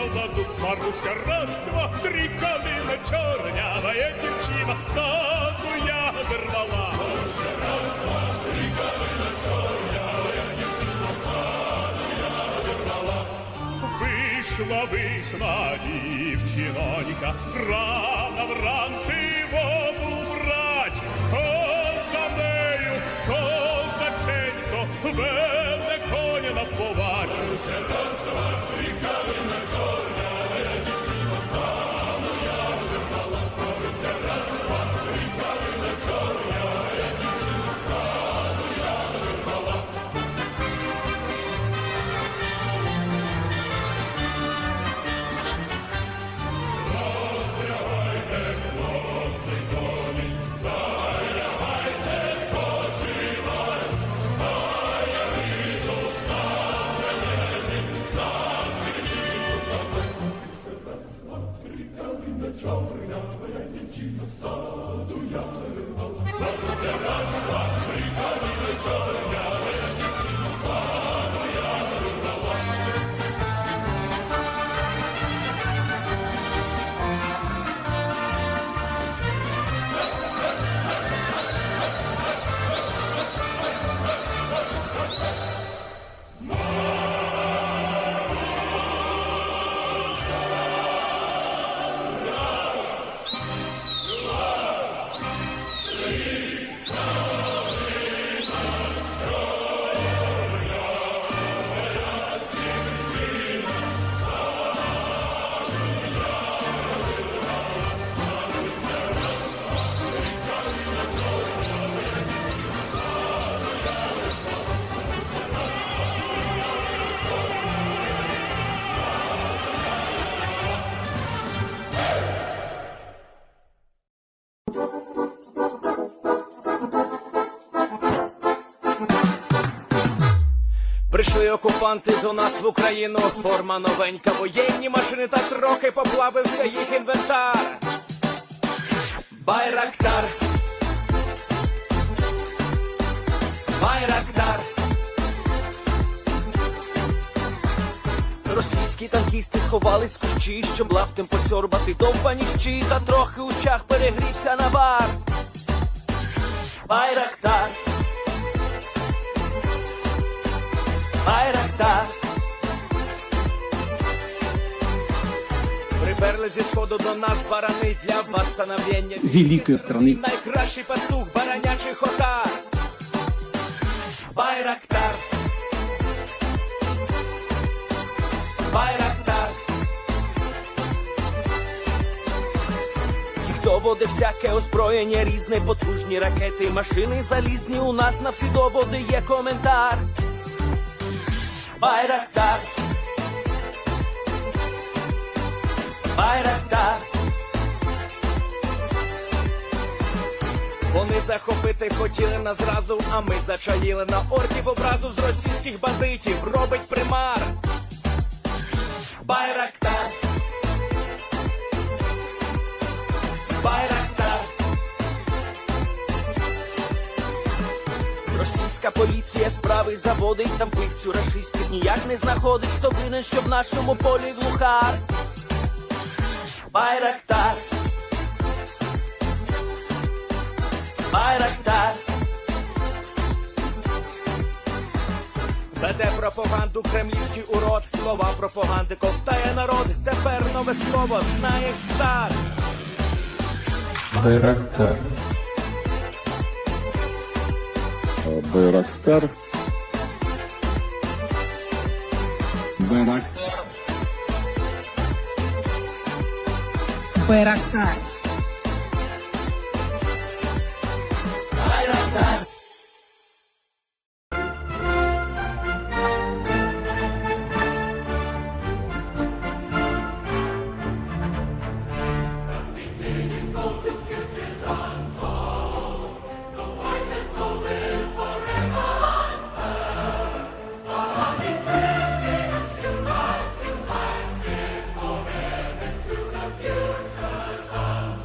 ладу Маруся, раз, два, три, калина чорнявая дівчина, саду ягоди рвала. Маруся, раз, два, три, калина чорнявая дівчина, саду ягоди рвала. Вийшла дівчинонька, рано вранці воду брать, за нею козаченько веде коня наповать. Маруся, раз, два, три, калина чорнявая дівчина, саду ягоди рвала. Маруся, раз, два, три, калина чорнявая дівчина, саду ягоди рвала. Розбирайте, хлопці, коні, дай лягайте спочивать, дай я вийду сам зелений, сам вирішую тобою. Раз, два, три, калина чорнявая дівчина, в саду ягоди рвала. Маруся, раз, два, три, калина чорнявая дівчина, в саду ягоди рвала. Прийшли окупанти до нас в Україну, форма новенька, воєнні машини, та трохи поплавився їх інвентар. Байрактар, Байрактар. Російські танкісти сховались в кущі, щоб лаптем посьорбати довбані щі, та трохи у щах перегрівся навар. Байрактар, Байрактар. Приперли зі сходу до нас барани для восстановлення великої страни. Найкращий пастух баранячих отар. Байрактар, Байрактар. Їх доводи всяке озброєння різне, потужні ракети, машини залізні, у нас на всі доводи є коментар. Байрактар, Байрактар. Вони захопити хотіли нас зразу, а ми зачаїли на орків образу з російських бандитів, робить примар. Байрактар, Байрактар. Російська поліція справи заводить, там вбивцю рашистів ніяк не знаходить, хто винен, що в нашому полі глухар. Байрактар, Байрактар. Веде пропаганду кремлівський урод, слова пропаганди ковтає народ, тепер нове слово знає цар. Байрактар. Байрактар. Байрактар. Байрактар. Байрактар. Future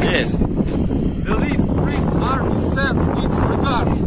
Yes. The Leaf Spring Army sends its regards.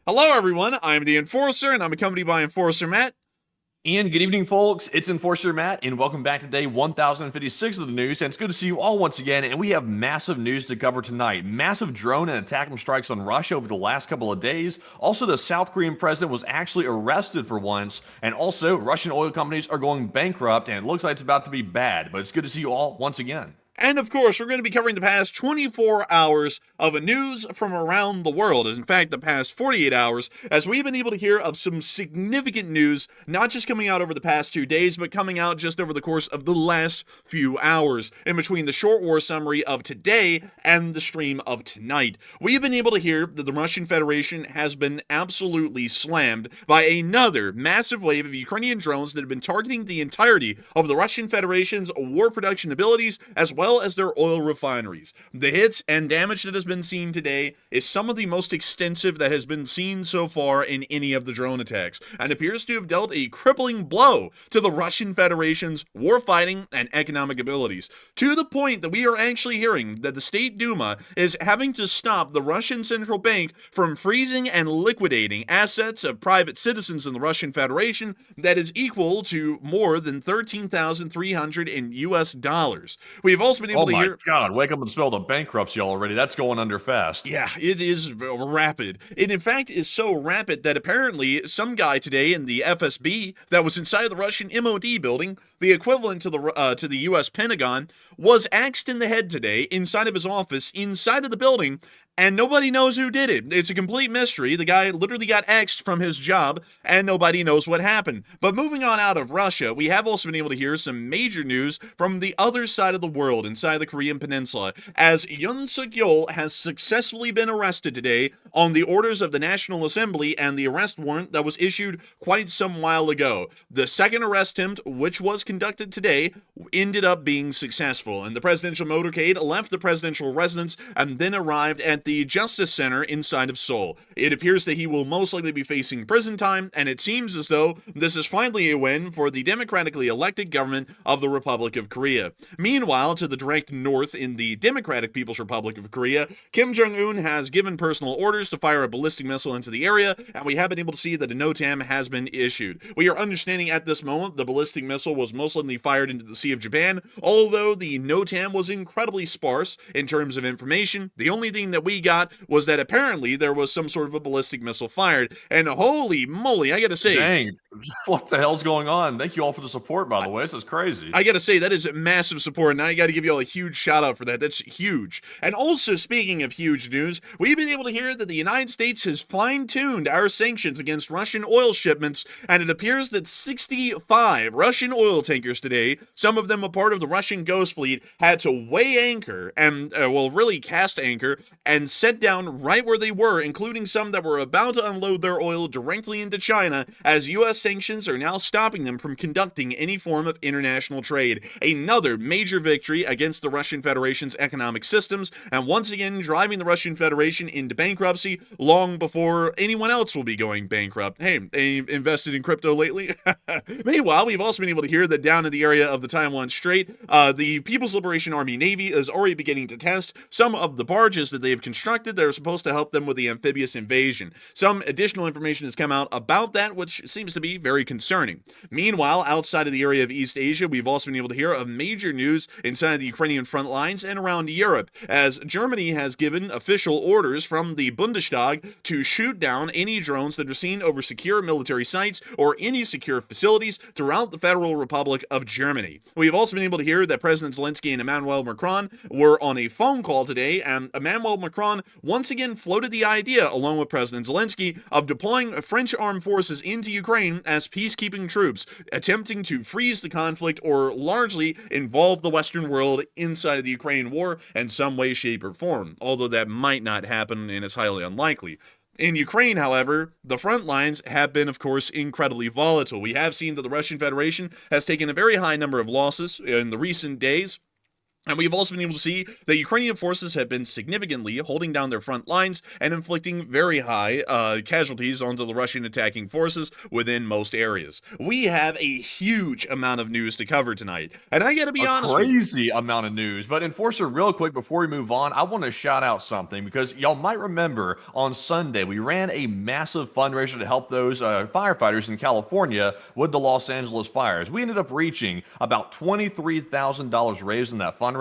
Hello, everyone. I'm the Enforcer, and I'm accompanied by Enforcer Matt. And good evening, folks. It's Enforcer Matt, and welcome back to day 1056 of the news. And it's good to see you all once again. And we have massive news to cover tonight. Massive drone and attack strikes on Russia over the last couple of days. Also, the South Korean president was actually arrested for once. And also, Russian oil companies are going bankrupt, and it looks like it's about to be bad. But it's good to see you all once again. And of course, we're going to be covering the past 24 hours of news from around the world. In fact, the past 48 hours, as we've been able to hear of some significant news, not just coming out over the past 2 days, but coming out just over the course of the last few hours, in between the short war summary of today and the stream of tonight. We've been able to hear that the Russian Federation has been absolutely slammed by another massive wave of Ukrainian drones that have been targeting the entirety of the Russian Federation's war production abilities, as well as their oil refineries. The hits and damage that has been seen today is some of the most extensive that has been seen so far in any of the drone attacks, and appears to have dealt a crippling blow to the Russian Federation's warfighting and economic abilities, to the point that we are actually hearing that the State Duma is having to stop the Russian Central Bank from freezing and liquidating assets of private citizens in the Russian Federation that is equal to more than $13,300 in US dollars. We have also been able to hear— Oh my God, wake up and smell the bankruptcy already. That's going under fast. Yeah, it is rapid. It, in fact, is so rapid that apparently some guy today in the FSB that was inside of the Russian MOD building, the equivalent to the U.S. Pentagon, was axed in the head today inside of his office, inside of the building, and nobody knows who did it. It's a complete mystery. The guy literally got axed from his job, and nobody knows what happened. But moving on out of Russia, we have also been able to hear some major news from the other side of the world, inside the Korean Peninsula, as Yoon Suk Yeol has successfully been arrested today on the orders of the National Assembly and the arrest warrant that was issued quite some while ago. The second arrest attempt, which was conducted today, ended up being successful, and the presidential motorcade left the presidential residence and then arrived at at the Justice Center inside of Seoul. It appears that he will most likely be facing prison time, and it seems as though this is finally a win for the democratically elected government of the Republic of Korea. Meanwhile, to the direct north in the Democratic People's Republic of Korea, Kim Jong-un has given personal orders to fire a ballistic missile into the area, and we have been able to see that a NOTAM has been issued. We are understanding at this moment the ballistic missile was most likely fired into the Sea of Japan, although the NOTAM was incredibly sparse in terms of information. The only thing that we got was that apparently there was some sort of a ballistic missile fired, and holy moly, I gotta say, dang, what the hell's going on? Thank you all for the support, by the way. This is crazy. I gotta say, that is massive support, and I gotta give you all a huge shout out for that. That's huge. And also, speaking of huge news, we've been able to hear that the United States has fine-tuned our sanctions against Russian oil shipments, and it appears that 65 Russian oil tankers today, some of them a part of the Russian Ghost Fleet, had to weigh anchor and, really cast anchor and set down right where they were, including some that were about to unload their oil directly into China, as U.S. sanctions are now stopping them from conducting any form of international trade. Another major victory against the Russian Federation's economic systems, and once again driving the Russian Federation into bankruptcy long before anyone else will be going bankrupt. Hey, invested in crypto lately? Meanwhile, we've also been able to hear that down in the area of the Taiwan Strait, the People's Liberation Army Navy is already beginning to test some of the barges that they have constructed that are supposed to help them with the amphibious invasion. Some additional information has come out about that, which seems to be very concerning. Meanwhile, outside of the area of East Asia, we've also been able to hear of major news inside the Ukrainian front lines and around Europe, as Germany has given official orders from the Bundestag to shoot down any drones that are seen over secure military sites or any secure facilities throughout the Federal Republic of Germany. We've also been able to hear that President Zelenskyy and Emmanuel Macron were on a phone call today, and Emmanuel Macron once again floated the idea, along with President Zelenskyy, of deploying French armed forces into Ukraine as peacekeeping troops, attempting to freeze the conflict or largely involve the Western world inside of the Ukraine war in some way, shape, or form, although that might not happen and is highly unlikely. In Ukraine, however, the front lines have been, of course, incredibly volatile. We have seen that the Russian Federation has taken a very high number of losses in the recent days, and we've also been able to see that Ukrainian forces have been significantly holding down their front lines and inflicting very high casualties onto the Russian attacking forces within most areas. We have a huge amount of news to cover tonight, and I gotta be honest with you. Crazy amount of news. But Enforcer, real quick before we move on, I want to shout out something, because y'all might remember on Sunday we ran a massive fundraiser to help those firefighters in California with the Los Angeles fires. We ended up reaching about $23,000 raised in that fundraiser,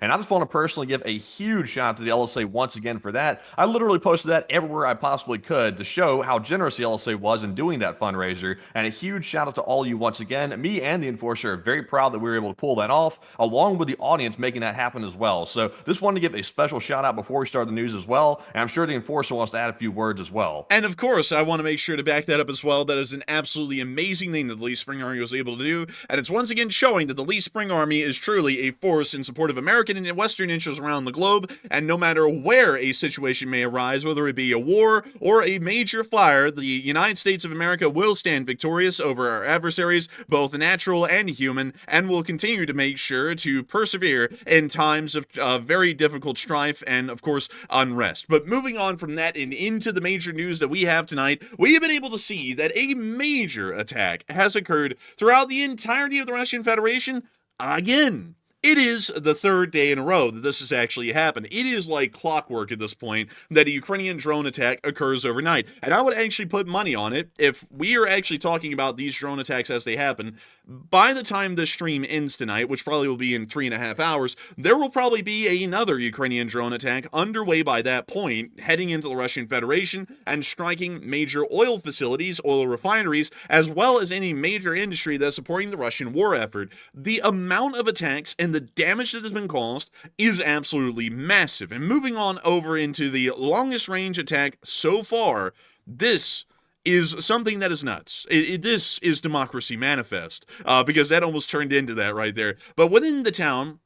and I just want to personally give a huge shout out to the LSA once again for that. I literally posted that everywhere I possibly could to show how generous the LSA was in doing that fundraiser, and a huge shout out to all you once again. Me and the Enforcer are very proud that we were able to pull that off, along with the audience making that happen as well. So just wanted to give a special shout out before we start the news as well, and I'm sure the Enforcer wants to add a few words as well. And of course, I want to make sure to back that up as well. That is an absolutely amazing thing that the Lee Spring Army was able to do, and it's once again showing that the Lee Spring Army is truly a force in support of American and Western interests around the globe, and no matter where a situation may arise, whether it be a war or a major fire, the United States of America will stand victorious over our adversaries, both natural and human, and will continue to make sure to persevere in times of very difficult strife and, of course, unrest. But moving on from that and into the major news that we have tonight, we have been able to see that a major attack has occurred throughout the entirety of the Russian Federation again. It is the third day in a row that this has actually happened. It is like clockwork at this point that a Ukrainian drone attack occurs overnight. And I would actually put money on it, if we are actually talking about these drone attacks as they happen, by the time this stream ends tonight, which probably will be in 3.5 hours, there will probably be another Ukrainian drone attack underway by that point, heading into the Russian Federation and striking major oil facilities, oil refineries, as well as any major industry that's supporting the Russian war effort. The amount of attacks and the damage that has been caused is absolutely massive. And moving on over into the longest range attack so far, this is something that is nuts. This is democracy manifest, because that almost turned into that right there. But within the town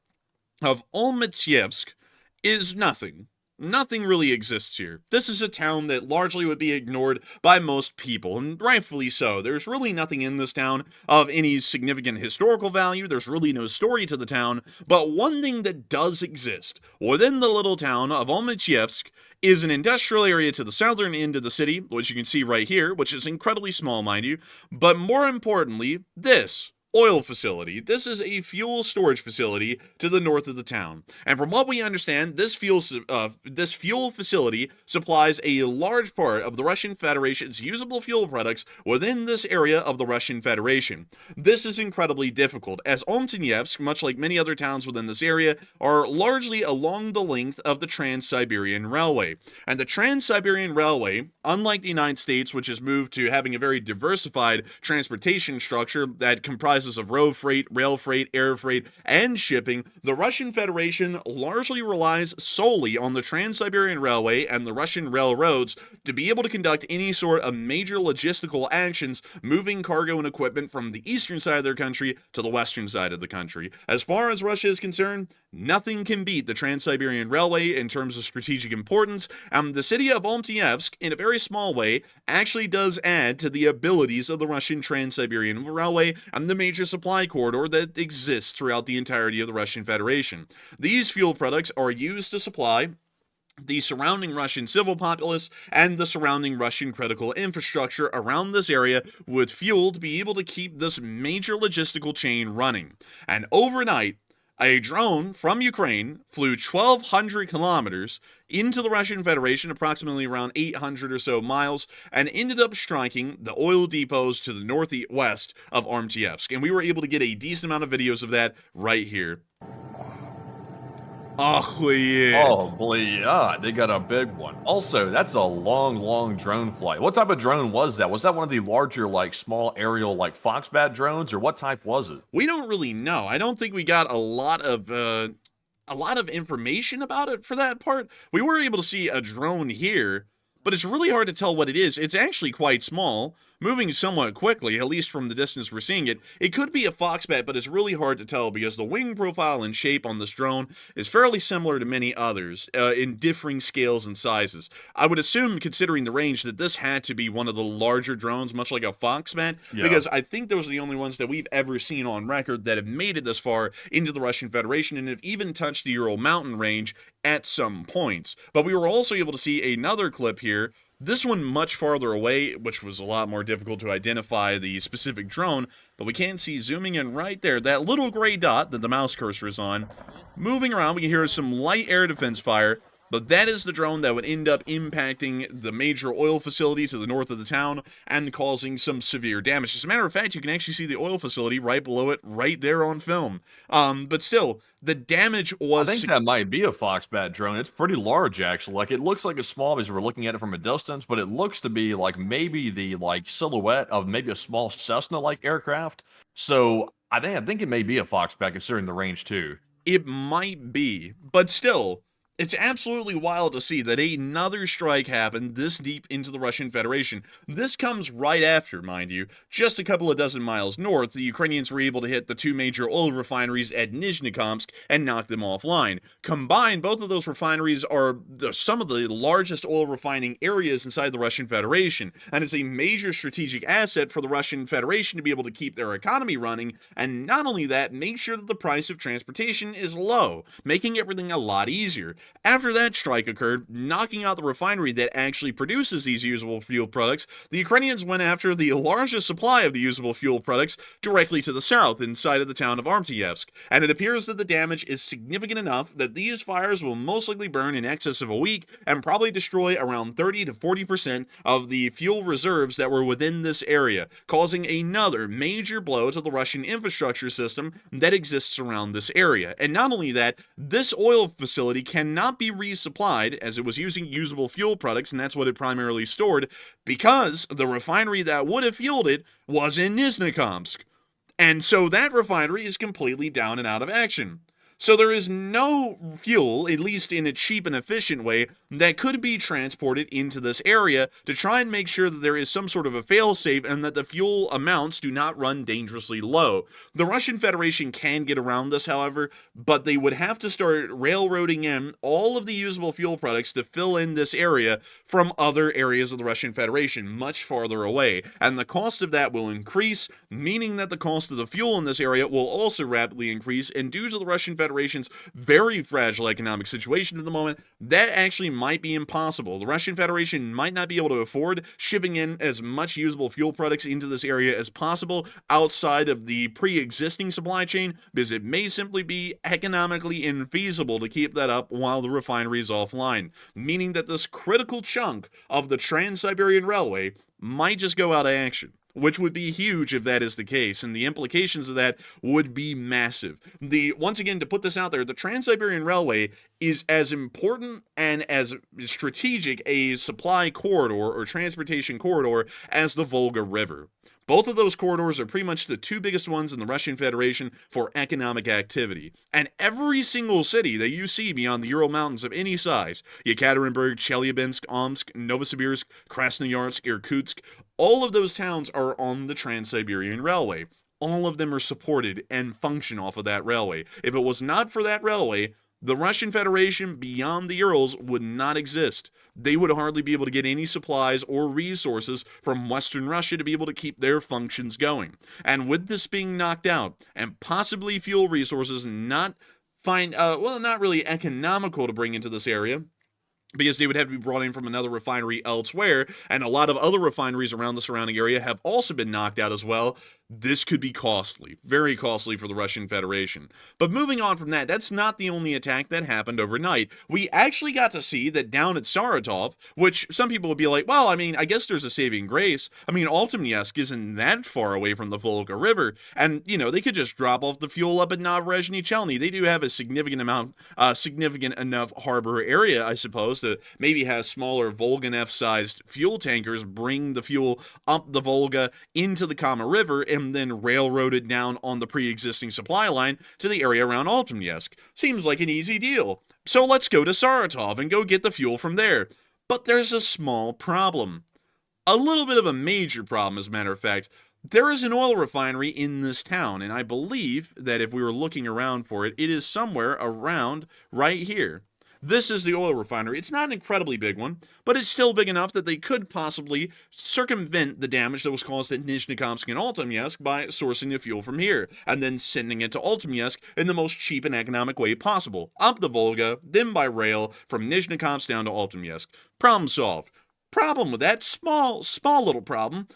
of Olmytsyevsk is nothing. Nothing really exists here. This is a town that largely would be ignored by most people, and rightfully so. There's really nothing in this town of any significant historical value. There's really no story to the town, but one thing that does exist within the little town of Olmytsyevsk is an industrial area to the southern end of the city, which you can see right here, which is incredibly small, mind you. But more importantly, this oil facility. This is a fuel storage facility to the north of the town. And from what we understand, this fuel facility supplies a large part of the Russian Federation's usable fuel products within this area of the Russian Federation. This is incredibly difficult, as Omtynevsk, much like many other towns within this area, are largely along the length of the Trans-Siberian Railway. And the Trans-Siberian Railway, unlike the United States, which has moved to having a very diversified transportation structure that comprises of road freight, rail freight, air freight, and shipping, the Russian Federation largely relies solely on the Trans-Siberian Railway and the Russian railroads to be able to conduct any sort of major logistical actions moving cargo and equipment from the eastern side of their country to the western side of the country. As far as Russia is concerned, nothing can beat the Trans-Siberian Railway in terms of strategic importance, and the city of Omtynevsk, in a very small way, actually does add to the abilities of the Russian Trans-Siberian Railway and the major supply corridor that exists throughout the entirety of the Russian Federation. These fuel products are used to supply the surrounding Russian civil populace and the surrounding Russian critical infrastructure around this area with fuel to be able to keep this major logistical chain running. And overnight, a drone from Ukraine flew 1,200 kilometers into the Russian Federation, approximately around 800 or so miles, and ended up striking the oil depots to the northwest of Omtynevsk. And we were able to get a decent amount of videos of that right here. Oh, yeah. Oh, boy, yeah, they got a big one. Also, that's a long drone flight. What type of drone was that? Was that one of the larger, like, small aerial, like, Foxbat drones, or what type was it? We don't really know. I don't think we got a lot of information about it for that part. We were able to see a drone here, but it's really hard to tell what it is. It's actually quite small, moving somewhat quickly, at least from the distance we're seeing it. It could be a Foxbat, but it's really hard to tell because the wing profile and shape on this drone is fairly similar to many others in differing scales and sizes. I would assume, considering the range, that this had to be one of the larger drones, much like a Foxbat, because I think those are the only ones that we've ever seen on record that have made it this far into the Russian Federation and have even touched the Ural Mountain range at some points. But we were also able to see another clip here, this one much farther away, which was a lot more difficult to identify the specific drone, but we can see zooming in right there, that little gray dot that the mouse cursor is on. Moving around, we can hear some light air defense fire, but that is the drone that would end up impacting the major oil facility to the north of the town and causing some severe damage. As a matter of fact, you can actually see the oil facility right below it, right there on film. But still, the damage was... I think that might be a Foxbat drone. It's pretty large, actually. Like, it looks like a small because we're looking at it from a distance, but it looks to be like maybe the like silhouette of maybe a small Cessna-like aircraft. So I think it may be a Foxbat considering the range too. It might be, but still, it's absolutely wild to see that another strike happened this deep into the Russian Federation. This comes right after, mind you, just a couple of dozen miles north, the Ukrainians were able to hit the two major oil refineries at Nizhnekamsk and knock them offline. Combined, both of those refineries are some of the largest oil refining areas inside the Russian Federation, and it's a major strategic asset for the Russian Federation to be able to keep their economy running, and not only that, make sure that the price of transportation is low, making everything a lot easier. After that strike occurred, knocking out the refinery that actually produces these usable fuel products, the Ukrainians went after the largest supply of the usable fuel products directly to the south inside of the town of Omtynevsk, and it appears that the damage is significant enough that these fires will most likely burn in excess of a week and probably destroy around 30 to 40% of the fuel reserves that were within this area, causing another major blow to the Russian infrastructure system that exists around this area. And not only that, this oil facility cannot be resupplied as it was using usable fuel products, and that's what it primarily stored, because the refinery that would have fueled it was in Nizhnekamsk. And so that refinery is completely down and out of action. So there is no fuel, at least in a cheap and efficient way, that could be transported into this area to try and make sure that there is some sort of a fail-safe and that the fuel amounts do not run dangerously low. The Russian Federation can get around this, however, but they would have to start railroading in all of the usable fuel products to fill in this area from other areas of the Russian Federation, much farther away. And the cost of that will increase, meaning that the cost of the fuel in this area will also rapidly increase, and due to the Russian Federation Federation's very fragile economic situation at the moment, that actually might be impossible. The Russian Federation might not be able to afford shipping in as much usable fuel products into this area as possible outside of the pre-existing supply chain, because it may simply be economically infeasible to keep that up while the refinery is offline, meaning that this critical chunk of the Trans-Siberian Railway might just go out of action, which would be huge if that is the case, and the implications of that would be massive. Once again, to put this out there, the Trans-Siberian Railway is as important and as strategic a supply corridor or transportation corridor as the Volga River. Both of those corridors are pretty much the two biggest ones in the Russian Federation for economic activity. And every single city that you see beyond the Ural Mountains of any size, Yekaterinburg, Chelyabinsk, Omsk, Novosibirsk, Krasnoyarsk, Irkutsk, all of those towns are on the Trans-Siberian Railway. All of them are supported and function off of that railway. If it was not for that railway, the Russian Federation beyond the Urals would not exist. They would hardly be able to get any supplies or resources from Western Russia to be able to keep their functions going. And with this being knocked out, and possibly fuel resources not really economical to bring into this area, because they would have to be brought in from another refinery elsewhere, and a lot of other refineries around the surrounding area have also been knocked out as well. This could be costly, very costly for the Russian Federation. But moving on from that, that's not the only attack that happened overnight. We actually got to see that down at Saratov, which some people would be like, well, I mean, I guess there's a saving grace. I mean, Altemyevsk isn't that far away from the Volga River, and, you know, they could just drop off the fuel up at Navrezhny Chelny. They do have a significant enough harbor area, I suppose, to maybe have smaller Volganev-sized fuel tankers bring the fuel up the Volga into the Kama River and then railroad it down on the pre-existing supply line to the area around Altemyevsk. Seems like an easy deal. So let's go to Saratov and go get the fuel from there. But there's a small problem. A little bit of a major problem, as a matter of fact. There is an oil refinery in this town, and I believe that if we were looking around for it, it is somewhere around right here. This is the oil refinery. It's not an incredibly big one, but it's still big enough that they could possibly circumvent the damage that was caused at Nizhnekamsk and Altemyevsk by sourcing the fuel from here, and then sending it to Altemyevsk in the most cheap and economic way possible, up the Volga, then by rail from Nizhnekamsk down to Altemyevsk. Problem solved. Problem with that, small little problem,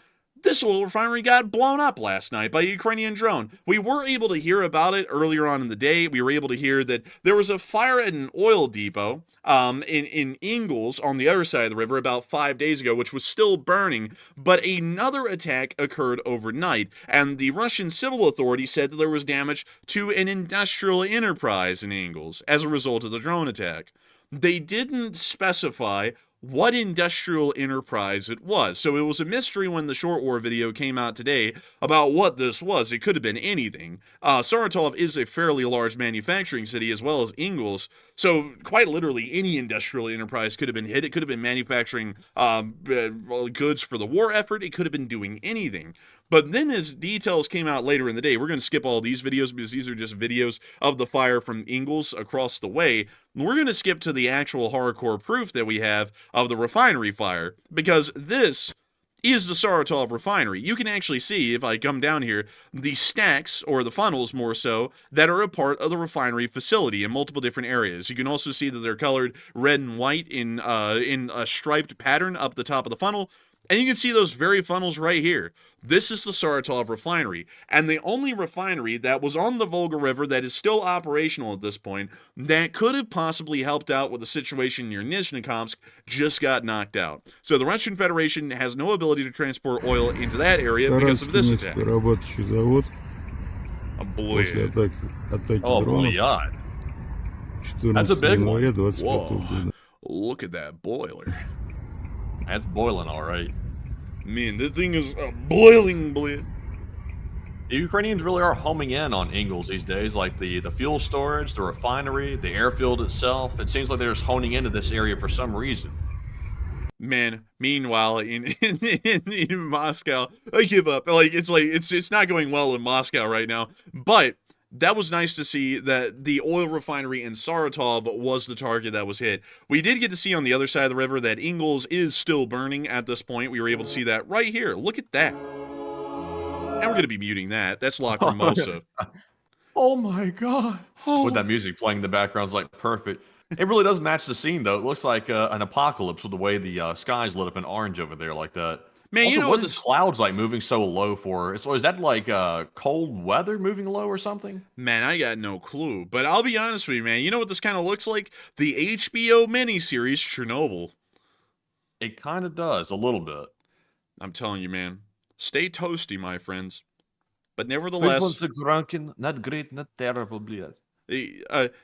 this oil refinery got blown up last night by a Ukrainian drone. We were able to hear about it earlier on in the day. We were able to hear that there was a fire at an oil depot in Ingles on the other side of the river about 5 days ago, which was still burning, but another attack occurred overnight, and the Russian civil authority said that there was damage to an industrial enterprise in Ingles as a result of the drone attack. They didn't specify what industrial enterprise it was. So it was a mystery when the Short War video came out today about what this was. It could have been anything. Saratov is a fairly large manufacturing city as well as Ingles, so quite literally any industrial enterprise could have been hit. It could have been manufacturing goods for the war effort. It could have been doing anything. But then as details came out later in the day, we're going to skip all these videos because these are just videos of the fire from Ingles across the way. We're going to skip to the actual hardcore proof that we have of the refinery fire, because this is the Saratov refinery. You can actually see, if I come down here, the stacks, or the funnels more so, that are a part of the refinery facility in multiple different areas. You can also see that they're colored red and white in a striped pattern up the top of the funnel. And you can see those very funnels right here. This is the Saratov refinery, and the only refinery that was on the Volga River that is still operational at this point that could have possibly helped out with the situation near Nizhnekamsk just got knocked out. So the Russian Federation has no ability to transport oil into that area because of this attack. Oh my God. That's a big one. Whoa. Look at that boiler. That's boiling, all right. Man, this thing is boiling, blood. The Ukrainians really are homing in on Ingles these days, like the fuel storage, the refinery, the airfield itself. It seems like they're just honing into this area for some reason. Man, meanwhile, in Moscow, I give up. It's not going well in Moscow right now, but that was nice to see that the oil refinery in Saratov was the target that was hit. We did get to see on the other side of the river that Ingles is still burning at this point. We were able to see that right here. Look at that. And we're going to be muting that. That's Lacrimosa. Oh my god! With that Oh, music playing in the background is like perfect. It really does match the scene though. It looks like an apocalypse with the way the sky's lit up in orange over there like that. man, you Also, know what what are these this... clouds like moving so low for? So is that like cold weather moving low or something? Man, I got no clue. But I'll be honest with you, man. You know what this kind of looks like? The HBO miniseries Chernobyl. It kind of does a little bit. I'm telling you, man. Stay toasty, my friends. But nevertheless, 3.6 ranking, not great, not terrible, блядь.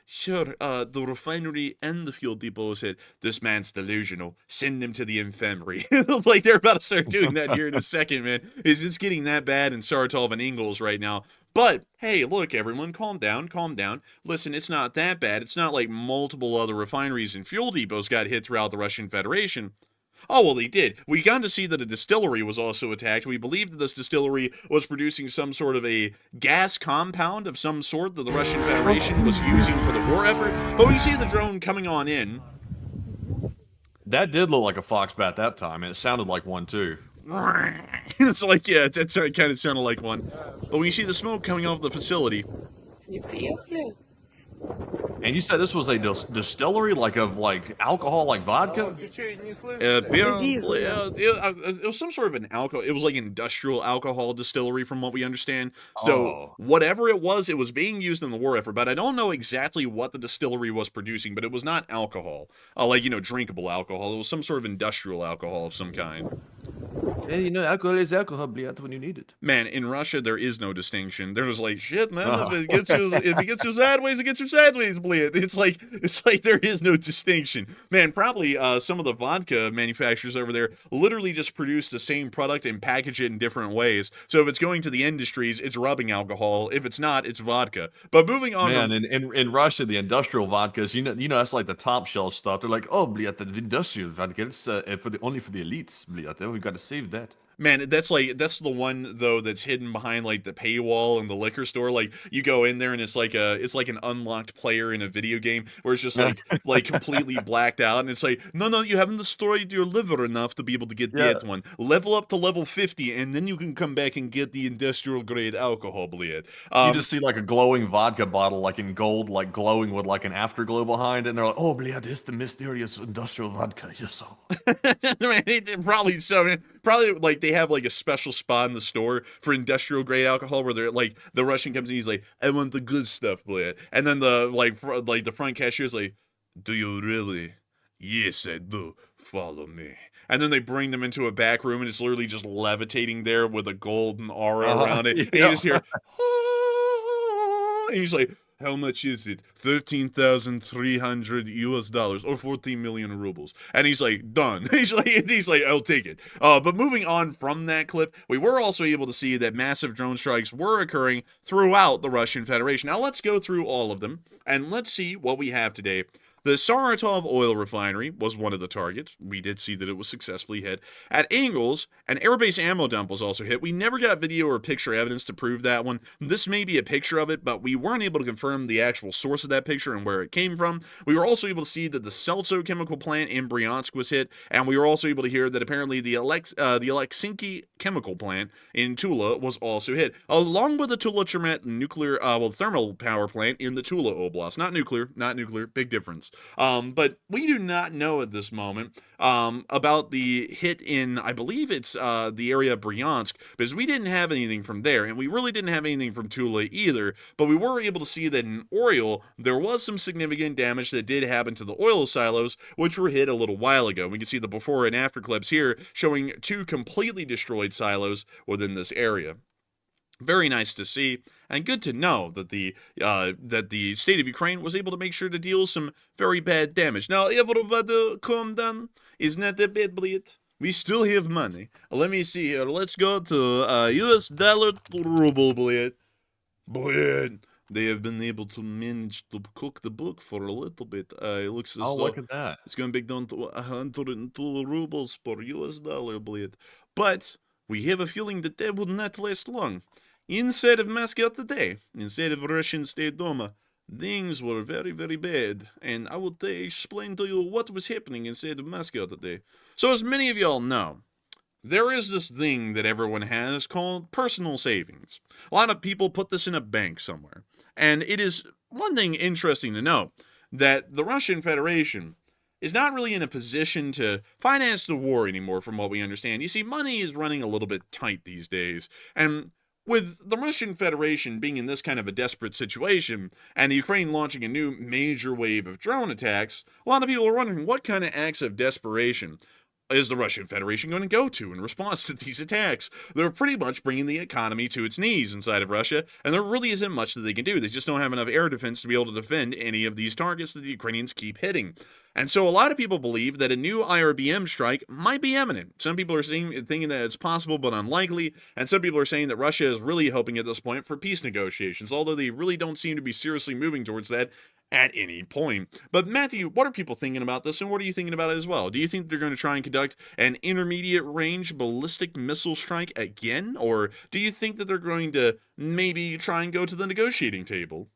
sure, the refinery and the fuel depot said, this man's delusional. Send him to the infirmary. Like, they're about to start doing that here in a second, man. It's getting that bad in Saratov and Ingalls right now. But, hey, look, everyone, calm down, calm down. Listen, it's not that bad. It's not like multiple other refineries and fuel depots got hit throughout the Russian Federation. Oh, well, they did. We got to see that a distillery was also attacked. We believe that this distillery was producing some sort of a gas compound of some sort that the Russian Federation was using for the war effort. But we see the drone coming on in. That did look like a fox bat that time, and it sounded like one too. It's like, yeah, it kind of sounded like one. But we see the smoke coming off the facility. And you said this was a distillery, like of like alcohol, like vodka. Apparently, it was some sort of an alcohol. It was like an industrial alcohol distillery, from what we understand. So whatever it was being used in the war effort. But I don't know exactly what the distillery was producing. But it was not alcohol, like, you know, drinkable alcohol. It was some sort of industrial alcohol of some kind. Yeah, you know, alcohol is alcohol, блядь, when you need it. Man, in Russia there is no distinction. They're just like, shit, man. If it gets you sideways, it gets you sideways, bleed. It's like there is no distinction. Man, probably some of the vodka manufacturers over there literally just produce the same product and package it in different ways. So if it's going to the industries, it's rubbing alcohol. If it's not, it's vodka. But moving on, man, in Russia, the industrial vodkas, you know, that's like the top shelf stuff. They're like, oh, блядь, the industrial vodka, it's only for the elites, блядь. We got to save that. Man, that's the one though that's hidden behind like the paywall in the liquor store. Like, you go in there and it's like an unlocked player in a video game where it's just like completely blacked out, and it's like, no, you haven't destroyed your liver enough to be able to get that one. Level up to level 50, and then you can come back and get the industrial grade alcohol, bleed. You just see like a glowing vodka bottle, like in gold, like glowing with like an afterglow behind it, and they're like, oh, bleed, this is the mysterious industrial vodka. Yes, so. Man, probably so, man. Probably like they have like a special spot in the store for industrial grade alcohol where they're like, the Russian comes in, he's like, I want the good stuff, boy. And then the the front cashier's like, do you really? Yes, I do. Follow me. And then they bring them into a back room, and it's literally just levitating there with a golden aura around it. And you just hear, and he's like, how much is it? $13,300 or 14 million rubles. And he's like, done. He's like, I'll take it. But moving on from that clip, we were also able to see that massive drone strikes were occurring throughout the Russian Federation. Now let's go through all of them, and let's see what we have today. The Saratov oil refinery was one of the targets. We did see that it was successfully hit. At Ingalls, an airbase ammo dump was also hit. We never got video or picture evidence to prove that one. This may be a picture of it, but we weren't able to confirm the actual source of that picture and where it came from. We were also able to see that the Seltso chemical plant in Bryansk was hit, and we were also able to hear that apparently the Zelenskyy chemical plant in Tula was also hit, along with the Tula-Chermet nuclear, thermal power plant in the Tula Oblast. Not nuclear, big difference. But we do not know at this moment about the hit in, I believe it's the area of Bryansk, because we didn't have anything from there, and we really didn't have anything from Tula either. But we were able to see that in Oriel, there was some significant damage that did happen to the oil silos, which were hit a little while ago. We can see the before and after clips here showing 2 completely destroyed silos within this area. Very nice to see, and good to know that the state of Ukraine was able to make sure to deal some very bad damage. Now, everybody calm down. It's not a bad bleed. We still have money. Let me see here. Let's go to US dollar to ruble, bleed. Bleed. They have been able to manage to cook the book for a little bit. It looks as though look at that. it's going to be down to 102 rubles per US dollar, bleed. But we have a feeling that that would not last long. Inside of Moscow today, inside of Russian State Duma, things were very, very bad. And I will explain to you what was happening inside of Moscow today. So as many of y'all know, there is this thing that everyone has called personal savings. A lot of people put this in a bank somewhere. And it is one thing interesting to note that the Russian Federation is not really in a position to finance the war anymore, from what we understand. You see, money is running a little bit tight these days. And with the Russian Federation being in this kind of a desperate situation, and Ukraine launching a new major wave of drone attacks, a lot of people are wondering what kind of acts of desperation is the Russian Federation going to go to in response to these attacks? They're pretty much bringing the economy to its knees inside of Russia, and there really isn't much that they can do. They just don't have enough air defense to be able to defend any of these targets that the Ukrainians keep hitting. And so a lot of people believe that a new IRBM strike might be imminent. Some people are thinking that it's possible but unlikely, and some people are saying that Russia is really hoping at this point for peace negotiations, although they really don't seem to be seriously moving towards that at any point. But Matthew, what are people thinking about this, and what are you thinking about it as well? Do you think they're going to try and conduct an intermediate range ballistic missile strike again, or do you think that they're going to maybe try and go to the negotiating table?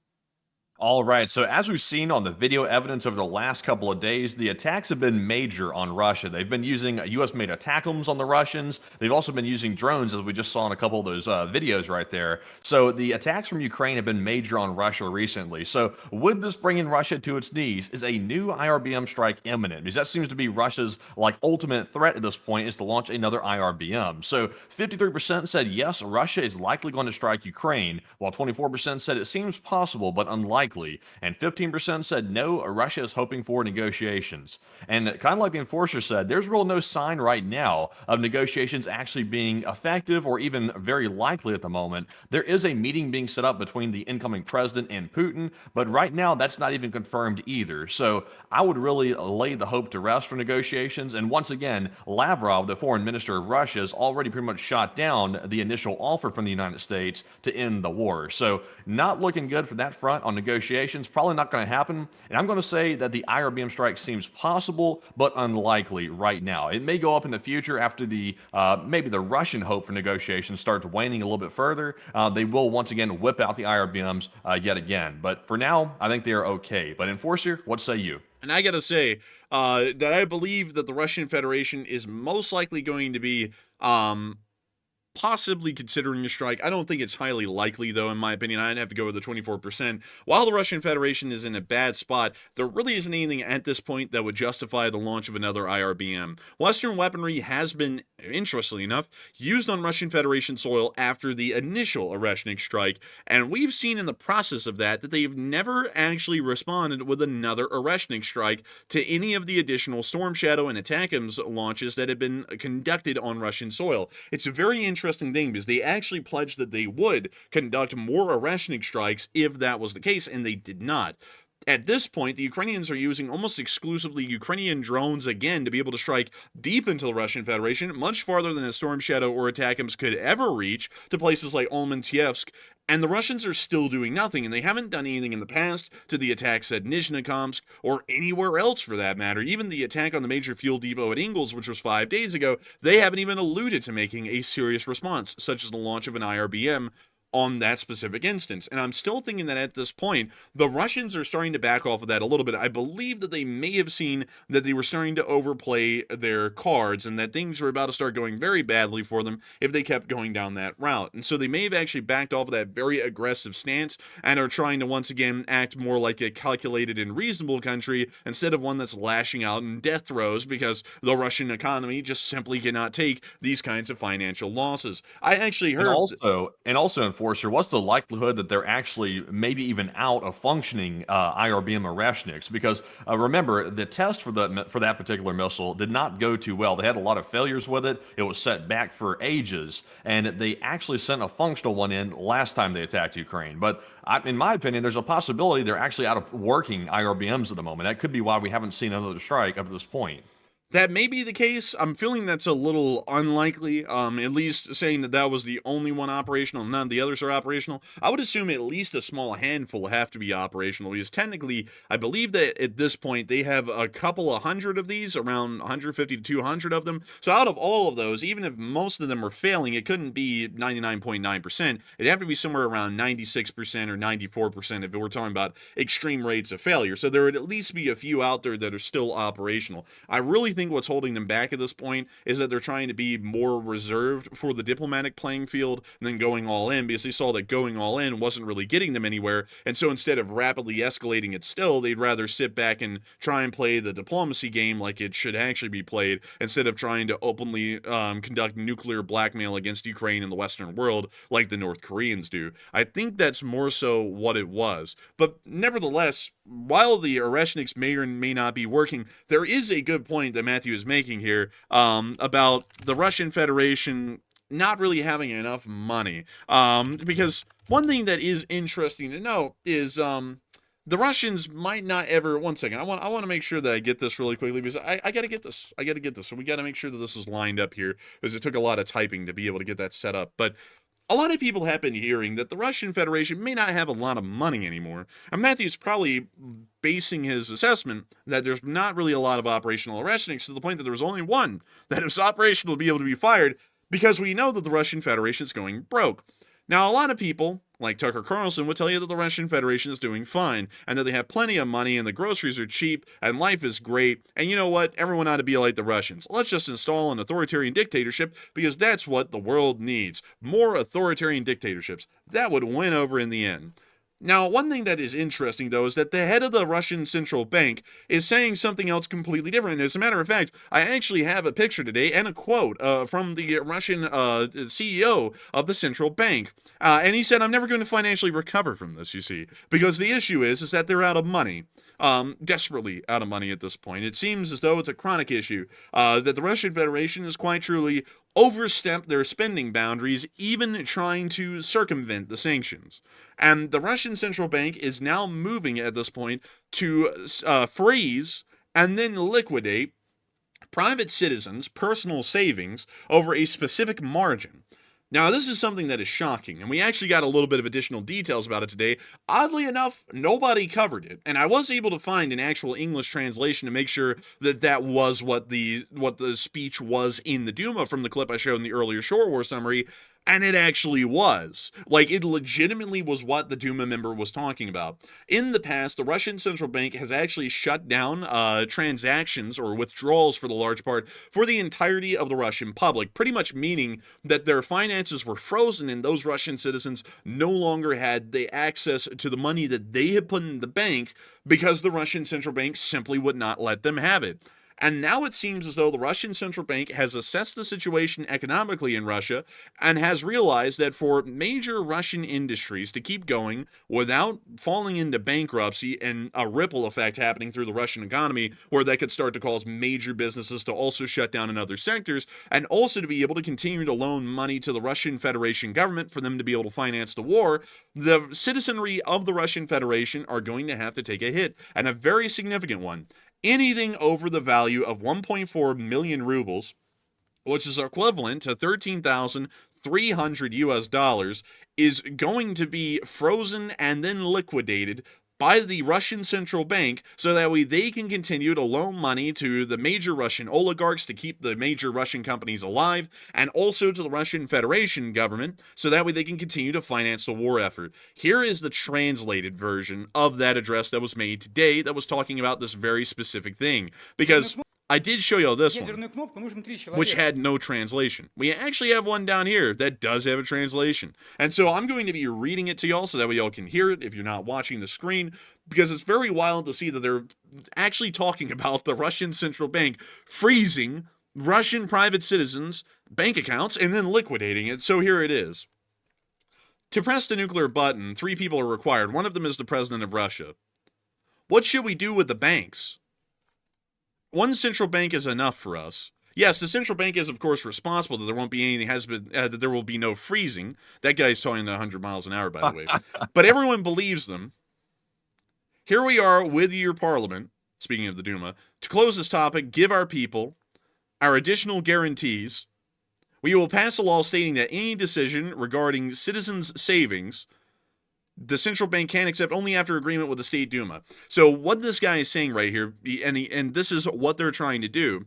All right, so as we've seen on the video evidence over the last couple of days, the attacks have been major on Russia. They've been using US-made ATACMS on the Russians. They've also been using drones, as we just saw in a couple of those videos right there. So the attacks from Ukraine have been major on Russia recently. So would this bring in Russia to its knees? Is a new IRBM strike imminent? Because that seems to be Russia's ultimate threat at this point, is to launch another IRBM. So 53% said yes, Russia is likely going to strike Ukraine, while 24% said it seems possible but unlikely. And 15% said no, Russia is hoping for negotiations. And kind of like the enforcer said, there's really no sign right now of negotiations actually being effective or even very likely at the moment. There is a meeting being set up between the incoming president and Putin, but right now that's not even confirmed either. So I would really lay the hope to rest for negotiations. And once again, Lavrov, the foreign minister of Russia, has already pretty much shot down the initial offer from the United States to end the war. So not looking good for that front on negotiations. Probably not going to happen. And I'm going to say that the IRBM strike seems possible, but unlikely right now. It may go up in the future after the maybe the Russian hope for negotiations starts waning a little bit further. They will once again whip out the IRBMs yet again. But for now, I think they are okay. But Enforcer, what say you? And I gotta say that I believe that the Russian Federation is most likely going to be possibly considering a strike. I don't think it's highly likely, though, in my opinion. I'd have to go with the 24%. While the Russian Federation is in a bad spot, there really isn't anything at this point that would justify the launch of another IRBM. Western weaponry has been, interestingly enough, used on Russian Federation soil after the initial Oreshnik strike, and we've seen in the process of that they've never actually responded with another Oreshnik strike to any of the additional Storm Shadow and ATACMS launches that have been conducted on Russian soil. It's a very interesting thing because they actually pledged that they would conduct more Oreshnik strikes if that was the case, and they did not. At this point, the Ukrainians are using almost exclusively Ukrainian drones again to be able to strike deep into the Russian Federation, much farther than a Storm Shadow or ATACMS could ever reach, to places like Olmytsyevsk. And the Russians are still doing nothing, and they haven't done anything in the past to the attacks at Nizhnekamsk or anywhere else for that matter. Even the attack on the major fuel depot at Ingles, which was 5 days ago, they haven't even alluded to making a serious response, such as the launch of an IRBM on that specific instance. And I'm still thinking that at this point, the Russians are starting to back off of that a little bit. I believe that they may have seen that they were starting to overplay their cards and that things were about to start going very badly for them if they kept going down that route. And so they may have actually backed off of that very aggressive stance and are trying to once again act more like a calculated and reasonable country instead of one that's lashing out in death throes because the Russian economy just simply cannot take these kinds of financial losses. I actually heard... And also Enforcer, what's the likelihood that they're actually maybe even out of functioning IRBM Oreshniks? Because remember, the test for that particular missile did not go too well. They had a lot of failures with it. It was set back for ages, and they actually sent a functional one in last time they attacked Ukraine. But in my opinion, there's a possibility they're actually out of working IRBMs at the moment. That could be why we haven't seen another strike up to this point. That may be the case. I'm feeling that's a little unlikely, at least saying that that was the only one operational and none of the others are operational. I would assume at least a small handful have to be operational because technically, I believe that at this point, they have a couple of hundred of these, around 150 to 200 of them. So out of all of those, even if most of them are failing, it couldn't be 99.9%. It'd have to be somewhere around 96% or 94% if we're talking about extreme rates of failure. So there would at least be a few out there that are still operational. I really think think what's holding them back at this point is that they're trying to be more reserved for the diplomatic playing field than going all in, because they saw that going all in wasn't really getting them anywhere. And so instead of rapidly escalating it still, they'd rather sit back and try and play the diplomacy game like it should actually be played, instead of trying to openly conduct nuclear blackmail against Ukraine and the Western world like the North Koreans do. I think that's more so what it was. But nevertheless, while the Oreshniks may or may not be working, there is a good point that Matthew is making here about the Russian Federation not really having enough money. Because one thing that is interesting to note is the Russians might not ever. One second, I want to make sure that I get this really quickly, because I got to get this. So we got to make sure that this is lined up here, because it took a lot of typing to be able to get that set up. But a lot of people have been hearing that the Russian Federation may not have a lot of money anymore. And Matthew's probably basing his assessment that there's not really a lot of operational Oreshniks, to the point that there was only one that was operational to be able to be fired, because we know that the Russian Federation is going broke. Now, a lot of people, like Tucker Carlson, would tell you that the Russian Federation is doing fine, and that they have plenty of money, and the groceries are cheap, and life is great, and you know what? Everyone ought to be like the Russians. Let's just install an authoritarian dictatorship, because that's what the world needs. More authoritarian dictatorships. That would win over in the end. Now, one thing that is interesting, though, is that the head of the Russian central bank is saying something else completely different. As a matter of fact, I actually have a picture today and a quote from the Russian CEO of the central bank. And he said, "I'm never going to financially recover from this, you see, because the issue is that they're out of money. Desperately out of money at this point. It seems as though it's a chronic issue, that the Russian Federation has quite truly overstepped their spending boundaries, even trying to circumvent the sanctions. And the Russian central bank is now moving at this point to freeze and then liquidate private citizens' personal savings over a specific margin." Now, this is something that is shocking, and we actually got a little bit of additional details about it today. Oddly enough, nobody covered it, and I was able to find an actual English translation to make sure that that was what the speech was in the Duma from the clip I showed in the earlier Short War summary. And it actually was. Like, it legitimately was what the Duma member was talking about. In the past, the Russian central bank has actually shut down transactions or withdrawals, for the large part, for the entirety of the Russian public, pretty much meaning that their finances were frozen and those Russian citizens no longer had the access to the money that they had put in the bank, because the Russian central bank simply would not let them have it. And now it seems as though the Russian central bank has assessed the situation economically in Russia and has realized that for major Russian industries to keep going without falling into bankruptcy and a ripple effect happening through the Russian economy, where that could start to cause major businesses to also shut down in other sectors, and also to be able to continue to loan money to the Russian Federation government for them to be able to finance the war, the citizenry of the Russian Federation are going to have to take a hit, and a very significant one. Anything over the value of 1.4 million rubles, which is equivalent to 13,300 US dollars, is going to be frozen and then liquidated by the Russian central bank, so that way they can continue to loan money to the major Russian oligarchs to keep the major Russian companies alive, and also to the Russian Federation government, so that way they can continue to finance the war effort. Here is the translated version of that address that was made today that was talking about this very specific thing, because I did show you this one, which had no translation. We actually have one down here that does have a translation. And so I'm going to be reading it to y'all so that way y'all can hear it if you're not watching the screen, because it's very wild to see that they're actually talking about the Russian central bank freezing Russian private citizens' bank accounts and then liquidating it. So here it is. To press the nuclear button, 3 people are required. One of them is the president of Russia. What should we do with the banks? One central bank is enough for us. Yes, the central bank is, of course, responsible that there won't be anything, that there will be no freezing. That guy's talking at 100 miles an hour, by the way. But everyone believes them. Here we are with your parliament, speaking of the Duma, to close this topic, give our people our additional guarantees. We will pass a law stating that any decision regarding citizens' savings, the central bank can accept only after agreement with the State Duma. So what this guy is saying right here, and this is what they're trying to do,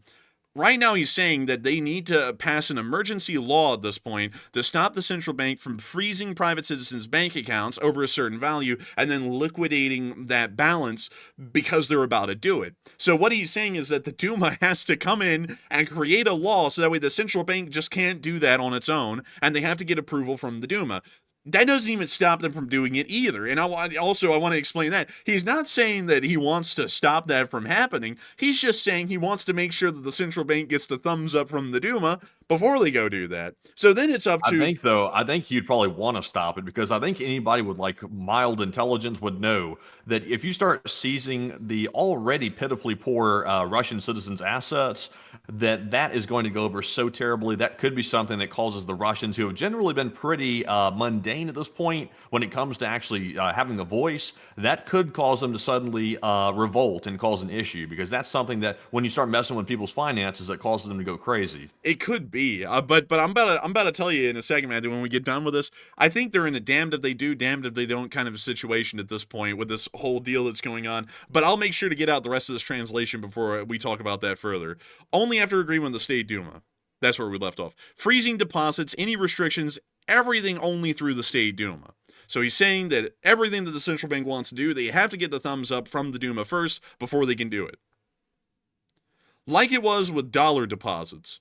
Right now, he's saying that they need to pass an emergency law at this point to stop the central bank from freezing private citizens' bank accounts over a certain value and then liquidating that balance because they're about to do it. So what he's saying is that the Duma has to come in and create a law so that way the central bank just can't do that on its own, and they have to get approval from the Duma. That doesn't even stop them from doing it either. And I want to explain that. He's not saying that he wants to stop that from happening. He's just saying he wants to make sure that the central bank gets the thumbs up from the Duma before they go do that. So then it's up to... I think you'd probably want to stop it, because I think anybody with like mild intelligence would know that if you start seizing the already pitifully poor Russian citizens' assets, that is going to go over so terribly. That could be something that causes the Russians, who have generally been pretty mundane at this point when it comes to actually having a voice, that could cause them to suddenly revolt and cause an issue, because that's something that when you start messing with people's finances, that causes them to go crazy. It could be, but I'm about to tell you in a second, Matthew, when we get done with this. I think they're in a damned if they do, damned if they don't kind of situation at this point with this whole deal that's going on. But I'll make sure to get out the rest of this translation before we talk about that further. Only after agreement with the State Duma. That's where we left off. Freezing deposits, any restrictions, everything only through the State Duma. So he's saying that everything that the central bank wants to do, they have to get the thumbs up from the Duma first before they can do it. Like it was with dollar deposits.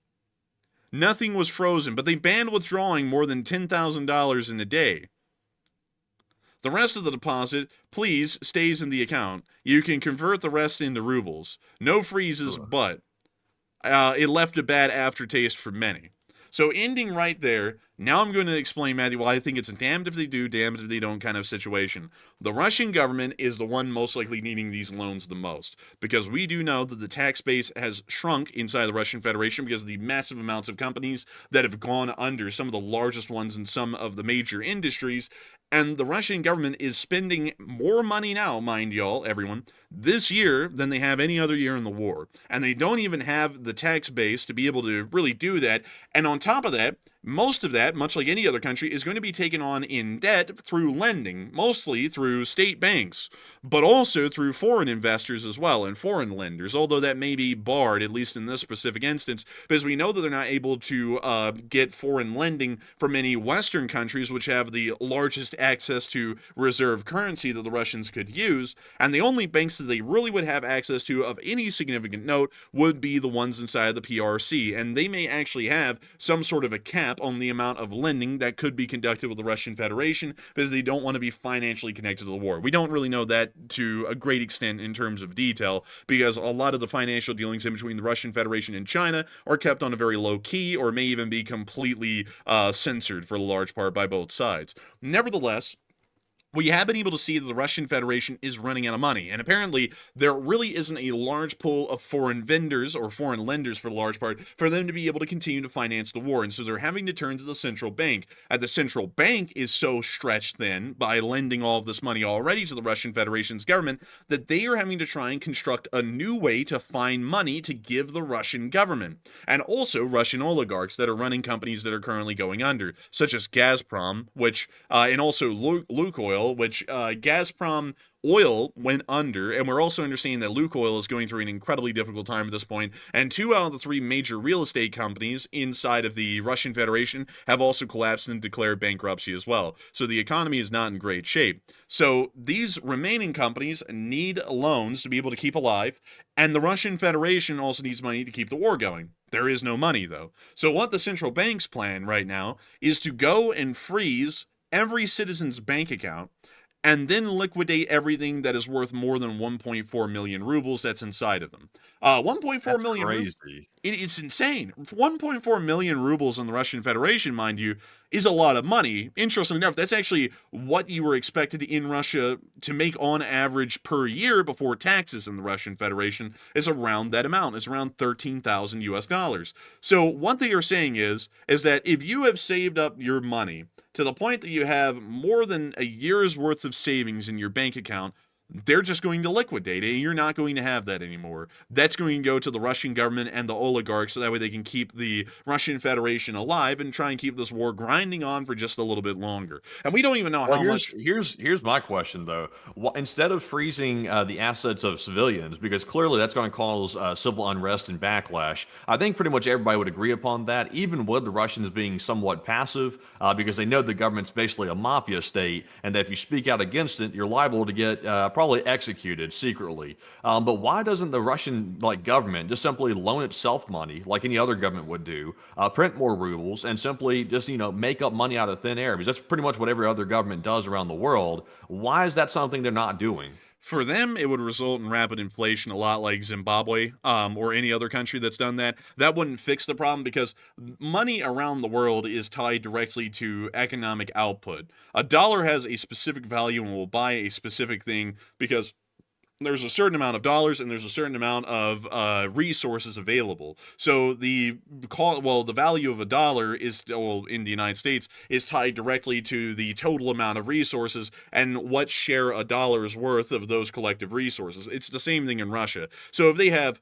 Nothing was frozen, but they banned withdrawing more than $10,000 in a day. The rest of the deposit, please, stays in the account. You can convert the rest into rubles. No freezes, but it left a bad aftertaste for many. So ending right there, now I'm going to explain, Matthew, why I think it's a damned if they do, damned if they don't kind of situation. The Russian government is the one most likely needing these loans the most, because we do know that the tax base has shrunk inside the Russian Federation because of the massive amounts of companies that have gone under, some of the largest ones in some of the major industries. And the Russian government is spending more money now, mind y'all, everyone, this year than they have any other year in the war. And they don't even have the tax base to be able to really do that. And on top of that, most of that, much like any other country, is going to be taken on in debt through lending, mostly through state banks, but also through foreign investors as well, and foreign lenders, although that may be barred, at least in this specific instance, because we know that they're not able to get foreign lending from any Western countries, which have the largest access to reserve currency that the Russians could use, and the only banks that they really would have access to of any significant note would be the ones inside of the PRC, and they may actually have some sort of a cap on the amount of lending that could be conducted with the Russian Federation, because they don't want to be financially connected to the war. We don't really know that to a great extent in terms of detail, because a lot of the financial dealings in between the Russian Federation and China are kept on a very low key, or may even be completely censored for the large part by both sides. Nevertheless, we have been able to see that the Russian Federation is running out of money, and apparently there really isn't a large pool of foreign vendors or foreign lenders for the large part for them to be able to continue to finance the war, and so they're having to turn to the central bank. And the central bank is so stretched then by lending all of this money already to the Russian Federation's government that they are having to try and construct a new way to find money to give the Russian government, and also Russian oligarchs that are running companies that are currently going under, such as Gazprom, which and also Lukoil, which Gazprom oil went under, and we're also understanding that Lukoil is going through an incredibly difficult time at this point, and 2 out of the 3 major real estate companies inside of the Russian Federation have also collapsed and declared bankruptcy as well. So the economy is not in great shape. So these remaining companies need loans to be able to keep alive, and the Russian Federation also needs money to keep the war going. There is no money, though. So what the central bank's plan right now is to go and freeze every citizen's bank account, and then liquidate everything that is worth more than 1.4 million rubles that's inside of them. 1.4 million. Crazy. It's insane. 1.4 million rubles in the Russian Federation, mind you, is a lot of money. Interestingly enough, that's actually what you were expected in Russia to make on average per year before taxes in the Russian Federation is around that amount. It's around 13,000 US dollars. So what they are saying is that if you have saved up your money to the point that you have more than a year's worth of savings in your bank account, they're just going to liquidate it. You're not going to have that anymore. That's going to go to the Russian government and the oligarchs, so that way they can keep the Russian Federation alive and try and keep this war grinding on for just a little bit longer. And we don't even know how much. Here's my question though. Instead of freezing the assets of civilians, because clearly that's going to cause civil unrest and backlash, I think pretty much everybody would agree upon that, even with the Russians being somewhat passive, because they know the government's basically a mafia state, and that if you speak out against it, you're liable to get probably executed secretly. But why doesn't the Russian government just simply loan itself money like any other government would do, print more rubles, and simply just make up money out of thin air? Because that's pretty much what every other government does around the world. Why is that something they're not doing? For them, it would result in rapid inflation, a lot like Zimbabwe or any other country that's done that. That wouldn't fix the problem because money around the world is tied directly to economic output. A dollar has a specific value and will buy a specific thing because there's a certain amount of dollars and there's a certain amount of resources available. So the value of a dollar is, in the United States, is tied directly to the total amount of resources and what share a dollar is worth of those collective resources. It's the same thing in Russia. So if they have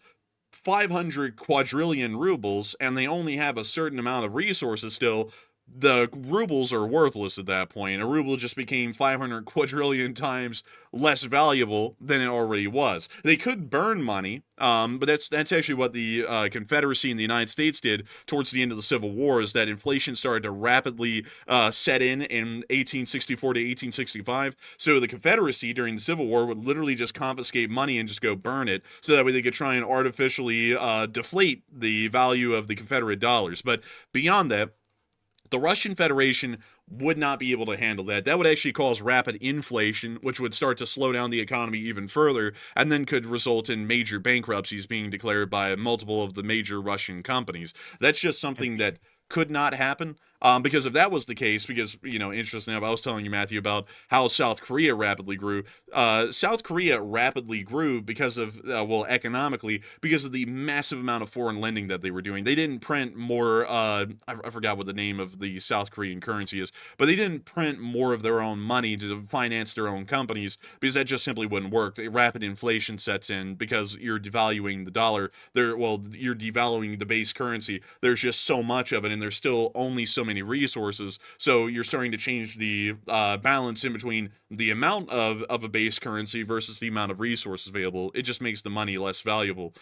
500 quadrillion rubles and they only have a certain amount of resources still, the rubles are worthless at that point. A ruble just became 500 quadrillion times less valuable than it already was. They could burn money, but that's actually what the Confederacy in the United States did towards the end of the Civil War, is that inflation started to rapidly set in 1864 to 1865. So the Confederacy during the Civil War would literally just confiscate money and just go burn it, so that way they could try and artificially deflate the value of the Confederate dollars. But beyond that, the Russian Federation would not be able to handle that. That would actually cause rapid inflation, which would start to slow down the economy even further, and then could result in major bankruptcies being declared by multiple of the major Russian companies. That's just something that could not happen. Because if that was the case, because, interestingly enough, I was telling you, Matthew, about how South Korea rapidly grew. South Korea rapidly grew because of, economically, because of the massive amount of foreign lending that they were doing. They didn't print more, I forgot what the name of the South Korean currency is, but they didn't print more of their own money to finance their own companies, because that just simply wouldn't work. Rapid inflation sets in because you're devaluing the dollar. You're devaluing the base currency. There's just so much of it, and there's still only so many resources, so you're starting to change the balance in between the amount of a base currency versus the amount of resources available. It just makes the money less valuable.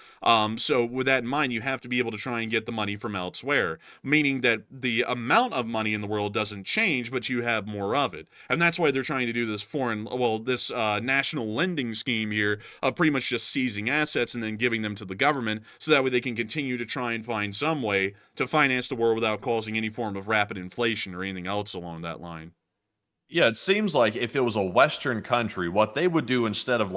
So with that in mind, you have to be able to try and get the money from elsewhere, meaning that the amount of money in the world doesn't change, but you have more of it. And that's why they're trying to do this national lending scheme here of pretty much just seizing assets and then giving them to the government, so that way they can continue to try and find some way to finance the war without causing any form of rapid inflation or anything else along that line. Yeah, it seems like if it was a Western country, what they would do instead of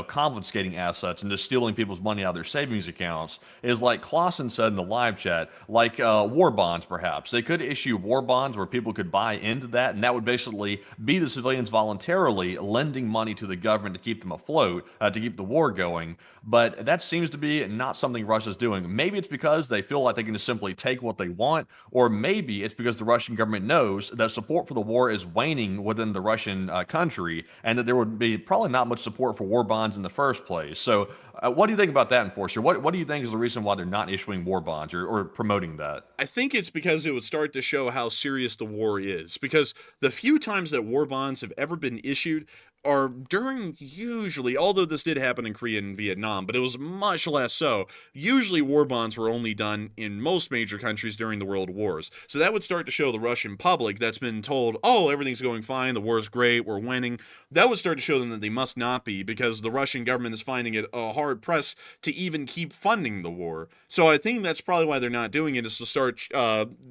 confiscating assets and just stealing people's money out of their savings accounts is, like Clausen said in the live chat, war bonds perhaps. They could issue war bonds where people could buy into that, and that would basically be the civilians voluntarily lending money to the government to keep them afloat, to keep the war going. But that seems to be not something Russia's doing. Maybe it's because they feel like they can just simply take what they want, or maybe it's because the Russian government knows that support for the war is waning within the Russian country, and that there would be probably not much support for war bonds in the first place. So what do you think about that, Enforcer? What do you think is the reason why they're not issuing war bonds or promoting that? I think it's because it would start to show how serious the war is, because the few times that war bonds have ever been issued are during, usually, although this did happen in Korea and Vietnam, but it was much less so. Usually war bonds were only done in most major countries during the world wars. So that would start to show the Russian public that's been told, oh, everything's going fine, the war's great, we're winning. That would start to show them that they must not be, because the Russian government is finding it a hard press to even keep funding the war. So I think that's probably why they're not doing it, is to start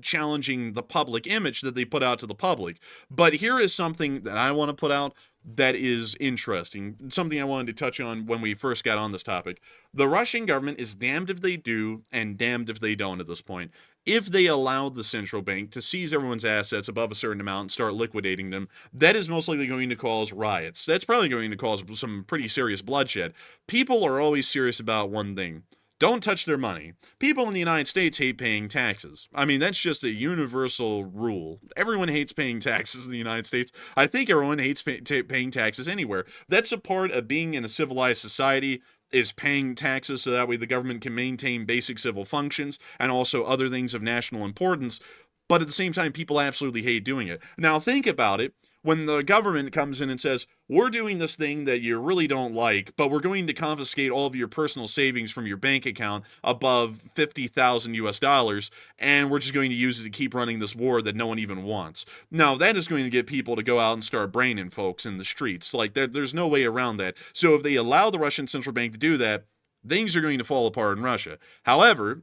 challenging the public image that they put out to the public. But here is something that I want to put out that is interesting, something I wanted to touch on when we first got on this topic. The Russian government is damned if they do and damned if they don't at this point. If they allow the central bank to seize everyone's assets above a certain amount and start liquidating them, that is most likely going to cause riots. That's probably going to cause some pretty serious bloodshed. People are always serious about one thing: Don't touch their money. People in the United States hate paying taxes. I mean, that's just a universal rule. Everyone hates paying taxes in the United States. I think everyone hates paying taxes anywhere. That's a part of being in a civilized society, is paying taxes so that way the government can maintain basic civil functions and also other things of national importance. But at the same time, people absolutely hate doing it. Now, think about it. When the government comes in and says, we're doing this thing that you really don't like, but we're going to confiscate all of your personal savings from your bank account above 50,000 US dollars, and we're just going to use it to keep running this war that no one even wants. Now, that is going to get people to go out and start braining folks in the streets. Like, there's no way around that. So if they allow the Russian central bank to do that, things are going to fall apart in Russia. However,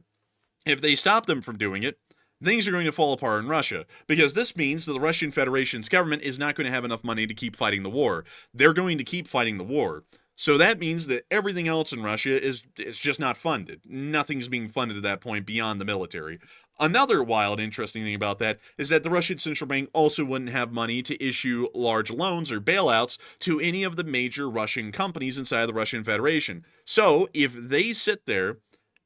if they stop them from doing it, things are going to fall apart in Russia, because this means that the Russian Federation's government is not going to have enough money to keep fighting the war. They're going to keep fighting the war. So that means that everything else in Russia is just not funded. Nothing's being funded at that point beyond the military. Another wild, interesting thing about that is that the Russian central bank also wouldn't have money to issue large loans or bailouts to any of the major Russian companies inside the Russian Federation. So if they sit there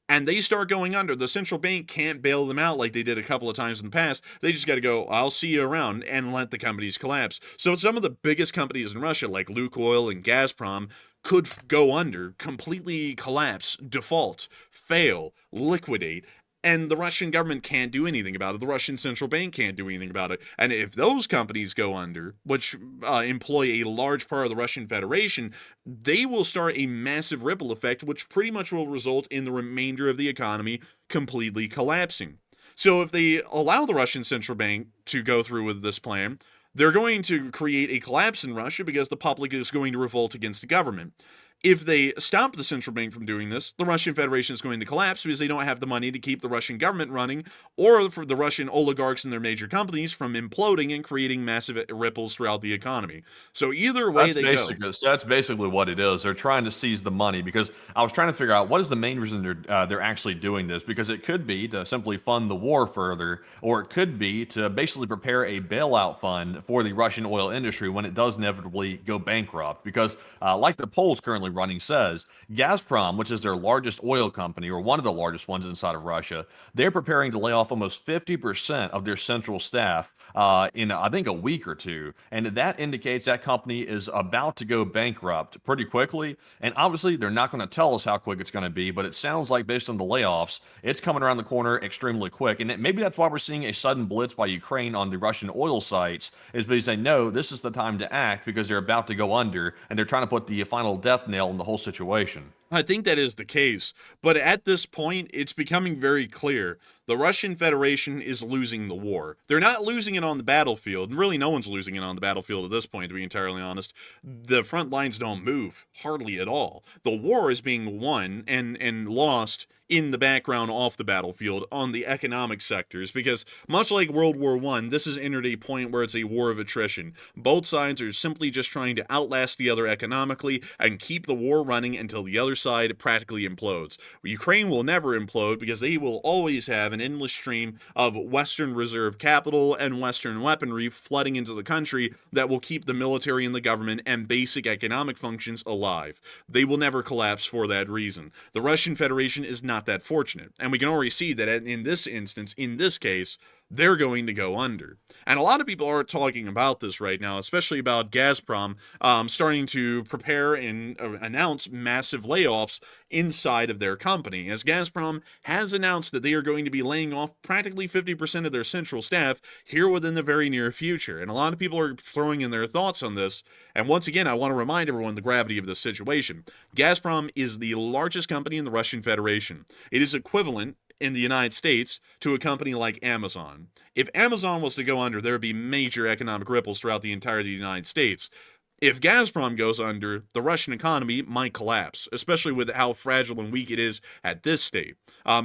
and they start going under, the central bank can't bail them out like they did a couple of times in the past. They just got to go, I'll see you around, and let the companies collapse. So some of the biggest companies in Russia, like Lukoil and Gazprom, could go under, completely collapse, default, fail, liquidate, and the Russian government can't do anything about it. The Russian central bank can't do anything about it. And if those companies go under, which employ a large part of the Russian Federation, they will start a massive ripple effect, which pretty much will result in the remainder of the economy completely collapsing. So if they allow the Russian central bank to go through with this plan, they're going to create a collapse in Russia because the public is going to revolt against the government. If they stop the central bank from doing this, the Russian Federation is going to collapse because they don't have the money to keep the Russian government running, or for the Russian oligarchs and their major companies from imploding and creating massive ripples throughout the economy. So either way That's basically what it is. They're trying to seize the money, because I was trying to figure out what is the main reason they're actually doing this, because it could be to simply fund the war further, or it could be to basically prepare a bailout fund for the Russian oil industry when it does inevitably go bankrupt. Because like the polls currently running says, Gazprom, which is their largest oil company, or one of the largest ones inside of Russia, they're preparing to lay off almost 50% of their central staff in, I think, a week or two. And that indicates that company is about to go bankrupt pretty quickly. And obviously, they're not going to tell us how quick it's going to be, but it sounds like, based on the layoffs, it's coming around the corner extremely quick. And maybe that's why we're seeing a sudden blitz by Ukraine on the Russian oil sites, is because they know this is the time to act, because they're about to go under, and they're trying to put the final death nail in the whole situation. I think that is the case, but at this point, it's becoming very clear. The Russian Federation is losing the war. They're not losing it on the battlefield. Really, no one's losing it on the battlefield at this point, to be entirely honest. The front lines don't move, hardly at all. The war is being won and lost in the background off the battlefield on the economic sectors, because much like World War I, this has entered a point where it's a war of attrition. Both sides are simply just trying to outlast the other economically and keep the war running until the other side practically implodes. Ukraine will never implode because they will always have an endless stream of Western reserve capital and Western weaponry flooding into the country that will keep the military and the government and basic economic functions alive. They will never collapse for that reason. The Russian Federation is not that fortunate, and we can already see that in this instance, in this case, they're going to go under. And a lot of people are talking about this right now, especially about Gazprom starting to prepare and announce massive layoffs inside of their company, as Gazprom has announced that they are going to be laying off practically 50% of their central staff here within the very near future. And a lot of people are throwing in their thoughts on this. And once again, I want to remind everyone the gravity of this situation. Gazprom is the largest company in the Russian Federation. It is equivalent in the United States to a company like Amazon. If Amazon was to go under, there would be major economic ripples throughout the entirety of the United States. If Gazprom goes under, the Russian economy might collapse, especially with how fragile and weak it is at this state.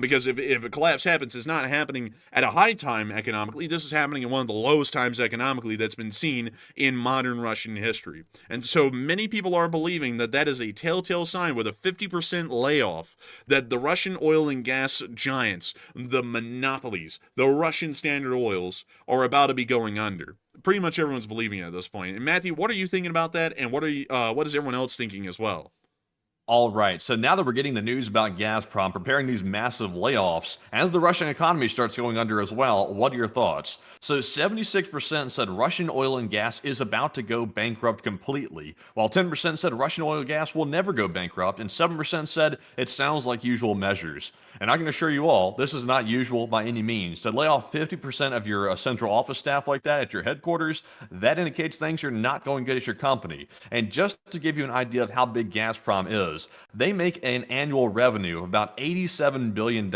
Because if a collapse happens, it's not happening at a high time economically. This is happening in one of the lowest times economically that's been seen in modern Russian history. And so many people are believing that that is a telltale sign, with a 50% layoff, that the Russian oil and gas giants, the monopolies, the Russian Standard Oils, are about to be going under. Pretty much everyone's believing it at this point. And Matthew, what are you thinking about that? And what is everyone else thinking as well? All right, so now that we're getting the news about Gazprom preparing these massive layoffs, as the Russian economy starts going under as well, what are your thoughts? So 76% said Russian oil and gas is about to go bankrupt completely, while 10% said Russian oil and gas will never go bankrupt, and 7% said it sounds like usual measures. And I can assure you all, this is not usual by any means. To lay off 50% of your central office staff like that at your headquarters, that indicates things are not going good at your company. And just to give you an idea of how big Gazprom is, they make an annual revenue of about $87 billion,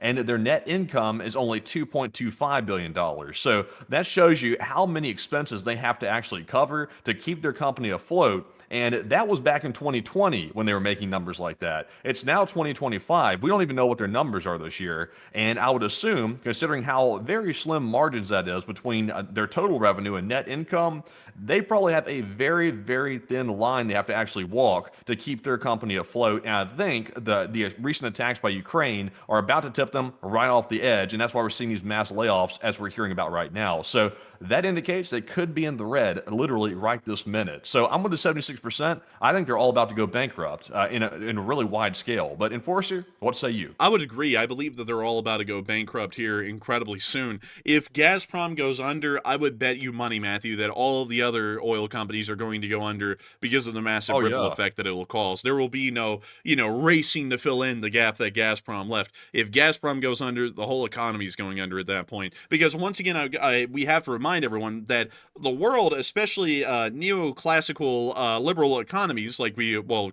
and their net income is only $2.25 billion. So that shows you how many expenses they have to actually cover to keep their company afloat. And that was back in 2020 when they were making numbers like that. It's now 2025. We don't even know what their numbers are this year. And I would assume, considering how very slim margins that is between their total revenue and net income, they probably have a very, very thin line they have to actually walk to keep their company afloat. And I think the recent attacks by Ukraine are about to tip them right off the edge. And that's why we're seeing these mass layoffs as we're hearing about right now. So that indicates they could be in the red literally right this minute. So I'm with the 76%. I think they're all about to go bankrupt in a really wide scale. But Enforcer, what say you? I would agree. I believe that they're all about to go bankrupt here incredibly soon. If Gazprom goes under, I would bet you money, Matthew, that all of the other oil companies are going to go under because of the massive ripple effect that it will cause. There will be no, racing to fill in the gap that Gazprom left. If Gazprom goes under, the whole economy is going under at that point. Because once again, we have to remind everyone that the world, especially neoclassical liberal economies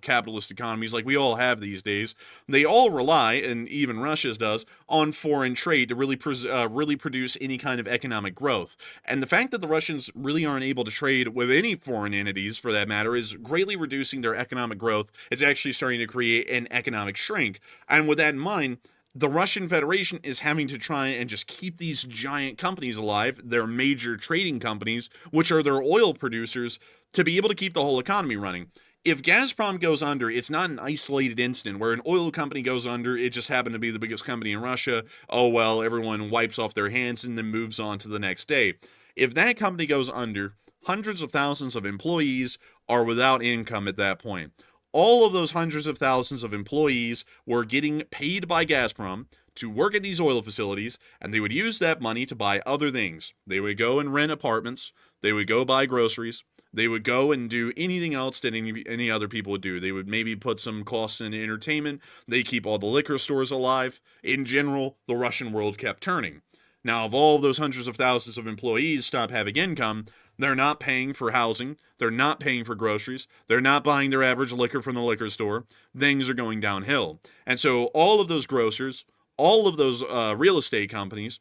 capitalist economies like we all have these days, they all rely, and even Russia's does, on foreign trade to really produce any kind of economic growth. And the fact that the Russians really aren't able to trade with any foreign entities, for that matter, is greatly reducing their economic growth. It's actually starting to create an economic shrink. And with that in mind, the Russian Federation is having to try and just keep these giant companies alive, their major trading companies, which are their oil producers, to be able to keep the whole economy running. If Gazprom goes under, it's not an isolated incident where an oil company goes under, it just happened to be the biggest company in Russia. Oh, well, everyone wipes off their hands and then moves on to the next day. If that company goes under, hundreds of thousands of employees are without income at that point. All of those hundreds of thousands of employees were getting paid by Gazprom to work at these oil facilities, and they would use that money to buy other things. They would go and rent apartments. They would go buy groceries. They would go and do anything else that any other people would do. They would maybe put some costs in entertainment. They keep all the liquor stores alive. In general, the Russian world kept turning. Now, if all of those hundreds of thousands of employees stop having income, they're not paying for housing. They're not paying for groceries. They're not buying their average liquor from the liquor store. Things are going downhill. And so all of those grocers, all of those real estate companies,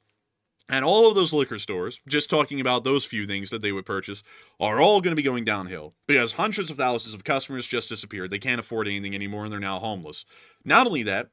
and all of those liquor stores, just talking about those few things that they would purchase, are all going to be going downhill because hundreds of thousands of customers just disappeared. They can't afford anything anymore, and they're now homeless. Not only that,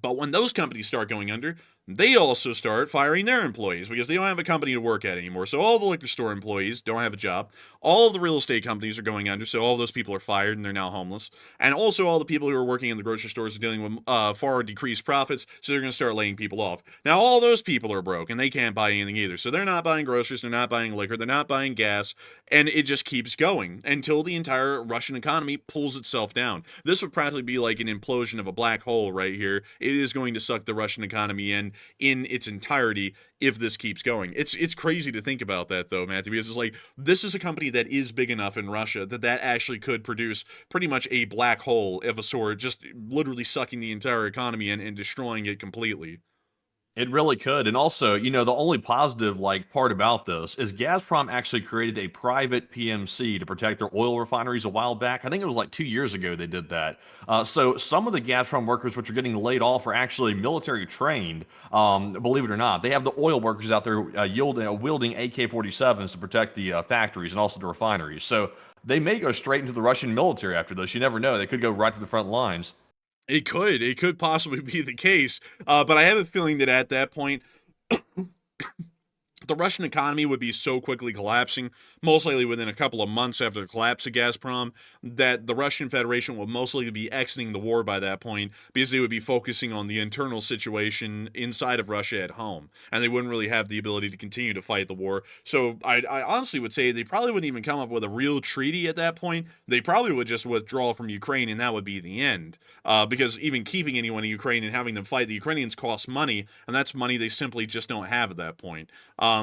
but when those companies start going under, they also start firing their employees because they don't have a company to work at anymore. So all the liquor store employees don't have a job. All of the real estate companies are going under, so all those people are fired and they're now homeless. And also all the people who are working in the grocery stores are dealing with far decreased profits, so they're going to start laying people off. Now all those people are broke and they can't buy anything either. So they're not buying groceries, they're not buying liquor, they're not buying gas, and it just keeps going until the entire Russian economy pulls itself down. This would practically be like an implosion of a black hole right here. It is going to suck the Russian economy in its entirety if this keeps going. It's crazy to think about that though, Matthew, because it's like this is a company that is big enough in Russia that actually could produce pretty much a black hole of a sort, just literally sucking the entire economy in and destroying it completely. It really could. And also, the only positive part about this is Gazprom actually created a private PMC to protect their oil refineries a while back. I think it was 2 years ago they did that. So some of the Gazprom workers which are getting laid off are actually military trained, believe it or not. They have the oil workers out there wielding AK-47s to protect the factories and also the refineries. So they may go straight into the Russian military after this. You never know. They could go right to the front lines. It could possibly be the case, but I have a feeling that at that point, the Russian economy would be so quickly collapsing, most likely within a couple of months after the collapse of Gazprom, that the Russian Federation will most likely be exiting the war by that point because they would be focusing on the internal situation inside of Russia at home, and they wouldn't really have the ability to continue to fight the war. So I honestly would say they probably wouldn't even come up with a real treaty at that point. They probably would just withdraw from Ukraine, and that would be the end. Because even keeping anyone in Ukraine and having them fight the Ukrainians costs money, and that's money they simply just don't have at that point. I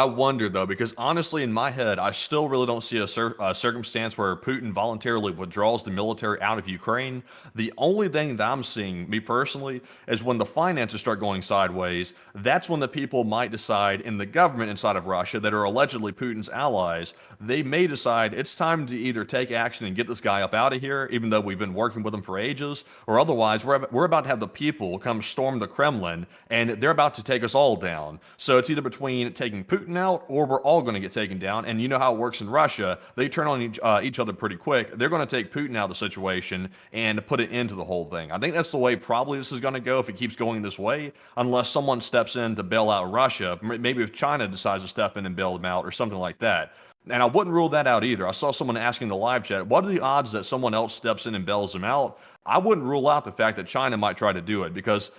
wonder though, because honestly, in my head, I still really don't see a circumstance where Putin voluntarily withdraws the military out of Ukraine. The only thing that I'm seeing, me personally, is when the finances start going sideways. That's when the people might decide in the government inside of Russia that are allegedly Putin's allies. They may decide it's time to either take action and get this guy up out of here, even though we've been working with him for ages, or otherwise we're about to have the people come storm the Kremlin and they're about to take us all down. So it's either between taking Putin out or we're all going to get taken down. And you know how it works in Russia. They turn on each other pretty quick. They're going to take Putin out of the situation and put an end to the whole thing. I think that's the way probably this is going to go if it keeps going this way, unless someone steps in to bail out Russia. Maybe if China decides to step in and bail them out or something like that. And I wouldn't rule that out either. I saw someone asking in the live chat, what are the odds that someone else steps in and bails them out? I wouldn't rule out the fact that China might try to do it, because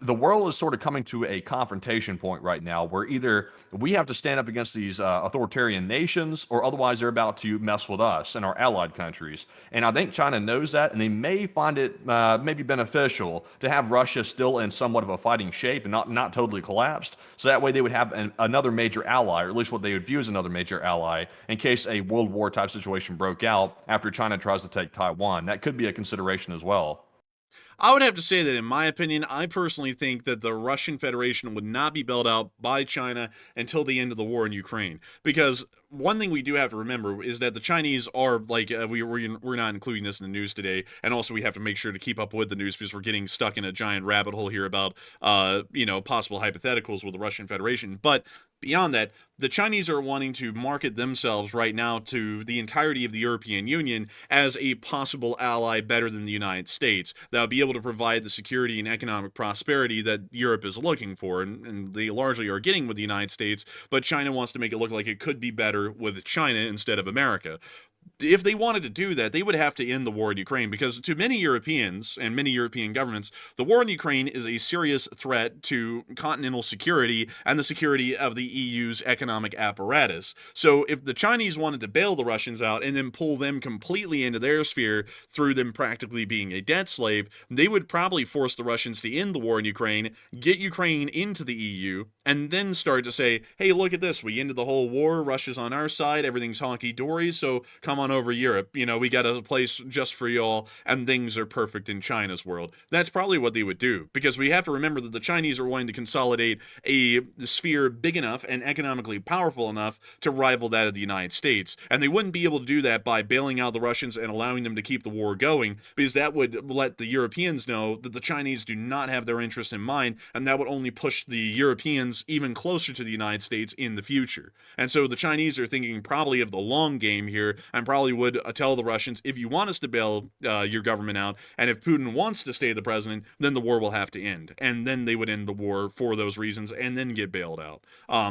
the world is sort of coming to a confrontation point right now where either we have to stand up against these authoritarian nations, or otherwise they're about to mess with us and our allied countries. And I think China knows that, and they may find it maybe beneficial to have Russia still in somewhat of a fighting shape and not totally collapsed. So that way they would have another major ally, or at least what they would view as another major ally, in case a World War type situation broke out after China tries to take Taiwan. That could be a consideration as well. I would have to say that, in my opinion, I personally think that the Russian Federation would not be bailed out by China until the end of the war in Ukraine. Because one thing we do have to remember is that the Chinese are, like, we're not including this in the news today, and also we have to make sure to keep up with the news because we're getting stuck in a giant rabbit hole here about, possible hypotheticals with the Russian Federation. But beyond that, the Chinese are wanting to market themselves right now to the entirety of the European Union as a possible ally better than the United States that would be able to provide the security and economic prosperity that Europe is looking for, and they largely are getting with the United States, but China wants to make it look like it could be better with China instead of America. If they wanted to do that, they would have to end the war in Ukraine, because to many Europeans and many European governments, the war in Ukraine is a serious threat to continental security and the security of the EU's economic apparatus. So if the Chinese wanted to bail the Russians out and then pull them completely into their sphere through them practically being a debt slave, they would probably force the Russians to end the war in Ukraine, get Ukraine into the EU, and then start to say, hey, look at this, we ended the whole war, Russia's on our side, everything's honky-dory, so come on over Europe, we got a place just for y'all, and things are perfect in China's world. That's probably what they would do, because we have to remember that the Chinese are wanting to consolidate a sphere big enough and economically powerful enough to rival that of the United States, and they wouldn't be able to do that by bailing out the Russians and allowing them to keep the war going, because that would let the Europeans know that the Chinese do not have their interests in mind, and that would only push the Europeans even closer to the United States in the future. And so the Chinese are thinking probably of the long game here, and probably would tell the Russians, if you want us to bail your government out, and if Putin wants to stay the president, then the war will have to end. And then they would end the war for those reasons and then get bailed out.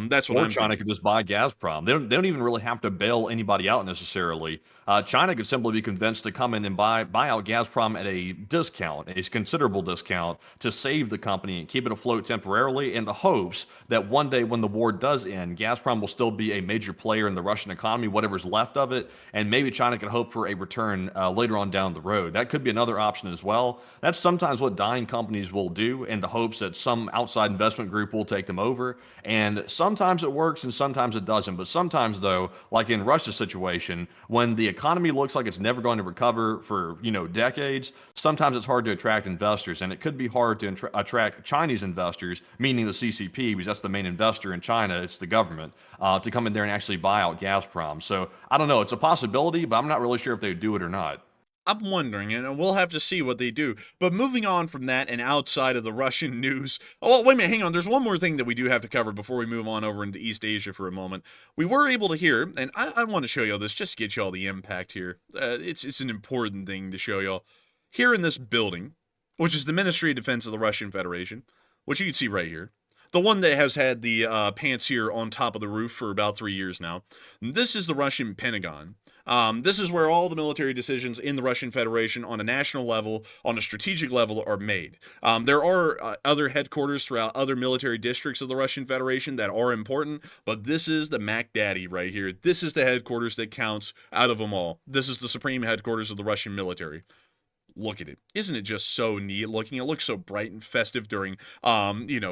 That's what I'm China thinking. could just buy Gazprom. They don't even really have to bail anybody out necessarily. China could simply be convinced to come in and buy out Gazprom at a discount, a considerable discount, to save the company and keep it afloat temporarily, in the hopes that one day when the war does end, Gazprom will still be a major player in the Russian economy, whatever's left of it, and maybe China can hope for a return later on down the road. That could be another option as well. That's sometimes what dying companies will do, in the hopes that some outside investment group will take them over. And sometimes it works and sometimes it doesn't. But sometimes, though, like in Russia's situation, when the economy looks like it's never going to recover for decades, sometimes it's hard to attract investors, and it could be hard to attract Chinese investors, meaning the CCP, because that's the main investor in China. It's the government, to come in there and actually buy out Gazprom. So I don't know. It's a possibility, but I'm not really sure if they would do it or not. I'm wondering, and we'll have to see what they do. But moving on from that and outside of the Russian news, oh, wait a minute, hang on. There's one more thing that we do have to cover before we move on over into East Asia for a moment. We were able to hear, and I want to show y'all this just to get y'all the impact here. It's an important thing to show y'all. Here in this building, which is the Ministry of Defense of the Russian Federation, which you can see right here, the one that has had the pants here on top of the roof for about 3 years now. This is the Russian Pentagon. This is where all the military decisions in the Russian Federation on a national level, on a strategic level, are made. There are other headquarters throughout other military districts of the Russian Federation that are important, but this is the Mac Daddy right here. This is the headquarters that counts out of them all. This is the supreme headquarters of the Russian military. Look at it. Isn't it just so neat looking? It looks so bright and festive during,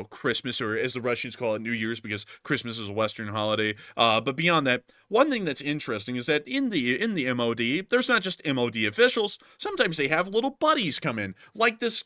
Christmas, or as the Russians call it, New Year's, because Christmas is a Western holiday. But beyond that, one thing that's interesting is that in the MOD, there's not just MOD officials. Sometimes they have little buddies come in, like this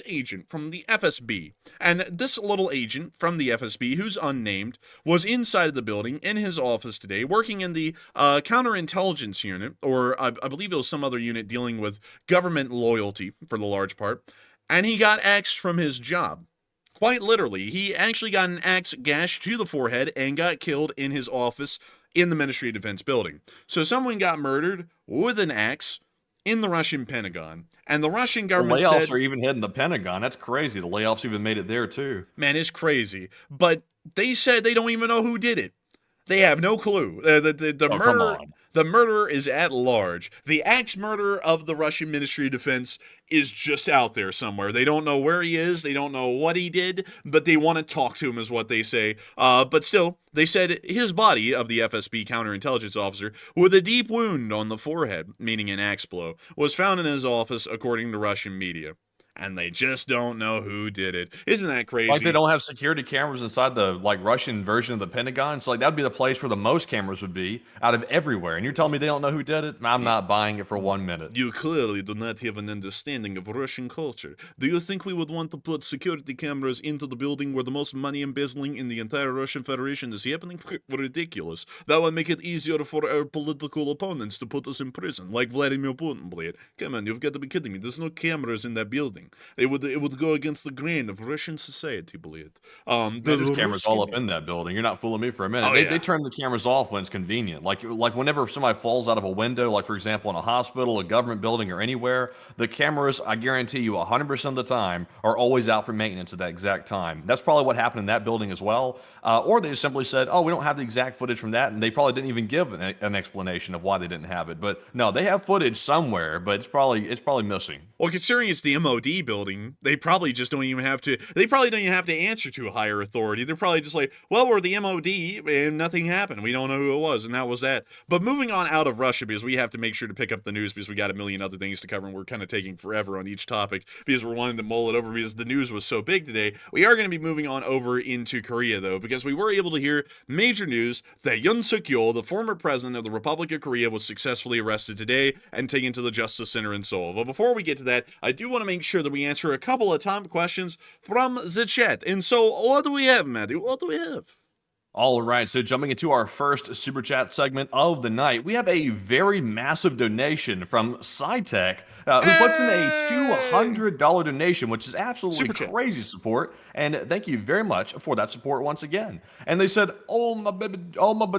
agent from the FSB. And this little agent from the FSB, who's unnamed, was inside of the building in his office today, working in the counterintelligence unit, or I believe it was some other unit dealing with government loyalty for the large part, and he got axed from his job. Quite literally, he actually got an axe gashed to the forehead and got killed in his office in the Ministry of Defense building. So someone got murdered with an axe in the Russian Pentagon, and the Russian government The layoffs said, are even hitting the Pentagon. That's crazy. The layoffs even made it there too. man, it's crazy. But they said they don't even know who did it. They have no clue. The murderer is at large. The axe murderer of the Russian Ministry of Defense is just out there somewhere. They don't know where he is. They don't know what he did, but they want to talk to him, is what they say. But still, they said his body, of the FSB counterintelligence officer, with a deep wound on the forehead, meaning an axe blow, was found in his office, according to Russian media. And they just don't know who did it. Isn't that crazy? Like they don't have security cameras inside the Russian version of the Pentagon. So that would be the place where the most cameras would be out of everywhere. And you're telling me they don't know who did it? I'm not buying it for 1 minute. You clearly do not have an understanding of Russian culture. Do you think we would want to put security cameras into the building where the most money embezzling in the entire Russian Federation is happening? Ridiculous. That would make it easier for our political opponents to put us in prison, like Vladimir Putin, Blade. Come on, you've got to be kidding me. There's no cameras in that building. It would go against the grain of Russian society, believe it. There's cameras all up in that building. You're not fooling me for a minute. They turn the cameras off when it's convenient. Like whenever somebody falls out of a window, like for example in a hospital, a government building, or anywhere, the cameras, I guarantee you 100% of the time, are always out for maintenance at that exact time. That's probably what happened in that building as well. Or they just simply said, oh, we don't have the exact footage from that, and they probably didn't even give an explanation of why they didn't have it. But no, they have footage somewhere, but it's probably missing. Well, considering it's the MOD building, they probably just don't even have to. They probably don't even have to answer to a higher authority. They're probably just like, well, we're the MOD, and nothing happened. We don't know who it was, and that was that. But moving on out of Russia, because we have to make sure to pick up the news, because we got a million other things to cover, and we're kind of taking forever on each topic because we're wanting to mull it over because the news was so big today. We are going to be moving on over into Korea, though, because we were able to hear major news that Yoon Suk Yeol, the former president of the Republic of Korea, was successfully arrested today and taken to the Justice Center in Seoul. But before we get to that, I do want to make sure that we answer a couple of top questions from the chat. And so, what do we have, Matthew? What do we have? All right, so jumping into our first super chat segment of the night, we have a very massive donation from SciTech, who puts in a $200 donation, which is absolutely crazy support. And thank you very much for that support once again. And they said, oh my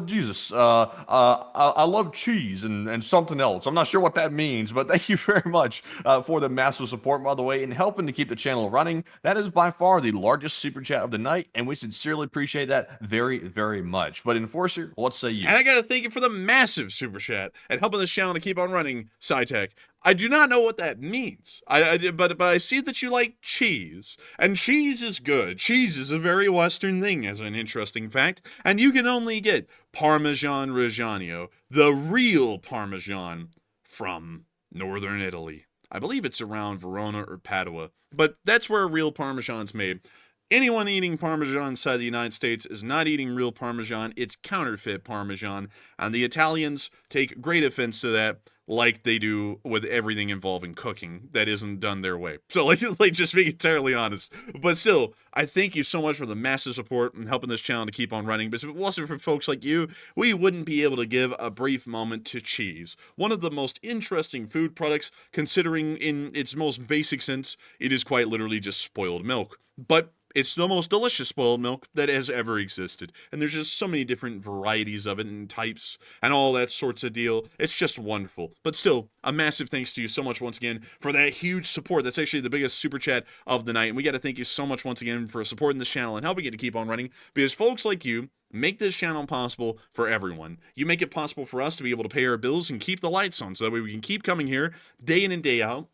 Jesus, I love cheese and something else. I'm not sure what that means, but thank you very much for the massive support, by the way, and helping to keep the channel running. That is by far the largest super chat of the night, and we sincerely appreciate that very much. But Enforcer, what say you? And I gotta thank you for the massive super chat and helping this channel to keep on running, SciTech. I do not know what that means. But I see that you like cheese, and cheese is good. Cheese is a very Western thing, as an interesting fact, and you can only get Parmesan Reggiano, the real Parmesan from northern Italy. I believe it's around Verona or Padua, but that's where real Parmesan's made. Anyone eating Parmesan inside the United States is not eating real Parmesan, it's counterfeit Parmesan, and the Italians take great offense to that, like they do with everything involving cooking that isn't done their way. So, like just being entirely honest. But still, I thank you so much for the massive support and helping this channel to keep on running. Because if it wasn't for folks like you, we wouldn't be able to give a brief moment to cheese. One of the most interesting food products, considering in its most basic sense, it is quite literally just spoiled milk. But It's the most delicious spoiled milk that has ever existed. And there's just so many different varieties of it and types and all that sorts of deal. It's just wonderful. But still, a massive thanks to you so much once again for that huge support. That's actually the biggest super chat of the night. And we got to thank you so much once again for supporting this channel and helping it to keep on running, because folks like you make this channel possible for everyone. You make it possible for us to be able to pay our bills and keep the lights on so that way we can keep coming here day in and day out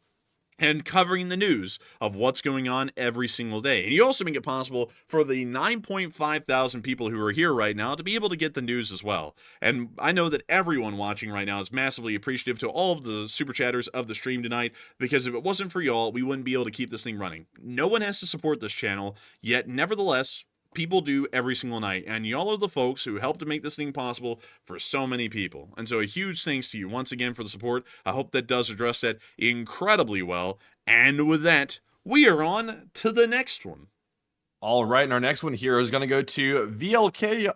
and covering the news of what's going on every single day. And you also make it possible for the 9.5 thousand people who are here right now to be able to get the news as well. And I know that everyone watching right now is massively appreciative to all of the super chatters of the stream tonight, because if it wasn't for y'all, we wouldn't be able to keep this thing running. No one has to support this channel, yet nevertheless, people do every single night, and y'all are the folks who help to make this thing possible for so many people. And so a huge thanks to you once again for the support. I hope that does address that incredibly well. And with that, we are on to the next one. All right, and our next one here is going to go to VLKOLAK,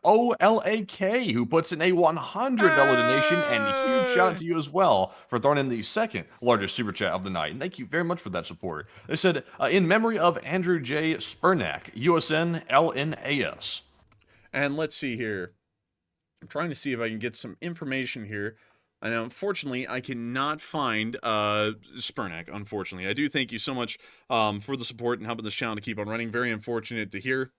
who puts in a $100 donation, and a huge shout out to you as well for throwing in the second largest super chat of the night. And thank you very much for that support. They said, in memory of Andrew J. Spurnack, USN LNAS. And let's see here. I'm trying to see if I can get some information here. And unfortunately, I cannot find Spurnack, unfortunately. I do thank you so much for the support and helping this channel to keep on running. Very unfortunate to hear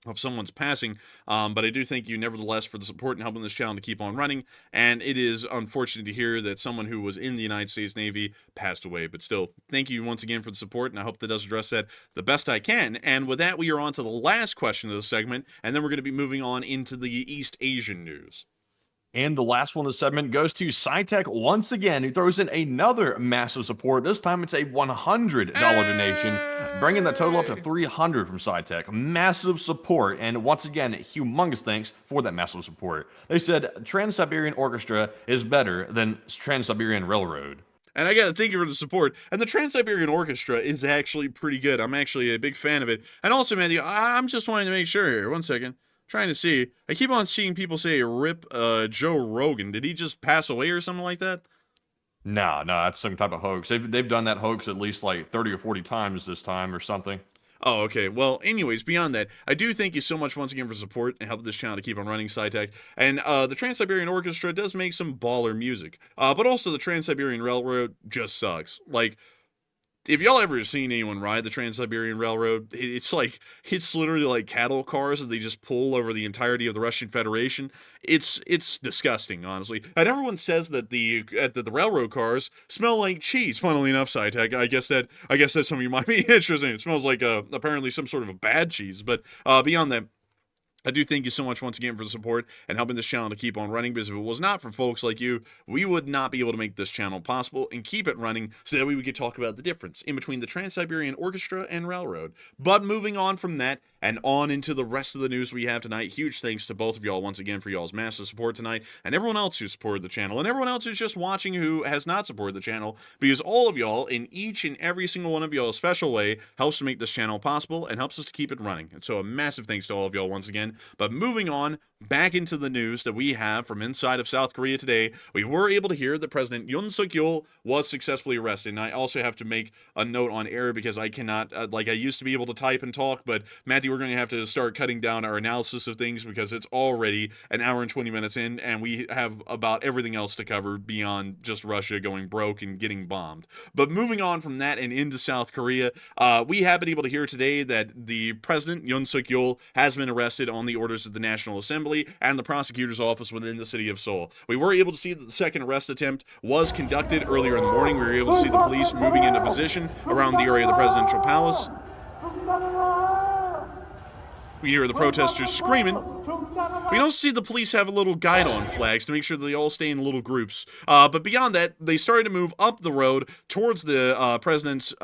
of someone's passing, but I do thank you nevertheless for the support and helping this channel to keep on running. And it is unfortunate to hear that someone who was in the United States Navy passed away, but still, thank you once again for the support, and I hope that does address that the best I can. And with that, we are on to the last question of the segment, and then we're going to be moving on into the East Asian news. And the last one of the segment goes to SciTech once again, who throws in another massive support. This time it's a $100 donation, bringing the total up to $300 from SciTech. Massive support, and once again, humongous thanks for that massive support. They said Trans-Siberian Orchestra is better than Trans-Siberian Railroad. And I got to thank you for the support. And the Trans-Siberian Orchestra is actually pretty good. I'm actually a big fan of it. And also, Matthew, I'm just wanting to make sure here. One second. Trying to see. I keep on seeing people say rip Joe Rogan. Did he just pass away or something like that? No, that's some type of hoax. They've done that hoax at least like 30 or 40 times this time or something. Oh, okay. Well, anyways, beyond that, I do thank you so much once again for support and helping this channel to keep on running SciTech. And the Trans-Siberian Orchestra does make some baller music. But also the Trans-Siberian Railroad just sucks. Like, if y'all ever seen anyone ride the Trans-Siberian Railroad, it's literally like cattle cars that they just pull over the entirety of the Russian Federation. It's disgusting, honestly. And everyone says that the railroad cars smell like cheese. Funnily enough, SciTech, I guess that's something you might be interested in. It smells like apparently some sort of a bad cheese. But beyond that, I do thank you so much once again for the support and helping this channel to keep on running, because if it was not for folks like you, we would not be able to make this channel possible and keep it running so that we could talk about the difference in between the Trans-Siberian Orchestra and Railroad. But moving on from that and on into the rest of the news we have tonight, huge thanks to both of y'all once again for y'all's massive support tonight, and everyone else who supported the channel, and everyone else who's just watching who has not supported the channel, because all of y'all in each and every single one of y'all a special way helps to make this channel possible and helps us to keep it running. And so a massive thanks to all of y'all once again. But moving on back into the news that we have from inside of South Korea today, we were able to hear that President Yoon Suk Yeol was successfully arrested. And I also have to make a note on air because I cannot, like I used to be able to type and talk, but Matthew, we're going to have to start cutting down our analysis of things because it's already an hour and 20 minutes in, and we have about everything else to cover beyond just Russia going broke and getting bombed. But moving on from that and into South Korea, we have been able to hear today that the President, Yoon Suk Yeol, has been arrested on the orders of the National Assembly and the prosecutor's office within the city of Seoul. We were able to see that the second arrest attempt was conducted earlier in the morning. We were able to see the police moving into position around the area of the presidential palace. We hear the protesters screaming. We also see the police have a little guide-on flags to make sure that they all stay in little groups. But beyond that, they started to move up the road towards the president's,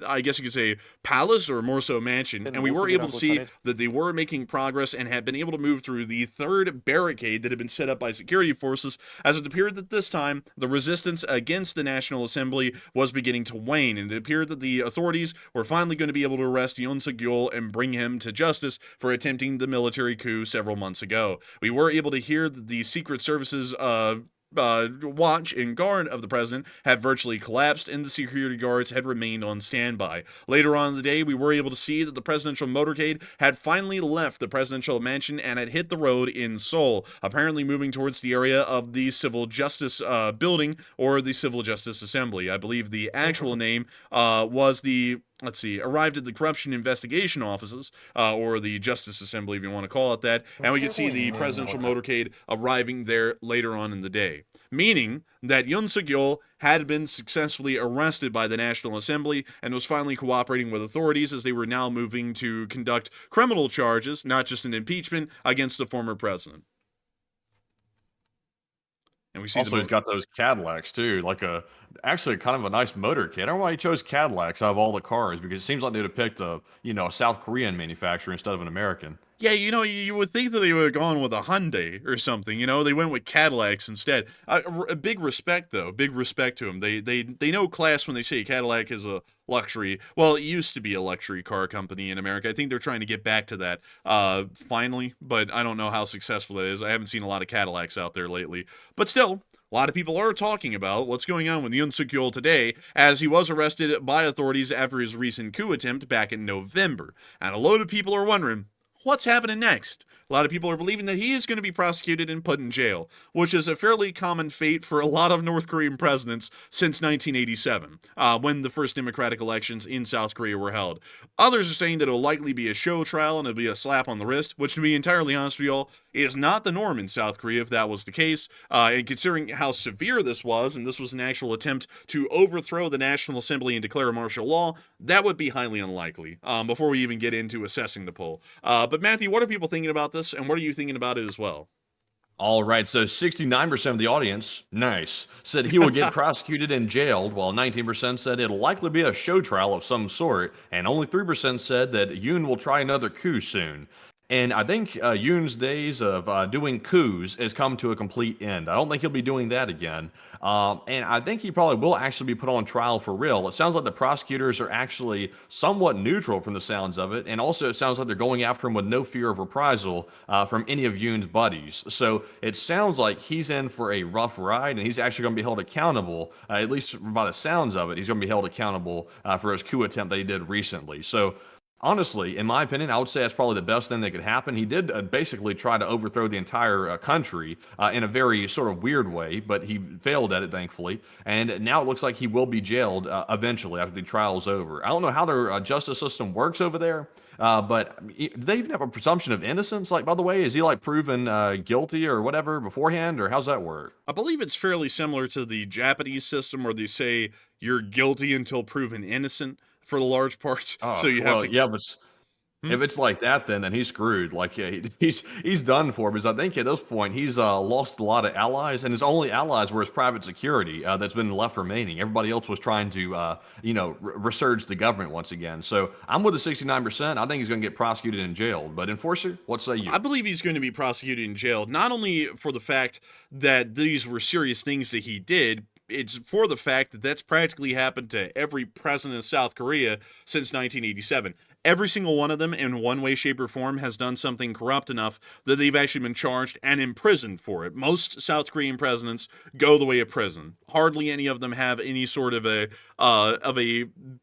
I guess you could say, palace, or more so mansion. And we were able to see that they were making progress and had been able to move through the third barricade that had been set up by security forces, as it appeared that this time the resistance against the National Assembly was beginning to wane, and it appeared that the authorities were finally going to be able to arrest Yoon Suk Yeol and bring him to justice for attempting the military coup several months ago. We were able to hear that the Secret Services watch and guard of the president had virtually collapsed, and the security guards had remained on standby. Later on in the day, we were able to see that the presidential motorcade had finally left the presidential mansion and had hit the road in Seoul, apparently moving towards the area of the Civil Justice Building, or the Civil Justice Assembly. I believe the actual name was the arrived at the Corruption Investigation Offices, or the Justice Assembly, if you want to call it that, and we could see the presidential motorcade arriving there later on in the day. Meaning that Yoon Suk Yeol had been successfully arrested by the National Assembly and was finally cooperating with authorities as they were now moving to conduct criminal charges, not just an impeachment, against the former president. And we see Also, he's got those Cadillacs too, actually kind of a nice motorcade. I don't know why he chose Cadillacs out of all the cars, because it seems like they would have picked a South Korean manufacturer instead of an American. Yeah, you would think that they would have gone with a Hyundai or something. They went with Cadillacs instead. A big respect, though. Big respect to them. They know class when they say Cadillac is a luxury. Well, it used to be a luxury car company in America. I think they're trying to get back to that finally, but I don't know how successful it is. I haven't seen a lot of Cadillacs out there lately. But still, a lot of people are talking about what's going on with Yoon Suk Yeol today, as he was arrested by authorities after his recent coup attempt back in November. And a load of people are wondering, what's happening next? A lot of people are believing that he is going to be prosecuted and put in jail, which is a fairly common fate for a lot of North Korean presidents since 1987, when the first democratic elections in South Korea were held. Others are saying that it'll likely be a show trial and it'll be a slap on the wrist, which, to be entirely honest with you all, is not the norm in South Korea if that was the case. And considering how severe this was, and this was an actual attempt to overthrow the National Assembly and declare martial law, that would be highly unlikely, before we even get into assessing the poll. But Matthew, what are people thinking about this, and what are you thinking about it as well? All right, so 69% of the audience, nice, said he will get prosecuted and jailed, while 19% said it'll likely be a show trial of some sort, and only 3% said that Yoon will try another coup soon. And I think Yoon's days of doing coups has come to a complete end. I don't think he'll be doing that again. And I think he probably will actually be put on trial for real. It sounds like the prosecutors are actually somewhat neutral from the sounds of it. And also it sounds like they're going after him with no fear of reprisal from any of Yoon's buddies. So it sounds like he's in for a rough ride, and he's actually going to be held accountable, at least by the sounds of it. He's going to be held accountable for his coup attempt that he did recently. So honestly, in my opinion, I would say that's probably the best thing that could happen. He did basically try to overthrow the entire country in a very sort of weird way, but he failed at it, thankfully. And now it looks like he will be jailed eventually after the trial's over. I don't know how their justice system works over there, but do they even have a presumption of innocence? Like, by the way, is he proven guilty or whatever beforehand, or how's that work? I believe it's fairly similar to the Japanese system, where they say you're guilty until proven innocent, for the large part. Oh, So you have to. yeah, but if it's like that, then he's screwed. He's done for, because I think at this point he's lost a lot of allies, and his only allies were his private security that's been left remaining. Everybody else was trying to resurge the government once again. So I'm with the 69%. I think he's going to get prosecuted and jailed. But Enforcer, what say you? I believe he's going to be prosecuted and jailed, not only for the fact that these were serious things that he did. It's for the fact that that's practically happened to every president of South Korea since 1987. Every single one of them, in one way, shape, or form, has done something corrupt enough that they've actually been charged and imprisoned for it. Most South Korean presidents go the way of prison. Hardly any of them have any sort of a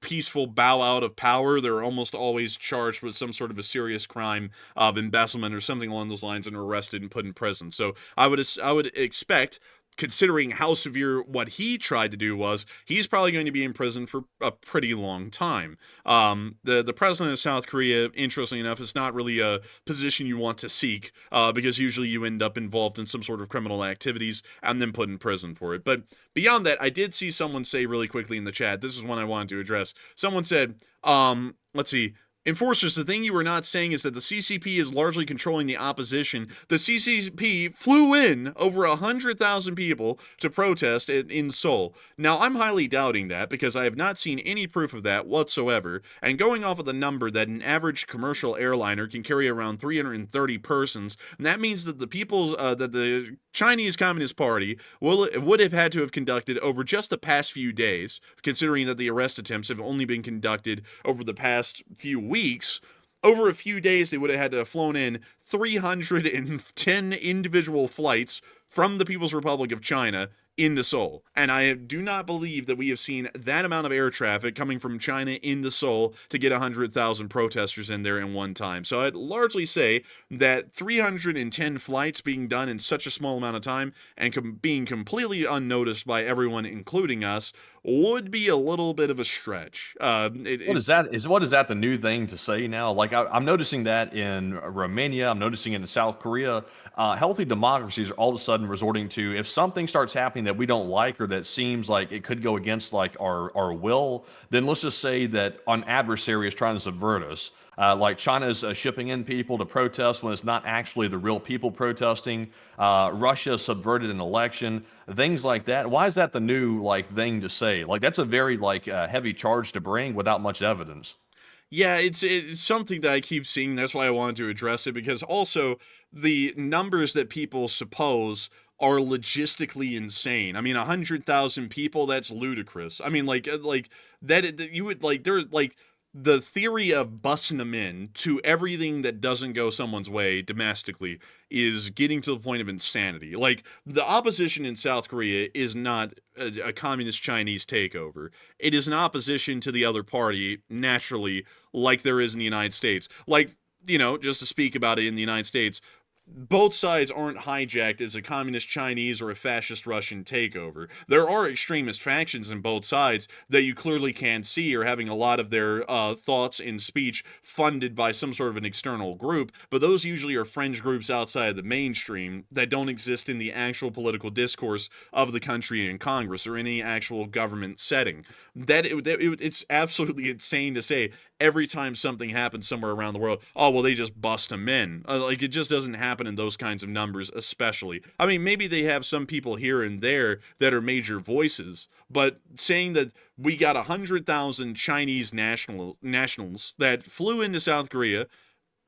peaceful bow out of power. They're almost always charged with some sort of a serious crime of embezzlement or something along those lines, and arrested and put in prison. So I would expect, considering how severe what he tried to do was, he's probably going to be in prison for a pretty long time. The president of South Korea, interestingly enough, is not really a position you want to seek, because usually you end up involved in some sort of criminal activities and then put in prison for it. But beyond that, I did see someone say really quickly in the chat, this is one I wanted to address. Someone said, let's see, Enforcers, the thing you were not saying is that the CCP is largely controlling the opposition. The CCP flew in over 100,000 people to protest in Seoul. Now, I'm highly doubting that, because I have not seen any proof of that whatsoever. And going off of the number that an average commercial airliner can carry around 330 persons, and that means that the Chinese Communist Party would have had to have conducted over just the past few days, considering that the arrest attempts have only been conducted over the past few weeks. over a few days, they would have had to have flown in 310 individual flights from the People's Republic of China into Seoul. And I do not believe that we have seen that amount of air traffic coming from China into Seoul to get 100,000 protesters in there in one time. So I'd largely say that 310 flights being done in such a small amount of time and being completely unnoticed by everyone, including us, would be a little bit of a stretch. What is that? What is that the new thing to say now? Like I'm noticing that in Romania, I'm noticing it in South Korea. Healthy democracies are all of a sudden resorting to, if something starts happening that we don't like or that seems like it could go against like our will, then let's just say that an adversary is trying to subvert us. Like China's shipping in people to protest when it's not actually the real people protesting. Russia subverted an election, things like that. Why is that the new like thing to say? Like that's a very like heavy charge to bring without much evidence. Yeah, it's something that I keep seeing. That's why I wanted to address it, because also the numbers that people suppose are logistically insane. I mean, 100,000 people, that's ludicrous. I mean, like that you would like there like the theory of bussing them in to everything that doesn't go someone's way domestically is getting to the point of insanity. Like, the opposition in South Korea is not a communist Chinese takeover. It is an opposition to the other party, naturally, like there is in the United States. Like, just to speak about it in the United States, both sides aren't hijacked as a communist Chinese or a fascist Russian takeover. There are extremist factions in both sides that you clearly can see are having a lot of their thoughts and speech funded by some sort of an external group, but those usually are fringe groups outside of the mainstream that don't exist in the actual political discourse of the country and Congress or any actual government setting. It's absolutely insane to say every time something happens somewhere around the world, oh, well, they just bust them in. Like, it just doesn't happen in those kinds of numbers, especially. I mean, maybe they have some people here and there that are major voices, but saying that we got 100,000 Chinese nationals that flew into South Korea,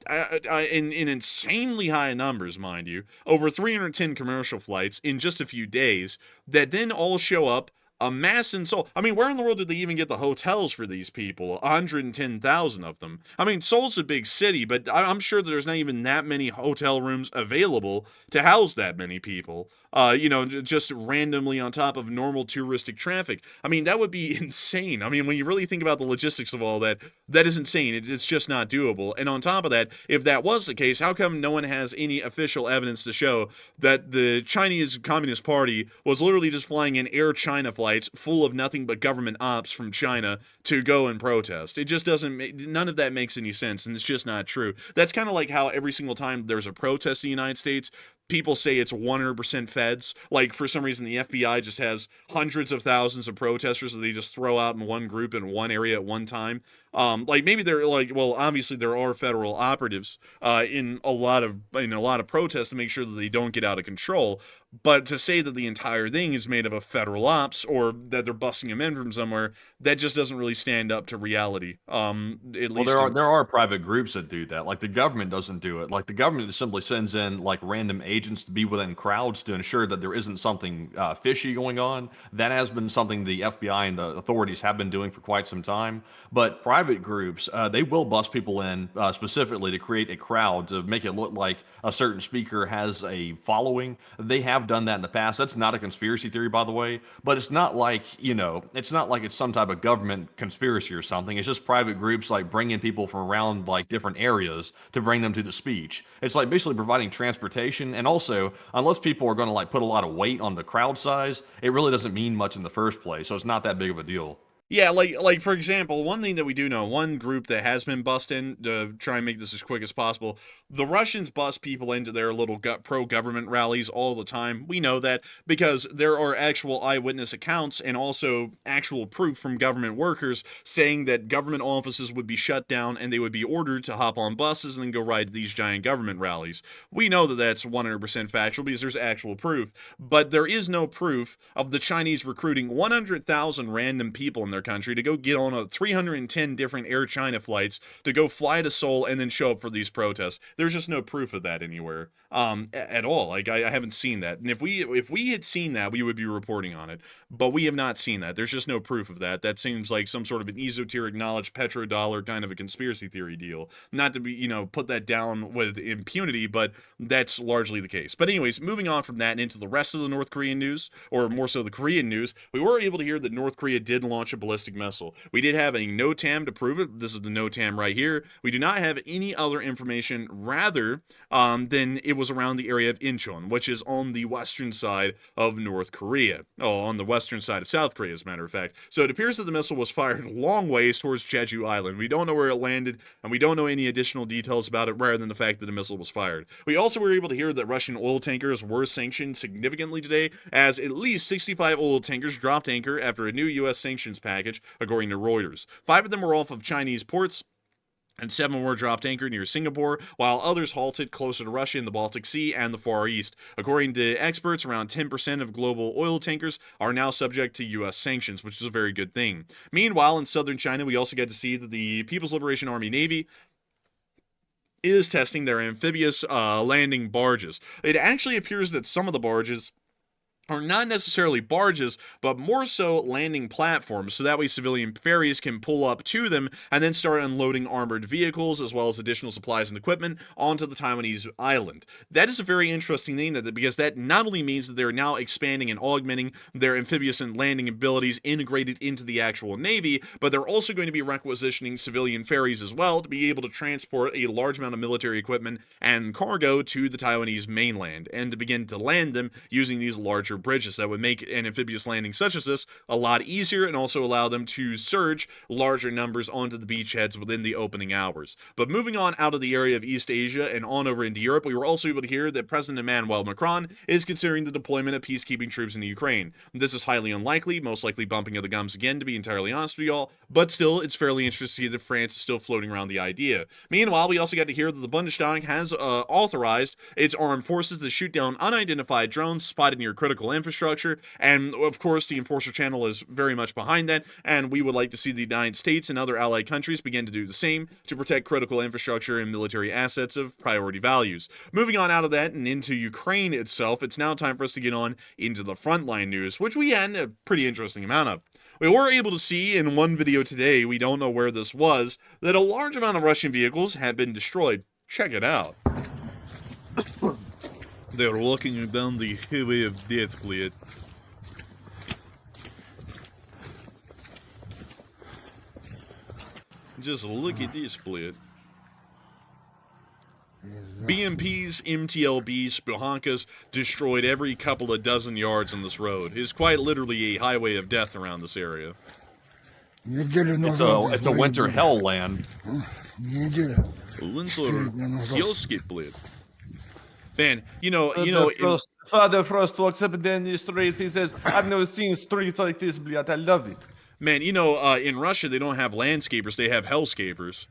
in insanely high numbers, mind you, over 310 commercial flights in just a few days, that then all show up en masse in Seoul. I mean, where in the world did they even get the hotels for these people? 110,000 of them. I mean, Seoul's a big city, but I'm sure that there's not even that many hotel rooms available to house that many people. Just randomly on top of normal touristic traffic. I mean, that would be insane. I mean, when you really think about the logistics of all that, that is insane. It's just not doable. And on top of that, if that was the case, how come no one has any official evidence to show that the Chinese Communist Party was literally just flying in Air China flights full of nothing but government ops from China to go and protest? It just none of that makes any sense, and it's just not true. That's kind of like how every single time there's a protest in the United States, people say it's 100% feds. Like, for some reason, the FBI just has hundreds of thousands of protesters that they just throw out in one group in one area at one time. Like, maybe they're like, well, obviously there are federal operatives in a lot of protests to make sure that they don't get out of control. But to say that the entire thing is made of a federal ops or that they're busting them in from somewhere, that just doesn't really stand up to reality. At least there are private groups that do that. Like the government doesn't do it. Like the government just simply sends in like random agents to be within crowds to ensure that there isn't something fishy going on. That has been something the FBI and the authorities have been doing for quite some time. But private groups, they will bust people in specifically to create a crowd to make it look like a certain speaker has a following. They have done that in the past. That's not a conspiracy theory, by the way, but it's not like, it's not like it's some type of government conspiracy or something. It's just private groups like bringing people from around like different areas to bring them to the speech. It's like basically providing transportation. And also, unless people are going to like put a lot of weight on the crowd size, it really doesn't mean much in the first place. So it's not that big of a deal. Yeah, like for example, one thing that we do know, one group that has been bussed in, to try and make this as quick as possible, the Russians bust people into their little pro-government rallies all the time. We know that because there are actual eyewitness accounts and also actual proof from government workers saying that government offices would be shut down and they would be ordered to hop on buses and then go ride to these giant government rallies. We know that that's 100% factual because there's actual proof, but there is no proof of the Chinese recruiting 100,000 random people in their their country to go get on a 310 different Air China flights to go fly to Seoul and then show up for these protests. There's just no proof of that anywhere at all. Like I haven't seen that. And if we had seen that, we would be reporting on it. But we have not seen that. There's just no proof of that. That seems like some sort of an esoteric knowledge petrodollar kind of a conspiracy theory deal. Not to be, put that down with impunity, but that's largely the case. But anyways, moving on from that and into the rest of the North Korean news, or more so the Korean news, we were able to hear that North Korea did launch a ballistic missile. We did have a NOTAM to prove it. This is the NOTAM right here. We do not have any other information rather than it was around the area of Incheon, which is on the western side of North Korea. Oh, on the western side of South Korea, as a matter of fact. So it appears that the missile was fired long ways towards Jeju Island. We don't know where it landed, and we don't know any additional details about it rather than the fact that a missile was fired. We also were able to hear that Russian oil tankers were sanctioned significantly today, as at least 65 oil tankers dropped anchor after a new U.S. sanctions package, according to Reuters. 5 of them were off of Chinese ports, and 7 were dropped anchor near Singapore, while others halted closer to Russia in the Baltic Sea and the Far East. According to experts, around 10% of global oil tankers are now subject to U.S. sanctions, which is a very good thing. Meanwhile, in southern China, we also get to see that the People's Liberation Army Navy is testing their amphibious landing barges. It actually appears that some of the barges are not necessarily barges, but more so landing platforms, so that way civilian ferries can pull up to them and then start unloading armored vehicles as well as additional supplies and equipment onto the Taiwanese island. That is a very interesting thing, because that not only means that they're now expanding and augmenting their amphibious and landing abilities integrated into the actual Navy, but they're also going to be requisitioning civilian ferries as well to be able to transport a large amount of military equipment and cargo to the Taiwanese mainland and to begin to land them using these larger bridges that would make an amphibious landing such as this a lot easier and also allow them to surge larger numbers onto the beachheads within the opening hours. But moving on out of the area of East Asia and on over into Europe, we were also able to hear that President Emmanuel Macron is considering the deployment of peacekeeping troops in the Ukraine. This is highly unlikely, most likely bumping of the gums again, to be entirely honest with y'all, but still, it's fairly interesting to see that France is still floating around the idea. Meanwhile, we also got to hear that the Bundestag has authorized its armed forces to shoot down unidentified drones spotted near critical infrastructure, and of course the Enforcer channel is very much behind that, and we would like to see the United States and other allied countries begin to do the same to protect critical infrastructure and military assets of priority values. Moving on out of that and into Ukraine itself, it's now time for us to get on into the Frontline news, which we had a pretty interesting amount of. We were able to see in one video today, we don't know where this was, that a large amount of Russian vehicles had been destroyed. Check it out. They're walking down the highway of death, Cleat. Just look at this, Cleat. BMPs, MTLBs, Spuhankas destroyed every couple of dozen yards on this road. It's quite literally a highway of death around this area. It's a winter hell land. Winter hellskip, Cleat. Man, Father Frost walks up and down the streets. He says, "I've never seen streets like this, Bliat. I love it." Man, in Russia they don't have landscapers; they have hellscapers.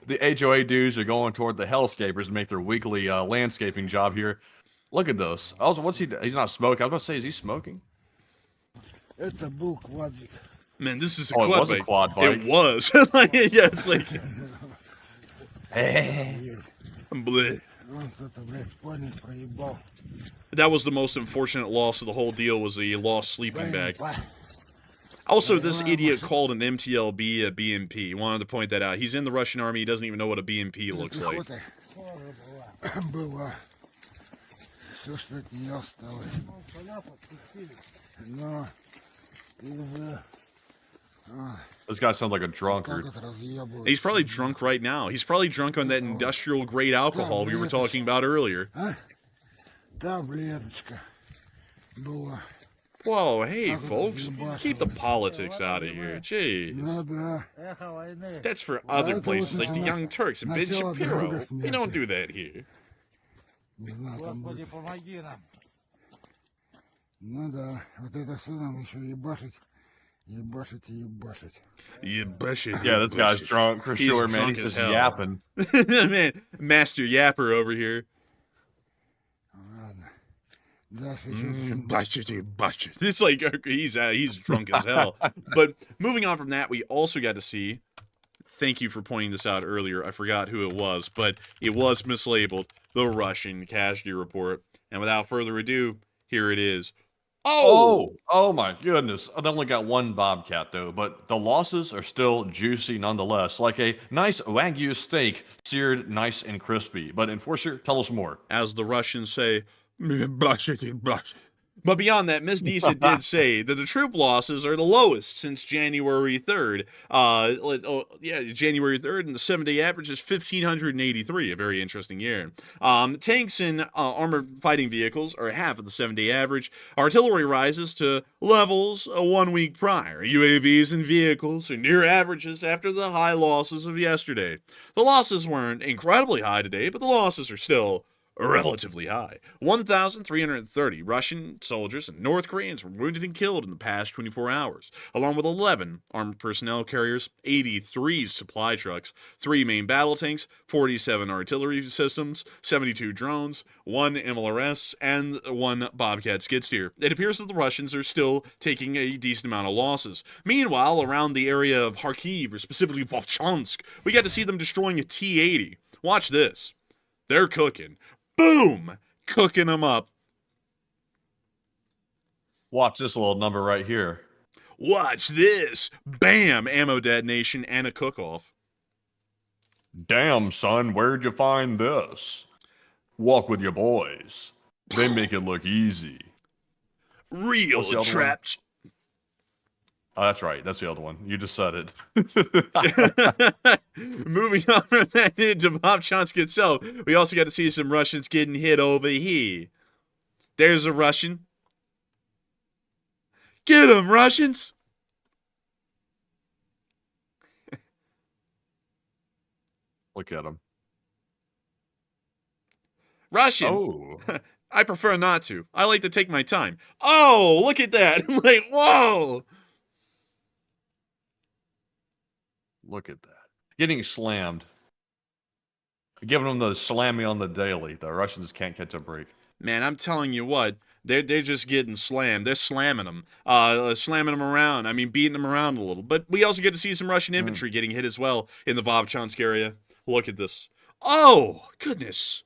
The HOA dudes are going toward the hellscapers to make their weekly landscaping job here. Look at those. Also, what's he? He's not smoking. I was about to say, is he smoking? Man, this is a quad quad bike. bike. A quad bike. It was. Yeah, it's like. Bleh. That was the most unfortunate loss of the whole deal, was the lost sleeping bag. Also, this idiot called an MTLB a BMP. Wanted to point that out. He's in the Russian army. He doesn't even know what a BMP looks like. This guy sounds like a drunkard. He's probably drunk right now. He's probably drunk on that industrial grade alcohol we were talking about earlier. Whoa, hey folks, keep the politics out of here, jeez. That's for other places like the Young Turks and Ben Shapiro. We don't do that here. Yeah, this guy's drunk for sure, man. He's just yapping. Man, Master Yapper over here. It's like he's drunk as hell. But moving on from that, we also got to see. Thank you for pointing this out earlier. I forgot who it was, but it was mislabeled the Russian casualty report. And without further ado, here it is. Oh my goodness. I only got one Bobcat though, but the losses are still juicy nonetheless. Like a nice Wagyu steak, seared nice and crispy. But Enforcer, tell us more. As the Russians say, but beyond that, Miss Decent did say that the troop losses are the lowest since January 3rd. January 3rd, and the 7-day average is 1,583, a very interesting year. Tanks and armored fighting vehicles are half of the 7-day average. Artillery rises to levels 1 week prior. UAVs and vehicles are near averages after the high losses of yesterday. The losses weren't incredibly high today, but the losses are still relatively high. 1,330 Russian soldiers and North Koreans were wounded and killed in the past 24 hours, along with 11 armored personnel carriers, 83 supply trucks, 3 main battle tanks, 47 artillery systems, 72 drones, 1 MLRS, and 1 Bobcat skid steer. It appears that the Russians are still taking a decent amount of losses. Meanwhile, around the area of Kharkiv, or specifically Volchansk, we got to see them destroying a T-80. Watch this. They're cooking. Boom! Cooking them up. Watch this little number right here. Watch this. Bam! Ammo detonation and a cook-off. Damn, son, where'd you find this? Walk with your boys. They make it look easy. Real trapped. Oh, that's right. That's the other one. You just said it. Moving on from that to Bobchansk itself, we also got to see some Russians getting hit over here. There's a Russian. Get him, Russians! Look at him. Russian! Oh. I prefer not to. I like to take my time. Oh, look at that! I'm like, whoa! Look at that. Getting slammed. Giving them the slammy on the daily. The Russians can't catch a break. Man, I'm telling you what, they're just getting slammed. They're slamming them. Slamming them around. I mean, beating them around a little. But we also get to see some Russian infantry getting hit as well in the Vovchansk area. Look at this. Oh, goodness.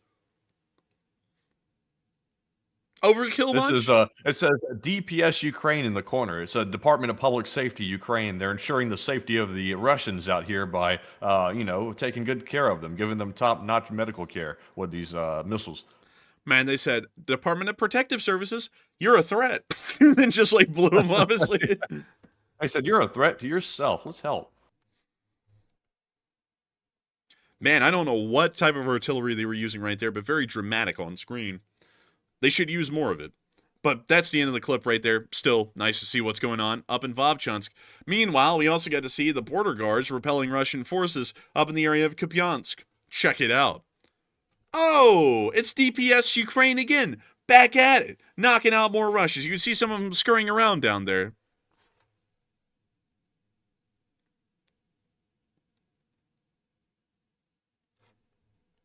Overkill This much? is it says DPS Ukraine in the corner. It's a Department of Public Safety Ukraine. They're ensuring the safety of the Russians out here by taking good care of them, giving them top-notch medical care with these missiles. Man, they said, Department of Protective Services, you're a threat. And then just like blew them up. I said, you're a threat to yourself. Let's help. Man, I don't know what type of artillery they were using right there, but very dramatic on screen. They should use more of it. But that's the end of the clip right there. Still nice to see what's going on up in Vovchansk. Meanwhile, we also got to see the border guards repelling Russian forces up in the area of Kupiansk. Check it out. Oh, it's DPS Ukraine again. Back at it. Knocking out more Russians. You can see some of them scurrying around down there.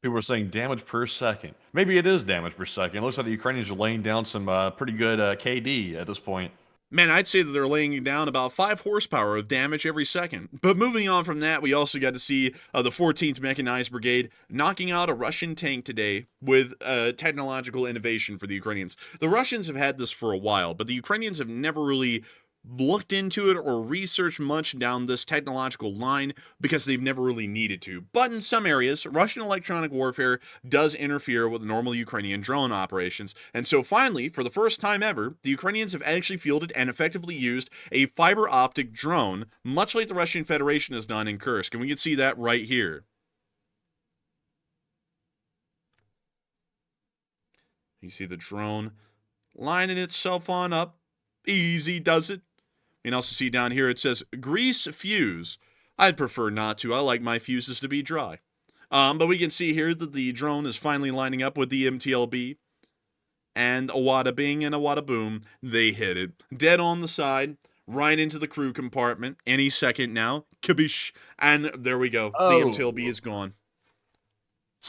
People are saying damage per second. Maybe it is damage per second. It looks like the Ukrainians are laying down some pretty good KD at this point. Man, I'd say that they're laying down about 5 horsepower of damage every second. But moving on from that, we also got to see the 14th Mechanized Brigade knocking out a Russian tank today with technological innovation for the Ukrainians. The Russians have had this for a while, but the Ukrainians have never really looked into it or researched much down this technological line because they've never really needed to. But in some areas, Russian electronic warfare does interfere with normal Ukrainian drone operations. And so finally, for the first time ever, the Ukrainians have actually fielded and effectively used a fiber optic drone, much like the Russian Federation has done in Kursk. And we can see that right here. You see the drone lining itself on up. Easy does it. You can also see down here it says grease fuse. I'd prefer not to. I like my fuses to be dry. But we can see here that the drone is finally lining up with the MTLB. And a wada bing and a wada boom. They hit it. Dead on the side. Right into the crew compartment. Any second now. Kabish. And there we go. The MTLB is gone.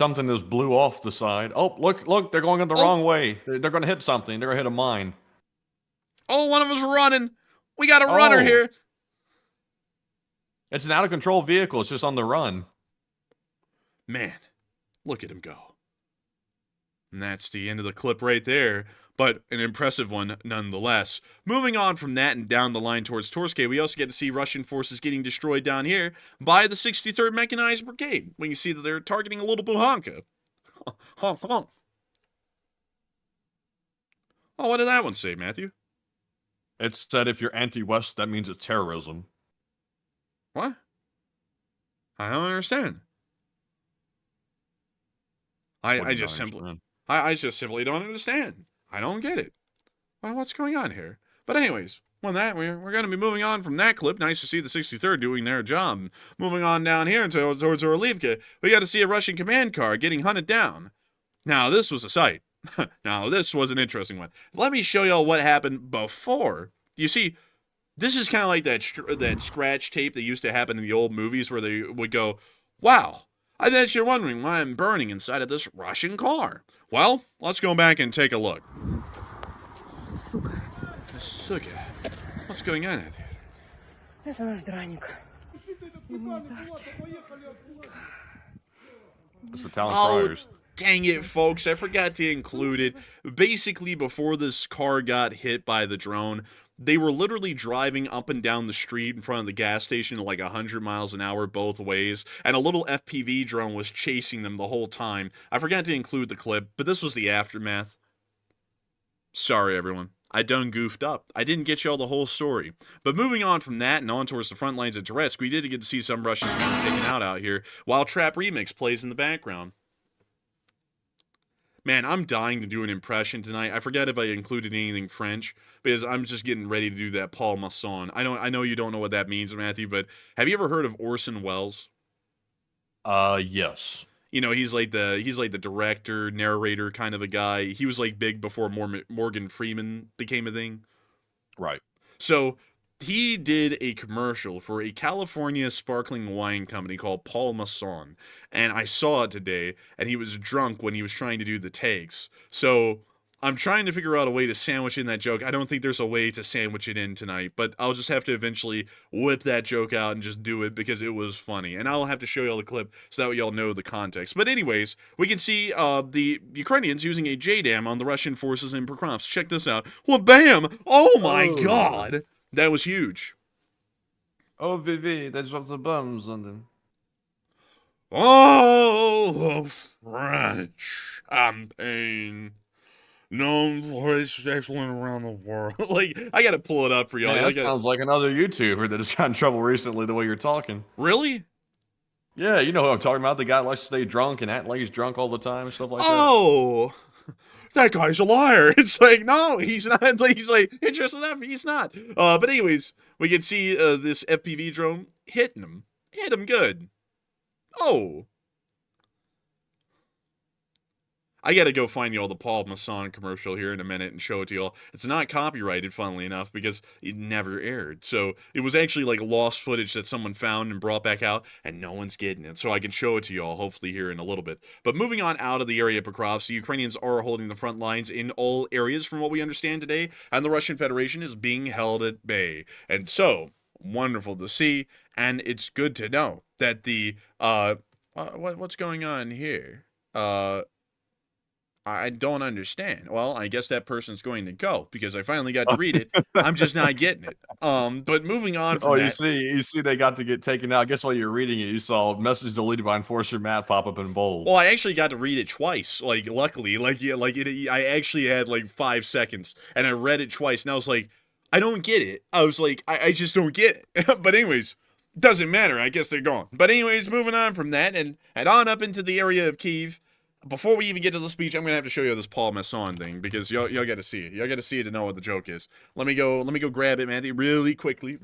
something just blew off the side. Oh, look, they're going in the wrong way. They're going to hit something. They're going to hit a mine. Oh, one of them's running. We got a runner here. It's an out-of-control vehicle. It's just on the run. Man, look at him go. And that's the end of the clip right there, but an impressive one nonetheless. Moving on from that and down the line towards Torske, we also get to see Russian forces getting destroyed down here by the 63rd Mechanized Brigade. We can see that they're targeting a little Buhanka. Honk, honk. Oh, what did that one say, Matthew? It said if you're anti-West, that means it's terrorism. What? I don't understand. I just simply don't understand. I don't get it. Well, what's going on here? But anyways, we're going to be moving on from that clip. Nice to see the 63rd doing their job. Moving on down here towards Orlivka, we got to see a Russian command car getting hunted down. Now, this was a sight. Now, this was an interesting one. Let me show y'all what happened before. You see, this is kind of like that scratch tape that used to happen in the old movies where they would go, wow, I bet you're wondering why I'm burning inside of this Russian car. Well, let's go back and take a look. Suka. What's going on out there? It's the Talon Friars. Dang it, folks. I forgot to include it. Basically, before this car got hit by the drone, they were literally driving up and down the street in front of the gas station at like 100 miles an hour both ways, and a little FPV drone was chasing them the whole time. I forgot to include the clip, but this was the aftermath. Sorry, everyone. I done goofed up. I didn't get y'all the whole story. But moving on from that and on towards the front lines at Toretsk, we did get to see some Russians getting taken out here, while Trap Remix plays in the background. Man, I'm dying to do an impression tonight. I forget if I included anything French, because I'm just getting ready to do that Paul Masson. I know you don't know what that means, Matthew, but have you ever heard of Orson Welles? Yes. You know, he's like the director, narrator kind of a guy. He was like big before Morgan Freeman became a thing. Right. So he did a commercial for a California sparkling wine company called Paul Masson, and I saw it today, and he was drunk when he was trying to do the takes. So I'm trying to figure out a way to sandwich in that joke. I don't think there's a way to sandwich it in tonight, but I'll just have to eventually whip that joke out and just do it because it was funny. And I'll have to show y'all the clip so that y'all know the context. But anyways, we can see the Ukrainians using a JDAM on the Russian forces in Pokrovsk. Check this out. Well, bam! Oh my god! That was huge. Oh, Vivi, they dropped the bombs on them. Oh, the French campaign. Known for its excellence around the world. Like, I gotta pull it up for y'all. Man, that sounds like another YouTuber that has gotten in trouble recently the way you're talking. Really? Yeah, you know who I'm talking about. The guy that likes to stay drunk and act like he's drunk all the time and stuff like that. Oh, that guy's a liar. It's like, no, he's not. He's like, interesting enough, he's not. But anyways, we can see this FPV drone hitting him. Hit him good. Oh. I gotta go find y'all the Paul Masson commercial here in a minute and show it to y'all. It's not copyrighted, funnily enough, because it never aired. So it was actually like lost footage that someone found and brought back out, and no one's getting it. So I can show it to y'all, hopefully, here in a little bit. But moving on out of the area of Pokrovsk, the Ukrainians are holding the front lines in all areas from what we understand today, and the Russian Federation is being held at bay. And so, wonderful to see, and it's good to know that the, what's going on here? I don't understand. Well, I guess that person's going to go because I finally got to read it. I'm just not getting it. But moving on from that. You see they got to get taken out. I guess while you're reading it, you saw message deleted by Enforcer Matt pop up in bold. Well, I actually got to read it twice. Like, luckily, I actually had like 5 seconds and I read it twice and I was like, I don't get it. I was like, I just don't get it. But anyways, doesn't matter. I guess they're gone. But anyways, moving on from that and on up into the area of Kyiv. Before we even get to the speech, I'm gonna have to show you this Paul Masson thing because y'all got to see it. Y'all got to see it to know what the joke is. Let me go grab it, Matthew, really quickly.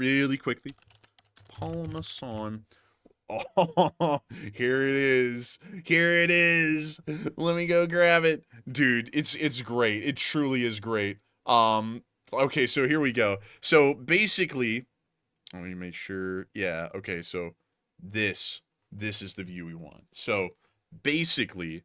Paul Masson. Oh, here it is. Let me go grab it, dude. It's great. It truly is great. Okay, so here we go. So basically, let me make sure. Yeah. Okay. So this is the view we want. So basically,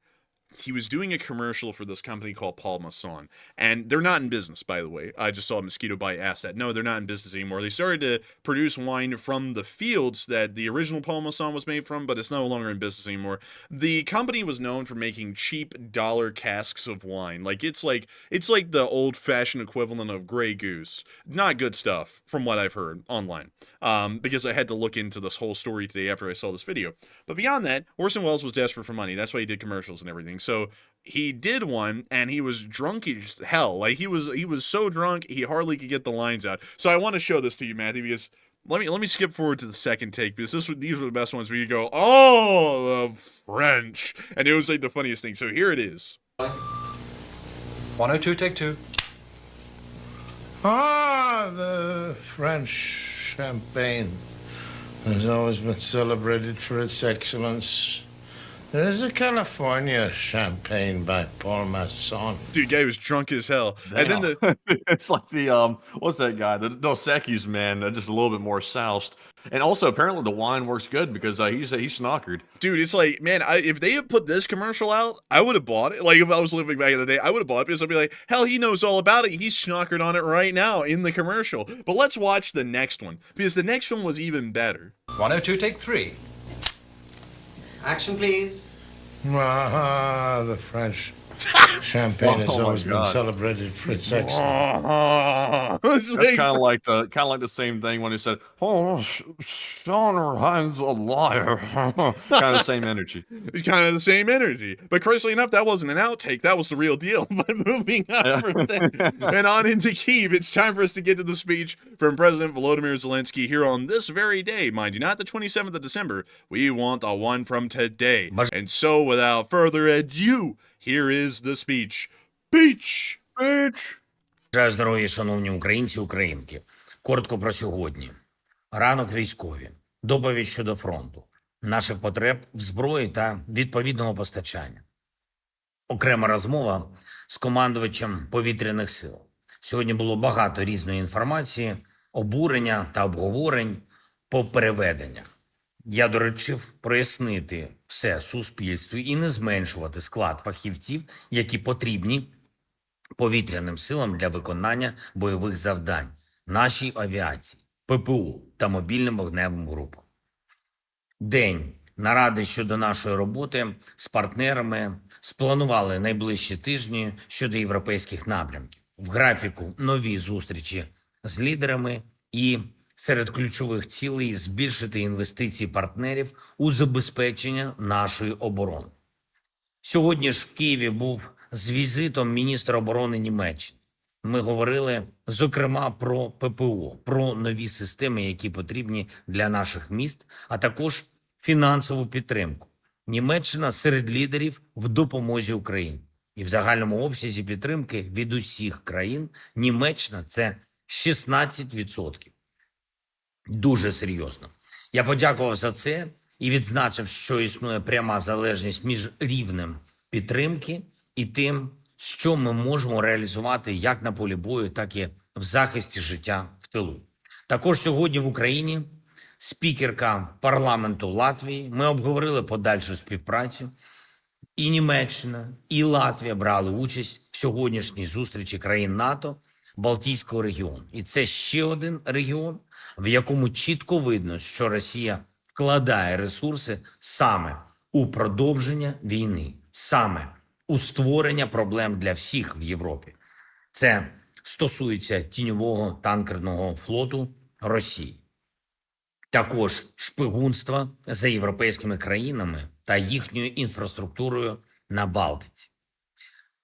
he was doing a commercial for this company called Paul Masson, and they're not in business, by the way. I just saw Mosquito Bite ask that. No, they're not in business anymore. They started to produce wine from the fields that the original Paul Masson was made from, but it's no longer in business anymore. The company was known for making cheap dollar casks of wine. It's like the old-fashioned equivalent of Grey Goose. Not good stuff, from what I've heard online. Because I had to look into this whole story today after I saw this video. But beyond that, Orson Welles was desperate for money. That's why he did commercials and everything. So he did one, and he was drunk as hell. He was so drunk he hardly could get the lines out. So I want to show this to you, Matthew, because let me skip forward to the second take, because these were the best ones where you go, oh, the French, and it was like the funniest thing. So here it is. 102, take 2. Ah, the French champagne has always been celebrated for its excellence. There is a California champagne by Paul Masson. Dude, guy was drunk as hell. Damn. And then it's like the what's that guy? The Dos Equis man, just a little bit more soused. And also apparently the wine works good because he's snockered. Dude, it's like, man, if they had put this commercial out, I would have bought it. Like, if I was living back in the day, I would have bought it because I'd be like, hell, he knows all about it. He's snockered on it right now in the commercial. But let's watch the next one, because the next one was even better. 102, take 3. Action, please. Ah, the French champagne has Oh my always been God. celebrated for its excellence. It's That's kind of like the same thing when he said, "Oh, Sonnerheim's a liar." Kind of the same energy. It's kind of the same energy. But crazily enough, that wasn't an outtake. That was the real deal. But moving on from there and on into Kyiv, it's time for us to get to the speech from President Volodymyr Zelenskyy here on this very day. Mind you, not the 27th of December. We want the one from today. And so, without further ado, here is the speech. Speech! Бажаю здоров'я, шановні українці, українки. Коротко про сьогодні. Ранок військові. Доповідь щодо фронту. Наших потреб в зброї та відповідного постачання. Окрема розмова з командувачем повітряних сил. Сьогодні було багато різної інформації, обурення та обговорень по переведеннях. Я доручив прояснити все суспільству і не зменшувати склад фахівців, які потрібні повітряним силам для виконання бойових завдань, нашій авіації, ППО та мобільним вогневим групам. День наради щодо нашої роботи з партнерами спланували найближчі тижні щодо європейських напрямків. В графіку нові зустрічі з лідерами і серед ключових цілей збільшити інвестиції партнерів у забезпечення нашої оборони. Сьогодні ж в Києві був з візитом міністра оборони Німеччини. Ми говорили, зокрема, про ППО, про нові системи, які потрібні для наших міст, а також фінансову підтримку. Німеччина серед лідерів в допомозі Україні. І в загальному обсязі підтримки від усіх країн Німеччина – це 16%. Дуже серйозно. Я подякував за це і відзначив, що існує пряма залежність між рівнем підтримки і тим, що ми можемо реалізувати як на полі бою, так і в захисті життя в тилу. Також сьогодні в Україні спікерка парламенту Латвії, ми обговорили подальшу співпрацю. І Німеччина, і Латвія брали участь в сьогоднішній зустрічі країн НАТО Балтійського регіону. І це ще один регіон, в якому чітко видно, що Росія вкладає ресурси саме у продовження війни, саме у створення проблем для всіх в Європі. Це стосується тіньового танкерного флоту Росії. Також шпигунства за європейськими країнами та їхньою інфраструктурою на Балтиці.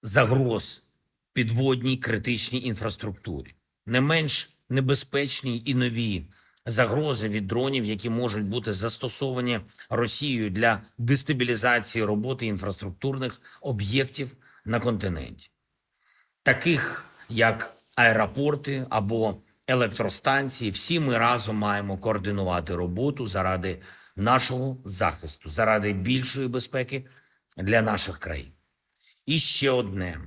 Загроз підводній критичній інфраструктурі. Не менш небезпечні і нові загрози від дронів, які можуть бути застосовані Росією для дестабілізації роботи інфраструктурних об'єктів на континенті. Таких, як аеропорти або електростанції, всі ми разом маємо координувати роботу заради нашого захисту, заради більшої безпеки для наших країн. І ще одне.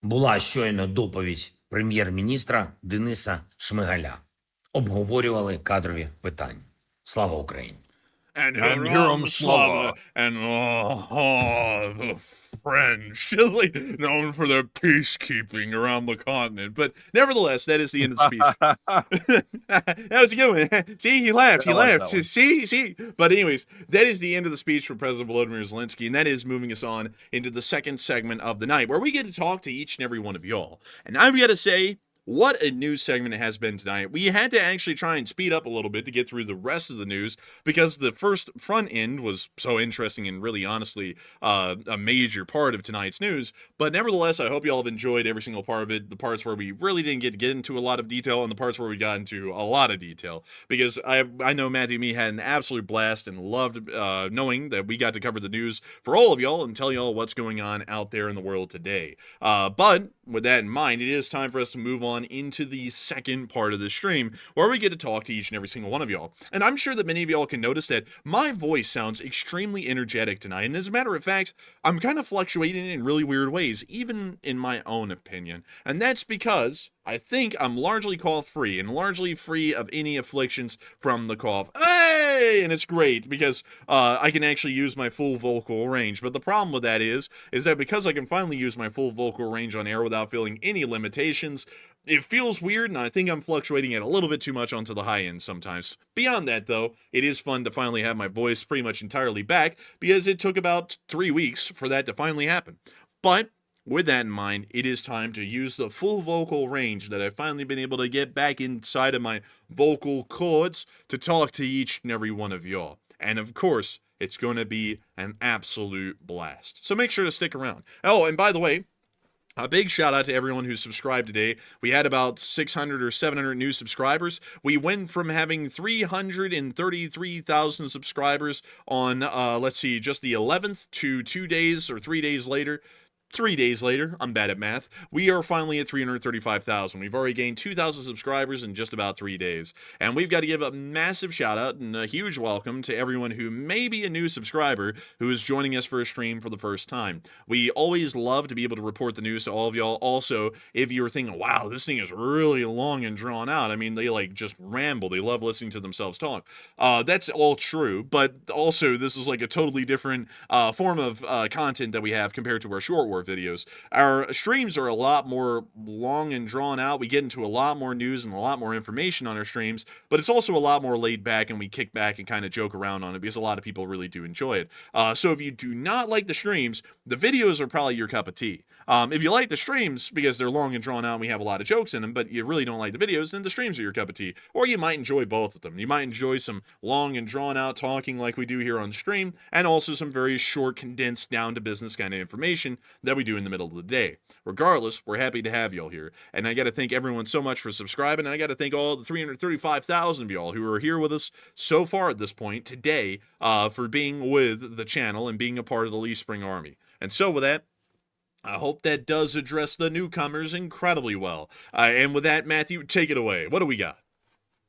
Була щойно доповідь прем'єр-міністра Дениса Шмигаля. Обговорювали кадрові питання. Слава Україні! and Huram Slava. and the French, like, known for their peacekeeping around the continent. But nevertheless, that is the end of the speech. That was a good one. See, he laughed. He I like laughed. that one. See. But anyways, that is the end of the speech from President Volodymyr Zelenskyy, and that is moving us on into the second segment of the night, where we get to talk to each and every one of y'all. And I've got to say, what a news segment it has been tonight. We had to actually try and speed up a little bit to get through the rest of the news because the first front end was so interesting and really honestly a major part of tonight's news. But nevertheless, I hope y'all have enjoyed every single part of it. The parts where we really didn't get to get into a lot of detail and the parts where we got into a lot of detail. Because I know Matthew and me had an absolute blast and loved knowing that we got to cover the news for all of y'all and tell y'all what's going on out there in the world today. But with that in mind, it is time for us to move on into the second part of the stream where we get to talk to each and every single one of y'all. And I'm sure that many of y'all can notice that my voice sounds extremely energetic tonight. And as a matter of fact, I'm kind of fluctuating in really weird ways, even in my own opinion. And that's because I think I'm largely cough free and largely free of any afflictions from the cough. Hey! And it's great because I can actually use my full vocal range. But the problem with that is that because I can finally use my full vocal range on air without feeling any limitations, it feels weird, and I think I'm fluctuating it a little bit too much onto the high end sometimes. Beyond that, though, it is fun to finally have my voice pretty much entirely back because it took about 3 weeks for that to finally happen. But with that in mind, it is time to use the full vocal range that I've finally been able to get back inside of my vocal cords to talk to each and every one of y'all. And of course, it's going to be an absolute blast. So make sure to stick around. Oh, and by the way, a big shout out to everyone who subscribed today. We had about 600 or 700 new subscribers. We went from having 333,000 subscribers on, just the 11th to 2 days or 3 days later. 3 days later, I'm bad at math, we are finally at 335,000. We've already gained 2,000 subscribers in just about 3 days. And we've got to give a massive shout out and a huge welcome to everyone who may be a new subscriber who is joining us for a stream for the first time. We always love to be able to report the news to all of y'all. Also, if you're thinking, wow, this thing is really long and drawn out, I mean, they like just ramble. They love listening to themselves talk. That's all true, but also this is like a totally different form of content that we have compared to our short videos. Our streams are a lot more long and drawn out. We get into a lot more news and a lot more information on our streams, but it's also a lot more laid back and we kick back and kind of joke around on it because a lot of people really do enjoy it. So if you do not like the streams, the videos are probably your cup of tea. If you like the streams because they're long and drawn out and we have a lot of jokes in them, but you really don't like the videos, then the streams are your cup of tea. Or you might enjoy both of them. You might enjoy some long and drawn out talking like we do here on stream, and also some very short, condensed, down to business kind of information that we do in the middle of the day. Regardless, we're happy to have y'all here. And I got to thank everyone so much for subscribing. And I got to thank all the 335,000 of y'all who are here with us so far at this point today for being with the channel and being a part of the Lee Spring Army. And so with that, I hope that does address the newcomers incredibly well. And with that, Matthew, take it away. What do we got?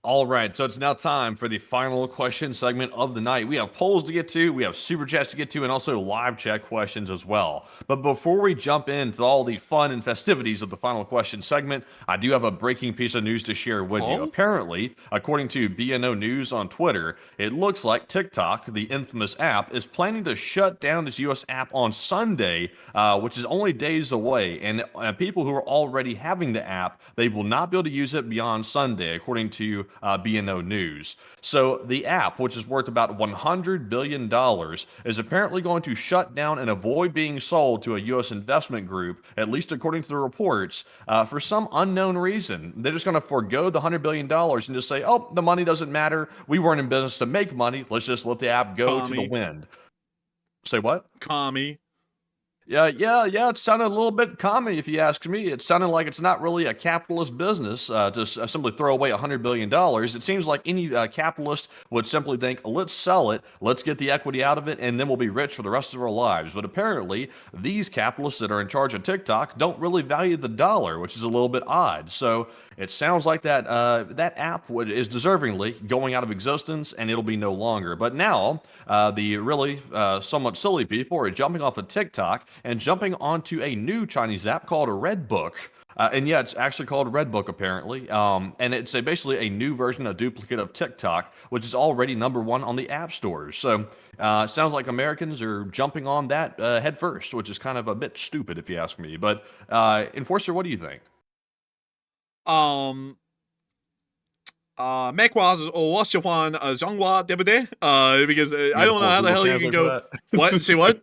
All right, so it's now time for the final question segment of the night. We have polls to get to, we have super chats to get to, and also live chat questions as well. But before we jump into all the fun and festivities of the final question segment, I do have a breaking piece of news to share with you. Apparently, according to BNO News on Twitter, it looks like TikTok, the infamous app, is planning to shut down its U.S. app on Sunday, which is only days away. And people who are already having the app, they will not be able to use it beyond Sunday, according to BNO News. So the app, which is worth about $100 billion, is apparently going to shut down and avoid being sold to a U.S. investment group, at least according to the reports, for some unknown reason. They're just going to forego the $100 billion and just say, oh, the money doesn't matter. We weren't in business to make money. Let's just let the app go to the wind. Say what? Commie. Yeah, it sounded a little bit commie, if you ask me. It sounded like it's not really a capitalist business to simply throw away $100 billion. It seems like any capitalist would simply think, let's sell it, let's get the equity out of it, and then we'll be rich for the rest of our lives. But apparently, these capitalists that are in charge of TikTok don't really value the dollar, which is a little bit odd. So it sounds like that app is deservingly going out of existence, and it'll be no longer. But now, the really somewhat silly people are jumping off of TikTok and jumping onto a new Chinese app called Red Book. And yeah, it's actually called Red Book apparently, and it's basically a new version, a duplicate of TikTok, which is already #1 on the app stores. So it sounds like Americans are jumping on that head first, which is kind of a bit stupid if you ask me. But Enforcer, what do you think? Mekwa,我喜欢中华, 对不对? Because I don't know how the hell you can go. What? Say what?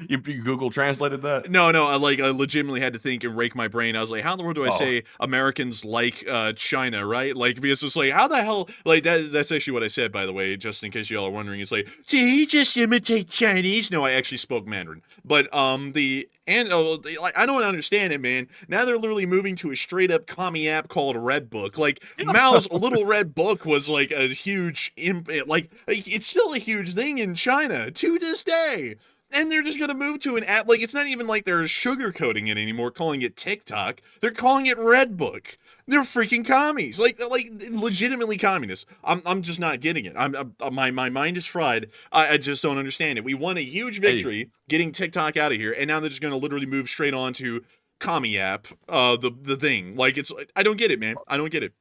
You Google translated that? No, I legitimately had to think and rake my brain. I was like, how in the world do I say Americans like China, right? Like, because it's like, how the hell, like, that's actually what I said, by the way, just in case y'all are wondering. It's like, did he just imitate Chinese? No, I actually spoke Mandarin. But, like, I don't understand it, man. Now they're literally moving to a straight up commie app called Red Book. Like, Mao's little Red Book was like a huge, it's still a huge thing in China to this day. And they're just going to move to an app. Like, it's not even like they're sugarcoating it anymore, calling it TikTok. They're calling it Red Book. They're freaking commies. Like legitimately communists. I'm just not getting it. My mind is fried. I just don't understand it. We won a huge victory getting TikTok out of here, and now they're just going to literally move straight on to commie app, the thing. Like, it's, I don't get it, man. I don't get it.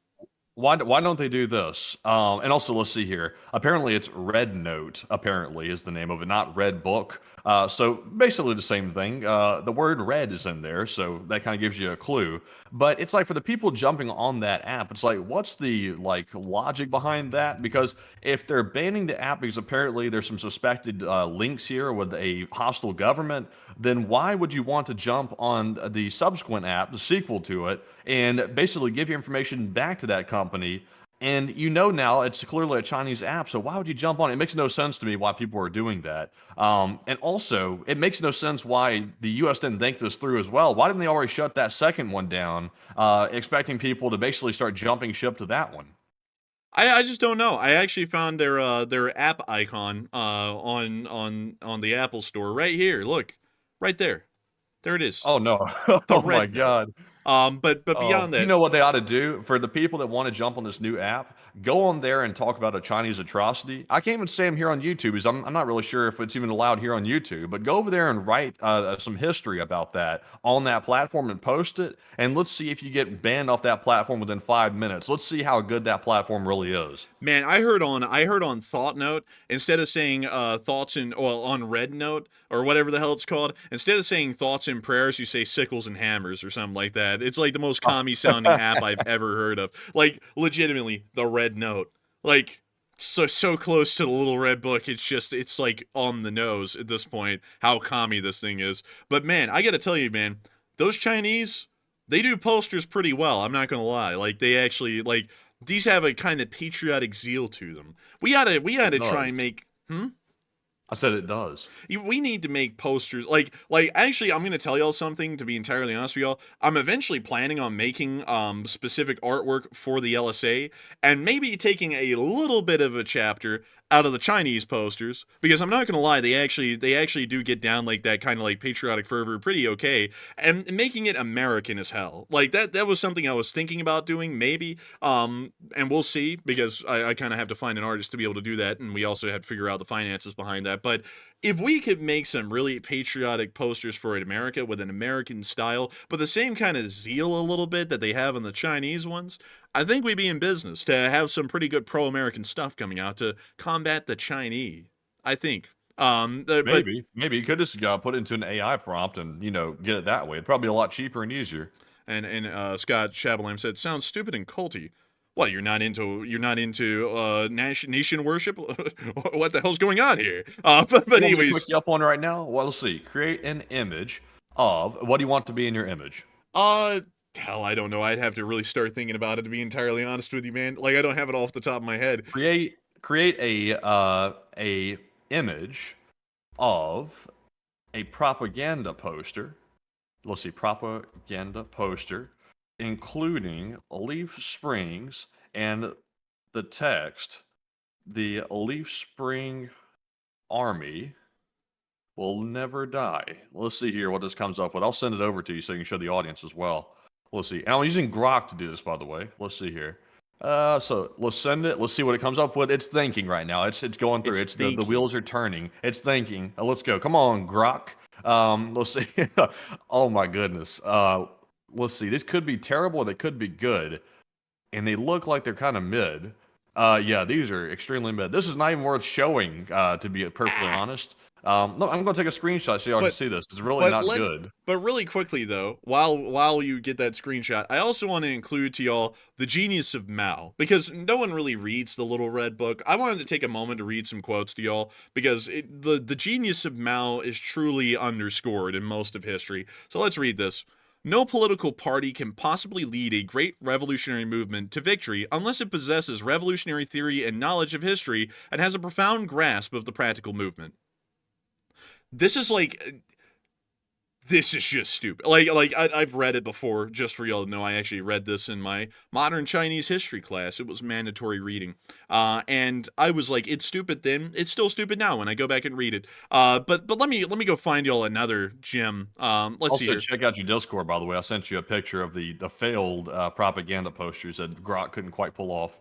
Why don't they do this? And also, let's see here. Apparently, it's Red Note, apparently, is the name of it, not Red Book. So basically the same thing. The word red is in there, so that kind of gives you a clue. But it's like, for the people jumping on that app, it's like, what's the logic behind that? Because if they're banning the app because apparently there's some suspected links here with a hostile government, then why would you want to jump on the subsequent app, the sequel to it, and basically give your information back to that company? And you know now it's clearly a Chinese app, so why would you jump on it? It makes no sense to me why people are doing that. And also, it makes no sense why the U.S. didn't think this through as well. Why didn't they already shut that second one down, expecting people to basically start jumping ship to that one? I just don't know. I actually found their app icon on the Apple Store right here. Look, right there. There it is. Oh no! Oh my God! But beyond that, you know what they ought to do for the people that want to jump on this new app? Go on there and talk about a Chinese atrocity. I can't even say them here on YouTube, because I'm not really sure if it's even allowed here on YouTube. But go over there and write some history about that on that platform and post it. And let's see if you get banned off that platform within 5 minutes. Let's see how good that platform really is. Man, I heard on Thought Note, instead of saying thoughts on Red Note or whatever the hell it's called, instead of saying thoughts and prayers, you say sickles and hammers or something like that. It's like the most commie sounding app I've ever heard of. Like, legitimately, the Red Note. Like, so close to the little Red Book. It's like on the nose at this point how commie this thing is. But man, I gotta tell you, man, those Chinese, they do posters pretty well. I'm not gonna lie. Like, they actually, like, these have a kind of patriotic zeal to them. We gotta try and make. I said it does. We need to make posters. Like actually, I'm going to tell y'all something, to be entirely honest with y'all. I'm eventually planning on making specific artwork for the LSA, and maybe taking a little bit of a chapter out of the Chinese posters, because I'm not going to lie, they actually do get down like that kind of like patriotic fervor pretty okay, and making it American as hell. Like, that was something I was thinking about doing, maybe, and we'll see, because I kind of have to find an artist to be able to do that, and we also had to figure out the finances behind that. But if we could make some really patriotic posters for America with an American style, but the same kind of zeal a little bit that they have in the Chinese ones, I think we'd be in business to have some pretty good pro-American stuff coming out to combat the Chinese, I think. Maybe you could just put it into an AI prompt and, get it that way. It'd probably be a lot cheaper and easier. And Scott Chabalam said, sounds stupid and culty. What, you're not into nation worship? What the hell's going on here? But anyways, look you up on right now. Well, let's see. Create an image of, what do you want to be in your image? Hell, I don't know. I'd have to really start thinking about it, to be entirely honest with you, man. Like, I don't have it off the top of my head. Create a image of a propaganda poster. Let's see, propaganda poster, including Leaf Springs and the text, "The Leaf Spring Army will never die." Let's see here what this comes up with. I'll send it over to you so you can show the audience as well. Let's see. And I'm using Grok to do this, by the way. Let's see here. So let's send it. Let's see what it comes up with. It's thinking right now. It's going through. The wheels are turning. It's thinking. Let's go. Come on, Grok. Let's see. Oh my goodness. Let's see. This could be terrible. They could be good, and they look like they're kind of mid. Yeah, these are extremely mid. This is not even worth showing, to be perfectly honest. No, I'm going to take a screenshot so y'all can see this. It's really not good. But really quickly though, while you get that screenshot, I also want to include to y'all the genius of Mao, because no one really reads the Little Red Book. I wanted to take a moment to read some quotes to y'all because the genius of Mao is truly underscored in most of history. So let's read this. No political party can possibly lead a great revolutionary movement to victory unless it possesses revolutionary theory and knowledge of history and has a profound grasp of the practical movement. This is like, this is just stupid. I've read it before, just for y'all to know. I actually read this in my modern Chinese history class. It was mandatory reading. And I was like, it's stupid then. It's still stupid now when I go back and read it. But let me go find y'all another gem. Let's see here. Also, check out your Discord, by the way. I sent you a picture of the failed propaganda posters that Grok couldn't quite pull off.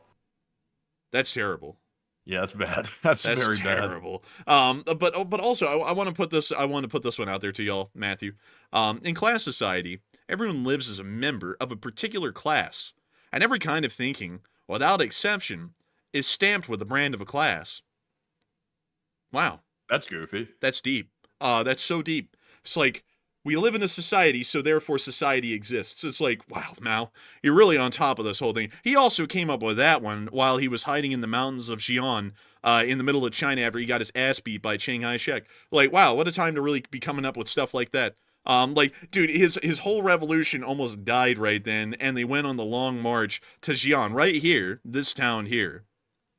That's terrible. Yeah, that's bad. That's very terrible. But also I want to put this one out there to y'all, Matthew. In class society, everyone lives as a member of a particular class, and every kind of thinking, without exception, is stamped with the brand of a class. Wow, that's goofy. That's deep. That's so deep. It's like, we live in a society, so therefore society exists. It's like, wow, Mao, you're really on top of this whole thing. He also came up with that one while he was hiding in the mountains of Xi'an, in the middle of China after he got his ass beat by Chiang Kai-shek. Like, wow, what a time to really be coming up with stuff like that. Dude, his whole revolution almost died right then, and they went on the long march to Xi'an, right here, this town here.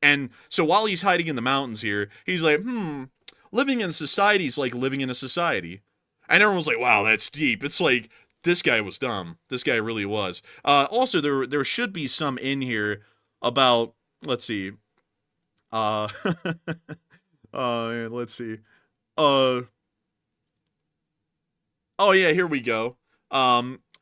And so while he's hiding in the mountains here, he's like, living in society is like living in a society. And everyone's like, wow, that's deep. It's like, this guy was dumb. This guy really was. Also, there should be some in here about, let's see. Let's see. Oh yeah, here we go.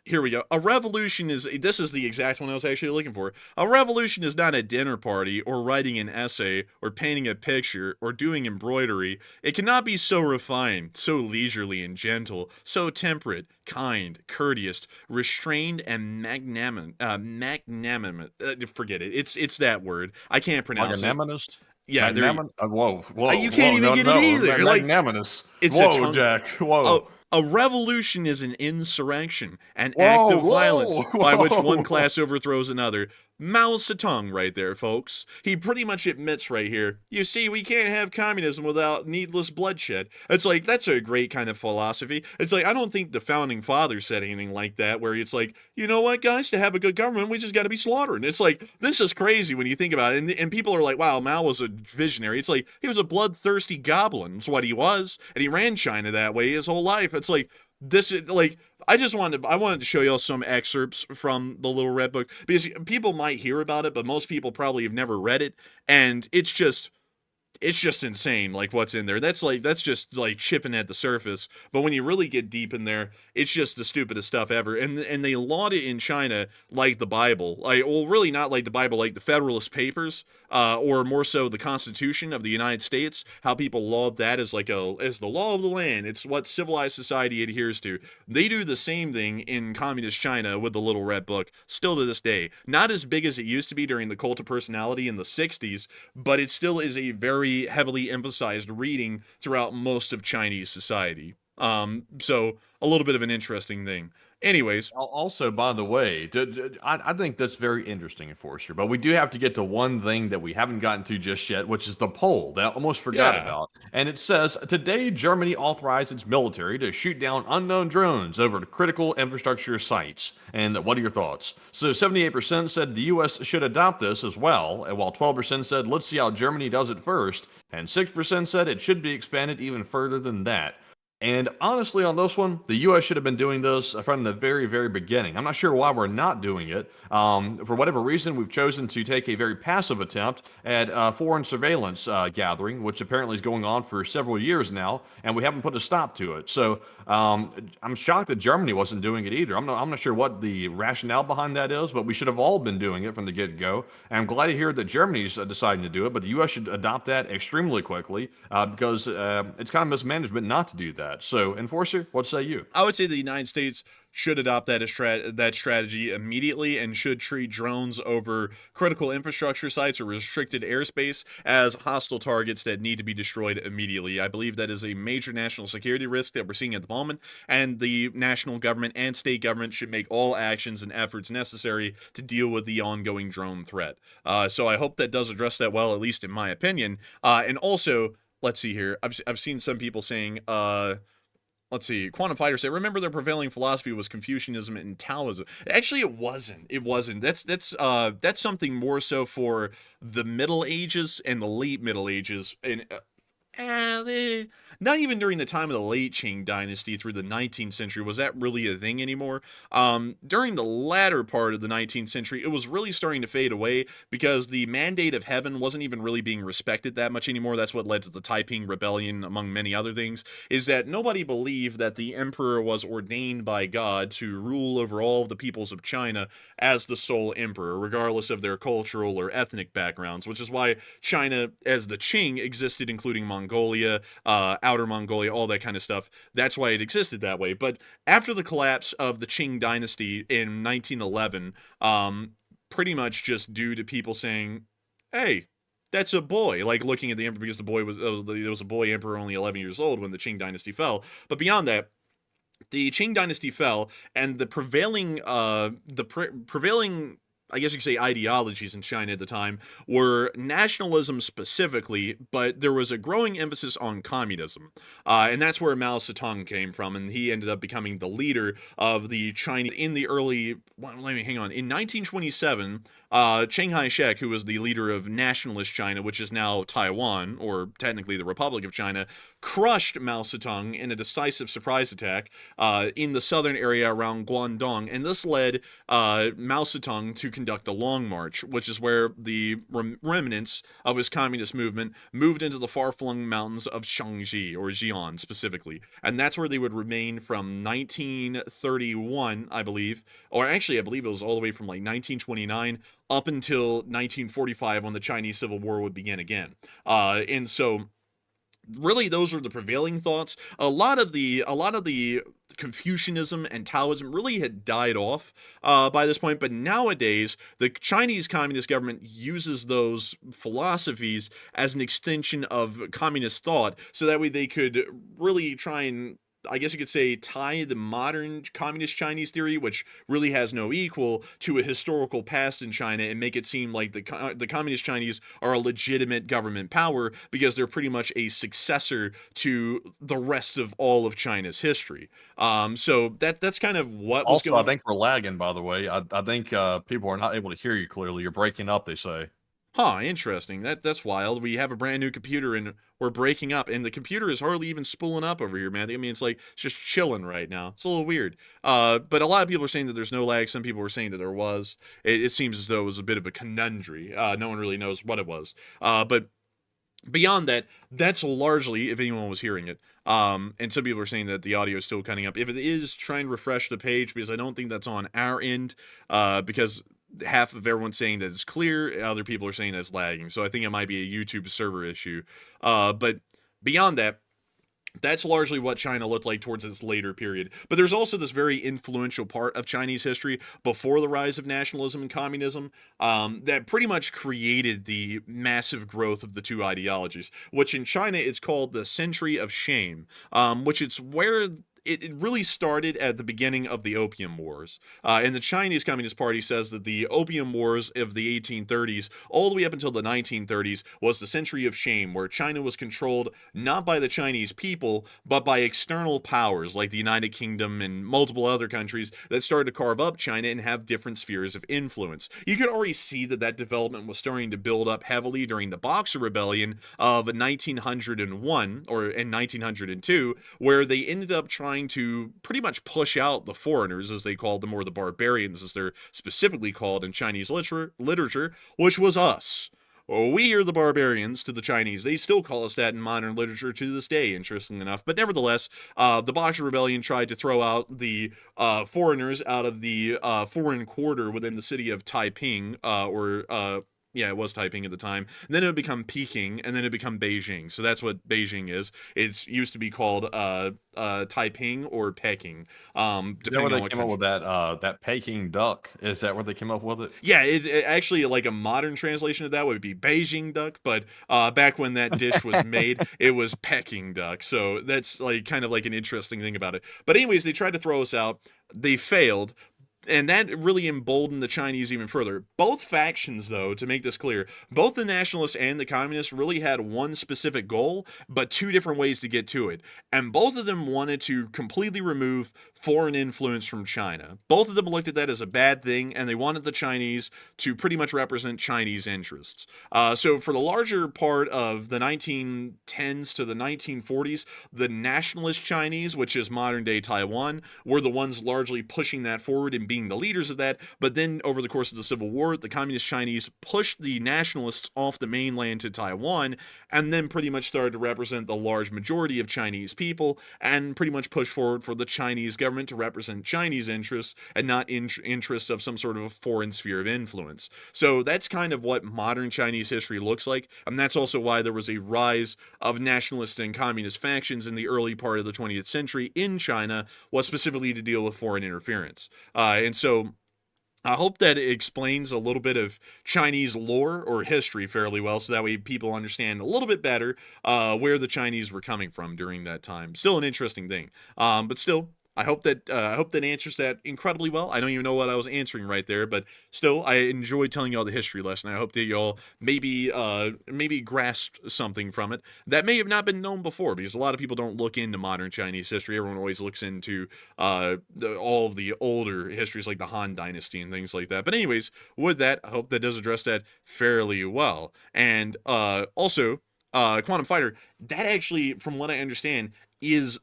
Here we go. A revolution this is the exact one I was actually looking for. A revolution is not a dinner party or writing an essay or painting a picture or doing embroidery. It cannot be so refined, so leisurely and gentle, so temperate, kind, courteous, restrained, and magnanimous. Forget it. It's that word. I can't pronounce it. Magnanimous? Yeah, whoa. You can't even get it either. Magnanimous. It's whoa, Jack. Whoa. A revolution is an insurrection, an act of violence by which one class overthrows another. Mao Zedong right there, folks. He pretty much admits right here, you see, we can't have communism without needless bloodshed. It's like, that's a great kind of philosophy. It's like, I don't think the founding fathers said anything like that, where it's like, you know what, guys, to have a good government, we just got to be slaughtering. It's like, this is crazy when you think about it. And people are like, wow, Mao was a visionary. It's like, he was a bloodthirsty goblin. That's what he was. And he ran China that way his whole life. It's like, this is like, I wanted to show y'all some excerpts from the Little Red Book, because people might hear about it, but most people probably have never read it, and it's just insane, like, what's in there. That's just like chipping at the surface. But when you really get deep in there, it's just the stupidest stuff ever. And they laud it in China like the Bible. Really not like the Bible, like the Federalist Papers, or more so the Constitution of the United States. How people laud that as as the law of the land. It's what civilized society adheres to. They do the same thing in communist China with the Little Red Book, still to this day. Not as big as it used to be during the cult of personality in the 60s, but it still is a very heavily emphasized reading throughout most of Chinese society. So a little bit of an interesting thing. Anyways. Also, by the way, I think that's very interesting, Enforcer, but we do have to get to one thing that we haven't gotten to just yet, which is the poll that I almost forgot about. And it says, today, Germany authorized its military to shoot down unknown drones over critical infrastructure sites. And what are your thoughts? So 78% said the U.S. should adopt this as well, and while 12% said, let's see how Germany does it first, and 6% said it should be expanded even further than that. And honestly, on this one, the U.S. should have been doing this from the very, very beginning. I'm not sure why we're not doing it. For whatever reason, we've chosen to take a very passive attempt at foreign surveillance gathering, which apparently is going on for several years now, and we haven't put a stop to it. So I'm shocked that Germany wasn't doing it either. I'm not sure what the rationale behind that is, but we should have all been doing it from the get-go. And I'm glad to hear that Germany's deciding to do it, but the U.S. should adopt that extremely quickly because it's kind of mismanagement not to do that. that. So, Enforcer, what say you? I would say the United States should adopt that that strategy immediately and should treat drones over critical infrastructure sites or restricted airspace as hostile targets that need to be destroyed immediately. I believe that is a major national security risk that we're seeing at the moment, and the national government and state government should make all actions and efforts necessary to deal with the ongoing drone threat. So I hope that does address that well, at least in my opinion. And also, let's see here. I've seen some people saying, let's see, Quantum Fighter say, remember their prevailing philosophy was Confucianism and Taoism. Actually, it wasn't. It wasn't. That's something more so for the Middle Ages and the late Middle Ages, and not even during the time of the late Qing dynasty through the 19th century was that really a thing anymore. During the latter part of the 19th century, it was really starting to fade away because the mandate of heaven wasn't even really being respected that much anymore. That's what led to the Taiping Rebellion, among many other things, is that nobody believed that the emperor was ordained by God to rule over all of the peoples of China as the sole emperor, regardless of their cultural or ethnic backgrounds, which is why China, as the Qing, existed, including Mongolia, Outer Mongolia, all that kind of stuff. That's why it existed that way. But after the collapse of the Qing dynasty in 1911, pretty much just due to people saying, hey, that's a boy, like looking at the emperor, because the boy was, there was a boy emperor only 11 years old when the Qing dynasty fell. But beyond that, the Qing dynasty fell, and the prevailing, I guess you could say, ideologies in China at the time were nationalism specifically, but there was a growing emphasis on communism. And that's where Mao Zedong came from, and he ended up becoming the leader of the Chinese in the early, well, let me hang on, in 1927, Chiang Kai-shek, who was the leader of nationalist China, which is now Taiwan, or technically the Republic of China, crushed Mao Zedong in a decisive surprise attack in the southern area around Guangdong, and this led Mao Zedong to conduct the Long March, which is where the remnants of his communist movement moved into the far-flung mountains of Shaanxi, or Xi'an specifically, and that's where they would remain from 1931, I believe, or actually I believe it was all the way from like 1929 up until 1945 when the Chinese Civil War would begin again. And so really those were the prevailing thoughts. A lot of the Confucianism and Taoism really had died off by this point, but nowadays the Chinese Communist government uses those philosophies as an extension of communist thought, so that way they could really try and, I guess you could say, tie the modern communist Chinese theory, which really has no equal, to a historical past in China and make it seem like the communist Chinese are a legitimate government power because they're pretty much a successor to the rest of all of China's history. So that's kind of what was going on. Also, I think we're lagging, by the way. I think people are not able to hear you clearly. You're breaking up, they say. Huh, interesting. That's wild. We have a brand new computer and we're breaking up, and the computer is hardly even spooling up over here, man. I mean, it's like it's just chilling right now. It's a little weird. But a lot of people are saying that there's no lag. Some people are saying that there was. It seems as though it was a bit of a conundrum. No one really knows what it was. But beyond that, that's largely, if anyone was hearing it. And some people are saying that the audio is still cutting up. If it is, try and refresh the page, because I don't think that's on our end, because half of everyone's saying that it's clear, other people are saying that it's lagging. So I think it might be a YouTube server issue. But beyond that, that's largely what China looked like towards its later period. But there's also this very influential part of Chinese history before the rise of nationalism and communism that pretty much created the massive growth of the two ideologies, which in China is called the Century of Shame, which is where it really started at the beginning of the Opium Wars. And the Chinese Communist Party says that the Opium Wars of the 1830s, all the way up until the 1930s, was the Century of Shame, where China was controlled not by the Chinese people, but by external powers like the United Kingdom and multiple other countries that started to carve up China and have different spheres of influence. You could already see that that development was starting to build up heavily during the Boxer Rebellion of 1901, or in 1902, where they ended up trying to pretty much push out the foreigners, as they called them, or the barbarians, as they're specifically called in Chinese literature, which was us. We are the barbarians to the Chinese. They still call us that in modern literature to this day, interestingly enough. But nevertheless, the Boxer Rebellion tried to throw out the foreigners out of the foreign quarter within the city of Taiping, or Yeah, it was Taiping at the time. And then it would become Peking, and then it would become Beijing. So that's what Beijing is. It's used to be called Taiping or Peking, Is that where depending on they what came up country. with that Peking duck? Is that where they came up with it? Yeah, actually like a modern translation of that would be Beijing duck, but back when that dish was made, it was Peking duck. So that's like kind of like an interesting thing about it. But anyways, they tried to throw us out. They failed. And that really emboldened the Chinese even further. Both factions, though, to make this clear, both the nationalists and the communists really had one specific goal, but two different ways to get to it. And both of them wanted to completely remove foreign influence from China. Both of them looked at that as a bad thing, and they wanted the Chinese to pretty much represent Chinese interests. So for the larger part of the 1910s to the 1940s, the nationalist Chinese, which is modern-day Taiwan, were the ones largely pushing that forward and being the leaders of that. But then over the course of the Civil War, the communist Chinese pushed the nationalists off the mainland to Taiwan, and then pretty much started to represent the large majority of Chinese people, and pretty much push forward for the Chinese government to represent Chinese interests and not interests of some sort of a foreign sphere of influence. So that's kind of what modern Chinese history looks like, and that's also why there was a rise of nationalist and communist factions in the early part of the 20th century in China, was specifically to deal with foreign interference. And so I hope that it explains a little bit of Chinese lore or history fairly well, so that way people understand a little bit better where the Chinese were coming from during that time. Still an interesting thing, but still, I hope that answers that incredibly well. I don't even know what I was answering right there, but still, I enjoyed telling y'all the history lesson. I hope that y'all maybe grasp something from it that may have not been known before, because a lot of people don't look into modern Chinese history. Everyone always looks into all of the older histories like the Han Dynasty and things like that. But anyways, with that, I hope that does address that fairly well. And also, Quantum Fighter, that actually, from what I understand, is,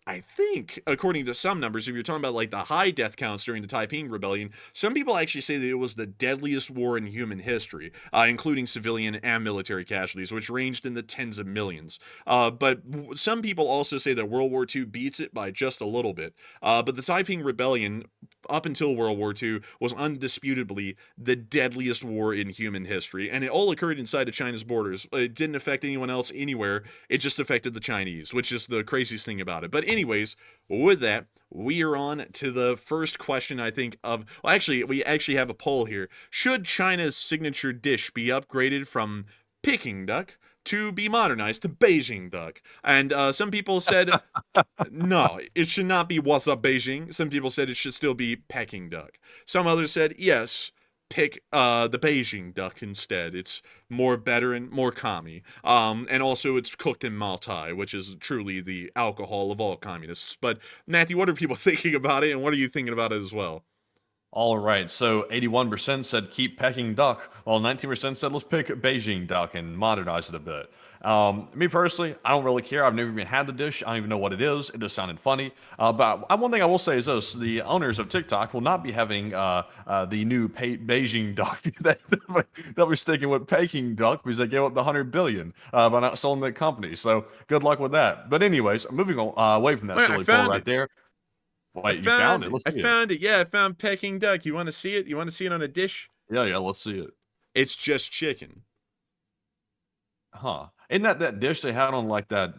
I think, according to some numbers, if you're talking about like the high death counts during the Taiping Rebellion, some people actually say that it was the deadliest war in human history, including civilian and military casualties, which ranged in the tens of millions. But some people also say that World War II beats it by just a little bit. But the Taiping Rebellion, up until World War II, was undisputably the deadliest war in human history, and it all occurred inside of China's borders. It didn't affect anyone else anywhere. It just affected the Chinese, which is the craziest thing about it. But anyways, with that, we are on to the first question, I think, of... Well, actually, we actually have a poll here. Should China's signature dish be upgraded from Peking duck to be modernized to Beijing duck? And some people said, no, it should not be what's up Beijing. Some people said it should still be Peking duck. Some others said, yes, pick the Beijing duck instead. It's more better and more commie. And also it's cooked in Maltai, which is truly the alcohol of all communists. But Matthew, what are people thinking about it, and what are you thinking about it as well? All right, so 81% said keep Peking duck, while 19% said let's pick Beijing duck and modernize it a bit. Me personally, I don't really care. I've never even had the dish. I don't even know what it is. It just sounded funny. But one thing I will say is this: the owners of TikTok will not be having the new Beijing duck. They'll be sticking with Peking duck because they gave up the 100 billion by not selling the company. So good luck with that. But anyways, moving away from that Wait, silly poll right there. Wait, you found it? Let's see I found it. Yeah, I found Peking duck. You want to see it? You want to see it on a dish? Yeah, let's see it. It's just chicken. Huh. Isn't that dish they had on like that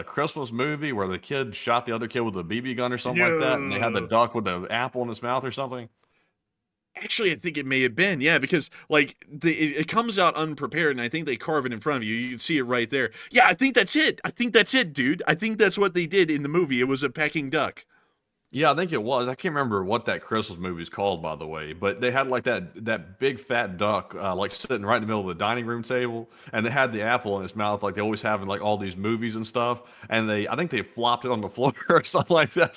Christmas movie where the kid shot the other kid with a BB gun or something like that, and they had the duck with the apple in its mouth or something? Actually, I think it may have been, yeah, because like it comes out unprepared, and I think they carve it in front of you. You can see it right there. Yeah, I think that's it. I think that's it, dude. I think that's what they did in the movie. It was a Peking duck. Yeah, I think it was. I can't remember what that Christmas movie is called, by the way, but they had like that big fat duck like sitting right in the middle of the dining room table, and they had the apple in its mouth like they always have in like all these movies and stuff. And I think they flopped it on the floor or something like that.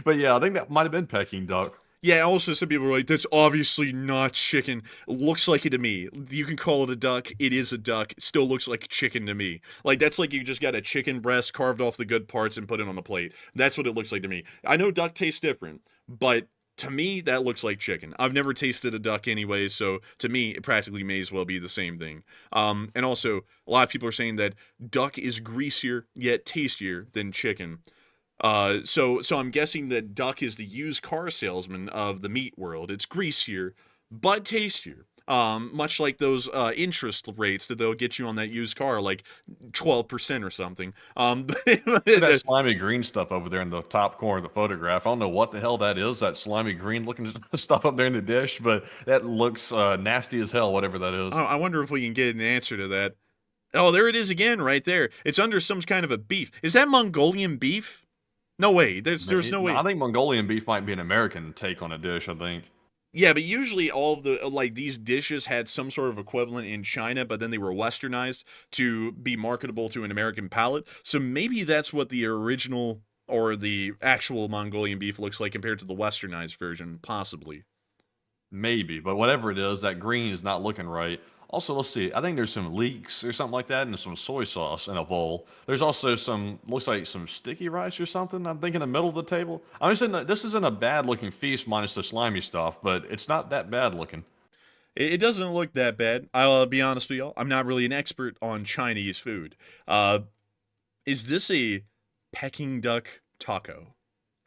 But yeah, I think that might have been Peking duck. Yeah, also some people were like, that's obviously not chicken. It looks like it to me. You can call it a duck. It is a duck. It still looks like chicken to me. Like, that's like you just got a chicken breast, carved off the good parts, and put it on the plate. That's what it looks like to me. I know duck tastes different, but to me, that looks like chicken. I've never tasted a duck anyway, so to me, it practically may as well be the same thing. And also, a lot of people are saying that duck is greasier, yet tastier than chicken. So I'm guessing that duck is the used car salesman of the meat world. It's greasier, but tastier. much like those interest rates that they'll get you on that used car, like 12% or something. That slimy green stuff over there in the top corner of the photograph. I don't know what the hell that is, that slimy green looking stuff up there in the dish, but that looks nasty as hell, whatever that is. I wonder if we can get an answer to that. Oh, there it is again, right there. It's under some kind of a beef. Is that Mongolian beef? No way. There's no way. I think Mongolian beef might be an American take on a dish, I think. Yeah, but usually all of the like these dishes had some sort of equivalent in China, but then they were westernized to be marketable to an American palate. So maybe that's what the original or the actual Mongolian beef looks like compared to the westernized version, possibly. Maybe, but whatever it is, that green is not looking right. Also, let's see. I think there's some leeks or something like that, and some soy sauce in a bowl. There's also some, looks like some sticky rice or something. I'm thinking in the middle of the table. I'm just saying that this isn't a bad looking feast minus the slimy stuff, but it's not that bad looking. It doesn't look that bad. I'll be honest with y'all. I'm not really an expert on Chinese food. Is this a Peking duck taco?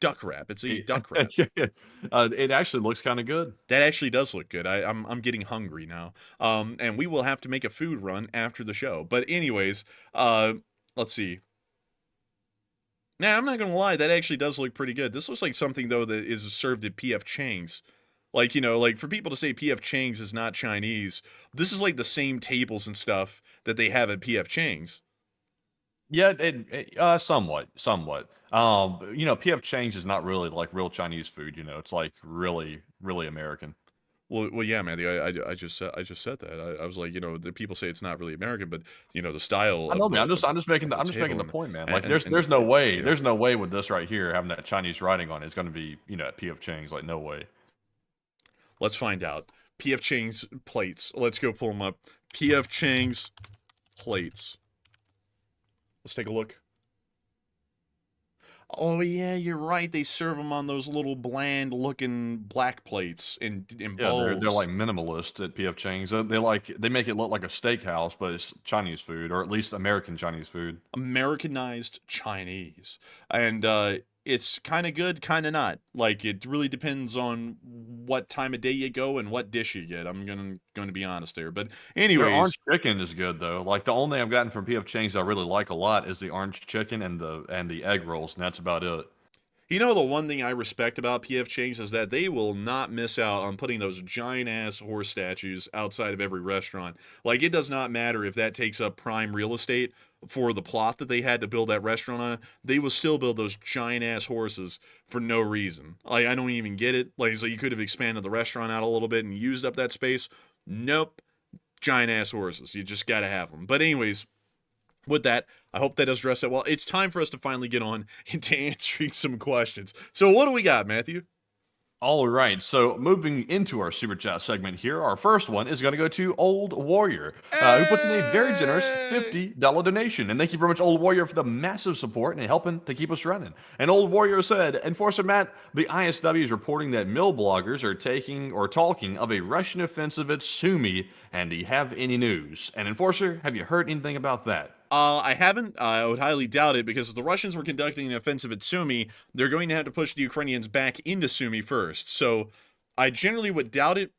Duck wrap. It's a duck wrap. It actually looks kind of good. That actually does look good. I'm getting hungry now. And we will have to make a food run after the show. But anyways, let's see. Now, I'm not gonna lie, that actually does look pretty good. This looks like something though that is served at PF Chang's. Like, you know, like for people to say PF Chang's is not Chinese, this is like the same tables and stuff that they have at PF Chang's. Yeah, somewhat. You know, PF Chang's is not really like real Chinese food. You know, it's like really, really American. Well, yeah, Matthew. I just said that. I was like, you know, the people say it's not really American, but you know, the style. I know, man. I'm just making the point, man. Like, there's no way, there's no way with this right here having that Chinese writing on it. It's going to be, you know, at PF Chang's. Like, no way. Let's find out. PF Chang's plates. Let's go pull them up. PF Chang's plates. Let's take a look. Oh, yeah, you're right. They serve them on those little bland-looking black plates in bowls. Yeah, they're like minimalist at PF Chang's. They make it look like a steakhouse, but it's Chinese food, or at least American Chinese food. Americanized Chinese. And it's kind of good, kind of not. Like, it really depends on what time of day you go and what dish you get. I'm going to be honest there. But anyways. Their orange chicken is good, though. Like, the only thing I've gotten from PF Chang's I really like a lot is the orange chicken and the egg rolls, and that's about it. You know, the one thing I respect about PF Chang's is that they will not miss out on putting those giant-ass horse statues outside of every restaurant. Like, it does not matter if that takes up prime real estate for the plot that they had to build that restaurant on. They will still build those giant-ass horses for no reason. Like, I don't even get it. Like, so you could have expanded the restaurant out a little bit and used up that space. Nope. Giant-ass horses. You just gotta have them. But anyways, with that, I hope that does address it well. It's time for us to finally get on into answering some questions. So what do we got, Matthew? All right, so moving into our Super Chat segment here, our first one is going to go to Old Warrior, who puts in a very generous $50 donation. And thank you very much, Old Warrior, for the massive support and helping to keep us running. And Old Warrior said, Enforcer Matt, the ISW is reporting that mill bloggers are taking or talking of a Russian offensive at Sumy, and do you have any news? And Enforcer, have you heard anything about that? I haven't. I would highly doubt it, because if the Russians were conducting an offensive at Sumy, they're going to have to push the Ukrainians back into Sumy first. So I generally would doubt it.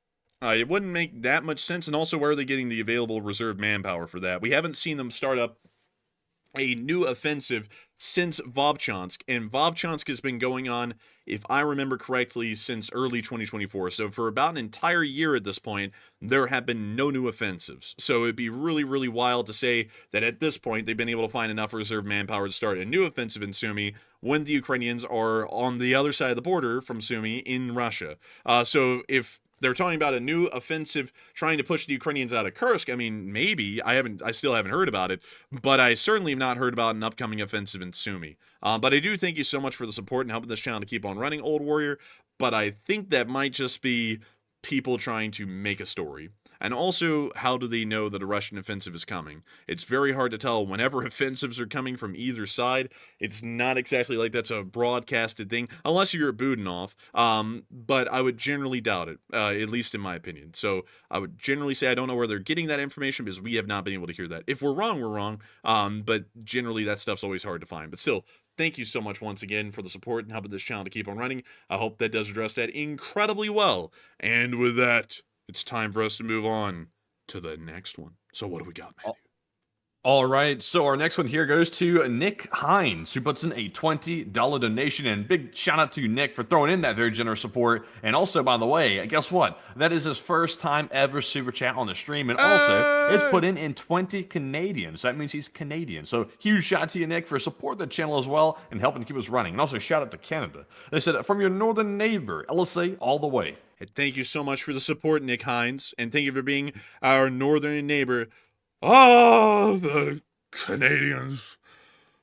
It wouldn't make that much sense. And also, where are they getting the available reserve manpower for that? We haven't seen them start up a new offensive since Vovchansk, and Vovchansk has been going on, if I remember correctly, since early 2024. So for about an entire year at this point, there have been no new offensives. So it'd be really, really wild to say that at this point they've been able to find enough reserve manpower to start a new offensive in Sumy when the Ukrainians are on the other side of the border from Sumy in Russia. So if they're talking about a new offensive trying to push the Ukrainians out of Kursk, I mean, maybe. I still haven't heard about it, but I certainly have not heard about an upcoming offensive in Sumy. But I do thank you so much for the support and helping this channel to keep on running, Old Warrior. But I think that might just be people trying to make a story. And also, how do they know that a Russian offensive is coming? It's very hard to tell whenever offensives are coming from either side. It's not exactly like that's a broadcasted thing, unless you're Budanov. But I would generally doubt it, at least in my opinion. So I would generally say I don't know where they're getting that information, because we have not been able to hear that. If we're wrong, we're wrong. But generally, that stuff's always hard to find. But still, thank you so much once again for the support and helping this channel to keep on running. I hope that does address that incredibly well. And with that, it's time for us to move on to the next one. So what do we got, Matthew? All right, so our next one here goes to Nick Hines, who puts in a $20 donation. And big shout out to Nick for throwing in that very generous support. And also, by the way, guess what? That is his first time ever super chat on the stream. And also, it's put in 20 Canadian. So that means he's Canadian. So huge shout out to you, Nick, for supporting the channel as well and helping keep us running. And also, shout out to Canada. They said, from your northern neighbor, LSA, all the way. And thank you so much for the support, Nick Hines. And thank you for being our northern neighbor. Oh, the Canadians.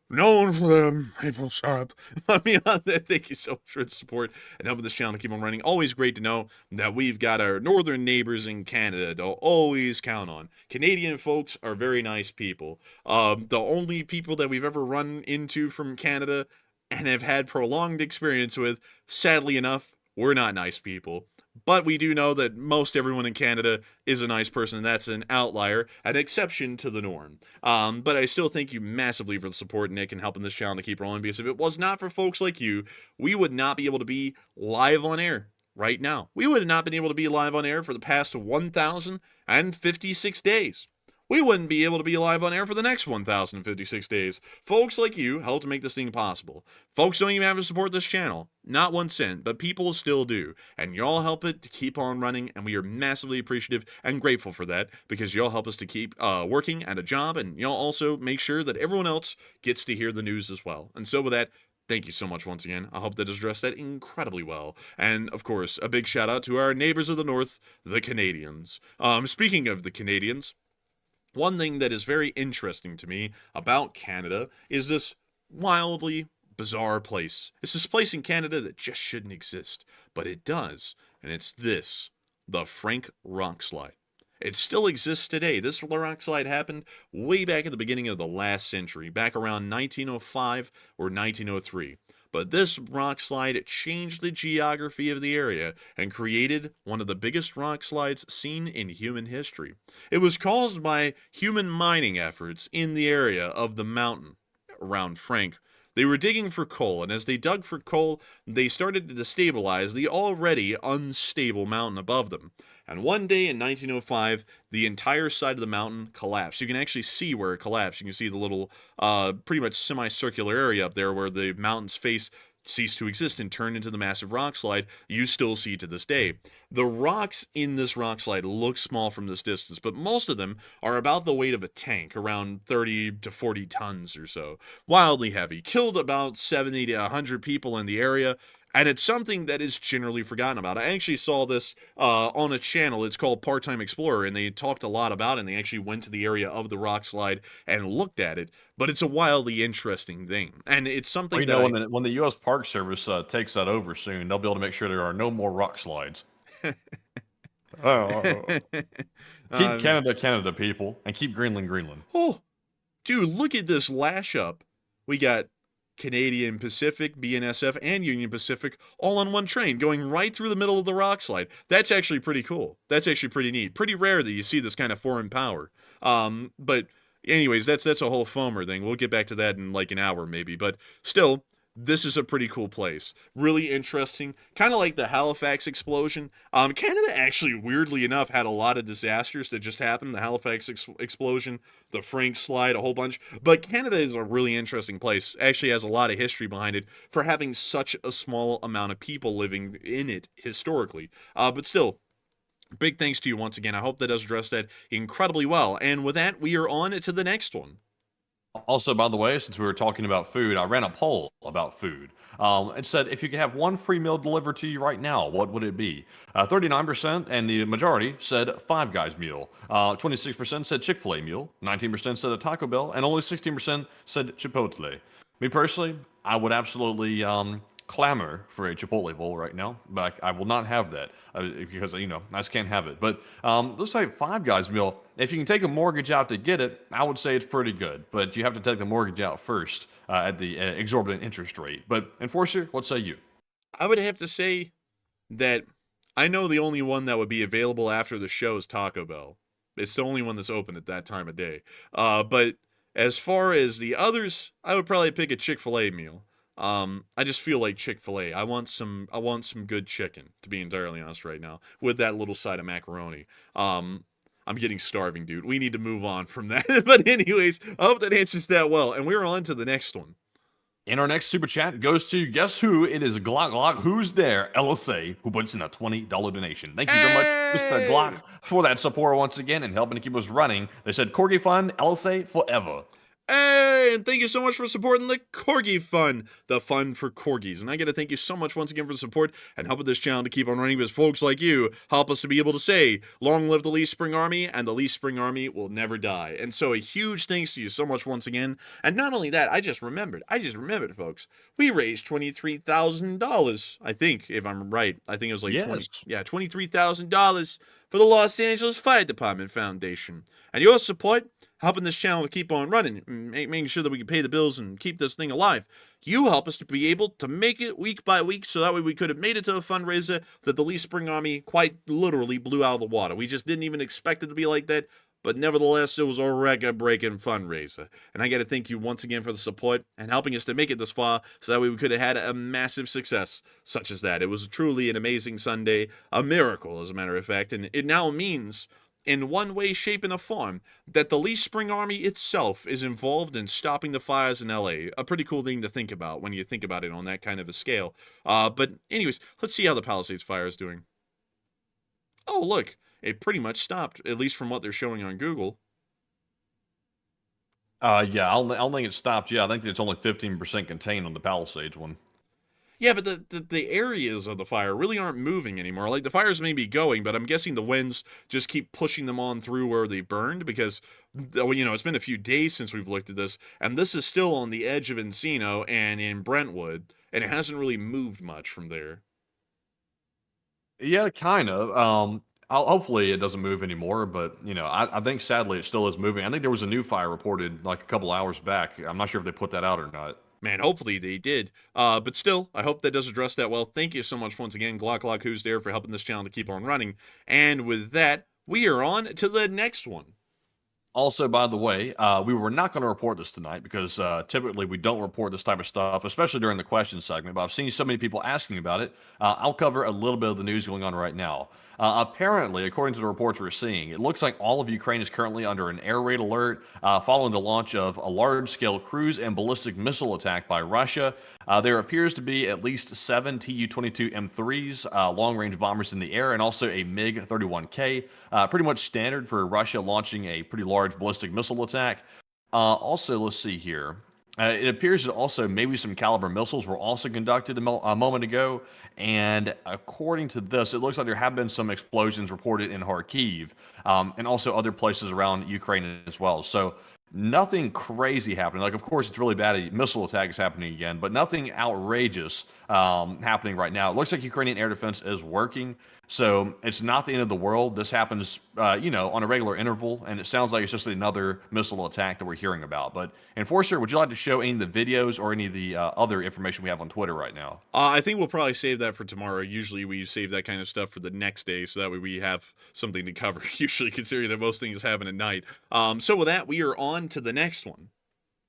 Known for their maple syrup. Let me on that. Thank you so much for the support and helping this channel to keep on running. Always great to know that we've got our northern neighbors in Canada to always count on. Canadian folks are very nice people. The only people that we've ever run into from Canada and have had prolonged experience with, sadly enough, we're not nice people. But we do know that most everyone in Canada is a nice person, and that's an outlier, an exception to the norm. But I still thank you massively for the support, Nick, and helping this channel to keep rolling, because if it was not for folks like you, we would not be able to be live on air right now. We would have not been able to be live on air for the past 1,056 days. We wouldn't be able to be live on air for the next 1,056 days. Folks like you help to make this thing possible. Folks don't even have to support this channel. Not 1 cent, but people still do. And y'all help it to keep on running, and we are massively appreciative and grateful for that, because y'all help us to keep working at a job, and y'all also make sure that everyone else gets to hear the news as well. And so with that, thank you so much once again. I hope that has addressed that incredibly well. And, of course, a big shout out to our neighbors of the north, the Canadians. Speaking of the Canadians, one thing that is very interesting to me about Canada is this wildly bizarre place. It's this place in Canada that just shouldn't exist, but it does, and it's this, the Frank Rock Slide. It still exists today. This rock slide happened way back at the beginning of the last century, back around 1905 or 1903. But this rock slide changed the geography of the area and created one of the biggest rock slides seen in human history. It was caused by human mining efforts in the area of the mountain around Frank. They were digging for coal, and as they dug for coal, they started to destabilize the already unstable mountain above them. And one day in 1905, the entire side of the mountain collapsed. You can actually see where it collapsed. You can see the little, pretty much semicircular area up there where the mountain's face ceased to exist and turned into the massive rock slide you still see to this day. The rocks in this rock slide look small from this distance, but most of them are about the weight of a tank, around 30 to 40 tons or so. Wildly heavy. Killed about 70 to 100 people in the area. And it's something that is generally forgotten about. I actually saw this on a channel. It's called Part-Time Explorer, and they talked a lot about it, and they actually went to the area of the rock slide and looked at it. But it's a wildly interesting thing. And it's something when the U.S. Park Service takes that over soon, they'll be able to make sure there are no more rock slides. Keep Canada, people, and keep Greenland. Oh, dude, look at this lash up. We got Canadian Pacific, BNSF, and Union Pacific all on one train going right through the middle of the rock slide. That's actually pretty cool. That's actually pretty neat. Pretty rare that you see this kind of foreign power. But anyways, that's a whole foamer thing. We'll get back to that in like an hour maybe. But still, this is a pretty cool place. Really interesting. Kind of like the Halifax explosion. Canada actually, weirdly enough, had a lot of disasters that just happened. The Halifax explosion, the Frank slide, a whole bunch. But Canada is a really interesting place. Actually has a lot of history behind it for having such a small amount of people living in it historically. But still, big thanks to you once again. I hope that does address that incredibly well. And with that, we are on to the next one. Also, by the way, since we were talking about food, I ran a poll about food. It said, if you could have one free meal delivered to you right now, what would it be? 39%, and the majority said Five Guys meal. 26% said Chick-fil-A meal. 19% said a Taco Bell, and only 16% said Chipotle. Me personally, I would absolutely clamor for a Chipotle bowl right now, but I will not have that because, I just can't have it. But let's say Five Guys meal, if you can take a mortgage out to get it, I would say it's pretty good, but you have to take the mortgage out first at the exorbitant interest rate. But Enforcer, what say you? I would have to say that I know the only one that would be available after the show is Taco Bell. It's the only one that's open at that time of day. But as far as the others, I would probably pick a Chick-fil-A meal. I just feel like Chick-fil-A. I want some good chicken, to be entirely honest right now, with that little side of macaroni. I'm getting starving, dude. We need to move on from that. But anyways, I hope that answers that well. And we're on to the next one. And our next super chat goes to, guess who? It is Glock Glock. Who's there? LSA, who puts in a $20 donation. Thank you very much, Mr. Glock, for that support once again and helping to keep us running. They said, Corgi Fund, LSA, forever. Hey, and thank you so much for supporting the Corgi Fund, the fund for corgis. And I got to thank you so much once again for the support and helping this channel to keep on running, because folks like you help us to be able to say, long live the Lee Spring Army, and the Lee Spring Army will never die. And so a huge thanks to you so much once again. And not only that, I just remembered, folks, we raised $23,000, I think, if I'm right. I think it was like $23,000 for the Los Angeles Fire Department Foundation. And your support, helping this channel to keep on running, making sure that we can pay the bills and keep this thing alive. You help us to be able to make it week by week, so that way we could have made it to a fundraiser that the Lee Spring Army quite literally blew out of the water. We just didn't even expect it to be like that, but nevertheless, it was a record-breaking fundraiser. And I got to thank you once again for the support and helping us to make it this far, so that way we could have had a massive success such as that. It was truly an amazing Sunday, a miracle, as a matter of fact, and it now means, in one way, shape, and a form, that the Lee Spring Army itself is involved in stopping the fires in LA. A pretty cool thing to think about when you think about it on that kind of a scale. But anyways, let's see how the Palisades fire is doing. Oh, look, it pretty much stopped, at least from what they're showing on Google. Yeah, I don't think it stopped. Yeah, I think it's only 15% contained on the Palisades one. Yeah, but the areas of the fire really aren't moving anymore. Like, the fires may be going, but I'm guessing the winds just keep pushing them on through where they burned, because, you know, it's been a few days since we've looked at this, and this is still on the edge of Encino and in Brentwood, and it hasn't really moved much from there. Yeah, kind of. Hopefully it doesn't move anymore, but, you know, I think sadly it still is moving. I think there was a new fire reported like a couple hours back. I'm not sure if they put that out or not. Man, hopefully they did. But still, I hope that does address that well. Thank you so much once again, Glock Who's There, for helping this channel to keep on running. And with that, we are on to the next one. Also, by the way, we were not going to report this tonight because typically we don't report this type of stuff, especially during the question segment. But I've seen so many people asking about it. I'll cover a little bit of the news going on right now. Apparently, according to the reports we're seeing, it looks like all of Ukraine is currently under an air raid alert following the launch of a large-scale cruise and ballistic missile attack by Russia. There appears to be at least 7 Tu-22 M3s, long-range bombers in the air, and also a MiG-31K, pretty much standard for Russia launching a pretty large ballistic missile attack. Also, let's see here. It appears that also maybe some caliber missiles were also conducted a moment ago, and according to this, it looks like there have been some explosions reported in Kharkiv, and also other places around Ukraine as well. So nothing crazy happening. Like, of course, it's really bad. A missile attack is happening again, but nothing outrageous happening right now. It looks like Ukrainian air defense is working, so it's not the end of the world. This happens, you know, on a regular interval, and it sounds like it's just another missile attack that we're hearing about. But, Enforcer, would you like to show any of the videos or any of the other information we have on Twitter right now? I think we'll probably save that for tomorrow. Usually we save that kind of stuff for the next day, so that way we have something to cover, usually considering that most things happen at night. So with that, we are on to the next one.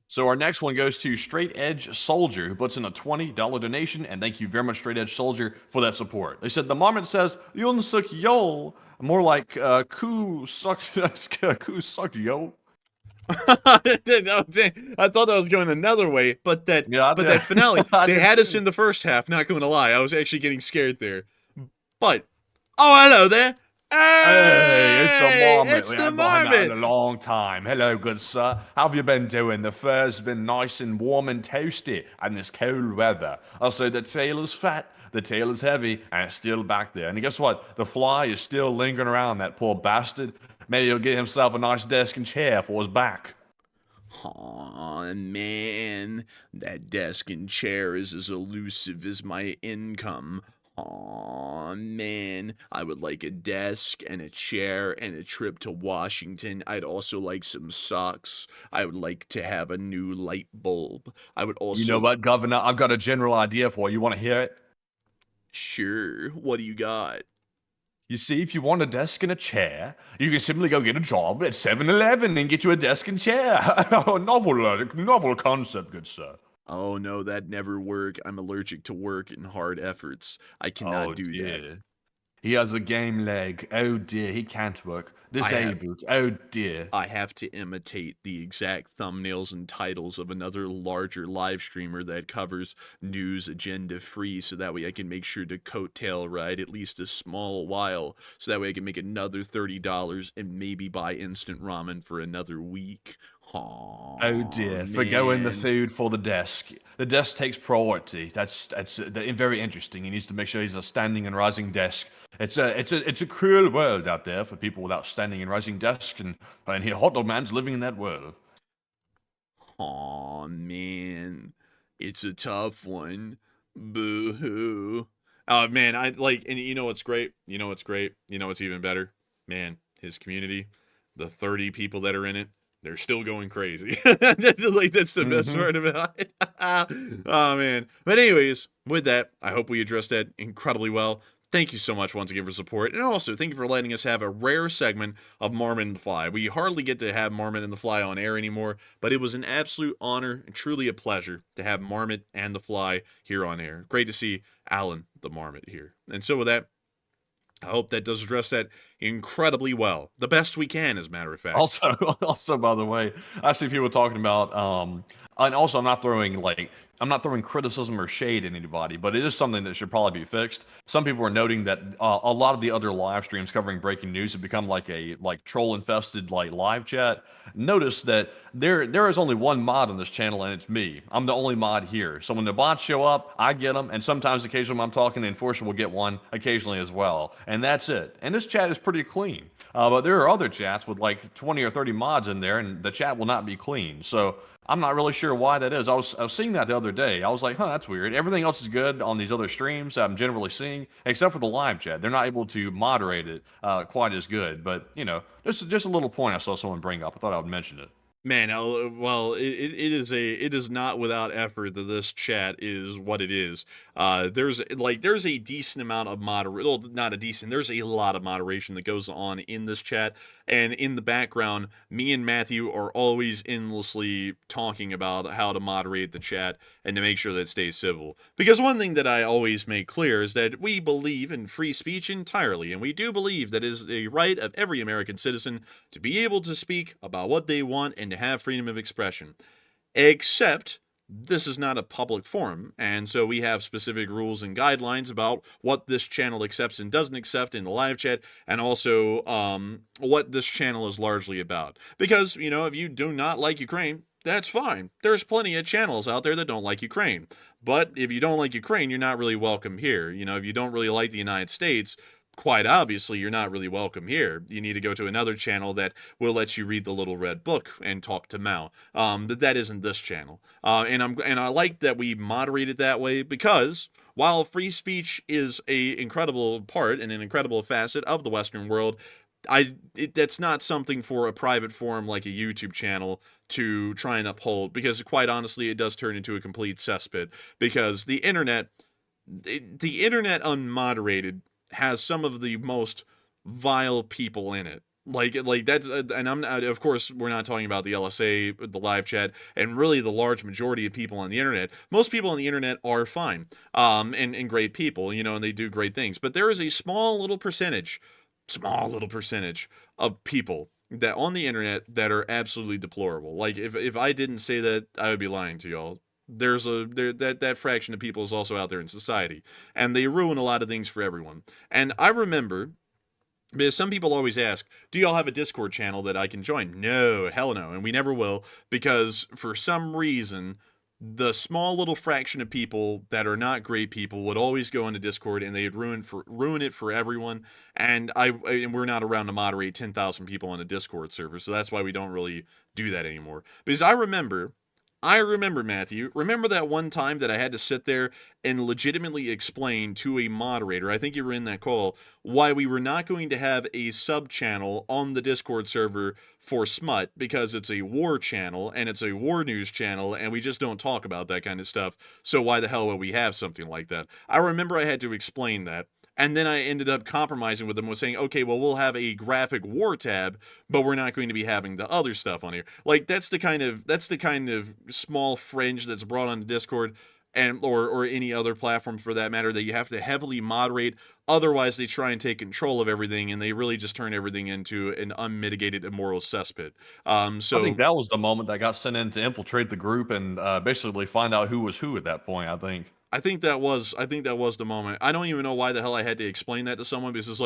So our next one goes to Straight Edge Soldier, who puts in a $20 donation, and thank you very much, Straight Edge Soldier, for that support. They said the marmot says Yoon Suk Yeol, more like Koo Suk Yeol. I thought I was going another way, but that finale, they had us in the first half. Not going to lie, I was actually getting scared there. But hello there. Hey, it's the marmot. It's We the haven't done that in marmot. a long time. Hello, good sir. How have you been doing? The fur's been nice and warm and toasty in this cold weather. Also, the tail is fat, the tail is heavy, and it's still back there. And guess what? The fly is still lingering around, that poor bastard. Maybe he'll get himself a nice desk and chair for his back. Aw, man, that desk and chair is as elusive as my income. Aw, man, I would like a desk and a chair and a trip to Washington. I'd also like some socks. I would like to have a new light bulb. I would also... You know what, Governor? I've got a general idea for you. You want to hear it? Sure, what do you got? You see, if you want a desk and a chair, you can simply go get a job at 7-Eleven and get you a desk and chair. Novel concept, good sir. Oh no, that never work. I'm allergic to work and hard efforts. I cannot Oh do that. dear. He has a game leg. Oh dear, he can't work. I have Disabled. Oh dear. I have to imitate the exact thumbnails and titles of another larger live streamer that covers news agenda free, so that way I can make sure to coattail ride at least a small while, so that way I can make another $30 and maybe buy instant ramen for another week. Oh dear, Man. forgoing the food for the desk. The desk takes priority. That's very interesting. He needs to make sure he's a standing and rising desk. It's a cruel world out there for people without standing and rising desks, and here Hot Dog Man's living in that world. Aw, man. It's a tough one. Boo-hoo. Oh, man, and you know what's great? You know what's great? You know what's even better? Man, his community, the 30 people that are in it, they're still going crazy. That's the best part about it. Oh, man. But anyways, with that, I hope we addressed that incredibly well. Thank you so much once again for support, and also thank you for letting us have a rare segment of Marmot and the Fly. We hardly get to have Marmot and the Fly on air anymore, but it was an absolute honor and truly a pleasure to have Marmot and the Fly here on air. Great to see Alan the Marmot here. And so with that, I hope that does address that incredibly well. The best we can, as a matter of fact. Also, by the way, I see people talking about, and also I'm not throwing criticism or shade at anybody, but it is something that should probably be fixed. Some people are noting that a lot of the other live streams covering breaking news have become like troll infested live chat. Notice that there is only one mod on this channel, and it's me. I'm the only mod here. So when the bots show up, I get them, and sometimes occasionally when I'm talking, the enforcer will get one occasionally as well, and that's it. And this chat is pretty clean. But there are other chats with like 20 or 30 mods in there, and the chat will not be clean. So I'm not really sure why that is. I was seeing that the other day. I was like, that's weird. Everything else is good on these other streams I'm generally seeing, except for the live chat. They're not able to moderate it quite as good. But, just a little point I saw someone bring up. I thought I would mention it. Man, well, it is not without effort that this chat is what it is. There's a decent amount of there's a lot of moderation that goes on in this chat, and in the background, me and Matthew are always endlessly talking about how to moderate the chat and to make sure that it stays civil. Because one thing that I always make clear is that we believe in free speech entirely, and we do believe that it is a right of every American citizen to be able to speak about what they want and to have freedom of expression. Except this is not a public forum, and so we have specific rules and guidelines about what this channel accepts and doesn't accept in the live chat, and also what this channel is largely about. Because, if you do not like Ukraine, that's fine. There's plenty of channels out there that don't like Ukraine. But if you don't like Ukraine, you're not really welcome here. If you don't really like the United States, quite obviously, you're not really welcome here. You need to go to another channel that will let you read the little red book and talk to Mao. That isn't this channel. And I like that we moderate it that way, because while free speech is a incredible part and an incredible facet of the Western world, that's not something for a private forum like a YouTube channel to try and uphold, because quite honestly, it does turn into a complete cesspit, because the internet unmoderated has some of the most vile people in it. Like that's, and I'm not, of course, we're not talking about the LSA, the live chat, and really the large majority of people on the internet. Most people on the internet are fine, and great people, and they do great things. But there is a small little percentage of people that on the internet that are absolutely deplorable. Like if I didn't say that, I would be lying to y'all. That fraction of people is also out there in society, and they ruin a lot of things for everyone. And I remember, because some people always ask, do y'all have a Discord channel that I can join? No, hell no, and we never will, because for some reason, the small little fraction of people that are not great people would always go into Discord, and they'd ruin it for everyone. And we're not around to moderate 10,000 people on a Discord server, so that's why we don't really do that anymore. Because I remember, Matthew, remember that one time that I had to sit there and legitimately explain to a moderator, I think you were in that call, why we were not going to have a sub-channel on the Discord server for Smut, because it's a war channel, and it's a war news channel, and we just don't talk about that kind of stuff, so why the hell would we have something like that? I remember I had to explain that, And then I ended up compromising with them, was saying, okay, well, we'll have a graphic war tab, but we're not going to be having the other stuff on here. Like, that's the kind of small fringe that's brought on Discord and or any other platform for that matter, that you have to heavily moderate. Otherwise, they try and take control of everything, and they really just turn everything into an unmitigated immoral cesspit. So I think that was the moment that got sent in to infiltrate the group and basically find out who was who at that point, I think. I think that was the moment. I don't even know why the hell I had to explain that to someone, because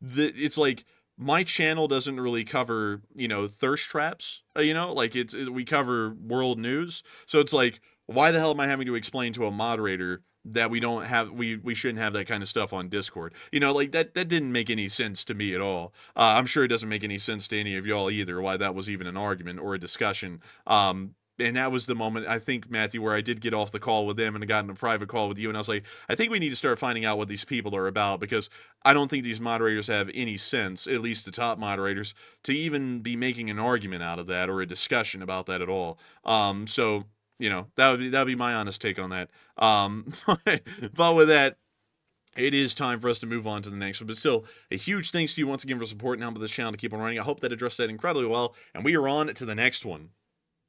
it's like my channel doesn't really cover, thirst traps, like we cover world news. So it's like, why the hell am I having to explain to a moderator that we shouldn't have that kind of stuff on Discord? Like that didn't make any sense to me at all. I'm sure it doesn't make any sense to any of y'all either, why that was even an argument or a discussion. And that was the moment, I think, Matthew, where I did get off the call with them and I got in a private call with you. And I was like, I think we need to start finding out what these people are about, because I don't think these moderators have any sense, at least the top moderators, to even be making an argument out of that or a discussion about that at all. So, that would be my honest take on that. But with that, it is time for us to move on to the next one. But still, a huge thanks to you once again for supporting helping this channel to keep on running. I hope that addressed that incredibly well. And we are on to the next one.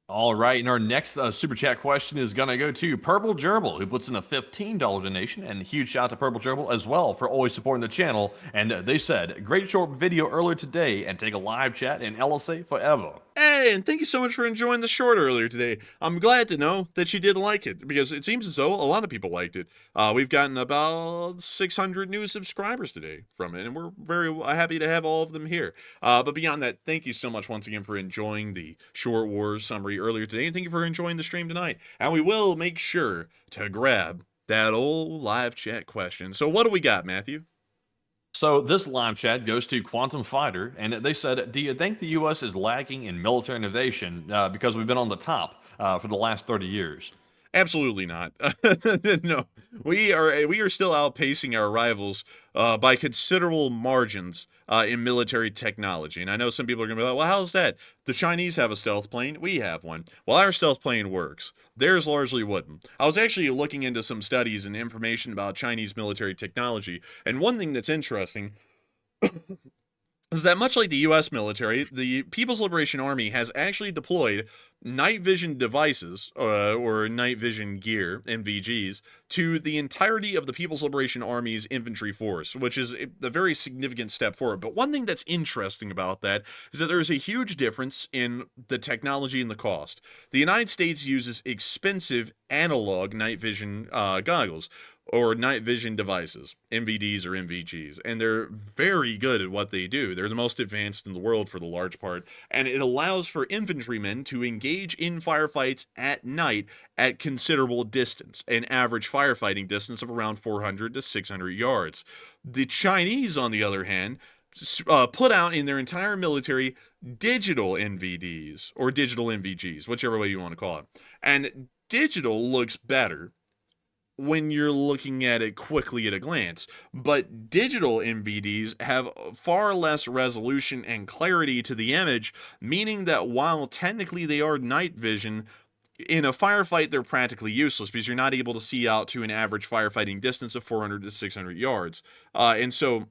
All right, and our next super chat question is going to go to Purple Gerbil, who puts in a $15 donation, and a huge shout out to Purple Gerbil as well for always supporting the channel. And they said, great short video earlier today, and take a live chat in LSA forever. Hey, and thank you so much for enjoying the short earlier today. I'm glad to know that you did like it, because it seems as though a lot of people liked it. We've gotten about 600 new subscribers today from it, and we're very happy to have all of them here. But beyond that, thank you so much once again for enjoying the short war summary earlier today, and thank you for enjoying the stream tonight. And we will make sure to grab that old live chat question. So what do we got, Matthew? So this live chat goes to Quantum Fighter, and they said, do you think the U.S. is lacking in military innovation because we've been on the top for the last 30 years? Absolutely not. No, we are still outpacing our rivals by considerable margins in military technology. And I know some people are going to be like, well, how's that? The Chinese have a stealth plane. We have one. Well, our stealth plane works. Theirs largely wouldn't. I was actually looking into some studies and information about Chinese military technology. And one thing that's interesting is that much like the U.S. military, the People's Liberation Army has actually deployed night vision devices, or night vision gear, NVGs, to the entirety of the People's Liberation Army's infantry force, which is a very significant step forward. But one thing that's interesting about that is that there's a huge difference in the technology and the cost. The United States uses expensive analog night vision goggles, or night vision devices, NVDs or NVGs, and they're very good at what they do. They're the most advanced in the world for the large part, and it allows for infantrymen to engage in firefights at night at considerable distance, an average firefighting distance of around 400 to 600 yards. The Chinese, on the other hand, put out in their entire military digital NVDs, or digital NVGs, whichever way you want to call it. And digital looks better when you're looking at it quickly at a glance, but digital NVDs have far less resolution and clarity to the image, meaning that while technically they are night vision, in a firefight they're practically useless because you're not able to see out to an average firefighting distance of 400 to 600 yards. And so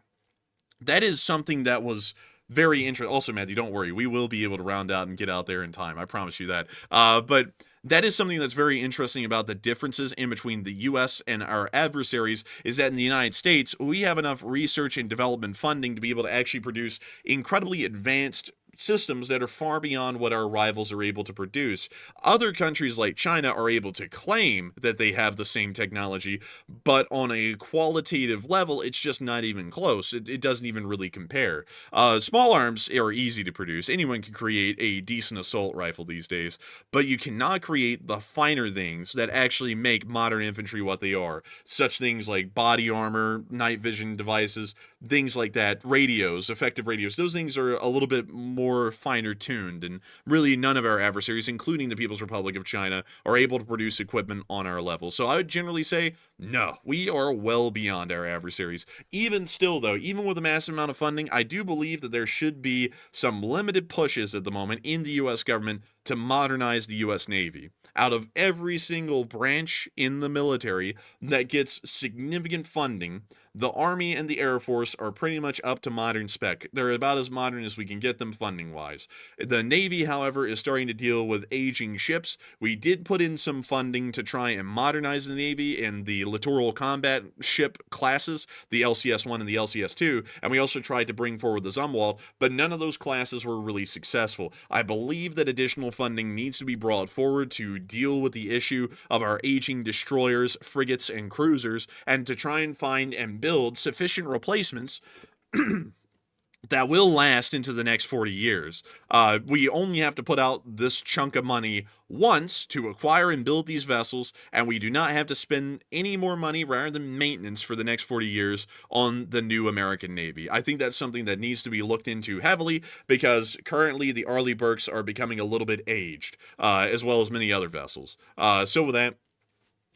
that is something that was very interesting. Also, Matthew, don't worry, we will be able to round out and get out there in time. I promise you that. But that is something that's very interesting about the differences in between the U.S. and our adversaries, is that in the United States, we have enough research and development funding to be able to actually produce incredibly advanced systems that are far beyond what our rivals are able to produce. Other countries like China are able to claim that they have the same technology, but on a qualitative level, it's just not even close. It doesn't even really compare. Small arms are easy to produce. Anyone can create a decent assault rifle these days, but you cannot create the finer things that actually make modern infantry what they are. Such things like body armor, night vision devices, things like that, radios, effective radios. Those things are a little bit more finer tuned, and really none of our adversaries, including the People's Republic of China, are able to produce equipment on our level. So I would generally say, no, we are well beyond our adversaries. Even still, though, even with a massive amount of funding, I do believe that there should be some limited pushes at the moment in the U.S. government to modernize the U.S. Navy. Out of every single branch in the military that gets significant funding, The Army and the Air Force are pretty much up to modern spec. They're about as modern as we can get them funding-wise. The Navy, however, is starting to deal with aging ships. We did put in some funding to try and modernize the Navy and the littoral combat ship classes, the LCS-1 and the LCS-2, and we also tried to bring forward the Zumwalt, but none of those classes were really successful. I believe that additional funding needs to be brought forward to deal with the issue of our aging destroyers, frigates, and cruisers, and to try and find and build sufficient replacements that will last into the next 40 years. We only have to put out this chunk of money once to acquire and build these vessels, and we do not have to spend any more money rather than maintenance for the next 40 years on the new American Navy. I think that's something that needs to be looked into heavily, because currently the Arleigh Burkes are becoming a little bit aged, as well as many other vessels. So with that,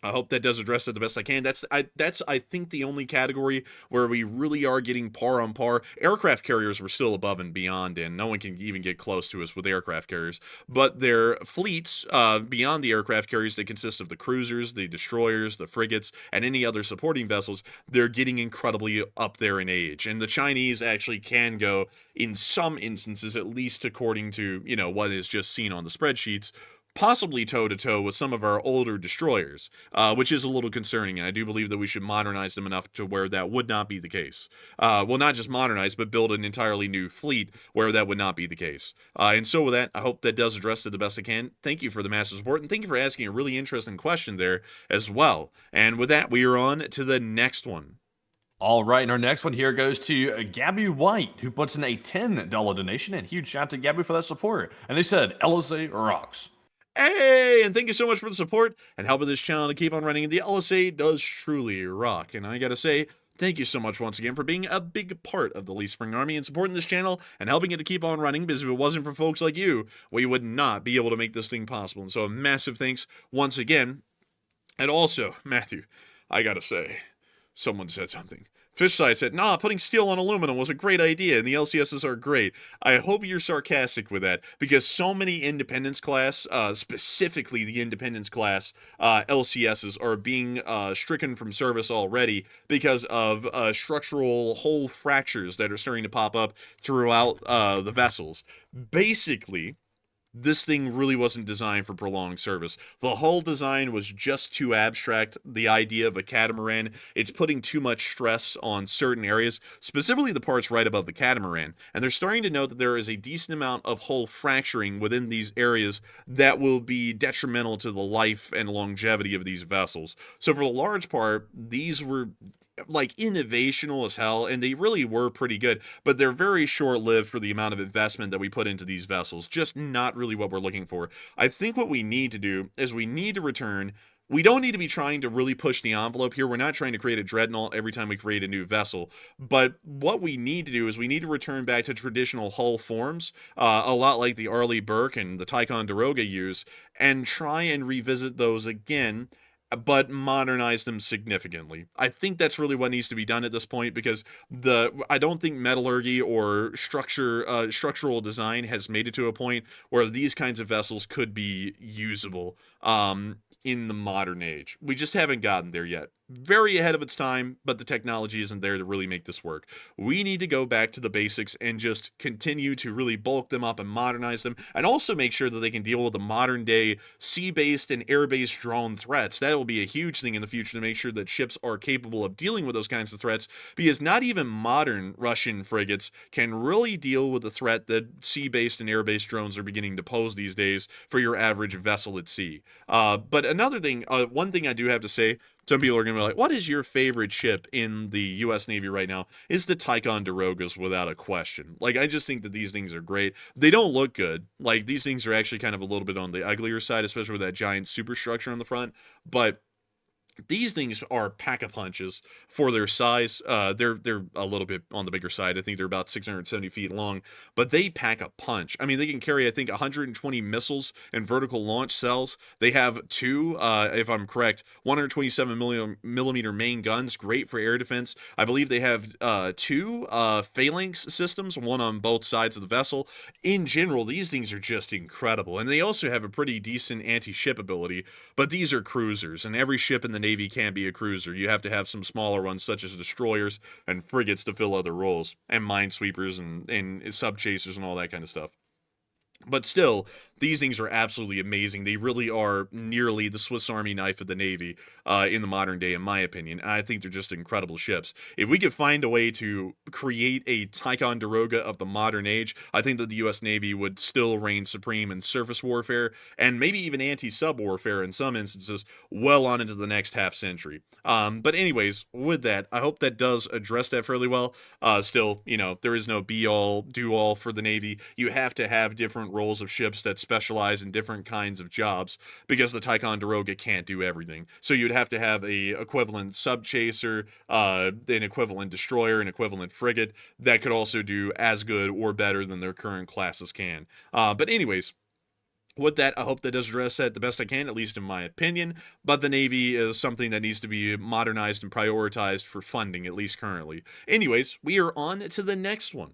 I hope that does address it the best I can. That's I think the only category where we really are getting par on par. Aircraft carriers were still above and beyond, and no one can even get close to us with aircraft carriers. But their fleets, beyond the aircraft carriers, they consist of the cruisers, the destroyers, the frigates, and any other supporting vessels. They're getting incredibly up there in age, and the Chinese actually can go, in some instances, at least according to what is just seen on the spreadsheets, possibly toe-to-toe with some of our older destroyers, which is a little concerning, and I do believe that we should modernize them enough to where that would not be the case. Well, not just modernize, but build an entirely new fleet where that would not be the case. And so with that, I hope that does address it the best I can. Thank you for the massive support, and thank you for asking a really interesting question there as well. And with that, we are on to the next one. All right, and our next one here goes to Gabby White, who puts in a $10 donation, and huge shout out to Gabby for that support. And they said, LSA rocks. Hey, and thank you so much for the support and helping this channel to keep on running. The LSA does truly rock, and I gotta say, thank you so much once again for being a big part of the Lee Spring Army and supporting this channel and helping it to keep on running, because if it wasn't for folks like you, we would not be able to make this thing possible. And so a massive thanks once again. And also, Matthew, I gotta say, someone said something. Fishside said, nah, putting steel on aluminum was a great idea, and the LCSs are great. I hope you're sarcastic with that, because so many Independence class, specifically the Independence class LCSs, are being stricken from service already because of structural hull fractures that are starting to pop up throughout the vessels. Basically, this thing really wasn't designed for prolonged service. The hull design was just too abstract. The idea of a catamaran, it's putting too much stress on certain areas, specifically the parts right above the catamaran. And they're starting to note that there is a decent amount of hull fracturing within these areas that will be detrimental to the life and longevity of these vessels. So for the large part, these were like innovational as hell, and they really were pretty good, but they're very short-lived for the amount of investment that we put into these vessels. Just not really what we're looking for. I think what we need to do is we need to return. We don't need to be trying to really push the envelope here. We're not trying to create a dreadnought every time we create a new vessel. But what we need to do is we need to return back to traditional hull forms, a lot like the Arleigh Burke and the Ticonderoga use, and try and revisit those again, but modernize them significantly. I think that's really what needs to be done at this point, because I don't think metallurgy or structural design has made it to a point where these kinds of vessels could be usable in the modern age. We just haven't gotten there yet. Very ahead of its time, but the technology isn't there to really make this work. We need to go back to the basics and just continue to really bulk them up and modernize them, and also make sure that they can deal with the modern day sea-based and air-based drone threats. That will be a huge thing in the future, to make sure that ships are capable of dealing with those kinds of threats, because not even modern Russian frigates can really deal with the threat that sea-based and air-based drones are beginning to pose these days for your average vessel at sea. But another thing, one thing I do have to say, some people are going to be like, what is your favorite ship in the U.S. Navy right now? Is the Ticonderogas, without a question. Like, I just think that these things are great. They don't look good. Like, these things are actually kind of a little bit on the uglier side, especially with that giant superstructure on the front. But these things are pack-a-punches for their size. They're a little bit on the bigger side. I think they're about 670 feet long, but they pack a punch. I mean, they can carry, I think, 120 missiles and vertical launch cells. They have two, if I'm correct, 127 millimeter main guns, great for air defense. I believe they have two phalanx systems, one on both sides of the vessel. In general, these things are just incredible, and they also have a pretty decent anti-ship ability, but these are cruisers, and every ship in the Navy can't be a cruiser. You have to have some smaller ones, such as destroyers and frigates, to fill other roles, and minesweepers and sub-chasers and all that kind of stuff. But still, these things are absolutely amazing. They really are nearly the Swiss Army knife of the Navy in the modern day, in my opinion. And I think they're just incredible ships. If we could find a way to create a Ticonderoga of the modern age, I think that the U.S. Navy would still reign supreme in surface warfare and maybe even anti-sub warfare in some instances well on into the next half century. But anyways, with that, I hope that does address that fairly well. Still, there is no be-all, do-all for the Navy. You have to have different roles of ships that specialize in different kinds of jobs because the Ticonderoga can't do everything. So you'd have to have a equivalent sub-chaser, an equivalent destroyer, an equivalent frigate that could also do as good or better than their current classes can. But anyways, with that, I hope that does address that the best I can, at least in my opinion. But the Navy is something that needs to be modernized and prioritized for funding, at least currently. Anyways, we are on to the next one.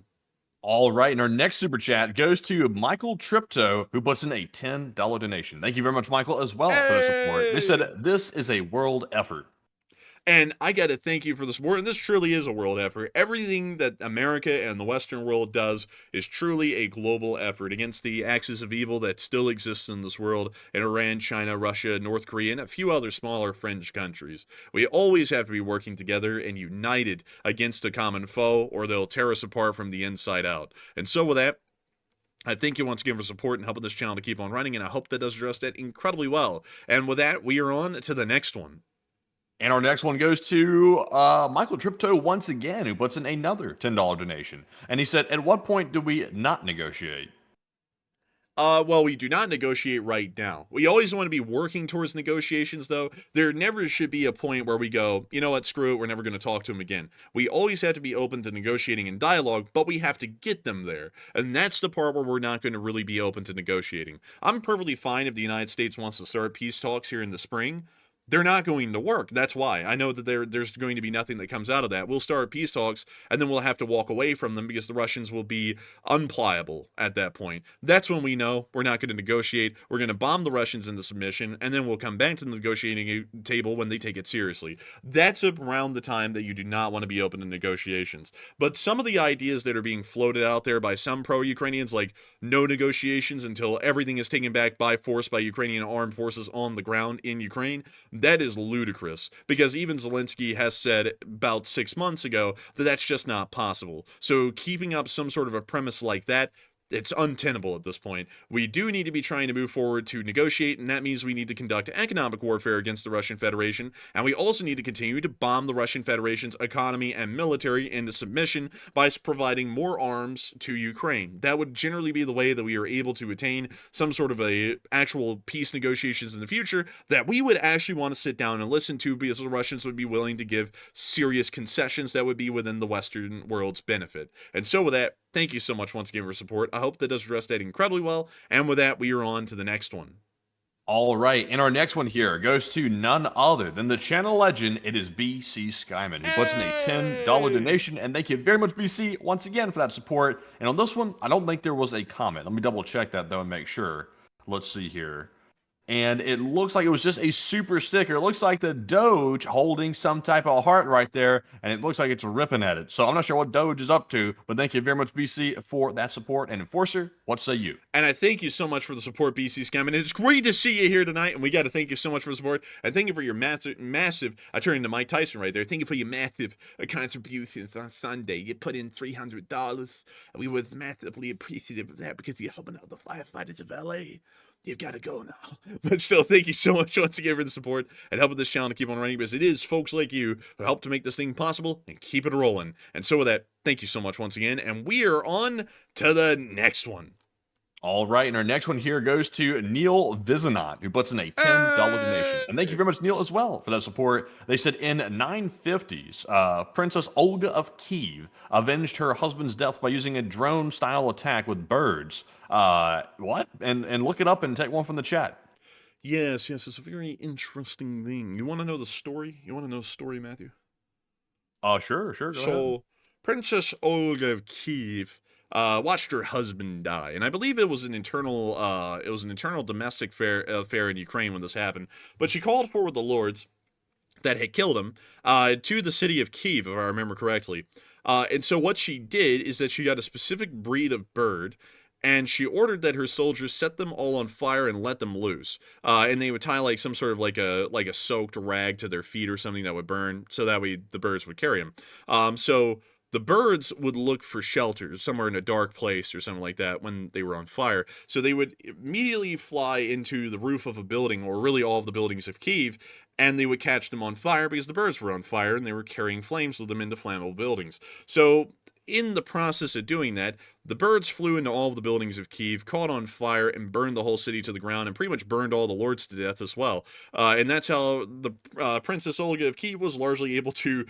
All right, and our next super chat goes to Michael Tripto, who puts in a $10 donation. Thank you very much, Michael, as well for the support. They said, this is a world effort. And I got to thank you for the support, and this truly is a world effort. Everything that America and the Western world does is truly a global effort against the axis of evil that still exists in this world in Iran, China, Russia, North Korea, and a few other smaller fringe countries. We always have to be working together and united against a common foe, or they'll tear us apart from the inside out. And so with that, I thank you once again for support and helping this channel to keep on running, and I hope that does address that incredibly well. And with that, we are on to the next one. And our next one goes to Michael Tripto once again, who puts in another $10 donation. And he said, at what point do we not negotiate? Well, we do not negotiate right now. We always want to be working towards negotiations, though. There never should be a point where we go, you know what, screw it, we're never going to talk to them again. We always have to be open to negotiating and dialogue, but we have to get them there. And that's the part where we're not going to really be open to negotiating. I'm perfectly fine if the United States wants to start peace talks here in the spring. They're not going to work. That's why. I know that there's going to be nothing that comes out of that. We'll start peace talks, and then we'll have to walk away from them because the Russians will be unpliable at that point. That's when we know we're not going to negotiate. We're going to bomb the Russians into submission, and then we'll come back to the negotiating table when they take it seriously. That's around the time that you do not want to be open to negotiations. But some of the ideas that are being floated out there by some pro-Ukrainians, like no negotiations until everything is taken back by force by Ukrainian armed forces on the ground in Ukraine, that is ludicrous, because even Zelenskyy has said about 6 months ago that that's just not possible. So keeping up some sort of a premise like that, it's untenable at this point. We do need to be trying to move forward to negotiate, and that means we need to conduct economic warfare against the Russian Federation, and we also need to continue to bomb the Russian Federation's economy and military into submission by providing more arms to Ukraine. That would generally be the way that we are able to attain some sort of a actual peace negotiations in the future that we would actually want to sit down and listen to, because the Russians would be willing to give serious concessions that would be within the Western world's benefit. And so with that, thank you so much once again for support. I hope that does address that incredibly well. And with that, we are on to the next one. All right, and our next one here goes to none other than the channel legend. It is BC Skyman, who puts in a $10 donation, and thank you very much, BC, once again for that support. And on this one, I don't think there was a comment. Let me double check that, though, and make sure. Let's see here. And it looks like it was just a super sticker. It looks like the Doge holding some type of heart right there, and it looks like it's ripping at it. So I'm not sure what Doge is up to, but thank you very much, BC, for that support. And Enforcer, what say you? And I thank you so much for the support, BC Scam. And it's great to see you here tonight, and we got to thank you so much for the support. And thank you for your massive, I turned into Mike Tyson right there. Thank you for your massive contributions on Sunday. You put in $300. We was massively appreciative of that because you're helping out the firefighters of LA. You've got to go now. But still, thank you so much once again for the support and helping this channel to keep on running, because it is folks like you who help to make this thing possible and keep it rolling. And so with that, thank you so much once again, and we are on to the next one. All right, and our next one here goes to Neil Vizanot, who puts in a $10 donation. And thank you very much, Neil, as well, for that support. They said in 950s, Princess Olga of Kiev avenged her husband's death by using a drone-style attack with birds. What? And look it up and take one from the chat. Yes, it's a very interesting thing. You want to know the story? You want to know the story, Matthew? Sure, go so, ahead. Princess Olga of Kiev watched her husband die, and I believe it was an internal domestic affair in Ukraine when this happened. But she called forward the lords, that had killed him to the city of Kiev, if I remember correctly. And so what she did is that she got a specific breed of bird, and she ordered that her soldiers set them all on fire and let them loose. And they would tie like some sort of like a soaked rag to their feet or something that would burn, so that way the birds would carry them. So the birds would look for shelter somewhere in a dark place or something like that when they were on fire. So they would immediately fly into the roof of a building, or really all of the buildings of Kiev, and they would catch them on fire because the birds were on fire and they were carrying flames with them into flammable buildings. So in the process of doing that, the birds flew into all of the buildings of Kiev, caught on fire, and burned the whole city to the ground, and pretty much burned all the lords to death as well. And that's how the Princess Olga of Kiev was largely able to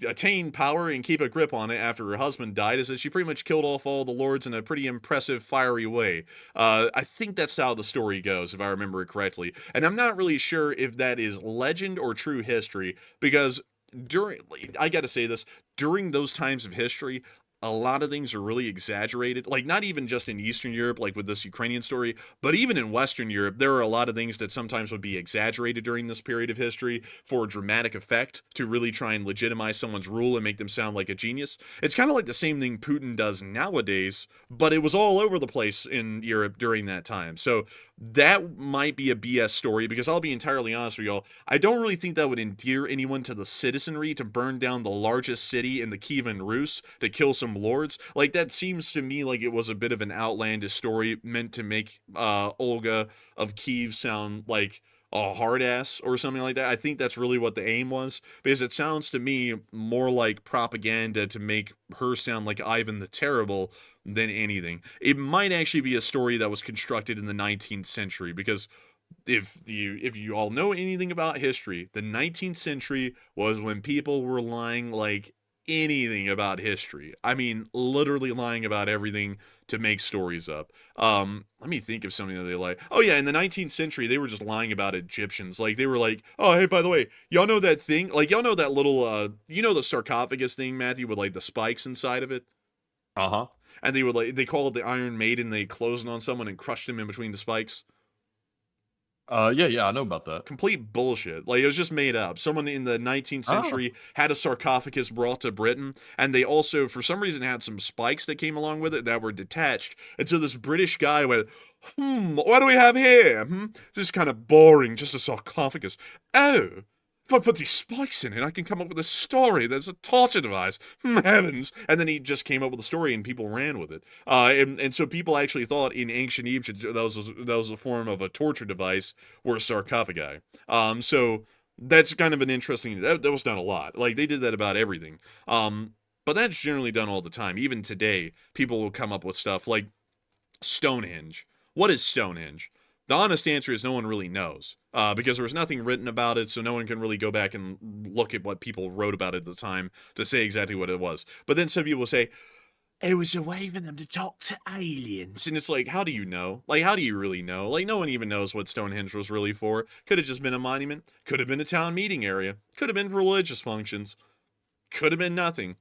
attain power and keep a grip on it after her husband died, is that she pretty much killed off all the lords in a pretty impressive, fiery way. I think that's how the story goes, if I remember it correctly. And I'm not really sure if that is legend or true history, because I gotta say this, during those times of history, a lot of things are really exaggerated. Like, not even just in Eastern Europe, like with this Ukrainian story, but even in Western Europe, there are a lot of things that sometimes would be exaggerated during this period of history for dramatic effect to really try and legitimize someone's rule and make them sound like a genius. It's kind of like the same thing Putin does nowadays, but it was all over the place in Europe during that time. So that might be a BS story, because I'll be entirely honest with y'all, I don't really think that would endear anyone to the citizenry to burn down the largest city in the Kievan Rus to kill some lords. Like, that seems to me like it was a bit of an outlandish story meant to make Olga of Kiev sound like a hard ass or something like that. I think that's really what the aim was, because it sounds to me more like propaganda to make her sound like Ivan the Terrible than anything. It might actually be a story that was constructed in the 19th century, because if you all know anything about history, the 19th century was when people were lying like anything about history. I mean, literally lying about everything to make stories up. Let me think of something that they like. Oh yeah, in the 19th century, they were just lying about Egyptians. Like, they were like, oh, hey, by the way, y'all know that thing? Like, y'all know that little, you know the sarcophagus thing, Matthew, with like the spikes inside of it? Uh-huh. And they would they call it the Iron Maiden. They closed it on someone and crushed him in between the spikes. Yeah, I know about that. Complete bullshit. Like, it was just made up. Someone in the 19th century had a sarcophagus brought to Britain, and they also, for some reason, had some spikes that came along with it that were detached. And so this British guy went, what do we have here? This is kind of boring, just a sarcophagus. Oh, if I put these spikes in it, I can come up with a story that's a torture device. Heavens. And then he just came up with a story and people ran with it. And so people actually thought in ancient Egypt that was a form of a torture device, or a sarcophagi. So that's kind of an interesting, that was done a lot. Like, they did that about everything. But that's generally done all the time. Even today, people will come up with stuff like Stonehenge. What is Stonehenge? The honest answer is no one really knows, because there was nothing written about it, so no one can really go back and look at what people wrote about it at the time to say exactly what it was. But then some people will say, it was a way for them to talk to aliens. And it's like, how do you know? Like, how do you really know? Like, no one even knows what Stonehenge was really for. Could have just been a monument. Could have been a town meeting area. Could have been for religious functions. Could have been nothing.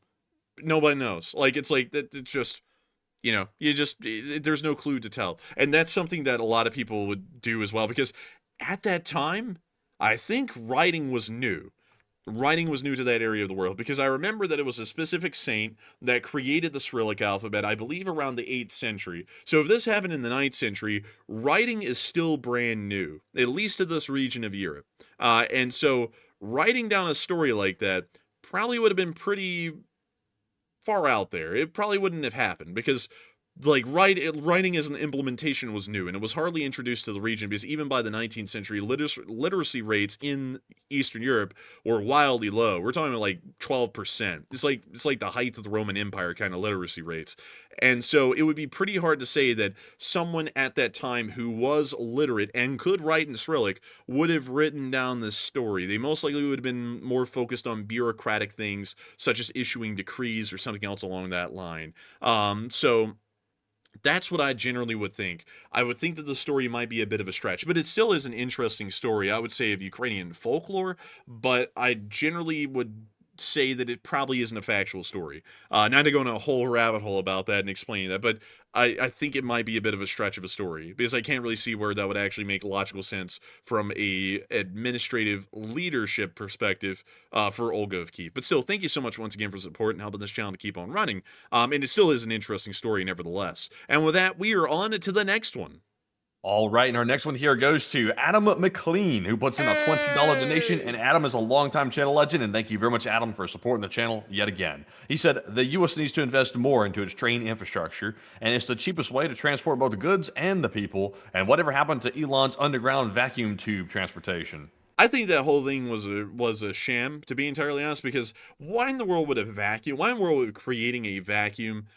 Nobody knows. Like, it's like, it's just... You know, there's no clue to tell. And that's something that a lot of people would do as well, because at that time, I think writing was new. Writing was new to that area of the world, because I remember that it was a specific saint that created the Cyrillic alphabet, I believe around the 8th century. So if this happened in the 9th century, writing is still brand new, at least to this region of Europe. And so writing down a story like that probably would have been pretty far out there. It probably wouldn't have happened, because like writing as an implementation was new, and it was hardly introduced to the region, because even by the 19th century, literacy rates in Eastern Europe were wildly low. We're talking about like 12%. It's like the height of the Roman Empire kind of literacy rates. And so it would be pretty hard to say that someone at that time who was literate and could write in Cyrillic would have written down this story. They most likely would have been more focused on bureaucratic things, such as issuing decrees or something else along that line. So that's what I generally would think. I would think that the story might be a bit of a stretch, but it still is an interesting story, I would say, of Ukrainian folklore, but I generally would say that it probably isn't a factual story. Not to go in a whole rabbit hole about that and explain that, but I think it might be a bit of a stretch of a story because I can't really see where that would actually make logical sense from a administrative leadership perspective for Olga of Kyiv. But still, thank you so much once again for support and helping this channel to keep on running. And it still is an interesting story nevertheless. And with that, we are on to the next one. All right, and our next one here goes to Adam McLean, who puts in a $20 donation, and Adam is a longtime channel legend, and thank you very much, Adam, for supporting the channel yet again. He said, the U.S. needs to invest more into its train infrastructure, and it's the cheapest way to transport both the goods and the people, and whatever happened to Elon's underground vacuum tube transportation? I think that whole thing was a sham, to be entirely honest, because why in the world would a vacuum, why in the world would creating a vacuum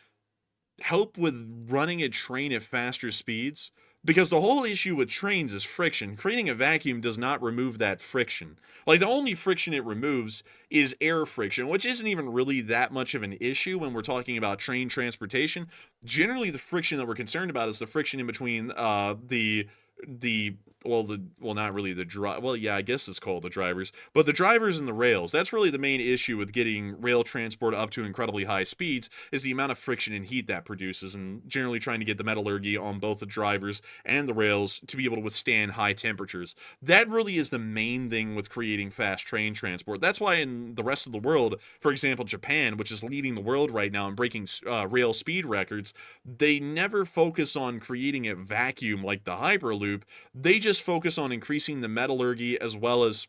help with running a train at faster speeds? Because the whole issue with trains is friction. Creating a vacuum does not remove that friction. Like, the only friction it removes is air friction, which isn't even really that much of an issue when we're talking about train transportation. Generally, the friction that we're concerned about is the friction in between not really I guess it's called the drivers, but the drivers and the rails. That's really the main issue with getting rail transport up to incredibly high speeds, is the amount of friction and heat that produces, and generally trying to get the metallurgy on both the drivers and the rails to be able to withstand high temperatures. That really is the main thing with creating fast train transport. That's why in the rest of the world, for example, Japan, which is leading the world right now and breaking rail speed records, they never focus on creating a vacuum like the Hyperloop. They just focus on increasing the metallurgy as well as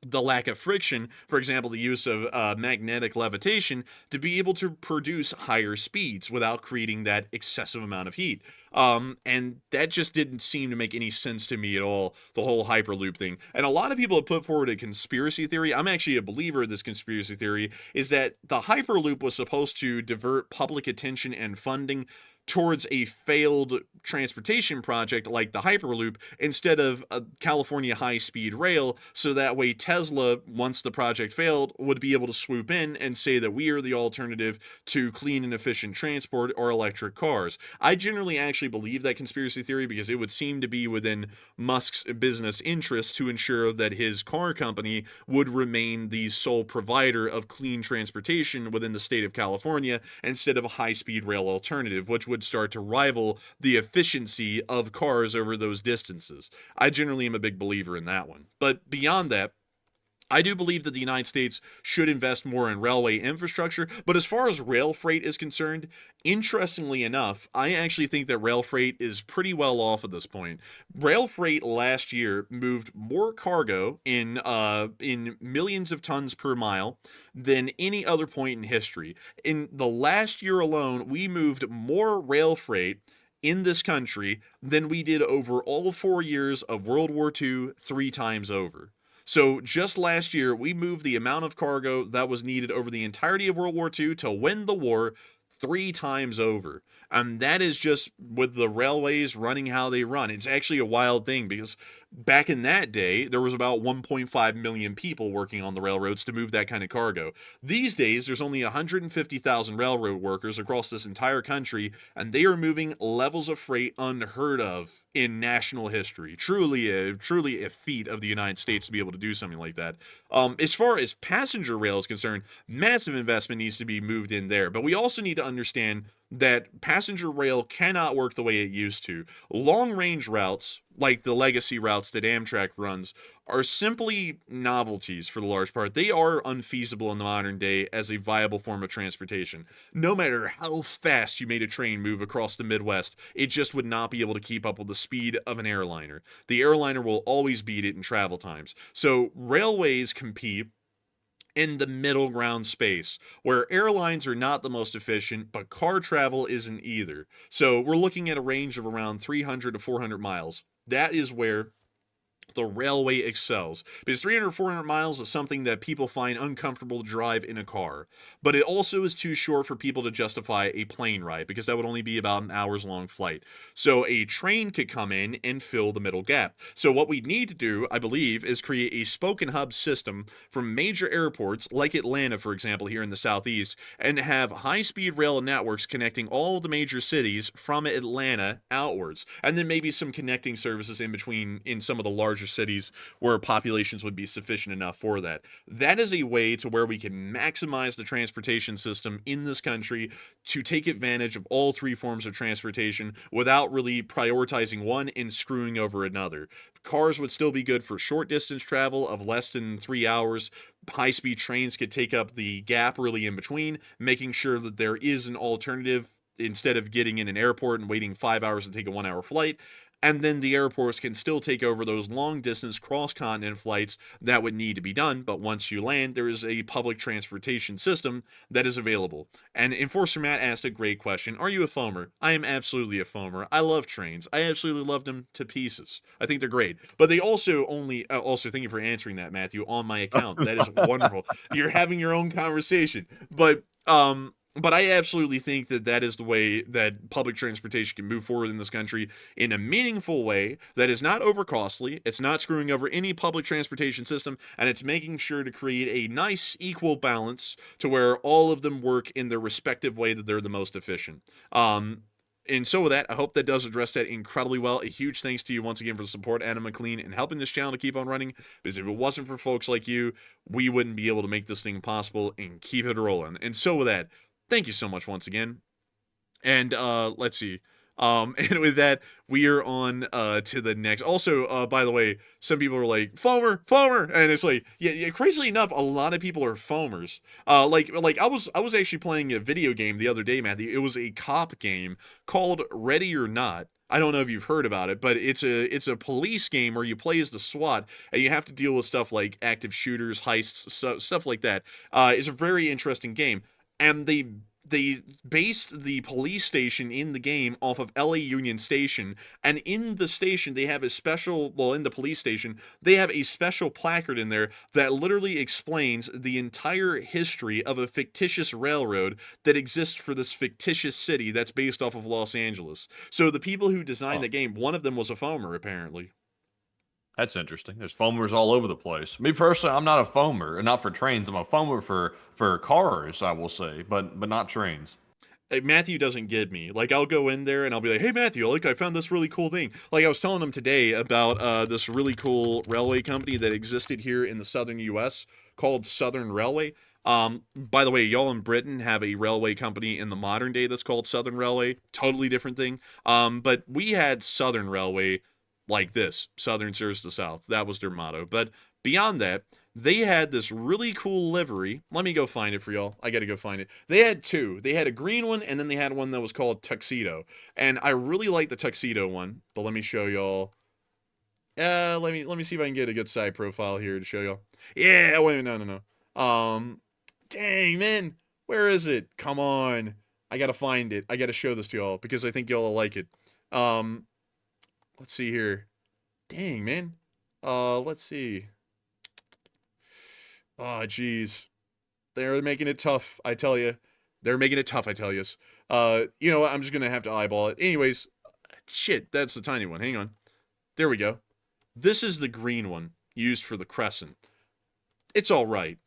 the lack of friction, for example, the use of magnetic levitation to be able to produce higher speeds without creating that excessive amount of heat. And that just didn't seem to make any sense to me at all, the whole Hyperloop thing. And a lot of people have put forward a conspiracy theory. I'm actually a believer of this conspiracy theory, is that the Hyperloop was supposed to divert public attention and funding towards a failed transportation project like the Hyperloop instead of a California high-speed rail, so that way Tesla, once the project failed, would be able to swoop in and say that we are the alternative to clean and efficient transport or electric cars. I generally actually believe that conspiracy theory because it would seem to be within Musk's business interests to ensure that his car company would remain the sole provider of clean transportation within the state of California instead of a high-speed rail alternative, which would start to rival the efficiency of cars over those distances. I generally am a big believer in that one. But beyond that, I do believe that the United States should invest more in railway infrastructure, but as far as rail freight is concerned, interestingly enough, I actually think that rail freight is pretty well off at this point. Rail freight last year moved more cargo in millions of tons per mile than any other point in history. In the last year alone, we moved more rail freight in this country than we did over all 4 years of World War II 3 times over. So just last year, we moved the amount of cargo that was needed over the entirety of World War II to win the war 3 times over. And that is just with the railways running how they run. It's actually a wild thing because back in that day, there was about 1.5 million people working on the railroads to move that kind of cargo. These days, there's only 150,000 railroad workers across this entire country, and they are moving levels of freight unheard of in national history. Truly a feat of the United States to be able to do something like that. As far as passenger rail is concerned, massive investment needs to be moved in there. But we also need to understand that passenger rail cannot work the way it used to. Long-range routes, like the legacy routes that Amtrak runs, are simply novelties for the large part. They are unfeasible in the modern day as a viable form of transportation. No matter how fast you made a train move across the Midwest, it just would not be able to keep up with the speed of an airliner. The airliner will always beat it in travel times. So railways compete in the middle ground space, where airlines are not the most efficient, but car travel isn't either. So we're looking at a range of around 300 to 400 miles. That is where the railway excels, because 300 or 400 miles is something that people find uncomfortable to drive in a car, but it also is too short for people to justify a plane ride, because that would only be about an hour's long flight. So a train could come in and fill the middle gap. So what we need to do, I believe, is create a spoke and hub system from major airports like Atlanta, for example, here in the southeast, and have high-speed rail networks connecting all of the major cities from Atlanta outwards, and then maybe some connecting services in between in some of the larger larger cities where populations would be sufficient enough for that. That is a way to where we can maximize the transportation system in this country to take advantage of all three forms of transportation without really prioritizing one and screwing over another. Cars would still be good for short distance travel of less than 3 hours. High-speed trains could take up the gap really in between, making sure that there is an alternative instead of getting in an airport and waiting 5 hours to take a 1-hour flight. And then the airports can still take over those long-distance cross-continent flights that would need to be done. But once you land, there is a public transportation system that is available. And Enforcer Matt asked a great question. Are you a foamer? I am absolutely a foamer. I love trains. I absolutely love them to pieces. I think they're great. But they also also thank you for answering that, Matthew, on my account. That is wonderful. You're having your own conversation. But I absolutely think that that is the way that public transportation can move forward in this country in a meaningful way that is not over costly, it's not screwing over any public transportation system, and it's making sure to create a nice equal balance to where all of them work in their respective way that they're the most efficient. And so with that, I hope that does address that incredibly well. A huge thanks to you once again for the support, Adam McLean, and helping this channel to keep on running. Because if it wasn't for folks like you, we wouldn't be able to make this thing possible and keep it rolling. And so with that, thank you so much once again. And let's see. And with that, we are on to the next. Also, by the way, some people are like, foamer, and it's like, yeah, crazily enough, a lot of people are foamers. Like I was actually playing a video game the other day, Matthew. It was a cop game called Ready or Not. I don't know if you've heard about it, but it's a police game where you play as the SWAT and you have to deal with stuff like active shooters, heists, stuff like that. It's a very interesting game. And they based the police station in the game off of LA Union Station, and in the station they have a special, well, in the police station they have a special placard in there that literally explains the entire history of a fictitious railroad that exists for this fictitious city that's based off of Los Angeles. So the people who designed the game, one of them was a foamer apparently. That's interesting. There's foamers all over the place. Me personally, I'm not a foamer, and not for trains. I'm a foamer for cars, I will say, but not trains. Hey, Matthew doesn't get me. Like, I'll go in there and I'll be like, hey, Matthew, look, I found this really cool thing. Like, I was telling him today about this really cool railway company that existed here in the southern U.S. called Southern Railway. By the way, y'all in Britain have a railway company in the modern day that's called Southern Railway. Totally different thing. But we had Southern Railway like this. Southern serves the South. That was their motto. But beyond that, they had this really cool livery. Let me go find it for y'all. I gotta go find it. They had two. They had a green one, and then they had one that was called Tuxedo. And I really like the Tuxedo one, but let me show y'all. Let me see if I can get a good side profile here to show y'all. Yeah, wait, no. Dang, man. Where is it? Come on. I gotta find it. I gotta show this to y'all, because I think y'all will like it. Let's see here. Dang, man. Let's see. Oh, jeez. They're making it tough, I tell you. They're making it tough, I tell you. You know what? I'm just going to have to eyeball it. Anyways, shit, that's the tiny one. Hang on. There we go. This is the green one used for the crescent. It's all right.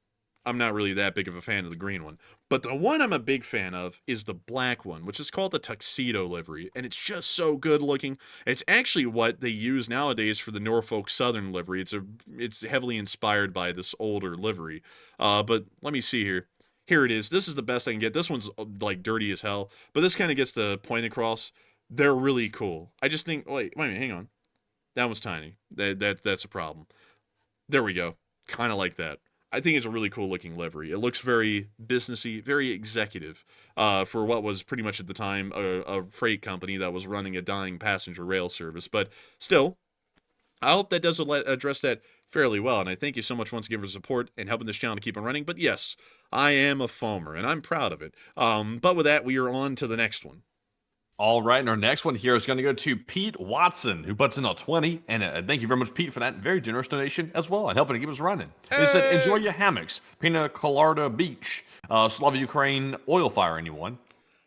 I'm not really that big of a fan of the green one. But the one I'm a big fan of is the black one, which is called the Tuxedo livery. And it's just so good looking. It's actually what they use nowadays for the Norfolk Southern livery. It's heavily inspired by this older livery. But let me see here. Here it is. This is the best I can get. This one's like dirty as hell. But this kind of gets the point across. They're really cool. I just think, wait a minute, hang on. That one's tiny. That's a problem. There we go. Kind of like that. I think it's a really cool looking livery. It looks very businessy, very executive for what was pretty much at the time a freight company that was running a dying passenger rail service. But still, I hope that does address that fairly well. And I thank you so much once again for support and helping this channel to keep on running. But yes, I am a foamer and I'm proud of it. But with that, we are on to the next one. All right, and our next one here is going to go to Pete Watson, who puts in a 20. And thank you very much, Pete, for that very generous donation as well and helping to keep us running. He said, enjoy your hammocks, Pina Colada Beach, Slava Ukraine oil fire, anyone.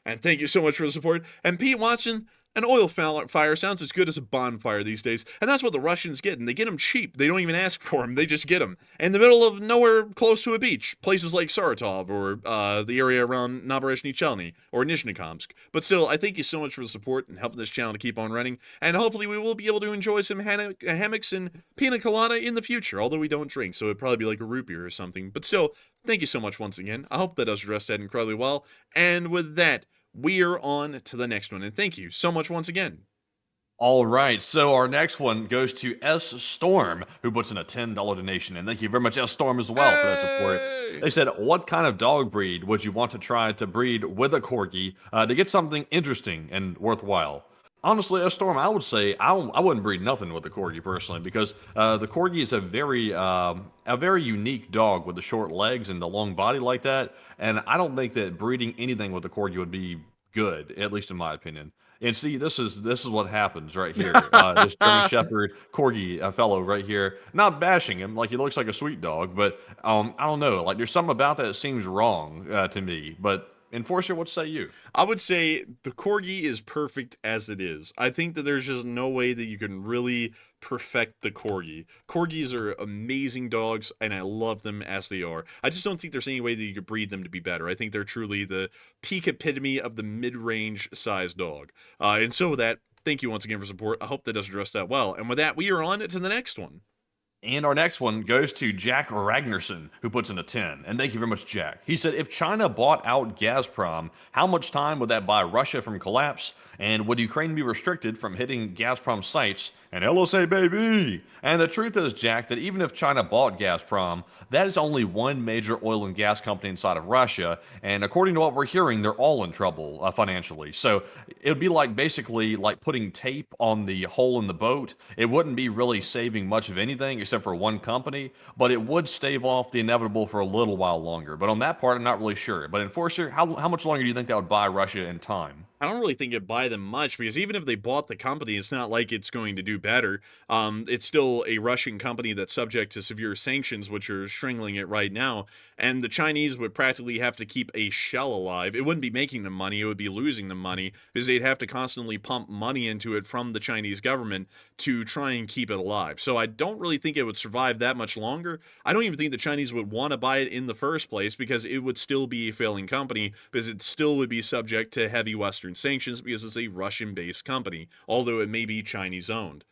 And thank you so much for the support. And Pete Watson, An oil fire sounds as good as a bonfire these days, and that's what the Russians get, and they get them cheap. They don't even ask for them, they just get them. In the middle of nowhere close to a beach, places like Saratov, or the area around Naberezhny Chelny, or Nizhnekamsk. But still, I thank you so much for the support and helping this channel to keep on running, and hopefully we will be able to enjoy some hammocks and pina colada in the future, although we don't drink, so it'd probably be like a root beer or something. But still, thank you so much once again. I hope that does address that incredibly well. And with that, we are on to the next one. And thank you so much once again. All right, so our next one goes to S. Storm, who puts in a $10 donation. And thank you very much, S. Storm, as well, for that support. They said, what kind of dog breed would you want to try to breed with a Corgi to get something interesting and worthwhile? Honestly, S. Storm, I would say I wouldn't breed nothing with the Corgi personally, because the Corgi is a very unique dog with the short legs and the long body like that, and I don't think that breeding anything with the Corgi would be good, at least in my opinion. And see, this is what happens right here. This German Shepherd Corgi fellow right here, not bashing him, like he looks like a sweet dog, but I don't know, like there's something about that seems wrong to me, but Enforcer, what say you? I would say the Corgi is perfect as it is. I think that there's just no way that you can really perfect the Corgi. Corgis are amazing dogs, and I love them as they are. I just don't think there's any way that you could breed them to be better. I think they're truly the peak epitome of the mid-range size dog. And so with that, thank you once again for support. I hope that does address that well. And with that, we are on to the next one. And our next one goes to Jack Ragnarsson, who puts in a 10. And thank you very much, Jack. He said, if China bought out Gazprom, how much time would that buy Russia from collapse? And would Ukraine be restricted from hitting Gazprom sites? And LSA, baby! And the truth is, Jack, that even if China bought Gazprom, that is only one major oil and gas company inside of Russia. And according to what we're hearing, they're all in trouble financially. So it would be like basically like putting tape on the hole in the boat. It wouldn't be really saving much of anything except for one company, but it would stave off the inevitable for a little while longer. But on that part, I'm not really sure. But Enforcer, how much longer do you think that would buy Russia in time? I don't really think it'd buy them much, because even if they bought the company, it's not like it's going to do better. It's still a Russian company that's subject to severe sanctions, which are strangling it right now. And the Chinese would practically have to keep a shell alive. It wouldn't be making them money, it would be losing them money, because they'd have to constantly pump money into it from the Chinese government to try and keep it alive. So I don't really think it would survive that much longer. I don't even think the Chinese would want to buy it in the first place, because it would still be a failing company, because it still would be subject to heavy Western sanctions, because it's a Russian-based company, although it may be Chinese-owned.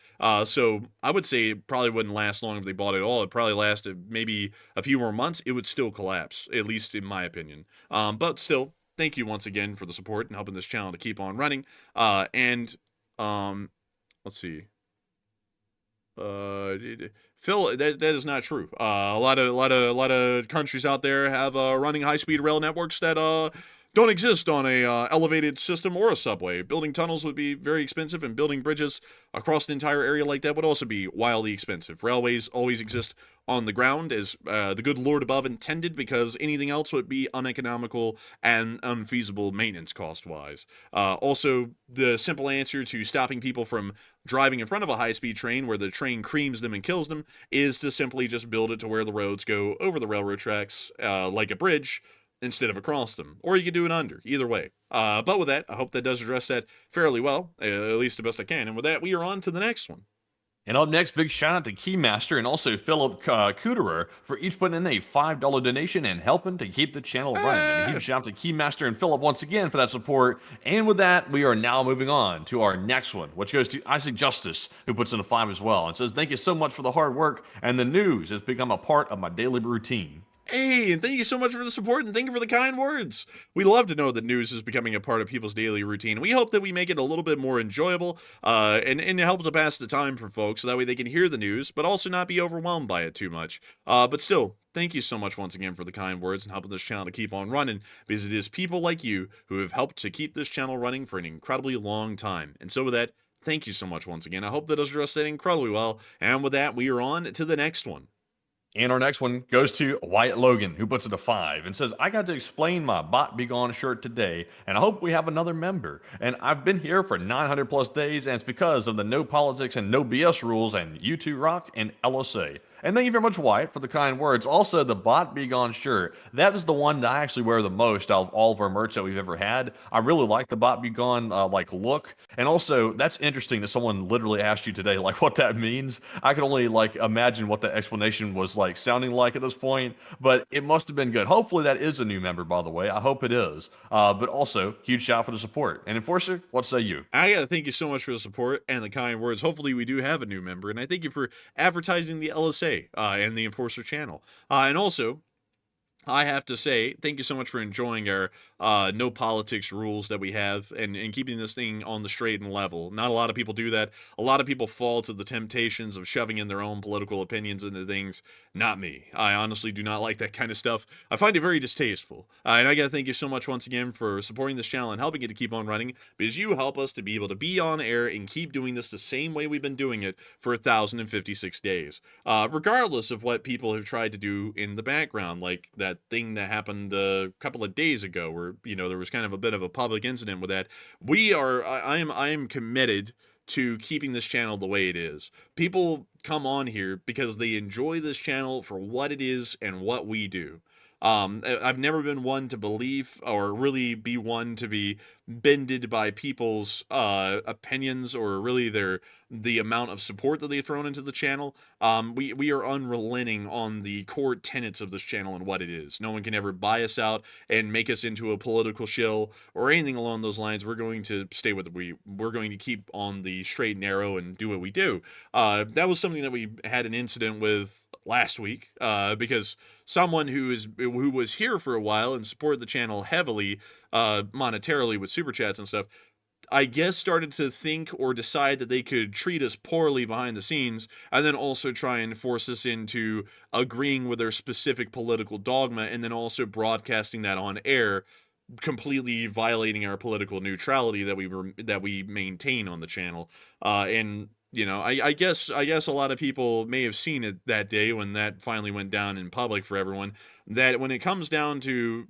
So I would say it probably wouldn't last long if they bought it all. It probably lasted maybe a few more months. It would still collapse, at least in my opinion. But still, thank you once again for the support and helping this channel to keep on running. Let's see. Phil, that is not true. A lot of countries out there have running high-speed rail networks that don't exist on a elevated system or a subway. Building tunnels would be very expensive, and building bridges across an entire area like that would also be wildly expensive. Railways always exist on the ground, as the good Lord above intended, because anything else would be uneconomical and unfeasible maintenance cost-wise. Also, the simple answer to stopping people from driving in front of a high-speed train where the train creams them and kills them is to simply just build it to where the roads go over the railroad tracks like a bridge, instead of across them. Or you could do it under. Either way. But with that, I hope that does address that fairly well, at least the best I can. And with that, we are on to the next one. And up next, big shout out to Keymaster and also Philip Cooterer for each putting in a $5 donation and helping to keep the channel running. And a huge shout out to Keymaster and Philip once again for that support. And with that, we are now moving on to our next one, which goes to Isaac Justice, who puts in a 5 as well, and says, thank you so much for the hard work, and the news has become a part of my daily routine. Hey, and thank you so much for the support, and thank you for the kind words. We love to know that news is becoming a part of people's daily routine. We hope that we make it a little bit more enjoyable, and help to pass the time for folks, so that way they can hear the news, but also not be overwhelmed by it too much. But still, thank you so much once again for the kind words and helping this channel to keep on running, because it is people like you who have helped to keep this channel running for an incredibly long time. And so with that, thank you so much once again. I hope that does address that incredibly well. And with that, we are on to the next one. And our next one goes to Wyatt Logan, who puts it a 5 and says, I got to explain my Bot Be Gone shirt today, and I hope we have another member. And I've been here for 900 plus days, and it's because of the no politics and no BS rules and U2 Rock and LSA. And thank you very much, White, for the kind words. Also, the Bot Be Gone shirt. That is the one that I actually wear the most out of all of our merch that we've ever had. I really like the Bot Be Gone like look. And also, that's interesting that someone literally asked you today like what that means. I can only like imagine what the explanation was like sounding like at this point, but it must have been good. Hopefully that is a new member, by the way. I hope it is. But also, huge shout out for the support. And Enforcer, what say you? I gotta thank you so much for the support and the kind words. Hopefully, we do have a new member, and I thank you for advertising the LSA and the Enforcer channel. And also, I have to say, thank you so much for enjoying our no politics rules that we have and keeping this thing on the straight and level. Not a lot of people do that. A lot of people fall to the temptations of shoving in their own political opinions into things. Not me. I honestly do not like that kind of stuff. I find it very distasteful. And I gotta thank you so much once again for supporting this channel and helping it to keep on running, because you help us to be able to be on air and keep doing this the same way we've been doing it for 1,056 days. Regardless of what people have tried to do in the background, like that thing that happened a couple of days ago where, you know, there was kind of a bit of a public incident with that. I am committed to keeping this channel the way it is. People come on here because they enjoy this channel for what it is and what we do. I've never been one to believe or really be one to be bended by people's opinions or really the amount of support that they've thrown into the channel. We are unrelenting on the core tenets of this channel and what it is. No one can ever buy us out and make us into a political shill or anything along those lines. We're going to stay with we're going to keep on the straight and narrow and do what we do. That was something that we had an incident with last week because someone who was here for a while and supported the channel heavily monetarily with super chats and stuff, I guess started to think or decide that they could treat us poorly behind the scenes and then also try and force us into agreeing with their specific political dogma and then also broadcasting that on air, completely violating our political neutrality that we maintain on the channel. And you know, I guess a lot of people may have seen it that day when that finally went down in public for everyone, that when it comes down to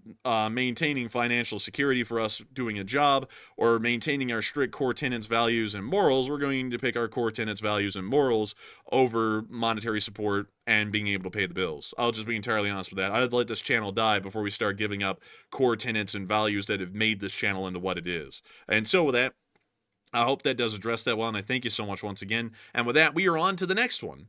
maintaining financial security for us doing a job or maintaining our strict core tenets, values, and morals, we're going to pick our core tenets, values, and morals over monetary support and being able to pay the bills. I'll just be entirely honest with that. I'd let this channel die before we start giving up core tenets and values that have made this channel into what it is. And so with that, I hope that does address that well, and I thank you so much once again. And with that, we are on to the next one.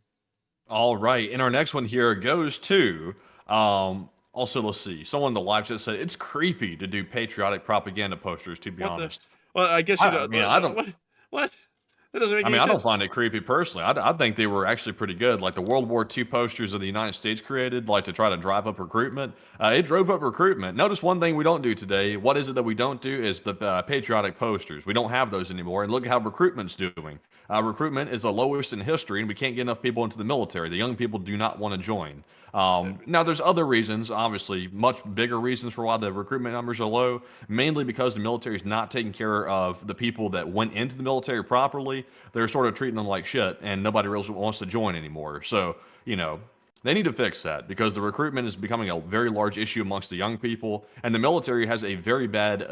All right, and our next one here goes to, also, let's see, someone in the live chat said, it's creepy to do patriotic propaganda posters, to be honest. Well, I guess I don't... What? That doesn't make any I sense. don't find it creepy personally. I think they were actually pretty good. Like the World War II posters that the United States created, like to try to drive up recruitment. It drove up recruitment. Notice one thing we don't do today. What is it that we don't do is the patriotic posters. We don't have those anymore. And look at how recruitment's doing. Recruitment is the lowest in history, and we can't get enough people into the military. The young people do not want to join. Now, there's other reasons, obviously, much bigger reasons for why the recruitment numbers are low, mainly because the military is not taking care of the people that went into the military properly. They're sort of treating them like shit, and nobody really wants to join anymore. So, you know, they need to fix that because the recruitment is becoming a very large issue amongst the young people, and the military has a very bad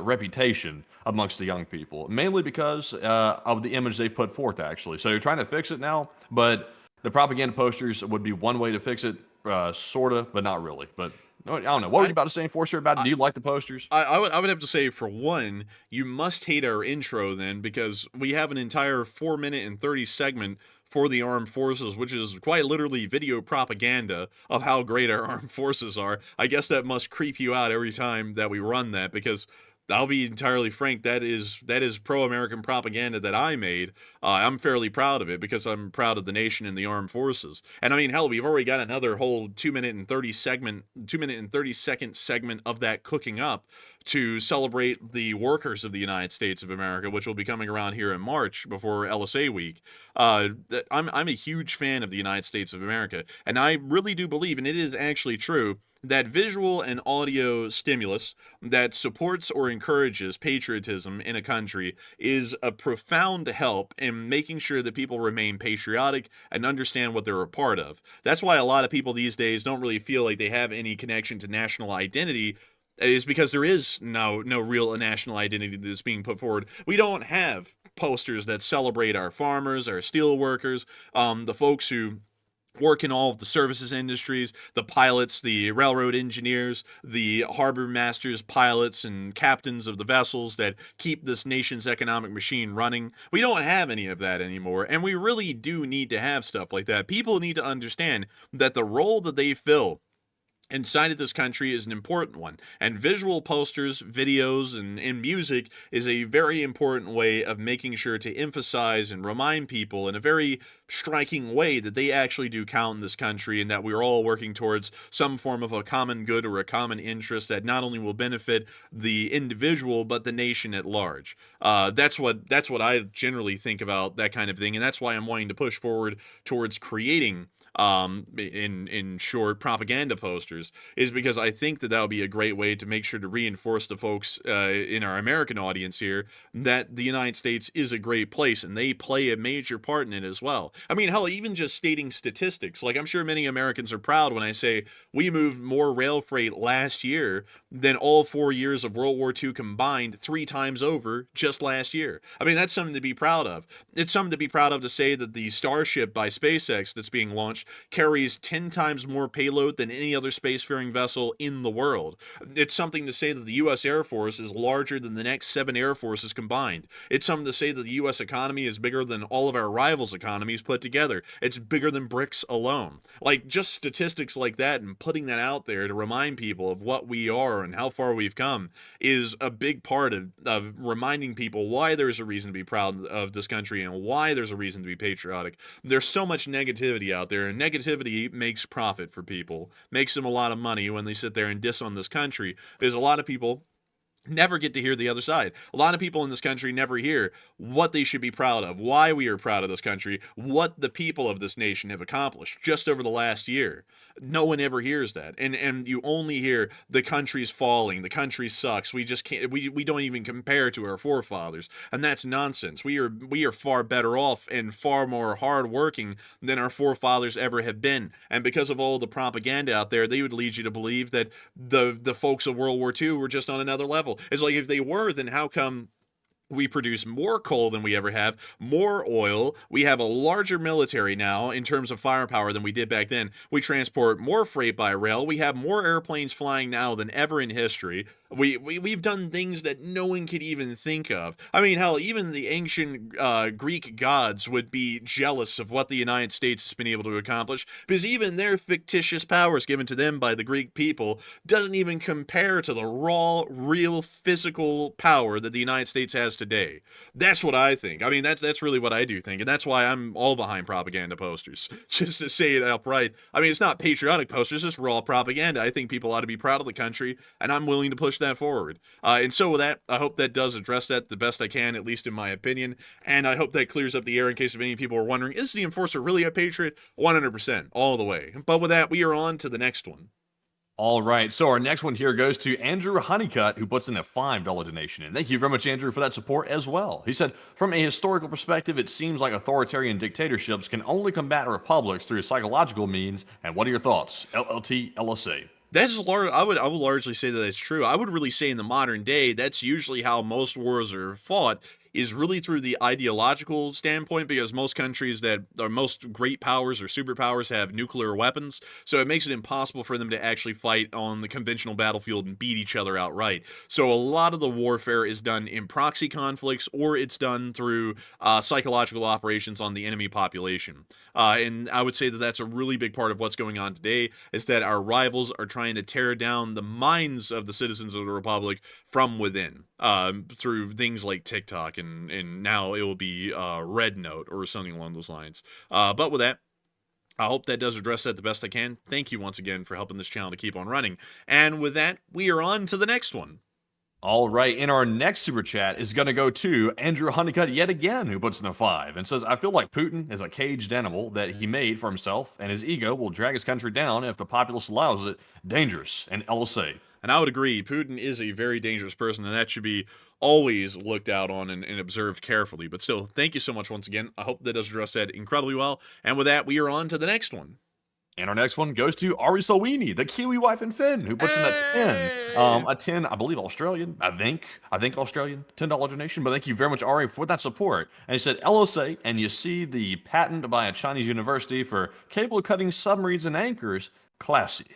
reputation amongst the young people, mainly because of the image they've put forth, actually. So you're trying to fix it now, but the propaganda posters would be one way to fix it, sort of, but not really. But I don't know. What were you about to say, Enforcer, about it? Do you like the posters? I would have to say, for one, you must hate our intro then, because we have an entire 4-minute and 30 segment for the armed forces, which is quite literally video propaganda of how great our armed forces are. I guess that must creep you out every time that we run that, because I'll be entirely frank, that is pro-American propaganda that I made. I'm fairly proud of it because I'm proud of the nation and the armed forces. And I mean, hell, we've already got another whole 2-minute and 30-second segment of that cooking up to celebrate the workers of the United States of America, which will be coming around here in March before LSA week. I'm a huge fan of the United States of America, and I really do believe, and it is actually true, that visual and audio stimulus that supports or encourages patriotism in a country is a profound help in making sure that people remain patriotic and understand what they're a part of. That's why a lot of people these days don't really feel like they have any connection to national identity, is because there is no real national identity that's being put forward. We don't have posters that celebrate our farmers, our steel workers, the folks who work in all of the services industries, the pilots, the railroad engineers, the harbor masters, pilots, and captains of the vessels that keep this nation's economic machine running. We don't have any of that anymore, and we really do need to have stuff like that. People need to understand that the role that they fill inside of this country is an important one, and visual posters, videos, and music is a very important way of making sure to emphasize and remind people in a very striking way that they actually do count in this country, and that we're all working towards some form of a common good or a common interest that not only will benefit the individual but the nation at large. That's what I generally think about that kind of thing, and that's why I'm wanting to push forward towards creating in short, propaganda posters, is because I think that would be a great way to make sure to reinforce the folks in our American audience here that the United States is a great place, and they play a major part in it as well. I mean, hell, even just stating statistics, like I'm sure many Americans are proud when I say we moved more rail freight last year than all 4 years of World War II combined 3 times over just last year. I mean, that's something to be proud of. It's something to be proud of to say that the Starship by SpaceX that's being launched carries 10 times more payload than any other spacefaring vessel in the world. It's something to say that the U.S. Air Force is larger than the next 7 Air Forces combined. It's something to say that the U.S. economy is bigger than all of our rivals' economies put together. It's bigger than BRICS alone. Like, just statistics like that and putting that out there to remind people of what we are and how far we've come is a big part of reminding people why there's a reason to be proud of this country and why there's a reason to be patriotic. There's so much negativity out there, and negativity makes profit for people, makes them a lot of money when they sit there and diss on this country. There's a lot of people never get to hear the other side. A lot of people in this country never hear what they should be proud of, why we are proud of this country, what the people of this nation have accomplished just over the last year. No one ever hears that. And you only hear the country's falling, the country sucks, we just can't, we don't even compare to our forefathers. And that's nonsense. We are far better off and far more hardworking than our forefathers ever have been. And because of all the propaganda out there, they would lead you to believe that the folks of World War II were just on another level. It's like, if they were, then how come we produce more coal than we ever have, more oil, we have a larger military now in terms of firepower than we did back then, we transport more freight by rail, we have more airplanes flying now than ever in history, we've done things that no one could even think of. I mean, hell, even the ancient Greek gods would be jealous of what the United States has been able to accomplish, because even their fictitious powers given to them by the Greek people doesn't even compare to the raw, real, physical power that the United States has today. That's what I think. I mean, that's really what I do think, and that's why I'm all behind propaganda posters. Just to say it outright. I mean, it's not patriotic posters, it's raw propaganda. I think people ought to be proud of the country, and I'm willing to push that forward. And so with that, I hope that does address that the best I can, at least in my opinion, and I hope that clears up the air in case of any people are wondering, is the Enforcer really a patriot? 100%, all the way. But with that, we are on to the next one. All right, so our next one here goes to Andrew Honeycutt, who puts in a $5 donation. And thank you very much, Andrew, for that support as well. He said, from a historical perspective, it seems like authoritarian dictatorships can only combat republics through psychological means. And what are your thoughts? LLT, LSA. I would largely say that it's true. I would really say in the modern day, that's usually how most wars are fought, is really through the ideological standpoint, because most countries that are most great powers or superpowers have nuclear weapons, so it makes it impossible for them to actually fight on the conventional battlefield and beat each other outright. So a lot of the warfare is done in proxy conflicts, or it's done through psychological operations on the enemy population. And I would say that that's a really big part of what's going on today, is that our rivals are trying to tear down the minds of the citizens of the Republic from within, through things like TikTok, and now it will be Red Note or something along those lines. But with that, I hope that does address that the best I can. Thank you once again for helping this channel to keep on running. And with that, we are on to the next one. All right, and our next super chat is going to go to Andrew Honeycutt yet again, who puts in a 5 and says, I feel like Putin is a caged animal that he made for himself, and his ego will drag his country down if the populace allows it. Dangerous, and LSA. And I would agree, Putin is a very dangerous person, and that should be always looked out on and observed carefully. But still, thank you so much once again. I hope that does address that incredibly well. And with that, we are on to the next one. And our next one goes to Ari Sawini, the Kiwi wife and Finn, who puts in a 10. A 10, I believe Australian, I think Australian, $10 donation. But thank you very much, Ari, for that support. And he said, LSA, and you see the patent by a Chinese university for cable cutting submarines and anchors. Classy.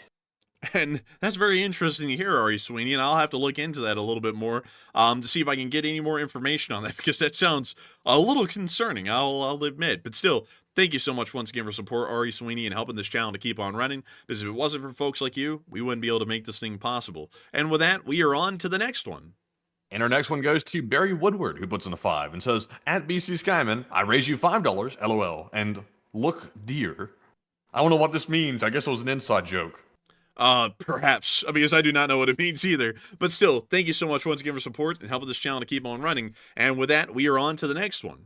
And that's very interesting to hear, Ari Sweeney, and I'll have to look into that a little bit more to see if I can get any more information on that, because that sounds a little concerning, I'll admit. But still, thank you so much once again for support, Ari Sweeney, and helping this channel to keep on running, because if it wasn't for folks like you, we wouldn't be able to make this thing possible. And with that, we are on to the next one. And our next one goes to Barry Woodward, who puts in a 5 and says, at BC Skyman, I raise you $5, LOL, and look dear. I don't know what this means. I guess it was an inside joke. Perhaps, because I do not know what it means either. But still, thank you so much once again for support and helping this channel to keep on running. And with that, we are on to the next one.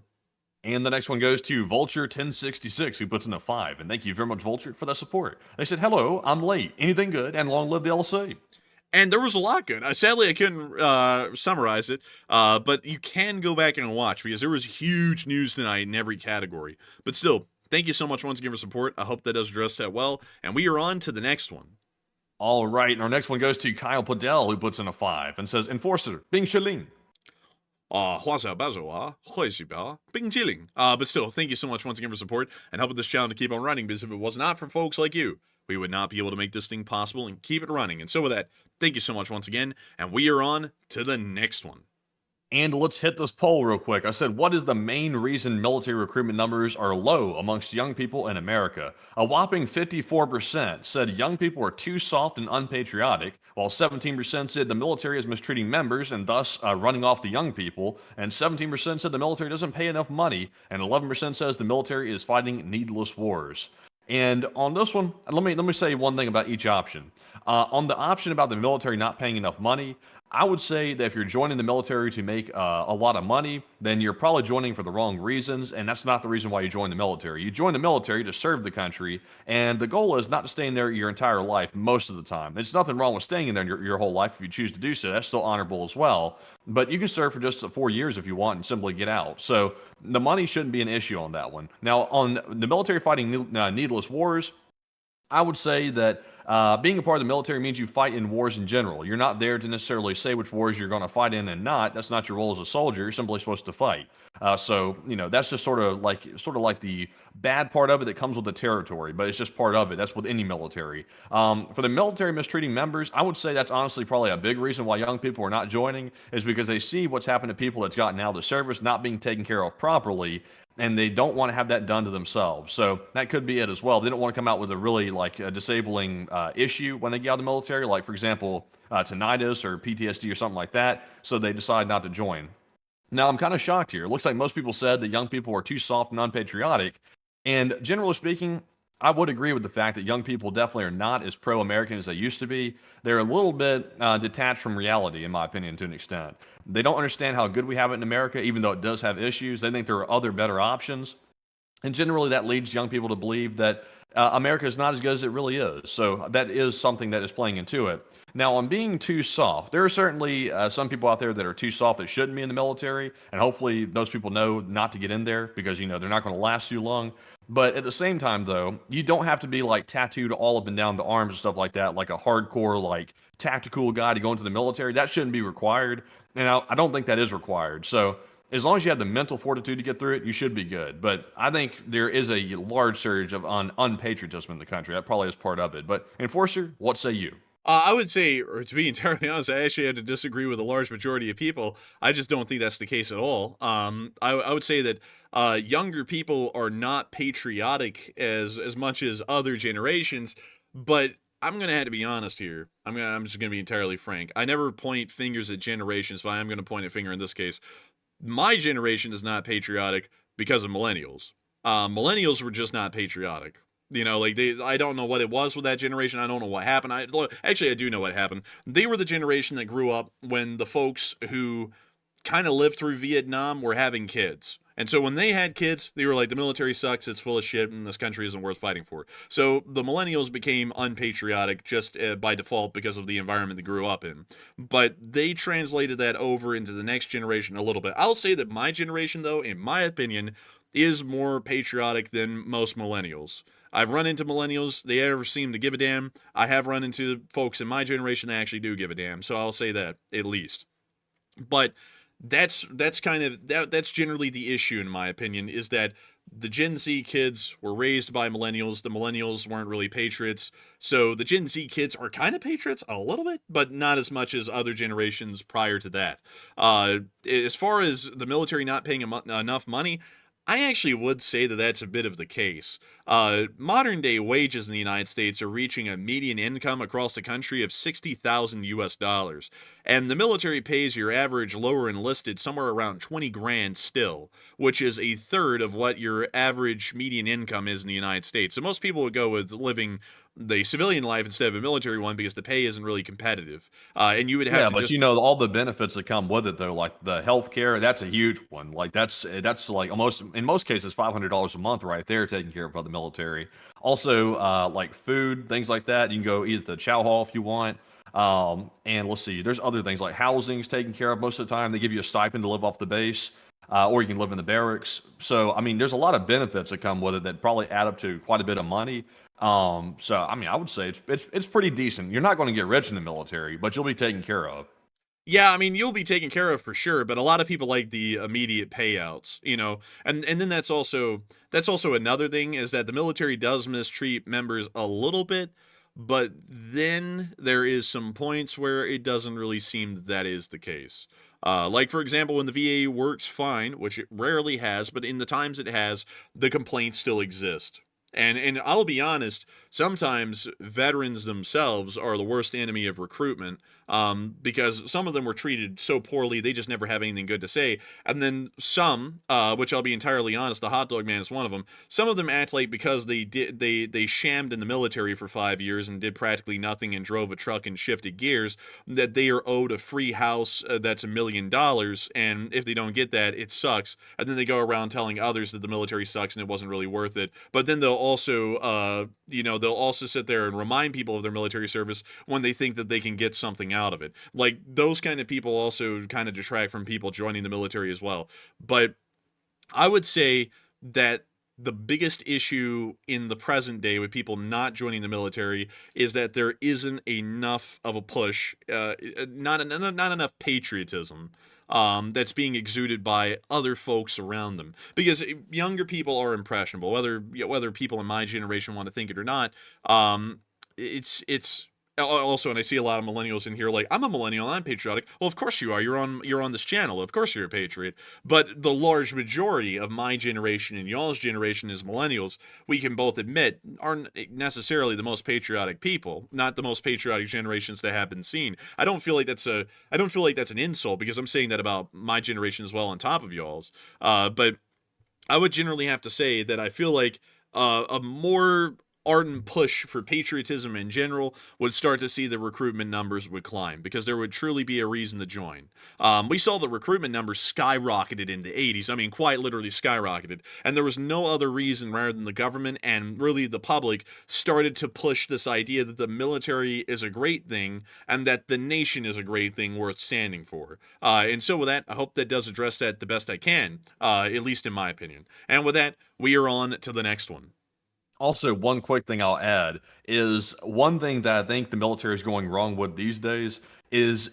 And the next one goes to Vulture1066, who puts in a 5. And thank you very much, Vulture, for that support. They said, hello, I'm late. Anything good? And long live the LSA. And there was a lot good. Sadly, I couldn't summarize it, but you can go back and watch, because there was huge news tonight in every category. But still, thank you so much once again for support. I hope that does address that well. And we are on to the next one. All right, and our next one goes to Kyle Podell, who puts in a 5 and says, Enforcer, Bing Shilling. But still, thank you so much once again for support and helping this channel to keep on running, because if it was not for folks like you, we would not be able to make this thing possible and keep it running. And so with that, thank you so much once again, and we are on to the next one. And let's hit this poll real quick. I said, what is the main reason military recruitment numbers are low amongst young people in America? A whopping 54% said young people are too soft and unpatriotic, while 17% said the military is mistreating members and thus running off the young people, and 17% said the military doesn't pay enough money, and 11% says the military is fighting needless wars. And on this one, let me say one thing about each option. On the option about the military not paying enough money, I would say that if you're joining the military to make a lot of money, then you're probably joining for the wrong reasons, and that's not the reason why you join the military. You join the military to serve the country, and the goal is not to stay in there your entire life most of the time. There's nothing wrong with staying in there your whole life if you choose to do so. That's still honorable as well. But you can serve for just 4 years if you want and simply get out. So the money shouldn't be an issue on that one. Now, on the military fighting needless wars, I would say that being a part of the military means you fight in wars in general. You're not there to necessarily say which wars you're going to fight in and not. That's not your role as a soldier. You're simply supposed to fight. So that's just sort of like the bad part of it that comes with the territory, but it's just part of it. That's with any military. For the military mistreating members, I would say that's honestly probably a big reason why young people are not joining, is because they see what's happened to people that's gotten out of the service not being taken care of properly, and they don't want to have that done to themselves. So that could be it as well. They don't want to come out with a really a disabling issue when they get out of the military, like for example, tinnitus or PTSD or something like that. So they decide not to join. Now I'm kind of shocked here. It looks like most people said that young people are too soft and unpatriotic. And generally speaking, I would agree with the fact that young people definitely are not as pro-American as they used to be. They're a little bit detached from reality, in my opinion, to an extent. They don't understand how good we have it in America, even though it does have issues. They think there are other better options. And generally, that leads young people to believe that America is not as good as it really is. So that is something that is playing into it. Now, on being too soft, there are certainly some people out there that are too soft that shouldn't be in the military. And hopefully those people know not to get in there because, they're not going to last too long. But at the same time, though, you don't have to be tattooed all up and down the arms and stuff like that, like a hardcore, tactical guy to go into the military. That shouldn't be required. And I don't think that is required. So as long as you have the mental fortitude to get through it, you should be good. But I think there is a large surge of unpatriotism in the country. That probably is part of it. But Enforcer, what say you? I would say, or to be entirely honest, I actually had to disagree with a large majority of people. I just don't think that's the case at all. I would say that younger people are not patriotic as much as other generations, but I'm going to have to be honest here. I'm just going to be entirely frank. I never point fingers at generations, but I am going to point a finger in this case. My generation is not patriotic because of millennials. Millennials were just not patriotic. I don't know what it was with that generation. I don't know what happened. Actually, I do know what happened. They were the generation that grew up when the folks who kind of lived through Vietnam were having kids. And so when they had kids, they were like, the military sucks, it's full of shit, and this country isn't worth fighting for. So the millennials became unpatriotic just by default because of the environment they grew up in. But they translated that over into the next generation a little bit. I'll say that my generation, though, in my opinion, is more patriotic than most millennials. I've run into millennials, they never seem to give a damn. I have run into folks in my generation that actually do give a damn, so I'll say that, at least. But that's generally the issue, in my opinion, is that the Gen Z kids were raised by millennials. The millennials weren't really patriots. So the Gen Z kids are kind of patriots a little bit, but not as much as other generations prior to that. As far as the military not paying enough money, I actually would say that that's a bit of the case. Modern day wages in the United States are reaching a median income across the country of 60,000 US dollars. And the military pays your average lower enlisted somewhere around 20 grand still, which is a third of what your average median income is in the United States. So most people would go with living the civilian life instead of a military one because the pay isn't really competitive. And you would have to but just... you know all the benefits that come with it, though, like the healthcare. That's a huge one. Like that's like almost in most cases $500 a month right there, taken care of by the military. Also, like food, things like that. You can go eat at the chow hall if you want. And let's see, there's other things like housing's taken care of most of the time. They give you a stipend to live off the base. Or you can live in the barracks. So, I mean, there's a lot of benefits that come with it that probably add up to quite a bit of money. So, I mean, I would say it's pretty decent. You're not going to get rich in the military, but you'll be taken care of. Yeah, I mean, you'll be taken care of for sure, but a lot of people like the immediate payouts, and then that's also another thing is that the military does mistreat members a little bit, but then there is some points where it doesn't really seem that is the case. Like, for example, when the VA works fine, which it rarely has, but in the times it has, the complaints still exist. And I'll be honest, sometimes veterans themselves are the worst enemy of recruitment, because some of them were treated so poorly they just never have anything good to say. And then some, which I'll be entirely honest, the hot dog man is one of them. Some of them act like because they shammed in the military for 5 years and did practically nothing and drove a truck and shifted gears, that they are owed a free house that's $1 million, and if they don't get that, it sucks. And then they go around telling others that the military sucks and it wasn't really worth it. But then they'll also, they'll also sit there and remind people of their military service when they think that they can get something out of it. Like, those kind of people also kind of detract from people joining the military as well. But I would say that the biggest issue in the present day with people not joining the military is that there isn't enough of a push, not enough patriotism that's being exuded by other folks around them. Because younger people are impressionable, whether people in my generation want to think it or not. It's also, and I see a lot of millennials in here like, I'm a millennial, I'm patriotic. Well, of course you are. You're on this channel. Of course you're a patriot. But the large majority of my generation and y'all's generation as millennials, we can both admit, aren't necessarily the most patriotic people, not the most patriotic generations that have been seen. I don't feel like that's an insult, because I'm saying that about my generation as well on top of y'all's. But I would generally have to say that I feel like a more ardent push for patriotism in general would start to see the recruitment numbers would climb, because there would truly be a reason to join. We saw the recruitment numbers skyrocketed in the 80s. I mean, quite literally skyrocketed. And there was no other reason rather than the government and really the public started to push this idea that the military is a great thing and that the nation is a great thing worth standing for. And so with that, I hope that does address that the best I can, at least in my opinion. And with that, we are on to the next one. Also, one quick thing I'll add is one thing that I think the military is going wrong with these days is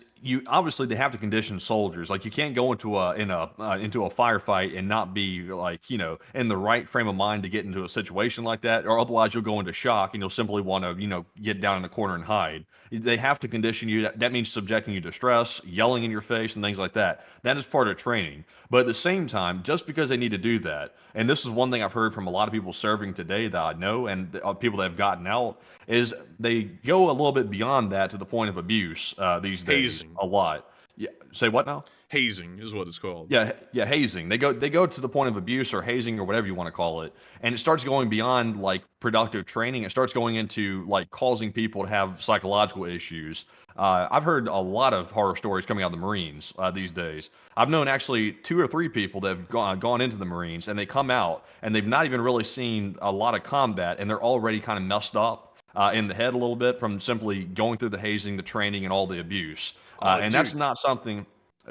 obviously they have to condition soldiers. Like, you can't go into a firefight and not be like, in the right frame of mind to get into a situation like that, or otherwise you'll go into shock and you'll simply want to, get down in the corner and hide. They have to condition you. That means subjecting you to stress, yelling in your face, and things like that. That is part of training. But at the same time, just because they need to do that, and this is one thing I've heard from a lot of people serving today that I know, and people that have gotten out, is they go a little bit beyond that to the point of abuse these days. Hazing. A lot. Yeah. Say what now? Hazing is what it's called. Yeah, hazing. They go to the point of abuse or hazing or whatever you want to call it, and it starts going beyond like productive training. It starts going into like causing people to have psychological issues. I've heard a lot of horror stories coming out of the Marines these days. I've known actually 2 or 3 people that have gone into the Marines, and they come out and they've not even really seen a lot of combat, and they're already kind of messed up in the head a little bit from simply going through the hazing, the training, and all the abuse. And Dude, that's not something.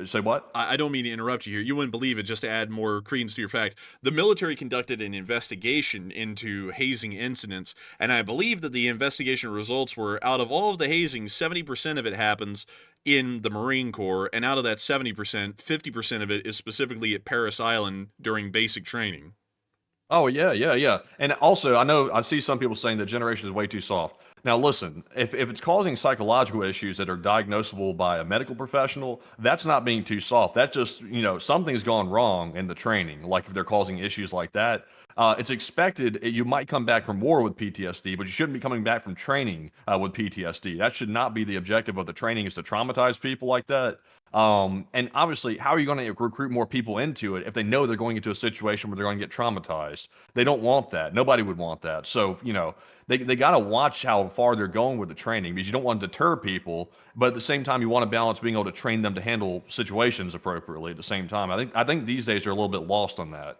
Say what? I don't mean to interrupt you here. You wouldn't believe it, just to add more credence to your fact. The military conducted an investigation into hazing incidents, and I believe that the investigation results were, out of all of the hazing, 70% of it happens in the Marine Corps, and out of that 70%, 50% of it is specifically at Paris Island during basic training. Oh yeah. And also, I see some people saying that generation is way too soft. Now, listen, if it's causing psychological issues that are diagnosable by a medical professional, that's not being too soft. That's just, something's gone wrong in the training. Like if they're causing issues like that, it's expected you might come back from war with PTSD, but you shouldn't be coming back from training with PTSD. That should not be the objective of the training, is to traumatize people like that. And obviously, how are you going to recruit more people into it if they know they're going into a situation where they're going to get traumatized? They don't want that. Nobody would want that. So, they got to watch how far they're going with the training, because you don't want to deter people, but at the same time, you want to balance being able to train them to handle situations appropriately at the same time. I think these days are a little bit lost on that.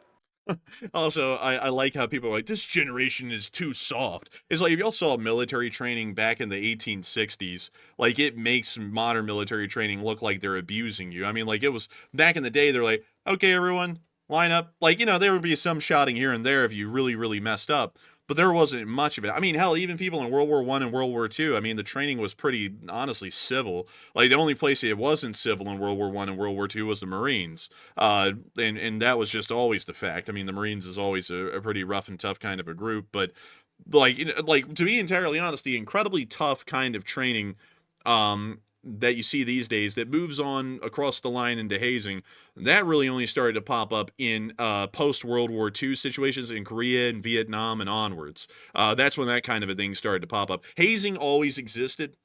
Also, I like how people are like, this generation is too soft. It's like, if y'all saw military training back in the 1860s, like, it makes modern military training look like they're abusing you. I mean, like, it was back in the day, they're like, okay, everyone, line up. Like, there would be some shouting here and there if you really, really messed up, but there wasn't much of it. I mean, hell, even people in World War I and World War II, I mean, the training was pretty, honestly, civil. Like, the only place it wasn't civil in World War I and World War II was the Marines. And that was just always the fact. I mean, the Marines is always a pretty rough and tough kind of a group, but, like, to be entirely honest, the incredibly tough kind of training, that you see these days that moves on across the line into hazing, that really only started to pop up in post-World War II situations in Korea and Vietnam and onwards. That's when that kind of a thing started to pop up. Hazing always existed,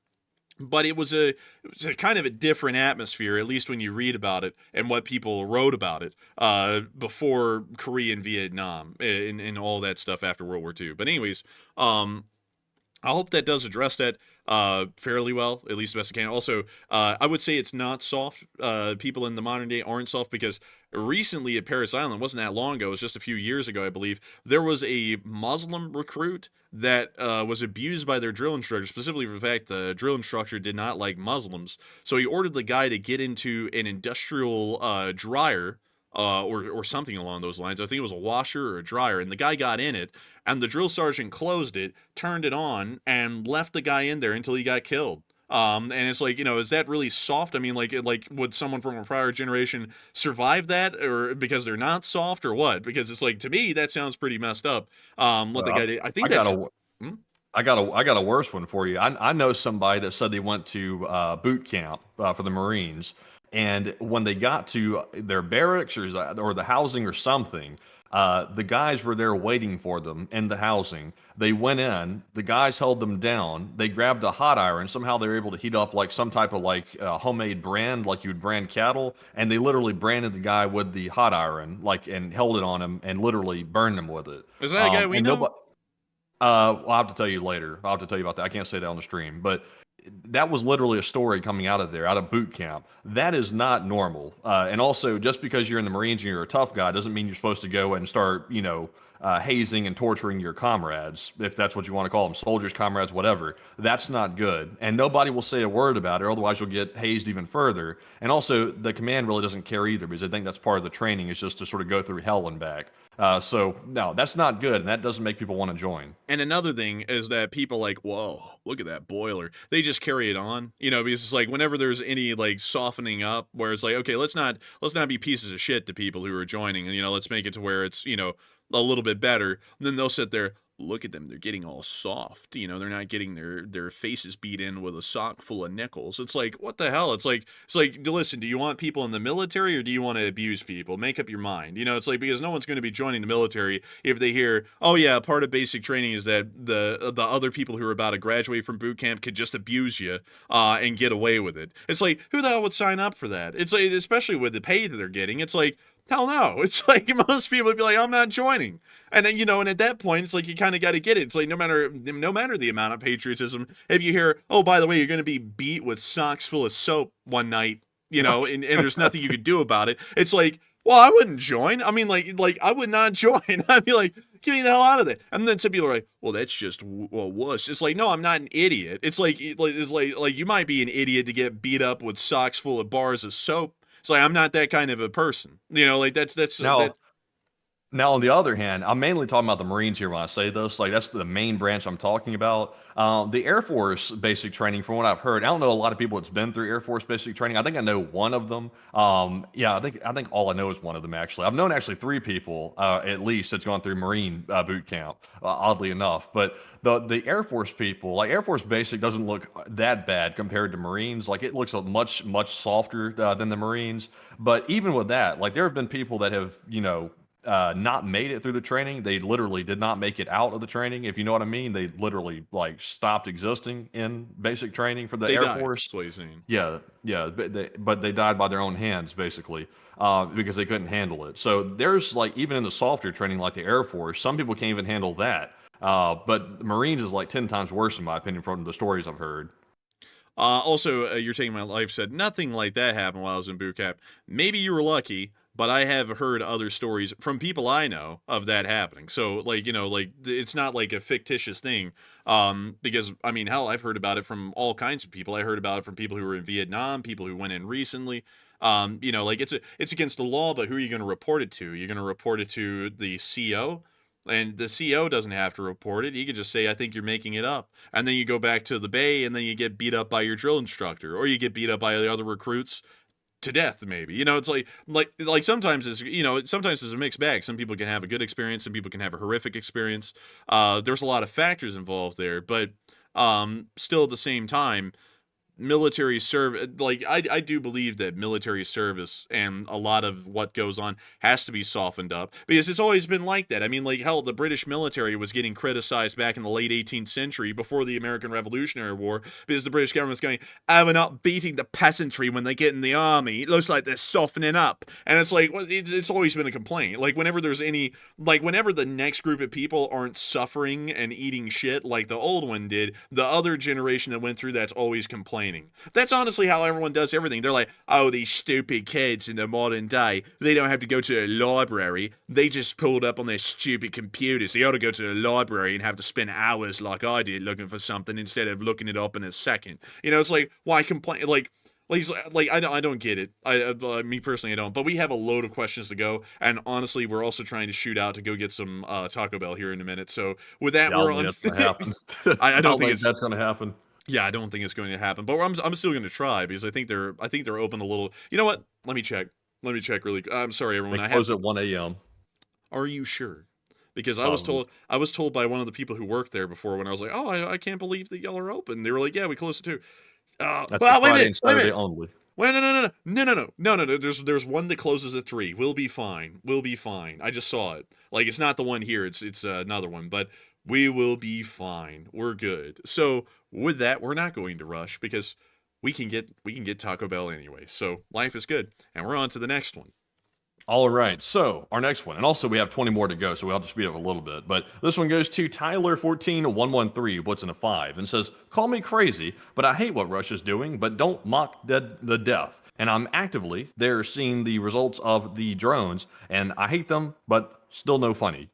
but it was a kind of a different atmosphere, at least when you read about it and what people wrote about it before Korea and Vietnam and all that stuff after World War II. But anyways, I hope that does address that fairly well, at least the best I can. Also, I would say it's not soft. People in the modern day aren't soft, because recently at Paris Island, wasn't that long ago, it was just a few years ago, I believe, there was a Muslim recruit that was abused by their drill instructor, specifically for the fact the drill instructor did not like Muslims. So he ordered the guy to get into an industrial dryer, or something along those lines. I think it was a washer or a dryer, and the guy got in it, and the drill sergeant closed it, turned it on, and left the guy in there until he got killed. And it's like, is that really soft? I mean, like, would someone from a prior generation survive that, or because they're not soft, or what? Because it's like, to me, that sounds pretty messed up. What the guy did. I think I got a worse one for you. I know somebody that said they went to boot camp for the Marines, and when they got to their barracks or the housing or something, the guys were there waiting for them in the housing. They went in, the guys held them down, they grabbed a hot iron, somehow they were able to heat up like some type of homemade brand, like you would brand cattle, and they literally branded the guy with the hot iron, and held it on him and literally burned him with it. Is that a guy we know? I'll have to tell you later. I'll have to tell you about that. I can't say that on the stream, but that was literally a story coming out of there, out of boot camp. That is not normal. And also, just because you're in the Marines and you're a tough guy doesn't mean you're supposed to go and start, hazing and torturing your comrades, if that's what you want to call them, soldiers, comrades, whatever. That's not good. And nobody will say a word about it, otherwise you'll get hazed even further. And also, the command really doesn't care either, because I think that's part of the training, is just to sort of go through hell and back. So, no, that's not good, and that doesn't make people want to join. And another thing is that people like, whoa, look at that boiler. They just carry it on, because it's like, whenever there's any softening up, where it's like, okay, let's not be pieces of shit to people who are joining, and let's make it to where it's a little bit better. And then they'll sit there, look at them, they're getting all soft, they're not getting their faces beat in with a sock full of nickels. It's like, what the hell? It's like, listen, do you want people in the military, or do you want to abuse people? Make up your mind. It's like, because no one's going to be joining the military if they hear, oh yeah, part of basic training is that the other people who are about to graduate from boot camp could just abuse you and get away with it. It's like, who the hell would sign up for that? It's like, especially with the pay that they're getting, it's like, Hell no. It's like most people would be like, I'm not joining. And then, and at that point, it's like you kind of got to get it. It's like no matter the amount of patriotism, if you hear, oh, by the way, you're going to be beat with socks full of soap one night, and there's nothing you could do about it. It's like, well, I wouldn't join. I mean, like I would not join. I'd be like, get me the hell out of there. And then some people are like, well, that's just wuss. It's like, no, I'm not an idiot. It's like you might be an idiot to get beat up with socks full of bars of soap. It's like, I'm not that kind of a person. That's Now, on the other hand, I'm mainly talking about the Marines here when I say this. Like, that's the main branch I'm talking about. The Air Force basic training, from what I've heard, I don't know a lot of people that's been through Air Force basic training. I think I know one of them. I think all I know is one of them, actually. I've known actually 3 people, at least, that's gone through Marine boot camp, oddly enough. But the Air Force people, like Air Force basic doesn't look that bad compared to Marines. Like, it looks much, much softer than the Marines. But even with that, like, there have been people that have, not made it through the training. They literally did not make it out of the training, if you know what I mean. They literally like stopped existing in basic training for the Air Force. That's what you're saying. Yeah, but they died by their own hands, basically, because they couldn't handle it. So there's like, even in the softer training like the Air Force, some people can't even handle that. But Marines is like 10 times worse, in my opinion, from the stories I've heard. Also, You're Taking My Life said, nothing like that happened while I was in boot camp. Maybe you were lucky, but I have heard other stories from people I know of that happening. So, it's not like a fictitious thing. Because, I mean, hell, I've heard about it from all kinds of people. I heard about it from people who were in Vietnam, people who went in recently. It's against the law, but who are you going to report it to? You're going to report it to the CO? And the CO doesn't have to report it. He could just say, I think you're making it up. And then you go back to the bay, and then you get beat up by your drill instructor, or you get beat up by the other recruits to death, maybe. It's like sometimes sometimes it's a mixed bag. Some people can have a good experience, some people can have a horrific experience. There's a lot of factors involved there, but still at the same time, military service, I do believe that military service and a lot of what goes on has to be softened up, because it's always been like that. I mean, like, hell, the British military was getting criticized back in the late 18th century before the American Revolutionary War, because the British government was going, oh, we're not beating the peasantry when they get in the army. It looks like they're softening up. And it's like, well, it's always been a complaint. Like, whenever the next group of people aren't suffering and eating shit like the old one did, the other generation that went through that's always complaining. That's honestly how everyone does everything. They're like, oh, these stupid kids in the modern day, they don't have to go to a library. They just pulled up on their stupid computers. They ought to go to the library and have to spend hours like I did looking for something instead of looking it up in a second. It's like, why complain? I don't get it. Me personally, I don't. But we have a load of questions to go, and honestly, we're also trying to shoot out to go get some Taco Bell here in a minute. So with that, we're on. That's gonna happen. I don't think that's going to happen. Yeah, I don't think it's going to happen, but I'm still going to try, because I think they're open a little. You know what? Let me check really. I'm sorry, everyone. They close at 1 a.m. Are you sure? Because I was told by one of the people who worked there before, when I was like, oh, I can't believe that y'all are open. They were like, yeah, we closed at 2. That's Well, wait a Friday minute, and Saturday only. Wait, no. There's one that closes at 3. We'll be fine. I just saw it. Like, it's not the one here. It's another one, but we will be fine. We're good. So with that, we're not going to rush, because we can get Taco Bell anyway. So life is good, and we're on to the next one. All right, so our next one, and also we have 20 more to go, so we'll have to speed up a little bit. But this one goes to Tyler14113, what's in a 5, and says, call me crazy, but I hate what Russia's doing, but don't mock the death. And I'm actively there seeing the results of the drones, and I hate them, but still no funny.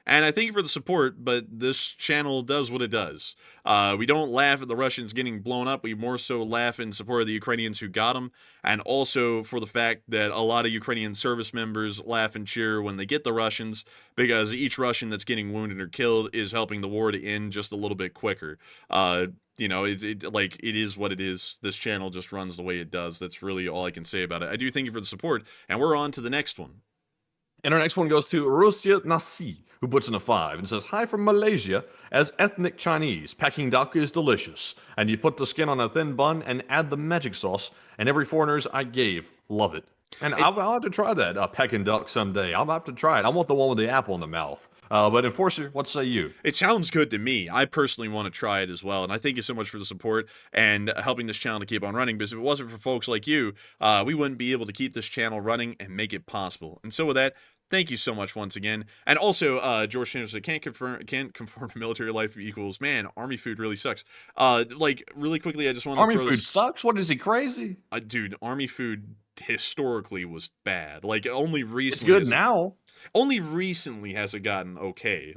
And I thank you for the support, but this channel does what it does. We don't laugh at the Russians getting blown up. We more so laugh in support of the Ukrainians who got them, and also for the fact that a lot of Ukrainian service members laugh and cheer when they get the Russians, because each Russian that's getting wounded or killed is helping the war to end just a little bit quicker. It is what it is. This channel just runs the way it does. That's really all I can say about it. I do thank you for the support, and we're on to the next one. And our next one goes to Russia Nasi, who puts in a 5 and says, hi from Malaysia. As ethnic Chinese, Peking duck is delicious. And you put the skin on a thin bun and add the magic sauce, and every foreigners I gave love it. And I'll have to try that Peking duck someday. I'll have to try it. I want the one with the apple in the mouth. But Enforcer, what say you? It sounds good to me. I personally want to try it as well. And I thank you so much for the support and helping this channel to keep on running. Because if it wasn't for folks like you, we wouldn't be able to keep this channel running and make it possible. And so with that, thank you so much once again. And also, George Sanders can't conform to military life equals, man, army food really sucks. Like, really quickly, I just want to Army food sucks? What, is he crazy? Dude, army food historically was bad. Like, only recently. It's good now. Only recently has it gotten okay.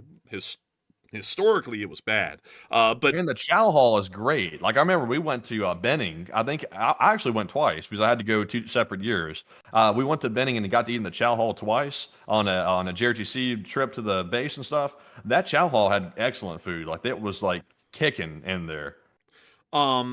Historically, it was bad. But And the chow hall is great. Like, I remember we went to Benning. I think I actually went twice because I had to go 2 separate years. We went to Benning and got to eat in the chow hall twice on a JRTC trip to the base and stuff. That chow hall had excellent food. Like, it was like kicking in there. I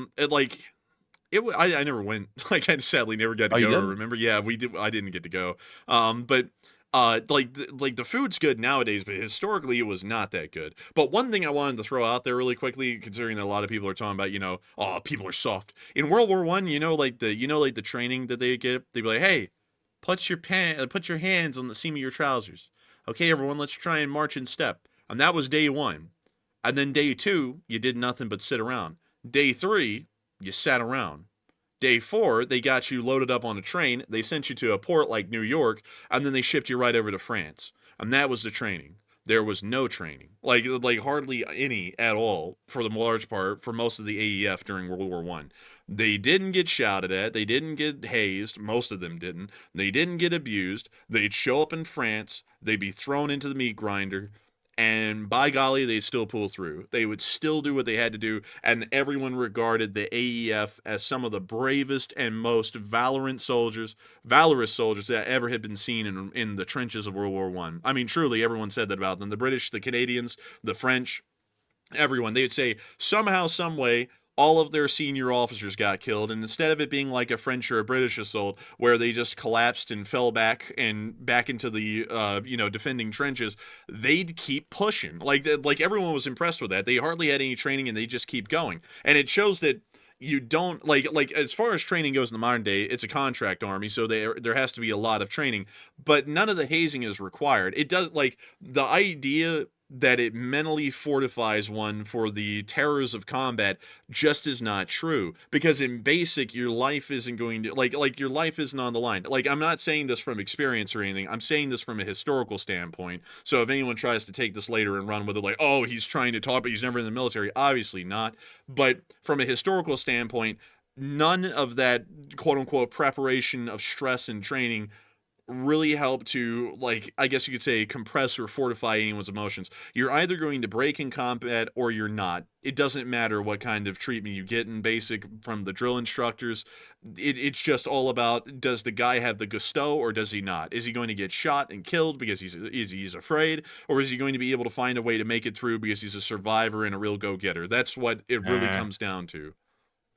never went. Like, I sadly never got to go. Remember? Yeah, we did. I didn't get to go. But the food's good nowadays, but historically it was not that good. But one thing I wanted to throw out there really quickly, considering that a lot of people are talking about, oh, people are soft. In World War I, like the training that they get, they'd be like, hey, put your hands on the seam of your trousers. Okay, everyone, let's try and march in step. And that was day 1. And then day 2, you did nothing but sit around. Day 3, you sat around. Day 4, they got you loaded up on a train, they sent you to a port like New York, and then they shipped you right over to France. And that was the training. There was no training. Like hardly any at all, for the large part, for most of the AEF during World War I. They didn't get shouted at, they didn't get hazed, most of them didn't. They didn't get abused, they'd show up in France, they'd be thrown into the meat grinder, and by golly, they'd still pull through. They would still do what they had to do, and everyone regarded the AEF as some of the bravest and most valorous soldiers that ever had been seen in the trenches of World War I. I mean, truly, everyone said that about them. The British, the Canadians, the French, everyone. They would say, somehow, some way, all of their senior officers got killed, and instead of it being like a French or a British assault where they just collapsed and fell back into the defending trenches, they'd keep pushing. Like everyone was impressed with that. They hardly had any training, and they just keep going. And it shows that you don't like as far as training goes in the modern day, it's a contract army, so there has to be a lot of training, but none of the hazing is required. It does, like, the idea that it mentally fortifies one for the terrors of combat just is not true, because in basic your life isn't going to like your life isn't on the line. Like, I'm not saying this from experience or anything, I'm saying this from a historical standpoint. So if anyone tries to take this later and run with it like, oh, he's trying to talk but he's never in the military, obviously not. But from a historical standpoint, none of that quote-unquote preparation of stress and training really help to, like, I guess you could say, compress or fortify anyone's emotions. You're either going to break in combat or you're not. It doesn't matter what kind of treatment you get in basic from the drill instructors. It's just all about, does the guy have the gusto or does he not? Is he going to get shot and killed because he's afraid, or is he going to be able to find a way to make it through because he's a survivor and a real go-getter? That's what it really comes down to.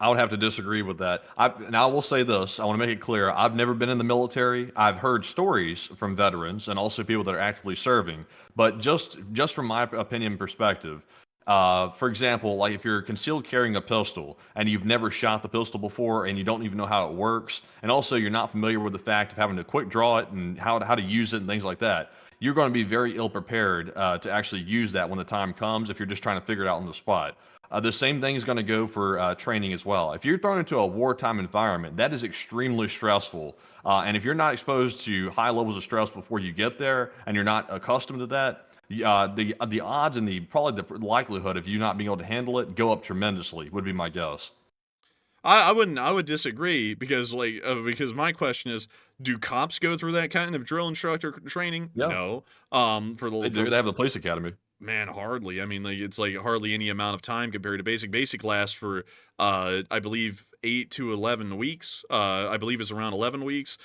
I would have to disagree with that. Now, I will say this. I want to make it clear. I've never been in the military. I've heard stories from veterans and also people that are actively serving. But just from my opinion perspective, for example, like if you're concealed carrying a pistol and you've never shot the pistol before and you don't even know how it works, and also you're not familiar with the fact of having to quick draw it and how to use it and things like that, you're going to be very ill prepared to actually use that when the time comes if you're just trying to figure it out on the spot. The same thing is going to go for training as well. If you're thrown into a wartime environment, that is extremely stressful. And if you're not exposed to high levels of stress before you get there, and you're not accustomed to that, the odds and probably the likelihood of you not being able to handle it go up tremendously, would be my guess. I would disagree, because because my question is, do cops go through that kind of drill instructor training? Yeah. No. They have the police academy. Man, hardly. I mean, it's like hardly any amount of time compared to basic. Basic lasts for, I believe, 8 to 11 weeks. I believe it's around 11 weeks.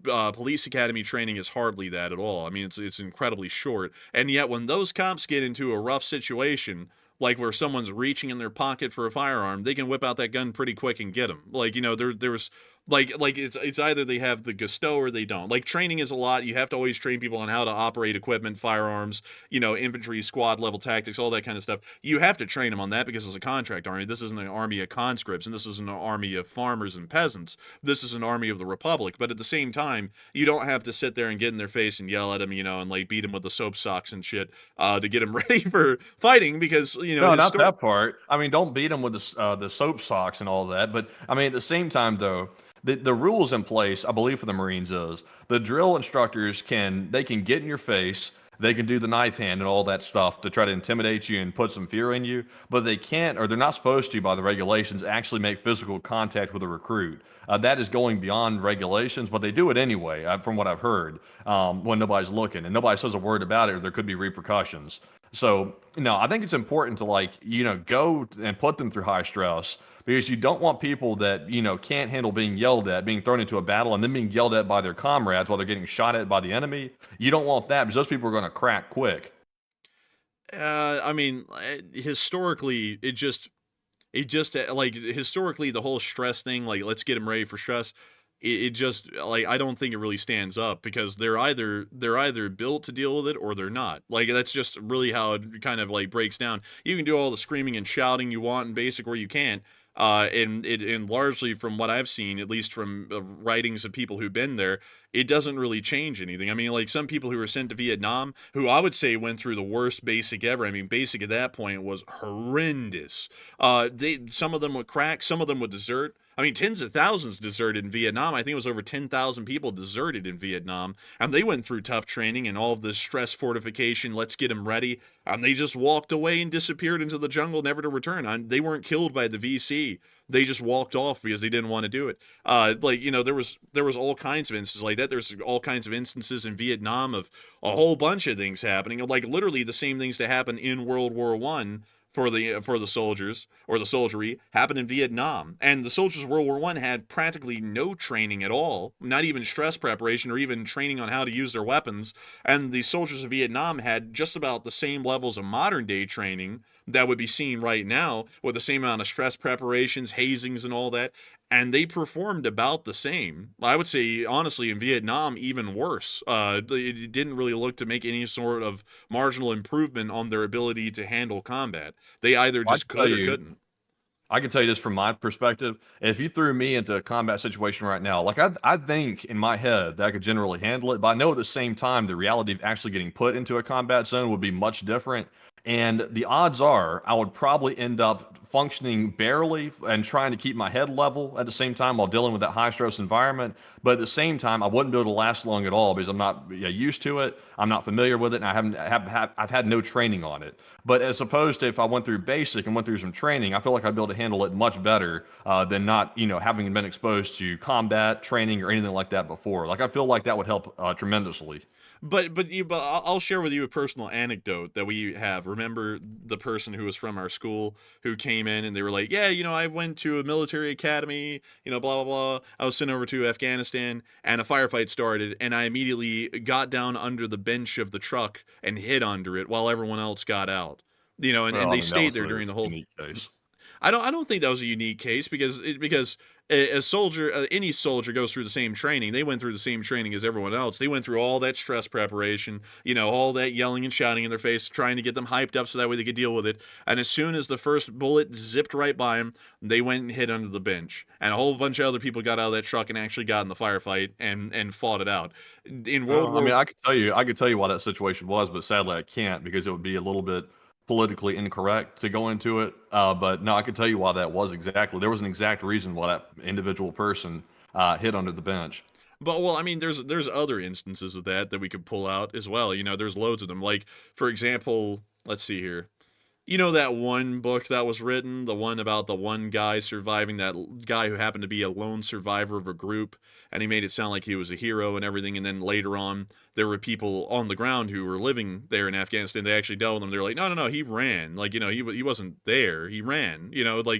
Police academy training is hardly that at all. I mean, it's incredibly short. And yet, when those cops get into a rough situation, like where someone's reaching in their pocket for a firearm, they can whip out that gun pretty quick and get them. Like, there was Like it's either they have the gusto or they don't. Like training is a lot. You have to always train people on how to operate equipment, firearms, infantry, squad level tactics, all that kind of stuff. You have to train them on that because it's a contract army. This isn't an army of conscripts, and this isn't an army of farmers and peasants. This is an army of the Republic. But at the same time, you don't have to sit there and get in their face and yell at them, and like beat them with the soap socks and shit to get them ready for fighting because No, not that part. I mean, don't beat them with the soap socks and all that. But I mean, at the same time, though, the rules in place, I believe, for the Marines is the drill instructors can get in your face. They can do the knife hand and all that stuff to try to intimidate you and put some fear in you, but they can't, or they're not supposed to, by the regulations, actually make physical contact with a recruit. That is going beyond regulations, but they do it anyway, from what I've heard, when nobody's looking, and nobody says a word about it, or there could be repercussions. So, I think it's important to go and put them through high stress, because you don't want people that, can't handle being yelled at, being thrown into a battle, and then being yelled at by their comrades while they're getting shot at by the enemy. You don't want that, because those people are going to crack quick. I mean, historically, historically, the whole stress thing, like, let's get them ready for stress, it just, like, I don't think it really stands up, because they're either built to deal with it or they're not. Like, that's just really how it kind of, like, breaks down. You can do all the screaming and shouting you want in basic, or you can't. And largely from what I've seen, at least from writings of people who've been there, it doesn't really change anything. I mean, like some people who were sent to Vietnam, who I would say went through the worst basic ever. I mean, basic at that point was horrendous. Some of them would crack, some of them would desert. I mean, tens of thousands deserted in Vietnam. I think it was over 10,000 people deserted in Vietnam. And they went through tough training and all of this stress fortification, let's get them ready. And they just walked away and disappeared into the jungle, never to return. They weren't killed by the VC. They just walked off because they didn't want to do it. There was all kinds of instances like that. There's all kinds of instances in Vietnam of a whole bunch of things happening. Like literally the same things that happened in World War I for the soldiers or the soldiery happened in Vietnam. And the soldiers of World War I had practically no training at all, not even stress preparation or even training on how to use their weapons. And the soldiers of Vietnam had just about the same levels of modern day training that would be seen right now, with the same amount of stress preparations, hazings, and all that. And they performed about the same. I would say, honestly, in Vietnam, even worse. It didn't really look to make any sort of marginal improvement on their ability to handle combat. They either just could or couldn't. I can tell you this from my perspective. If you threw me into a combat situation right now, like I think in my head that I could generally handle it, but I know at the same time the reality of actually getting put into a combat zone would be much different. And the odds are I would probably end up functioning barely and trying to keep my head level at the same time while dealing with that high stress environment. But at the same time, I wouldn't be able to last long at all because I'm not used to it. I'm not familiar with it, and I've had no training on it. But as opposed to if I went through basic and went through some training, I feel like I'd be able to handle it much better than not, having been exposed to combat training or anything like that before. Like I feel like that would help tremendously. But I'll share with you a personal anecdote that we have. Remember the person who was from our school who came in and they were like, yeah, I went to a military academy, blah, blah, blah. I was sent over to Afghanistan and a firefight started and I immediately got down under the bench of the truck and hid under it while everyone else got out. And they stayed there during the whole case. I don't think that was a unique case because a soldier, any soldier goes through the same training. They went through the same training as everyone else. They went through all that stress preparation, all that yelling and shouting in their face, trying to get them hyped up so that way they could deal with it. And as soon as the first bullet zipped right by them, they went and hid under the bench. And a whole bunch of other people got out of that truck and actually got in the firefight and fought it out. In World War, I mean, I could tell you why that situation was, but sadly I can't because it would be a little bit politically incorrect to go into it. But no, I can tell you why that was exactly. There was an exact reason why that individual person hid under the bench. But well, I mean, there's other instances of that we could pull out as well. There's loads of them. Like, for example, let's see here. That one book that was written, the one about the one guy surviving, that guy who happened to be a lone survivor of a group, and he made it sound like he was a hero and everything, and then later on, there were people on the ground who were living there in Afghanistan. They actually dealt with him. They're like, no, he ran. Like, he wasn't there. He ran. And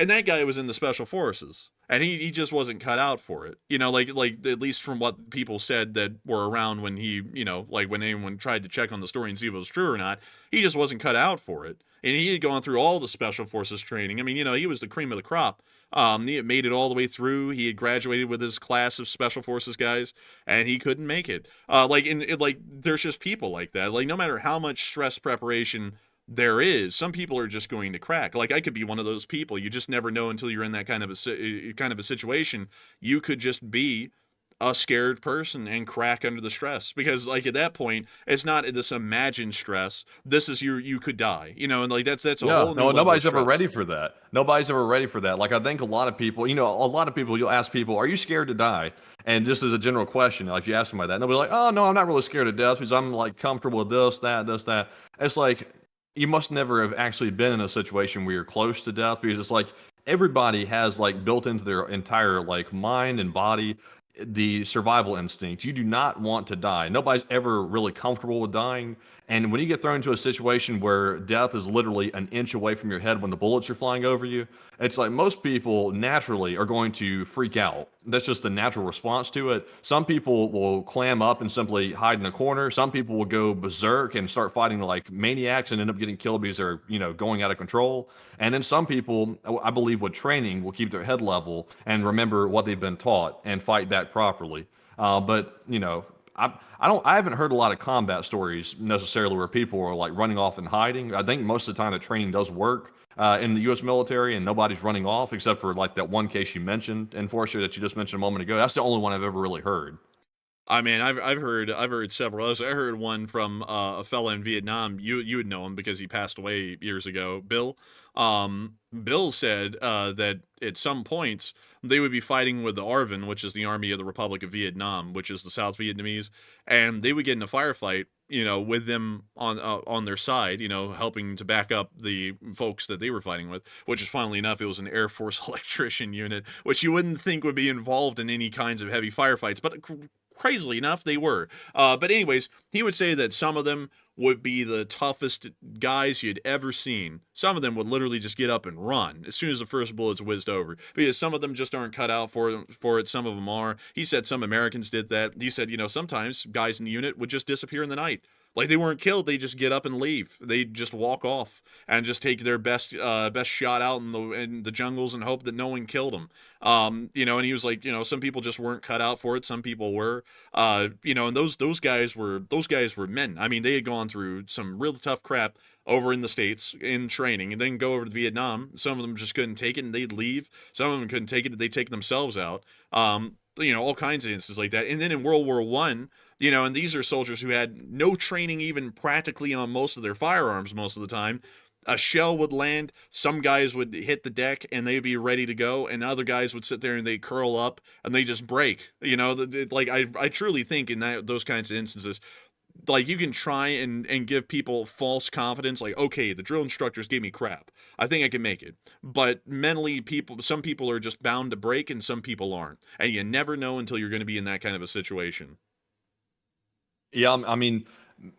that guy was in the special forces. and he just wasn't cut out for it. Like at least from what people said that were around when he, like when anyone tried to check on the story and see if it was true or not, he just wasn't cut out for it. And he had gone through all the special forces training. I mean, he was the cream of the crop. He had made it all the way through. He had graduated with his class of special forces guys, and he couldn't make it. There's just people like that. Like, no matter how much stress preparation there is, some people are just going to crack. Like, I could be one of those people. You just never know until you're in that kind of a situation. You could just be a scared person and crack under the stress, because like at that point it's not this imagined stress. This is you could die, and like that's a whole new level nobody's of ever stress. ready for that. Nobody's ever ready for that. Like, I think a lot of people, you'll ask people, are you scared to die? And just as a general question, like, you ask somebody that, and they'll be like, oh no, I'm not really scared of death because I'm like comfortable with this, that. It's like, you must never have actually been in a situation where you're close to death, because it's like everybody has like built into their entire like mind and body the survival instinct. You do not want to die. Nobody's ever really comfortable with dying. And when you get thrown into a situation where death is literally an inch away from your head when the bullets are flying over you, it's like most people naturally are going to freak out. That's just the natural response to it. Some people will clam up and simply hide in a corner. Some people will go berserk and start fighting like maniacs and end up getting killed because they're, going out of control. And then some people, I believe, with training, will keep their head level and remember what they've been taught and fight back properly. But I haven't heard a lot of combat stories necessarily where people are like running off and hiding. I think most of the time the training does work in the U.S. military, and nobody's running off except for like that one case you mentioned, Enforcer, that you just mentioned a moment ago. That's the only one I've ever really heard. I mean, I've heard several others. I heard one from a fella in Vietnam. You would know him because he passed away years ago. Bill. Bill said that at some points they would be fighting with the ARVN, which is the Army of the Republic of Vietnam, which is the South Vietnamese, and they would get in a firefight, with them on their side, helping to back up the folks that they were fighting with. Which is, funnily enough, it was an Air Force electrician unit, which you wouldn't think would be involved in any kinds of heavy firefights, but crazily enough, they were. But anyways, he would say that some of them would be the toughest guys you'd ever seen. Some of them would literally just get up and run as soon as the first bullets whizzed over, because some of them just aren't cut out for it. Some of them are. He said some Americans did that. He said, sometimes guys in the unit would just disappear in the night. Like, they weren't killed, they just get up and leave. They just walk off and just take their best shot out in the jungles and hope that no one killed them. And he was like, some people just weren't cut out for it. Some people were. And those guys were men. I mean, they had gone through some real tough crap over in the States in training, and then go over to Vietnam. Some of them just couldn't take it and they'd leave. Some of them couldn't take it, they'd take themselves out. All kinds of instances like that. And then in World War I, and these are soldiers who had no training even practically on most of their firearms most of the time. A shell would land, some guys would hit the deck and they'd be ready to go, and other guys would sit there and they curl up and they just break. I truly think in those kinds of instances, like, you can try and give people false confidence, like, okay, the drill instructors gave me crap, I think I can make it. But mentally, some people are just bound to break and some people aren't. And you never know until you're going to be in that kind of a situation. Yeah, I mean,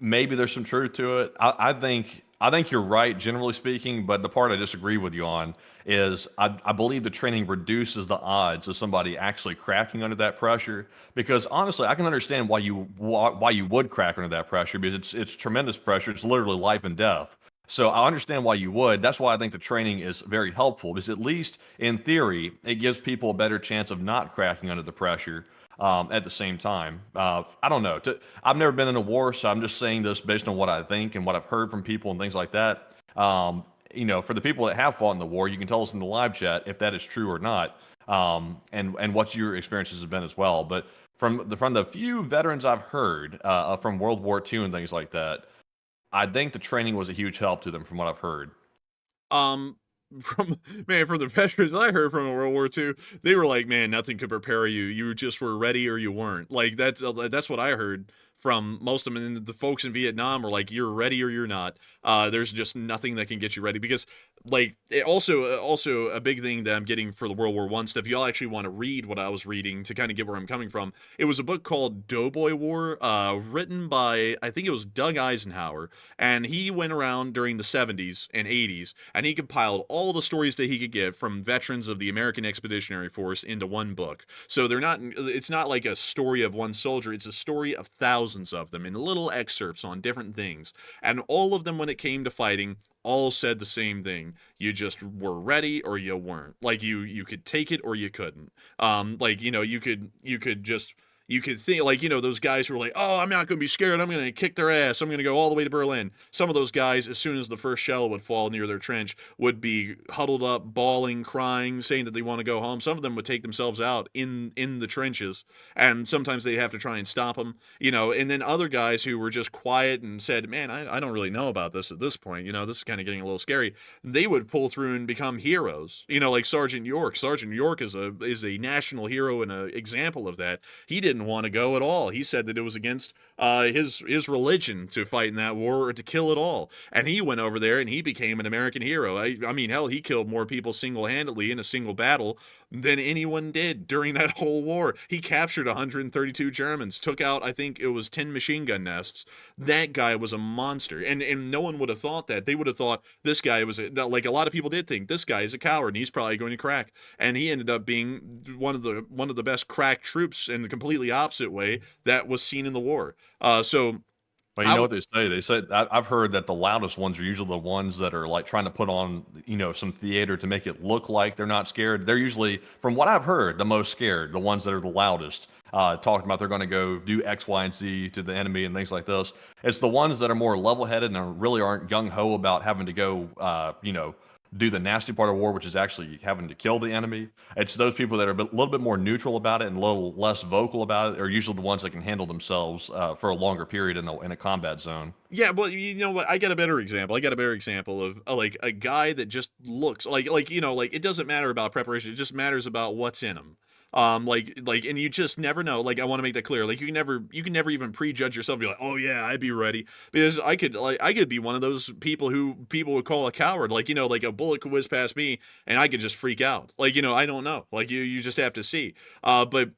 maybe there's some truth to it. I think you're right, generally speaking, but the part I disagree with you on is I believe the training reduces the odds of somebody actually cracking under that pressure. Because honestly, I can understand why you would crack under that pressure, because it's tremendous pressure. It's literally life and death. So I understand why you would. That's why I think the training is very helpful, because at least in theory, it gives people a better chance of not cracking under the pressure. At the same time, I don't know. I've never been in a war, so I'm just saying this based on what I think and what I've heard from people and things like that. For the people that have fought in the war, you can tell us in the live chat if that is true or not, and what your experiences have been as well. But from the few veterans I've heard from World War II and things like that, I think the training was a huge help to them, from what I've heard. From the veterans I heard from World War II, they were like, man, nothing could prepare you. You just were ready or you weren't. Like, that's what I heard from most of them. And the folks in Vietnam were like, you're ready or you're not. There's just nothing that can get you ready, because like it also a big thing that I'm getting for the World War One stuff. You all actually want to read what I was reading to kind of get where I'm coming from. It was a book called Doughboy War, written by, I think it was Doug Eisenhower, and he went around during the 70s and 80s, and he compiled all the stories that he could get from veterans of the American Expeditionary Force into one book. So it's not like a story of one soldier, it's a story of thousands of them in little excerpts on different things, and all of them, when it came to fighting, all said the same thing. You just were ready or you weren't. Like you could take it or you couldn't. Like, you could think, like, those guys who were like, oh, I'm not going to be scared, I'm going to kick their ass, I'm going to go all the way to Berlin. Some of those guys, as soon as the first shell would fall near their trench, would be huddled up, bawling, crying, saying that they want to go home. Some of them would take themselves out in the trenches, and sometimes they'd have to try and stop them, and then other guys who were just quiet and said, man, I don't really know about this at this point, this is kind of getting a little scary. They would pull through and become heroes, like Sergeant York. Sergeant York is a national hero and an example of that. He didn't want to go at all. He said that it was against his religion to fight in that war or to kill at all. And he went over there and he became an American hero. I mean, hell, he killed more people single-handedly in a single battle than anyone did during that whole war. He captured 132 Germans, took out, I think it was 10 machine gun nests. That guy was a monster. And no one would have thought that. They would have thought this guy was, like a lot of people did think, this guy is a coward and he's probably going to crack. And he ended up being one of the best crack troops in the completely opposite way that was seen in the war. Well, you know what they say? They said I've heard that the loudest ones are usually the ones that are like trying to put on, some theater to make it look like they're not scared. They're usually, from what I've heard, the most scared. The ones that are the loudest, talking about they're going to go do X, Y, and Z to the enemy and things like this. It's the ones that are more level-headed and really aren't gung-ho about having to go, do the nasty part of war, which is actually having to kill the enemy. It's those people that are a little bit more neutral about it and a little less vocal about it are usually the ones that can handle themselves for a longer period in a combat zone. Yeah, well, you know what? I got a better example. Of like a guy that just looks like it doesn't matter about preparation. It just matters about what's in him. And you just never know. Like, I want to make that clear. Like, you can never even prejudge yourself and be like, oh yeah, I'd be ready, because I could be one of those people who people would call a coward. Like, like a bullet could whiz past me and I could just freak out. Like, I don't know. Like, you just have to see. But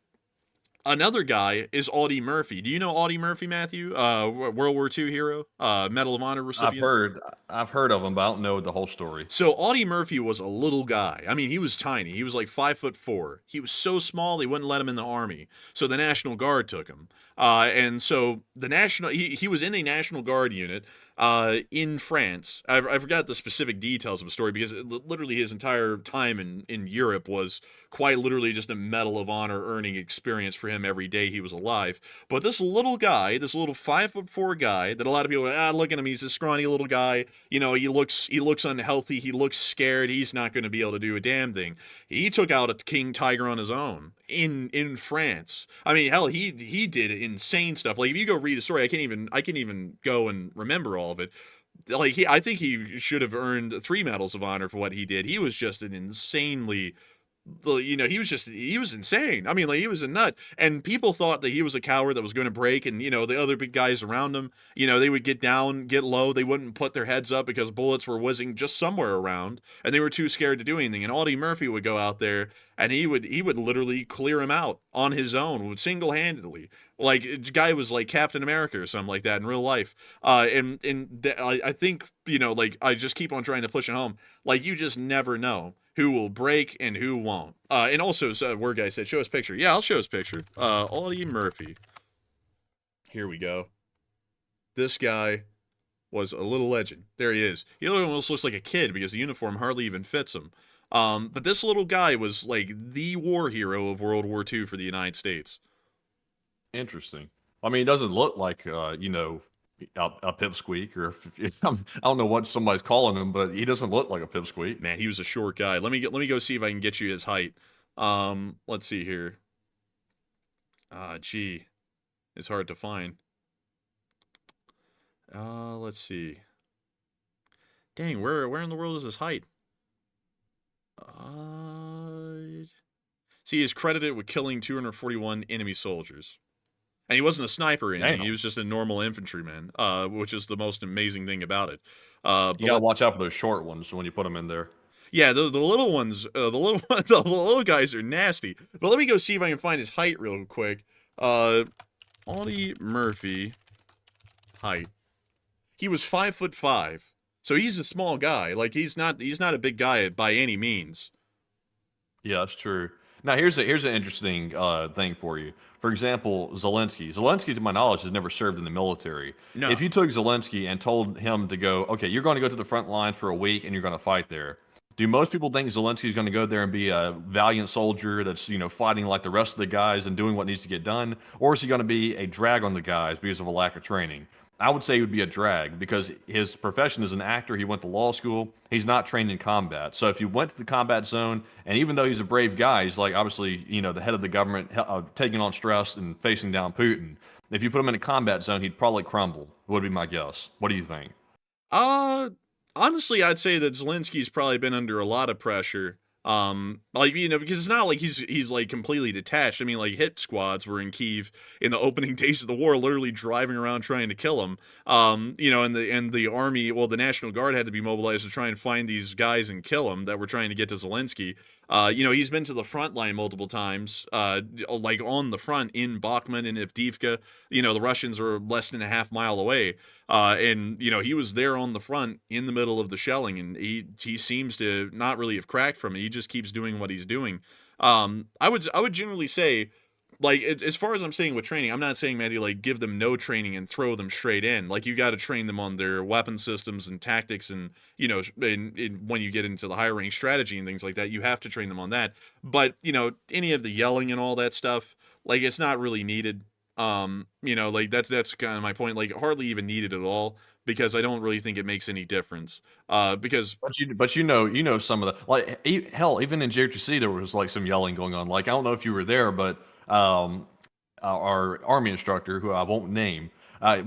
another guy is Audie Murphy. Do you know Audie Murphy, Matthew? World War II hero, Medal of Honor recipient. I've heard of him, but I don't know the whole story. So Audie Murphy was a little guy. I mean, he was tiny. He was like 5'4". He was so small they wouldn't let him in the army. So the National Guard took him. And so he was in a National Guard unit in France. I forgot the specific details of the story, because literally his entire time in Europe was quite literally just a Medal of Honor earning experience for him every day he was alive. But this little guy, this little 5'4" guy that a lot of people are, look at him, he's a scrawny little guy. He looks unhealthy. He looks scared. He's not going to be able to do a damn thing. He took out a king tiger on his own in France. I mean, hell, he did insane stuff. Like, if you go read a story, I can't even go and remember all of it. Like, I think he should have earned 3 medals of honor for what he did. He was just an insanely, he was insane. I mean, like, he was a nut, and people thought that he was a coward that was going to break, and the other big guys around him, they would get down, get low, they wouldn't put their heads up because bullets were whizzing just somewhere around, and they were too scared to do anything. And Audie Murphy would go out there and he would literally clear him out on his own, single-handedly. Like, the guy was like Captain America or something like that in real life. I think, like, I just keep on trying to push it home. Like, you just never know who will break and who won't. And also, word guy said, show us picture. Yeah, I'll show his picture. Audie Murphy. Here we go. This guy was a little legend. There he is. He almost looks like a kid because the uniform hardly even fits him. But this little guy was like the war hero of World War II for the United States. Interesting. I mean, it doesn't look like, a pipsqueak, or I don't know what somebody's calling him, but he doesn't look like a pipsqueak. Man, he was a short guy. Let me go see if I can get you his height. Let's see here. Gee, it's hard to find. Let's see. Dang, where in the world is his height? See, he's credited with killing 241 enemy soldiers. And he wasn't a sniper or anything. Damn. He was just a normal infantryman, which is the most amazing thing about it. You gotta watch out for those short ones when you put them in there. Yeah, the little ones, the little guys are nasty. But let me go see if I can find his height real quick. Audie Murphy height. He was 5'5", so he's a small guy. Like he's not a big guy by any means. Yeah, that's true. Now here's an interesting thing for you. For example, Zelenskyy. Zelenskyy, to my knowledge, has never served in the military. No. If you took Zelenskyy and told him to go, okay, you're going to go to the front lines for a week and you're going to fight there. Do most people think Zelenskyy is going to go there and be a valiant soldier that's, fighting like the rest of the guys and doing what needs to get done? Or is he going to be a drag on the guys because of a lack of training? I would say he would be a drag because his profession is an actor. He went to law school. He's not trained in combat. So if you went to the combat zone, and even though he's a brave guy, he's like obviously, the head of the government, taking on stress and facing down Putin. If you put him in a combat zone, he'd probably crumble, would be my guess. What do you think? Honestly, I'd say that Zelensky's probably been under a lot of pressure. Because it's not like he's like completely detached. I mean, like hit squads were in Kyiv in the opening days of the war, literally driving around trying to kill him. And the army, well, the National Guard had to be mobilized to try and find these guys and kill them that were trying to get to Zelenskyy. He's been to the front line multiple times, like on the front in Bakhmut and Avdiivka. The Russians are less than a half mile away. He was there on the front in the middle of the shelling, and he seems to not really have cracked from it. He just keeps doing what he's doing. I would generally say, like, as far as I'm saying with training, I'm not saying, Maddie, like, give them no training and throw them straight in. Like, you got to train them on their weapon systems and tactics and, when you get into the higher range strategy and things like that, you have to train them on that. But, any of the yelling and all that stuff, like, it's not really needed. That's kind of my point. Like, hardly even needed at all because I don't really think it makes any difference. Because Some of the, like, hell, even in JRTC there was like some yelling going on. Like, I don't know if you were there, but our army instructor, who I won't name,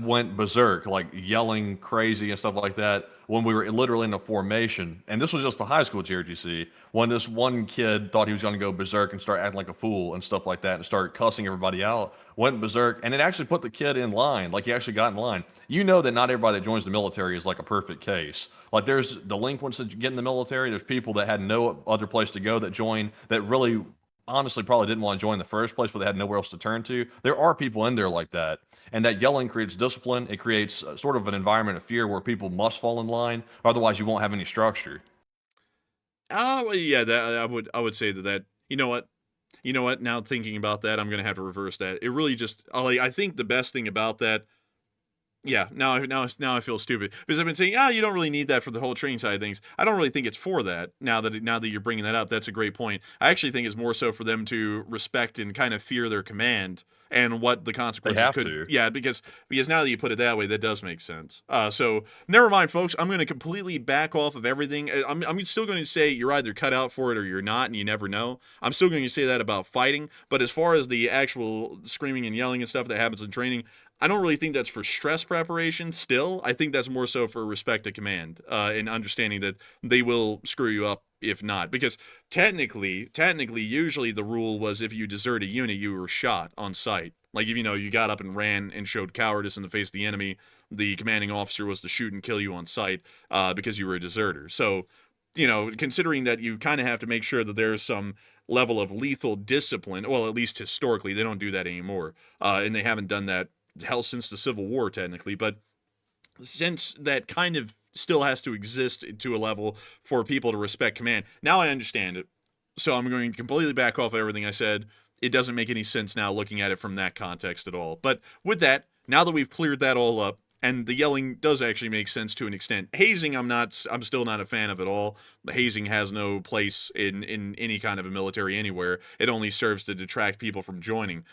went berserk, like yelling crazy and stuff like that when we were literally in a formation. And this was just the high school JRTC, when this one kid thought he was going to go berserk and start acting like a fool and stuff like that and start cussing everybody out, went berserk, and it actually put the kid in line. Like, he actually got in line. You know that not everybody that joins the military is like a perfect case. Like, there's delinquents that get in the military. There's people that had no other place to go that join, that really honestly probably didn't want to join in the first place, but they had nowhere else to turn to. There are people in there like that. And that yelling creates discipline. It creates sort of an environment of fear where people must fall in line. Otherwise, you won't have any structure. Well, yeah, that I would say that, you know what? Now thinking about that, I'm going to have to reverse that. It really just, I think the best thing about that, yeah, now I feel stupid because I've been saying, you don't really need that for the whole training side of things. I don't really think it's for that. Now that you're bringing that up, that's a great point. I actually think it's more so for them to respect and kind of fear their command and what the consequences could. To. Yeah, because now that you put it that way, that does make sense. So never mind, folks. I'm going to completely back off of everything. I'm still going to say you're either cut out for it or you're not, and you never know. I'm still going to say that about fighting, but as far as the actual screaming and yelling and stuff that happens in training, I don't really think that's for stress preparation still. I think that's more so for respect to command and understanding that they will screw you up if not. Because technically, usually the rule was if you desert a unit, you were shot on sight. Like, if you got up and ran and showed cowardice in the face of the enemy, the commanding officer was to shoot and kill you on sight because you were a deserter. So, considering that you kind of have to make sure that there's some level of lethal discipline, well, at least historically, they don't do that anymore. And they haven't done that hell since the Civil War technically, but since that kind of still has to exist to a level for people to respect command. Now I understand it, so I'm going to completely back off everything I said. It doesn't make any sense now looking at it from that context at all. But with that, now that we've cleared that all up, and the yelling does actually make sense to an extent. Hazing, I'm still not a fan of at all. Hazing has no place in any kind of a military anywhere. It only serves to detract people from joining.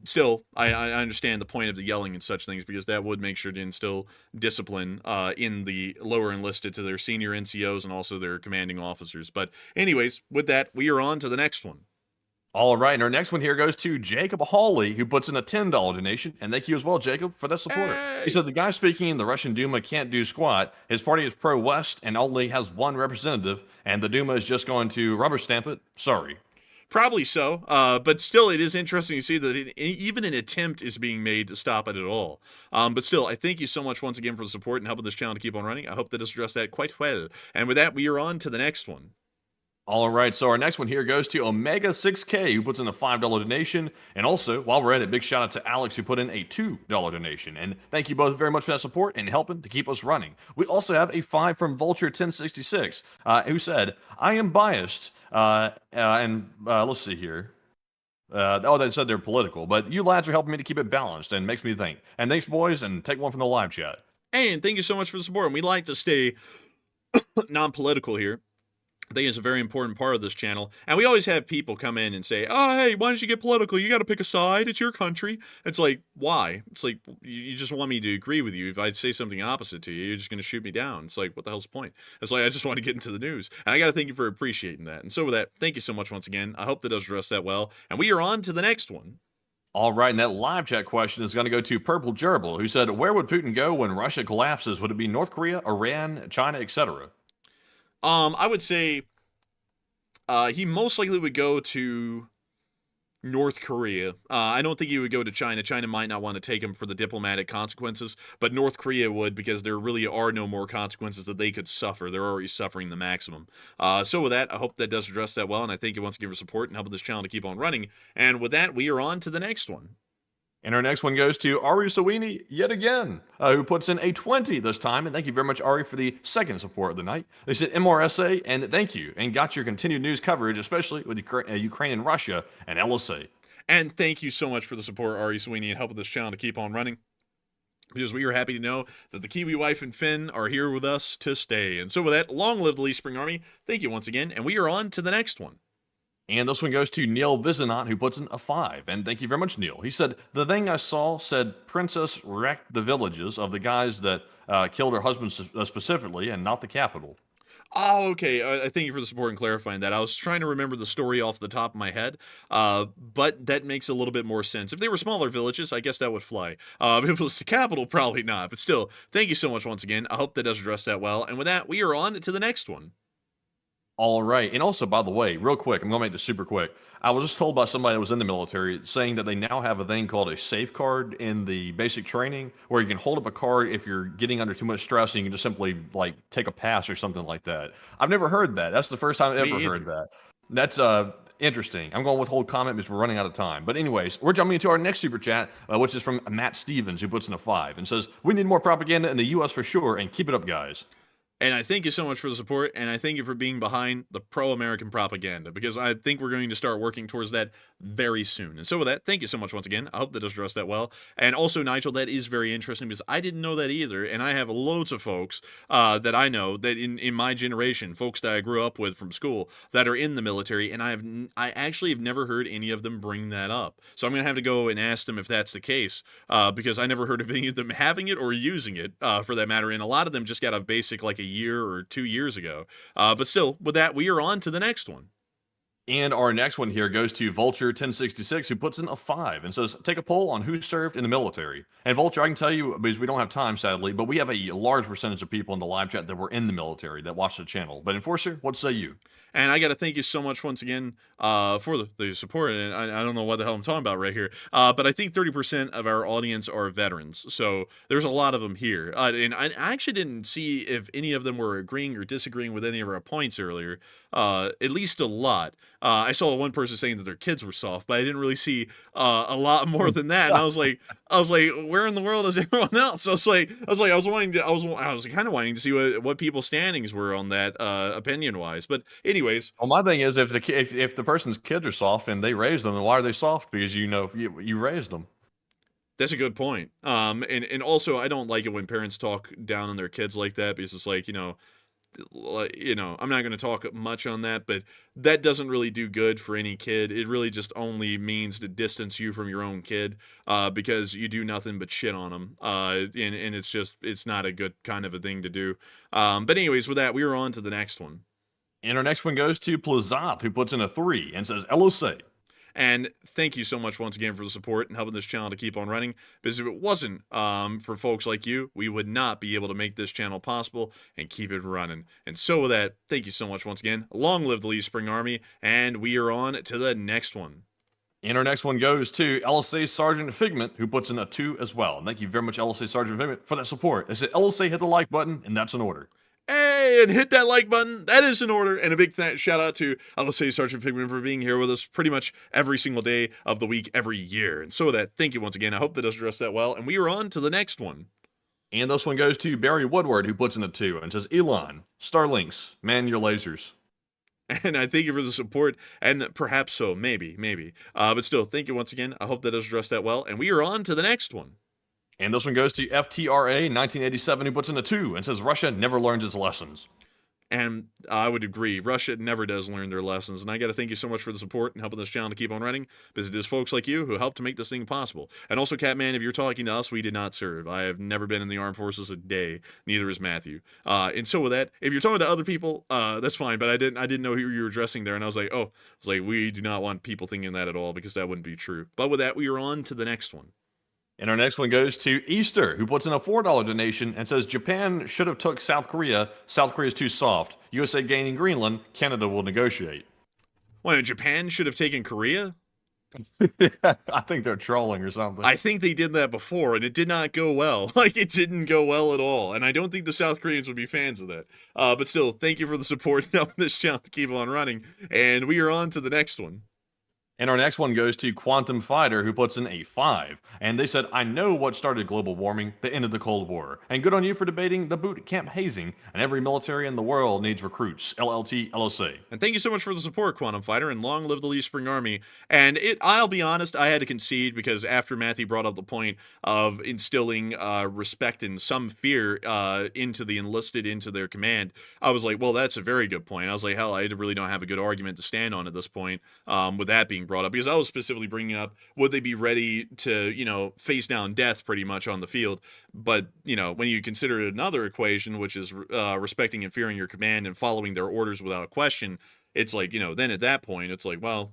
Still, I understand the point of the yelling and such things because that would make sure to instill discipline in the lower enlisted to their senior NCOs and also their commanding officers. But anyways, with that, we are on to the next one. All right, and our next one here goes to Jacob Hawley, who puts in a $10 donation. And thank you as well, Jacob, for that support. Hey. He said, the guy speaking in the Russian Duma can't do squat. His party is pro-West and only has one representative, and the Duma is just going to rubber stamp it. Sorry. Probably so, but still, it is interesting to see that even an attempt is being made to stop it at all. But still, I thank you so much once again for the support and helping this channel to keep on running. I hope that has addressed that quite well. And with that, we are on to the next one. All right, so our next one here goes to Omega6K, who puts in a $5 donation. And also, while we're at it, big shout out to Alex, who put in a $2 donation. And thank you both very much for that support and helping to keep us running. We also have a 5 from Vulture1066, who said, I am biased. Let's see here. They said they're political, but you lads are helping me to keep it balanced and makes me think. And thanks, boys, and take one from the live chat. Hey, and thank you so much for the support. And we like to stay non-political here. I think it's a very important part of this channel. And we always have people come in and say, oh, hey, why don't you get political? You got to pick a side. It's your country. It's like, why? It's like, you just want me to agree with you. If I say something opposite to you, you're just going to shoot me down. It's like, what the hell's the point? It's like, I just want to get into the news. And I got to thank you for appreciating that. And so with that, thank you so much once again. I hope that does address that well. And we are on to the next one. All right, and that live chat question is going to go to Purple Gerbil, who said, where would Putin go when Russia collapses? Would it be North Korea, Iran, China, etc.? I would say he most likely would go to North Korea. I don't think he would go to China. China might not want to take him for the diplomatic consequences, but North Korea would, because there really are no more consequences that they could suffer. They're already suffering the maximum. So with that, I hope that does address that well, and I thank you once again for support and helping this channel to keep on running. And with that, we are on to the next one. And our next one goes to Ari Sawini yet again, who puts in a 20 this time. And thank you very much, Ari, for the second support of the night. They said MRSA, and thank you, and got your continued news coverage, especially with Ukraine and Russia and LSA. And thank you so much for the support, Ari Sweeney, and helping this channel to keep on running, because we are happy to know that the Kiwi wife and Finn are here with us to stay. And so with that, long live the Lee Spring Army. Thank you once again, and we are on to the next one. And this one goes to Neil Vizanant, who puts in a 5. And thank you very much, Neil. He said, the thing I saw said Princess wrecked the villages of the guys that killed her husband specifically, and not the capital. Oh, okay. I thank you for the support and clarifying that. I was trying to remember the story off the top of my head, but that makes a little bit more sense. If they were smaller villages, I guess that would fly. If it was the capital, probably not. But still, thank you so much once again. I hope that does address that well. And with that, we are on to the next one. All right. And also, by the way, real quick, I'm going to make this super quick. I was just told by somebody that was in the military saying that they now have a thing called a safe card in the basic training where you can hold up a card if you're getting under too much stress and you can just simply like take a pass or something like that. I've never heard that. That's the first time I've ever heard that. That's interesting. I'm going to withhold comment because we're running out of time. But anyways, we're jumping into our next super chat, which is from Matt Stevens, who puts in a 5 and says, we need more propaganda in the U.S. for sure, and keep it up, guys. And I thank you so much for the support, and I thank you for being behind the pro-American propaganda, because I think we're going to start working towards that very soon. And so with that, thank you so much once again. I hope that does address that well. And also, Nigel, that is very interesting, because I didn't know that either, and I have loads of folks that I know that in my generation, folks that I grew up with from school, that are in the military, and I actually have never heard any of them bring that up. So I'm going to have to go and ask them if that's the case, because I never heard of any of them having it or using it, for that matter, and a lot of them just got a basic, like, a year or 2 years ago. But still, with that, we are on to the next one. And our next one here goes to Vulture1066, who puts in a 5 and says, take a poll on who served in the military. And Vulture, I can tell you, because we don't have time, sadly, but we have a large percentage of people in the live chat that were in the military that watch the channel. But Enforcer, what say you? And I got to thank you so much once again for the support. And I don't know what the hell I'm talking about right here. But I think 30% of our audience are veterans. So there's a lot of them here. And I actually didn't see if any of them were agreeing or disagreeing with any of our points earlier. At least a lot. I saw one person saying that their kids were soft, but I didn't really see a lot more than that. And I was like, where in the world is everyone else? I was kind of wanting to see what people's standings were on that, opinion wise. But anyways. Well, my thing is, if the person's kids are soft and they raised them, then why are they soft? Because you raised them. That's a good point. And also, I don't like it when parents talk down on their kids like that, because it's like, I'm not going to talk much on that, but that doesn't really do good for any kid. It really just only means to distance you from your own kid, because you do nothing but shit on them. And it's not a good kind of a thing to do. But anyways, with that, we are on to the next one. And our next one goes to Plazat, who puts in a 3 and says, LOC. And thank you so much once again for the support and helping this channel to keep on running. Because if it wasn't for folks like you, we would not be able to make this channel possible and keep it running. And so with that, thank you so much once again. Long live the Lee Spring Army, and we are on to the next one. And our next one goes to LSA Sergeant Figment, who puts in a 2 as well. And thank you very much, LSA Sergeant Figment, for that support. I said, LSA, hit the like button, and that's an order. Hey, and hit that like button. That is in order. And a big shout out to LSA Sergeant Figment for being here with us pretty much every single day of the week, every year. And so with that, thank you once again. I hope that does address that well. And we are on to the next one. And this one goes to Barry Woodward, who puts in a 2 and says, Elon, Starlinks, man your lasers. And I thank you for the support, and perhaps so, maybe. But still, thank you once again. I hope that does address that well. And we are on to the next one. And this one goes to FTRA 1987, who puts in a 2 and says, Russia never learns its lessons. And I would agree. Russia never does learn their lessons. And I got to thank you so much for the support and helping this channel to keep on running, because it is folks like you who help to make this thing possible. And also, Catman, if you're talking to us, we did not serve. I have never been in the armed forces a day. Neither is Matthew. And so with that, if you're talking to other people, that's fine. But I didn't know who you were addressing there. And I was like, we do not want people thinking that at all, because that wouldn't be true. But with that, we are on to the next one. And our next one goes to Easter, who puts in a $4 donation and says, Japan should have took South Korea. South Korea is too soft. USA gaining Greenland. Canada will negotiate. Wait, Japan should have taken Korea? I think they're trolling or something. I think they did that before, and it did not go well. It didn't go well at all. And I don't think the South Koreans would be fans of that. But still, thank you for the support and helping this channel to keep on running. And we are on to the next one. And our next one goes to Quantum Fighter, who puts in a 5. And they said, I know what started global warming, the end of the Cold War. And good on you for debating the boot camp hazing. And every military in the world needs recruits. LLT, LSA. And thank you so much for the support, Quantum Fighter, and long live the Lee Spring Army. And I'll be honest, I had to concede, because after Matthew brought up the point of instilling respect and some fear into the enlisted, into their command, I was like, well, that's a very good point. I was like, hell, I really don't have a good argument to stand on at this point, with that being brought up, because I was specifically bringing up, would they be ready to, face down death pretty much on the field? But, when you consider another equation, which is respecting and fearing your command and following their orders without question, it's like, then at that point, it's like, well,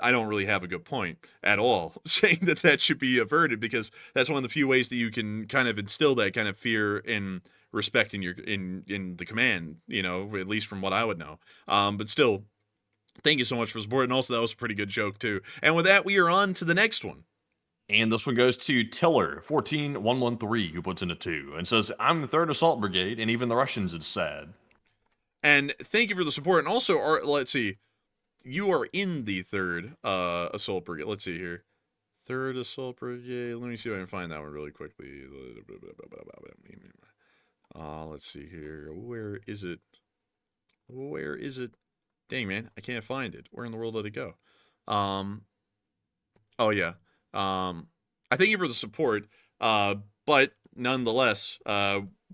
I don't really have a good point at all saying that should be averted, because that's one of the few ways that you can kind of instill that kind of fear and respect in your in the command, at least from what I would know. But still, thank you so much for support. And also, that was a pretty good joke, too. And with that, we are on to the next one. And this one goes to Tiller 14113, who puts in a 2 and says, I'm the 3rd Assault Brigade, and even the Russians, it's sad. And thank you for the support. And also, let's see, you are in the 3rd Assault Brigade. Let's see here. 3rd Assault Brigade. Let me see if I can find that one really quickly. Let's see here. Where is it? Where is it? Dang, man, I can't find it. Where in the world did it go? Oh, yeah. I thank you for the support, but nonetheless,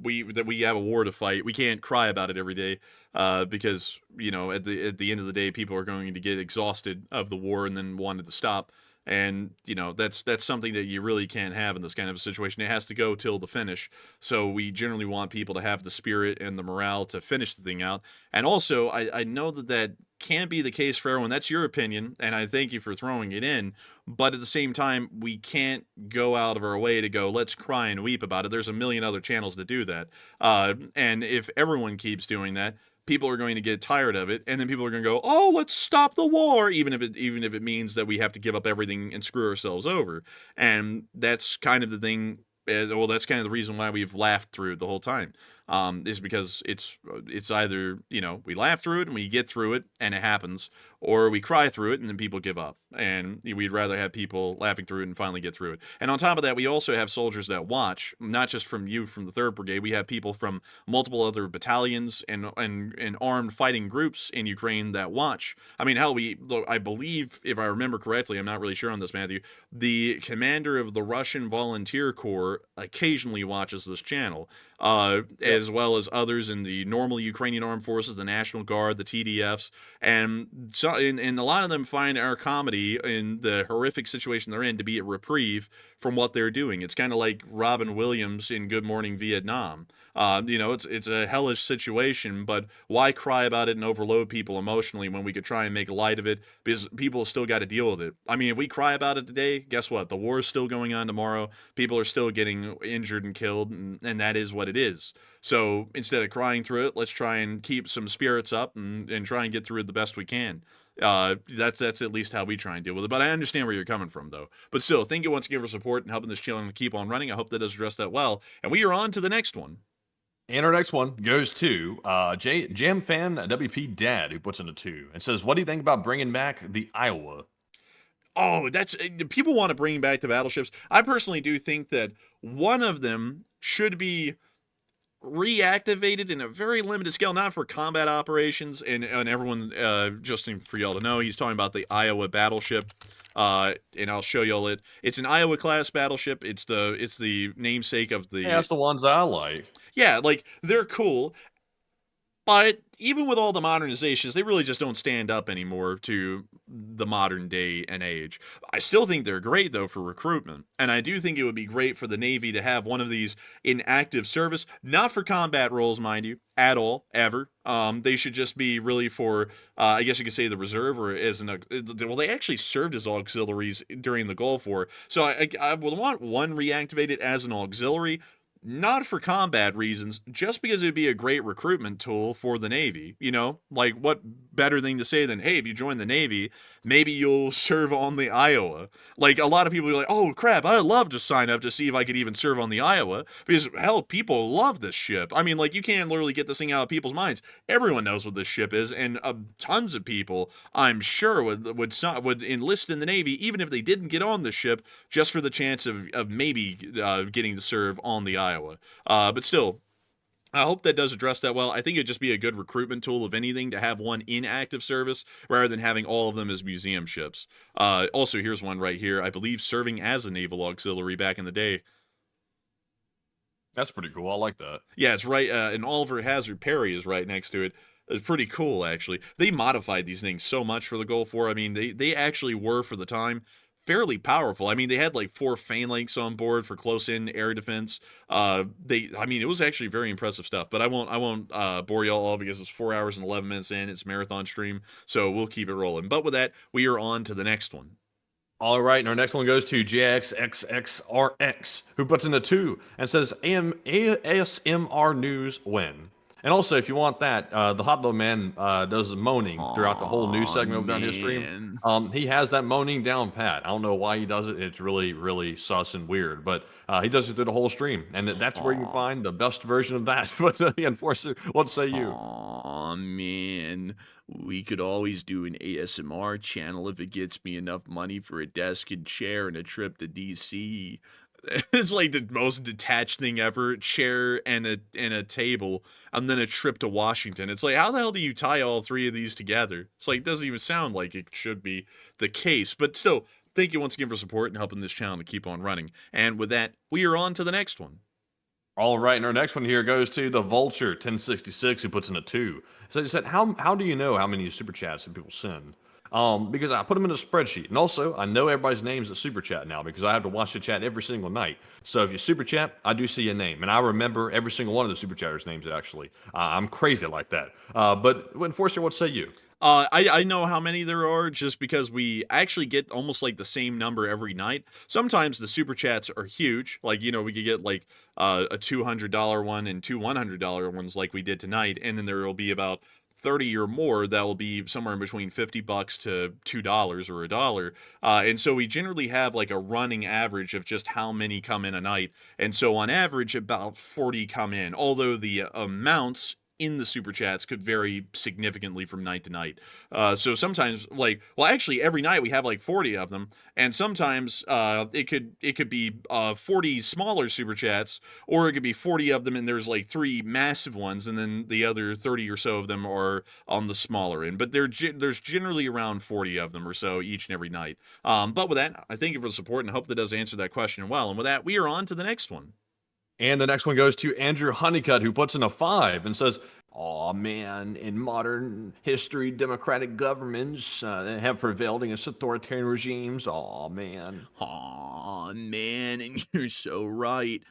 we have a war to fight. We can't cry about it every day, because at the end of the day, people are going to get exhausted of the war and then want it to stop. And that's something that you really can't have in this kind of a situation. It has to go till the finish. So we generally want people to have the spirit and the morale to finish the thing out. And also, I know that can't be the case for everyone. That's your opinion, and I thank you for throwing it in. But at the same time, we can't go out of our way to go, let's cry and weep about it. There's a million other channels to do that. And if everyone keeps doing that, people are going to get tired of it, and then people are going to go, oh, let's stop the war, even if it means that we have to give up everything and screw ourselves over. And that's kind of the thing. Well, that's kind of the reason why we've laughed through it the whole time, is because it's either, we laugh through it and we get through it and it happens, or we cry through it and then people give up. And we'd rather have people laughing through it and finally get through it. And on top of that, we also have soldiers that watch, not just from the 3rd Brigade. We have people from multiple other battalions and armed fighting groups in Ukraine that watch. I mean, hell, I believe, if I remember correctly, I'm not really sure on this, Matthew, the commander of the Russian Volunteer Corps occasionally watches this channel, as as well as others in the normal Ukrainian armed forces, the National Guard, the TDFs, and a lot of them find our comedy in the horrific situation they're in to be a reprieve from what they're doing. It's kind of like Robin Williams in Good Morning Vietnam. It's a hellish situation, but why cry about it and overload people emotionally when we could try and make light of it? Because people still got to deal with it. I mean, if we cry about it today, guess what? The war is still going on tomorrow. People are still getting injured and killed, and that is what it is. So instead of crying through it, let's try and keep some spirits up and try and get through it the best we can. That's at least how we try and deal with it. But I understand where you're coming from, though. But still, thank you once again for support and helping this channel keep on running. I hope that does address that well. And we are on to the next one. And our next one goes to Jam Fan WP Dad, who puts in a 2 and says, "What do you think about bringing back the Iowa?" Oh, that's people want to bring back the battleships. I personally do think that one of them should be reactivated in a very limited scale, not for combat operations. And everyone, just for y'all to know, he's talking about the Iowa battleship. And I'll show y'all it. It's an Iowa class battleship. It's the namesake of the. Yeah, that's the ones I like. Yeah, like they're cool. But even with all the modernizations, they really just don't stand up anymore to the modern day and age. I still think they're great, though, for recruitment. And I do think it would be great for the Navy to have one of these in active service. Not for combat roles, mind you, at all, ever. They should just be really for, I guess you could say, the reserve, or well, they actually served as auxiliaries during the Gulf War. So I would want one reactivated as an auxiliary. Not for combat reasons, just because it would be a great recruitment tool for the Navy. Like what better thing to say than, hey, if you join the Navy, maybe you'll serve on the Iowa. Like a lot of people are like, oh crap, I'd love to sign up to see if I could even serve on the Iowa, because hell, people love this ship. I mean, like you can't literally get this thing out of people's minds. Everyone knows what this ship is, and tons of people, I'm sure, would enlist in the Navy, even if they didn't get on the ship, just for the chance of maybe getting to serve on the Iowa. But still, I hope that does address that well. I think it'd just be a good recruitment tool, if anything, to have one in active service rather than having all of them as museum ships. Also, here's one right here. I believe serving as a naval auxiliary back in the day. That's pretty cool. I like that. Yeah, it's right. And Oliver Hazard Perry is right next to it. It's pretty cool, actually. They modified these things so much for the Gulf War. I mean, they actually were, for the time, fairly powerful. I mean, they had like 4 phalanx on board for close-in air defense. It was actually very impressive stuff. But I won't bore y'all all because it's 4 hours and 11 minutes in. It's a marathon stream, so we'll keep it rolling. But with that, we are on to the next one. All right, and our next one goes to JXXXRX, who puts in a 2 and says, ASMR news when. And also, if you want that, the Hot Dog Man does moaning throughout the whole news segment over there on his stream. He has that moaning down pat. I don't know why he does it. It's really, really sus and weird. But he does it through the whole stream. And that's where you can find the best version of that. But the Enforcer, what say you? Aw, man. We could always do an ASMR channel if it gets me enough money for a desk and chair and a trip to DC. It's like the most detached thing ever. Chair and a table, and then a trip to Washington. It's like, how the hell do you tie all 3 of these together? It's like, it doesn't even sound like it should be the case. But still, thank you once again for support and helping this channel to keep on running. And with that, we are on to the next one. All right, and our next one here goes to the Vulture 1066, who puts in a 2. So he said, how do you know how many super chats that people send? Because I put them in a spreadsheet. And also, I know everybody's names at Super Chat now because I have to watch the chat every single night. So if you Super Chat, I do see a name. And I remember every single one of the Super Chatters' names, actually. I'm crazy like that. But Enforcer, what say you? I know how many there are just because we actually get almost like the same number every night. Sometimes the super chats are huge. Like, we could get like a $200 one and 2 $100 ones like we did tonight. And then there will be about 30 or more that will be somewhere in between $50 to $2 or $1. And so we generally have like a running average of just how many come in a night. And so on average, about 40 come in, although the amounts in the super chats could vary significantly from night to night. So sometimes, actually every night we have like 40 of them, and sometimes it could be 40 smaller super chats, or it could be 40 of them and there's like 3 massive ones, and then the other 30 or so of them are on the smaller end. But there's generally around 40 of them or so each and every night. But with that, I thank you for the support and hope that does answer that question well. And with that, we are on to the next one. And the next one goes to Andrew Honeycutt, who puts in a 5 and says, "Aw, man, in modern history, democratic governments have prevailed against authoritarian regimes. Aw, man." Aw, man, and you're so right.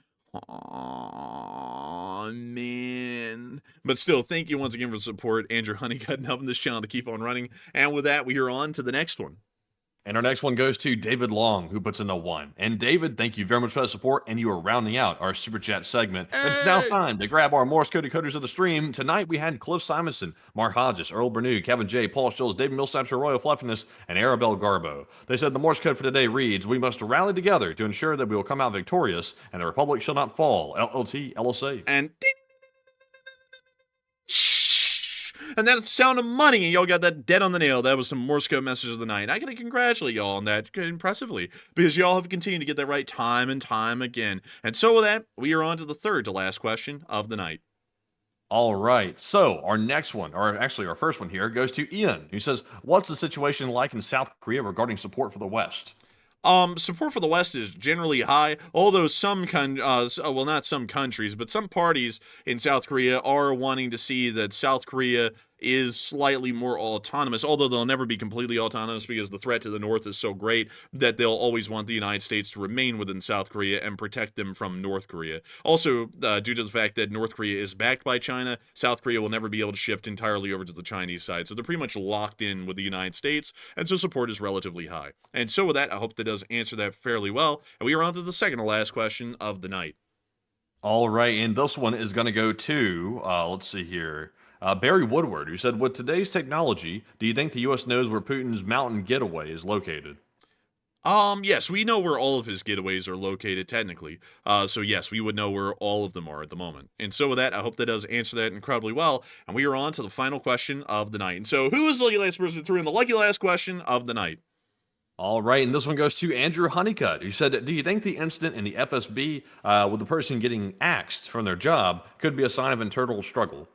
Aw, man. But still, thank you once again for the support, Andrew Honeycutt, and helping this channel to keep on running. And with that, we are on to the next one. And our next one goes to David Long, who puts in a 1. And David, thank you very much for the support, and you are rounding out our Super Chat segment. It's now time to grab our Morse code decoders of the stream. Tonight we had Cliff Simonson, Mark Hodges, Earl Bernew, Kevin J., Paul Schultz, David Millsap, Royal Fluffiness, and Arabelle Garbo. They said the Morse code for today reads, "We must rally together to ensure that we will come out victorious, and the Republic shall not fall. LLT, LSA." And and that's the sound of money, and y'all got that dead on the nail. That was some Morse code message of the night. I gotta congratulate y'all on that impressively, because y'all have continued to get that right time and time again. And so with that, we are on to the third to last question of the night. All right. So our next one, or actually our first one here, goes to Ian, who says, "What's the situation like in South Korea regarding support for the West?" Support for the West is generally high, although well, not some countries, but some parties in South Korea are wanting to see that South Korea is slightly more autonomous, although they'll never be completely autonomous because the threat to the north is so great that they'll always want the United States to remain within South Korea and protect them from North Korea. Also, due to the fact that North Korea is backed by China, South Korea will never be able to shift entirely over to the Chinese side, so they're pretty much locked in with the United States, and so support is relatively high. And so with that, I hope that does answer that fairly well, and we are on to the second to last question of the night. All right, and this one is going to go to, let's see here, Barry Woodward, who said, "With today's technology, do you think the U.S. knows where Putin's mountain getaway is located?" Yes, we know where all of his getaways are located, technically. So yes, we would know where all of them are at the moment. And so with that, I hope that does answer that incredibly well. And we are on to the final question of the night. And so who is the lucky last person who threw in the lucky last question of the night? All right, and this one goes to Andrew Honeycutt, who said, "Do you think the incident in the FSB with the person getting axed from their job could be a sign of internal struggle?"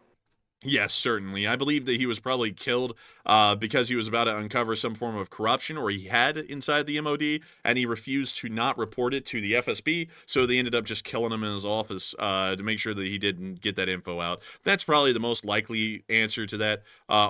Yes, certainly. I believe that he was probably killed because he was about to uncover some form of corruption, or he had inside the MOD, and he refused to not report it to the FSB, so they ended up just killing him in his office to make sure that he didn't get that info out. That's probably the most likely answer to that,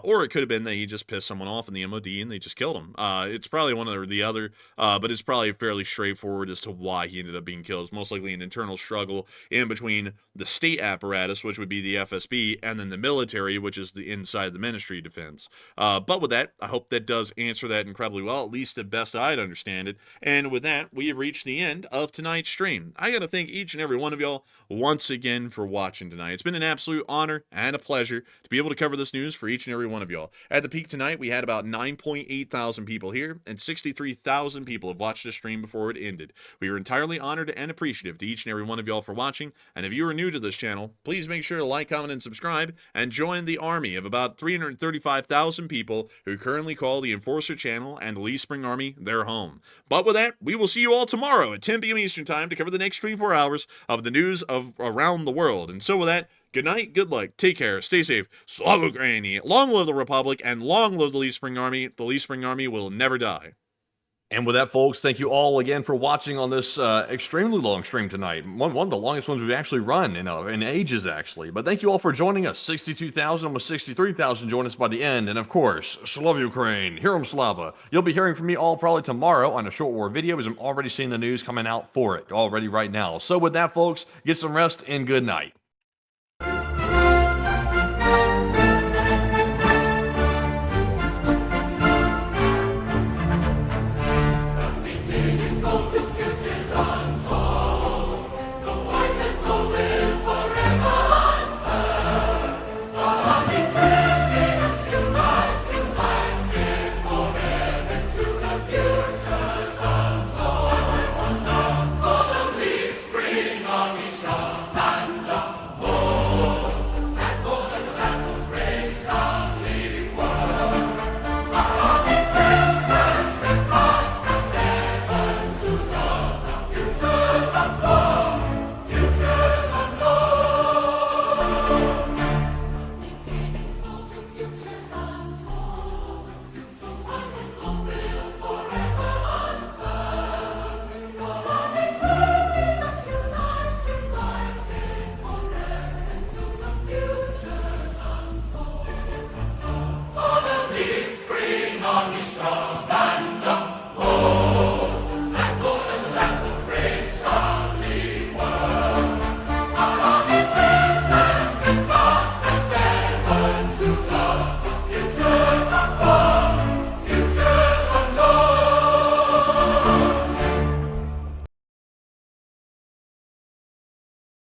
or it could have been that he just pissed someone off in the MOD and they just killed him. It's probably one or the other, but it's probably fairly straightforward as to why he ended up being killed. It's most likely an internal struggle in between the state apparatus, which would be the FSB, and then the military, which is the inside the Ministry of Defense. But with that, I hope that does answer that incredibly well, at least the best I'd understand it. And with that, we have reached the end of tonight's stream. I got to thank each and every one of y'all once again for watching tonight. It's been an absolute honor and a pleasure to be able to cover this news for each and every one of y'all. At the peak tonight, we had about 9.8 thousand people here, and 63,000 people have watched the stream before it ended. We are entirely honored and appreciative to each and every one of y'all for watching, and if you are new to this channel, please make sure to like, comment, and subscribe, and join the army of about 335,000 people who currently call the Enforcer channel and the Lee Spring Army their home. But with that, we will see you all tomorrow at 10 p.m. Eastern Time to cover the next 24 hours of the news of around the world. And so with that, good night, good luck, take care, stay safe, Slava Ukraini, long live the Republic, and long live the Lee Spring Army. The Lee Spring Army will never die. And with that, folks, thank you all again for watching on this extremely long stream tonight. One of the longest ones we've actually run in ages, actually. But thank you all for joining us. 62,000, almost 63,000 join us by the end. And of course, Slava Ukraine, Herom Slava. You'll be hearing from me all probably tomorrow on a short war video, as I'm already seeing the news coming out for it already right now. So with that, folks, get some rest and good night.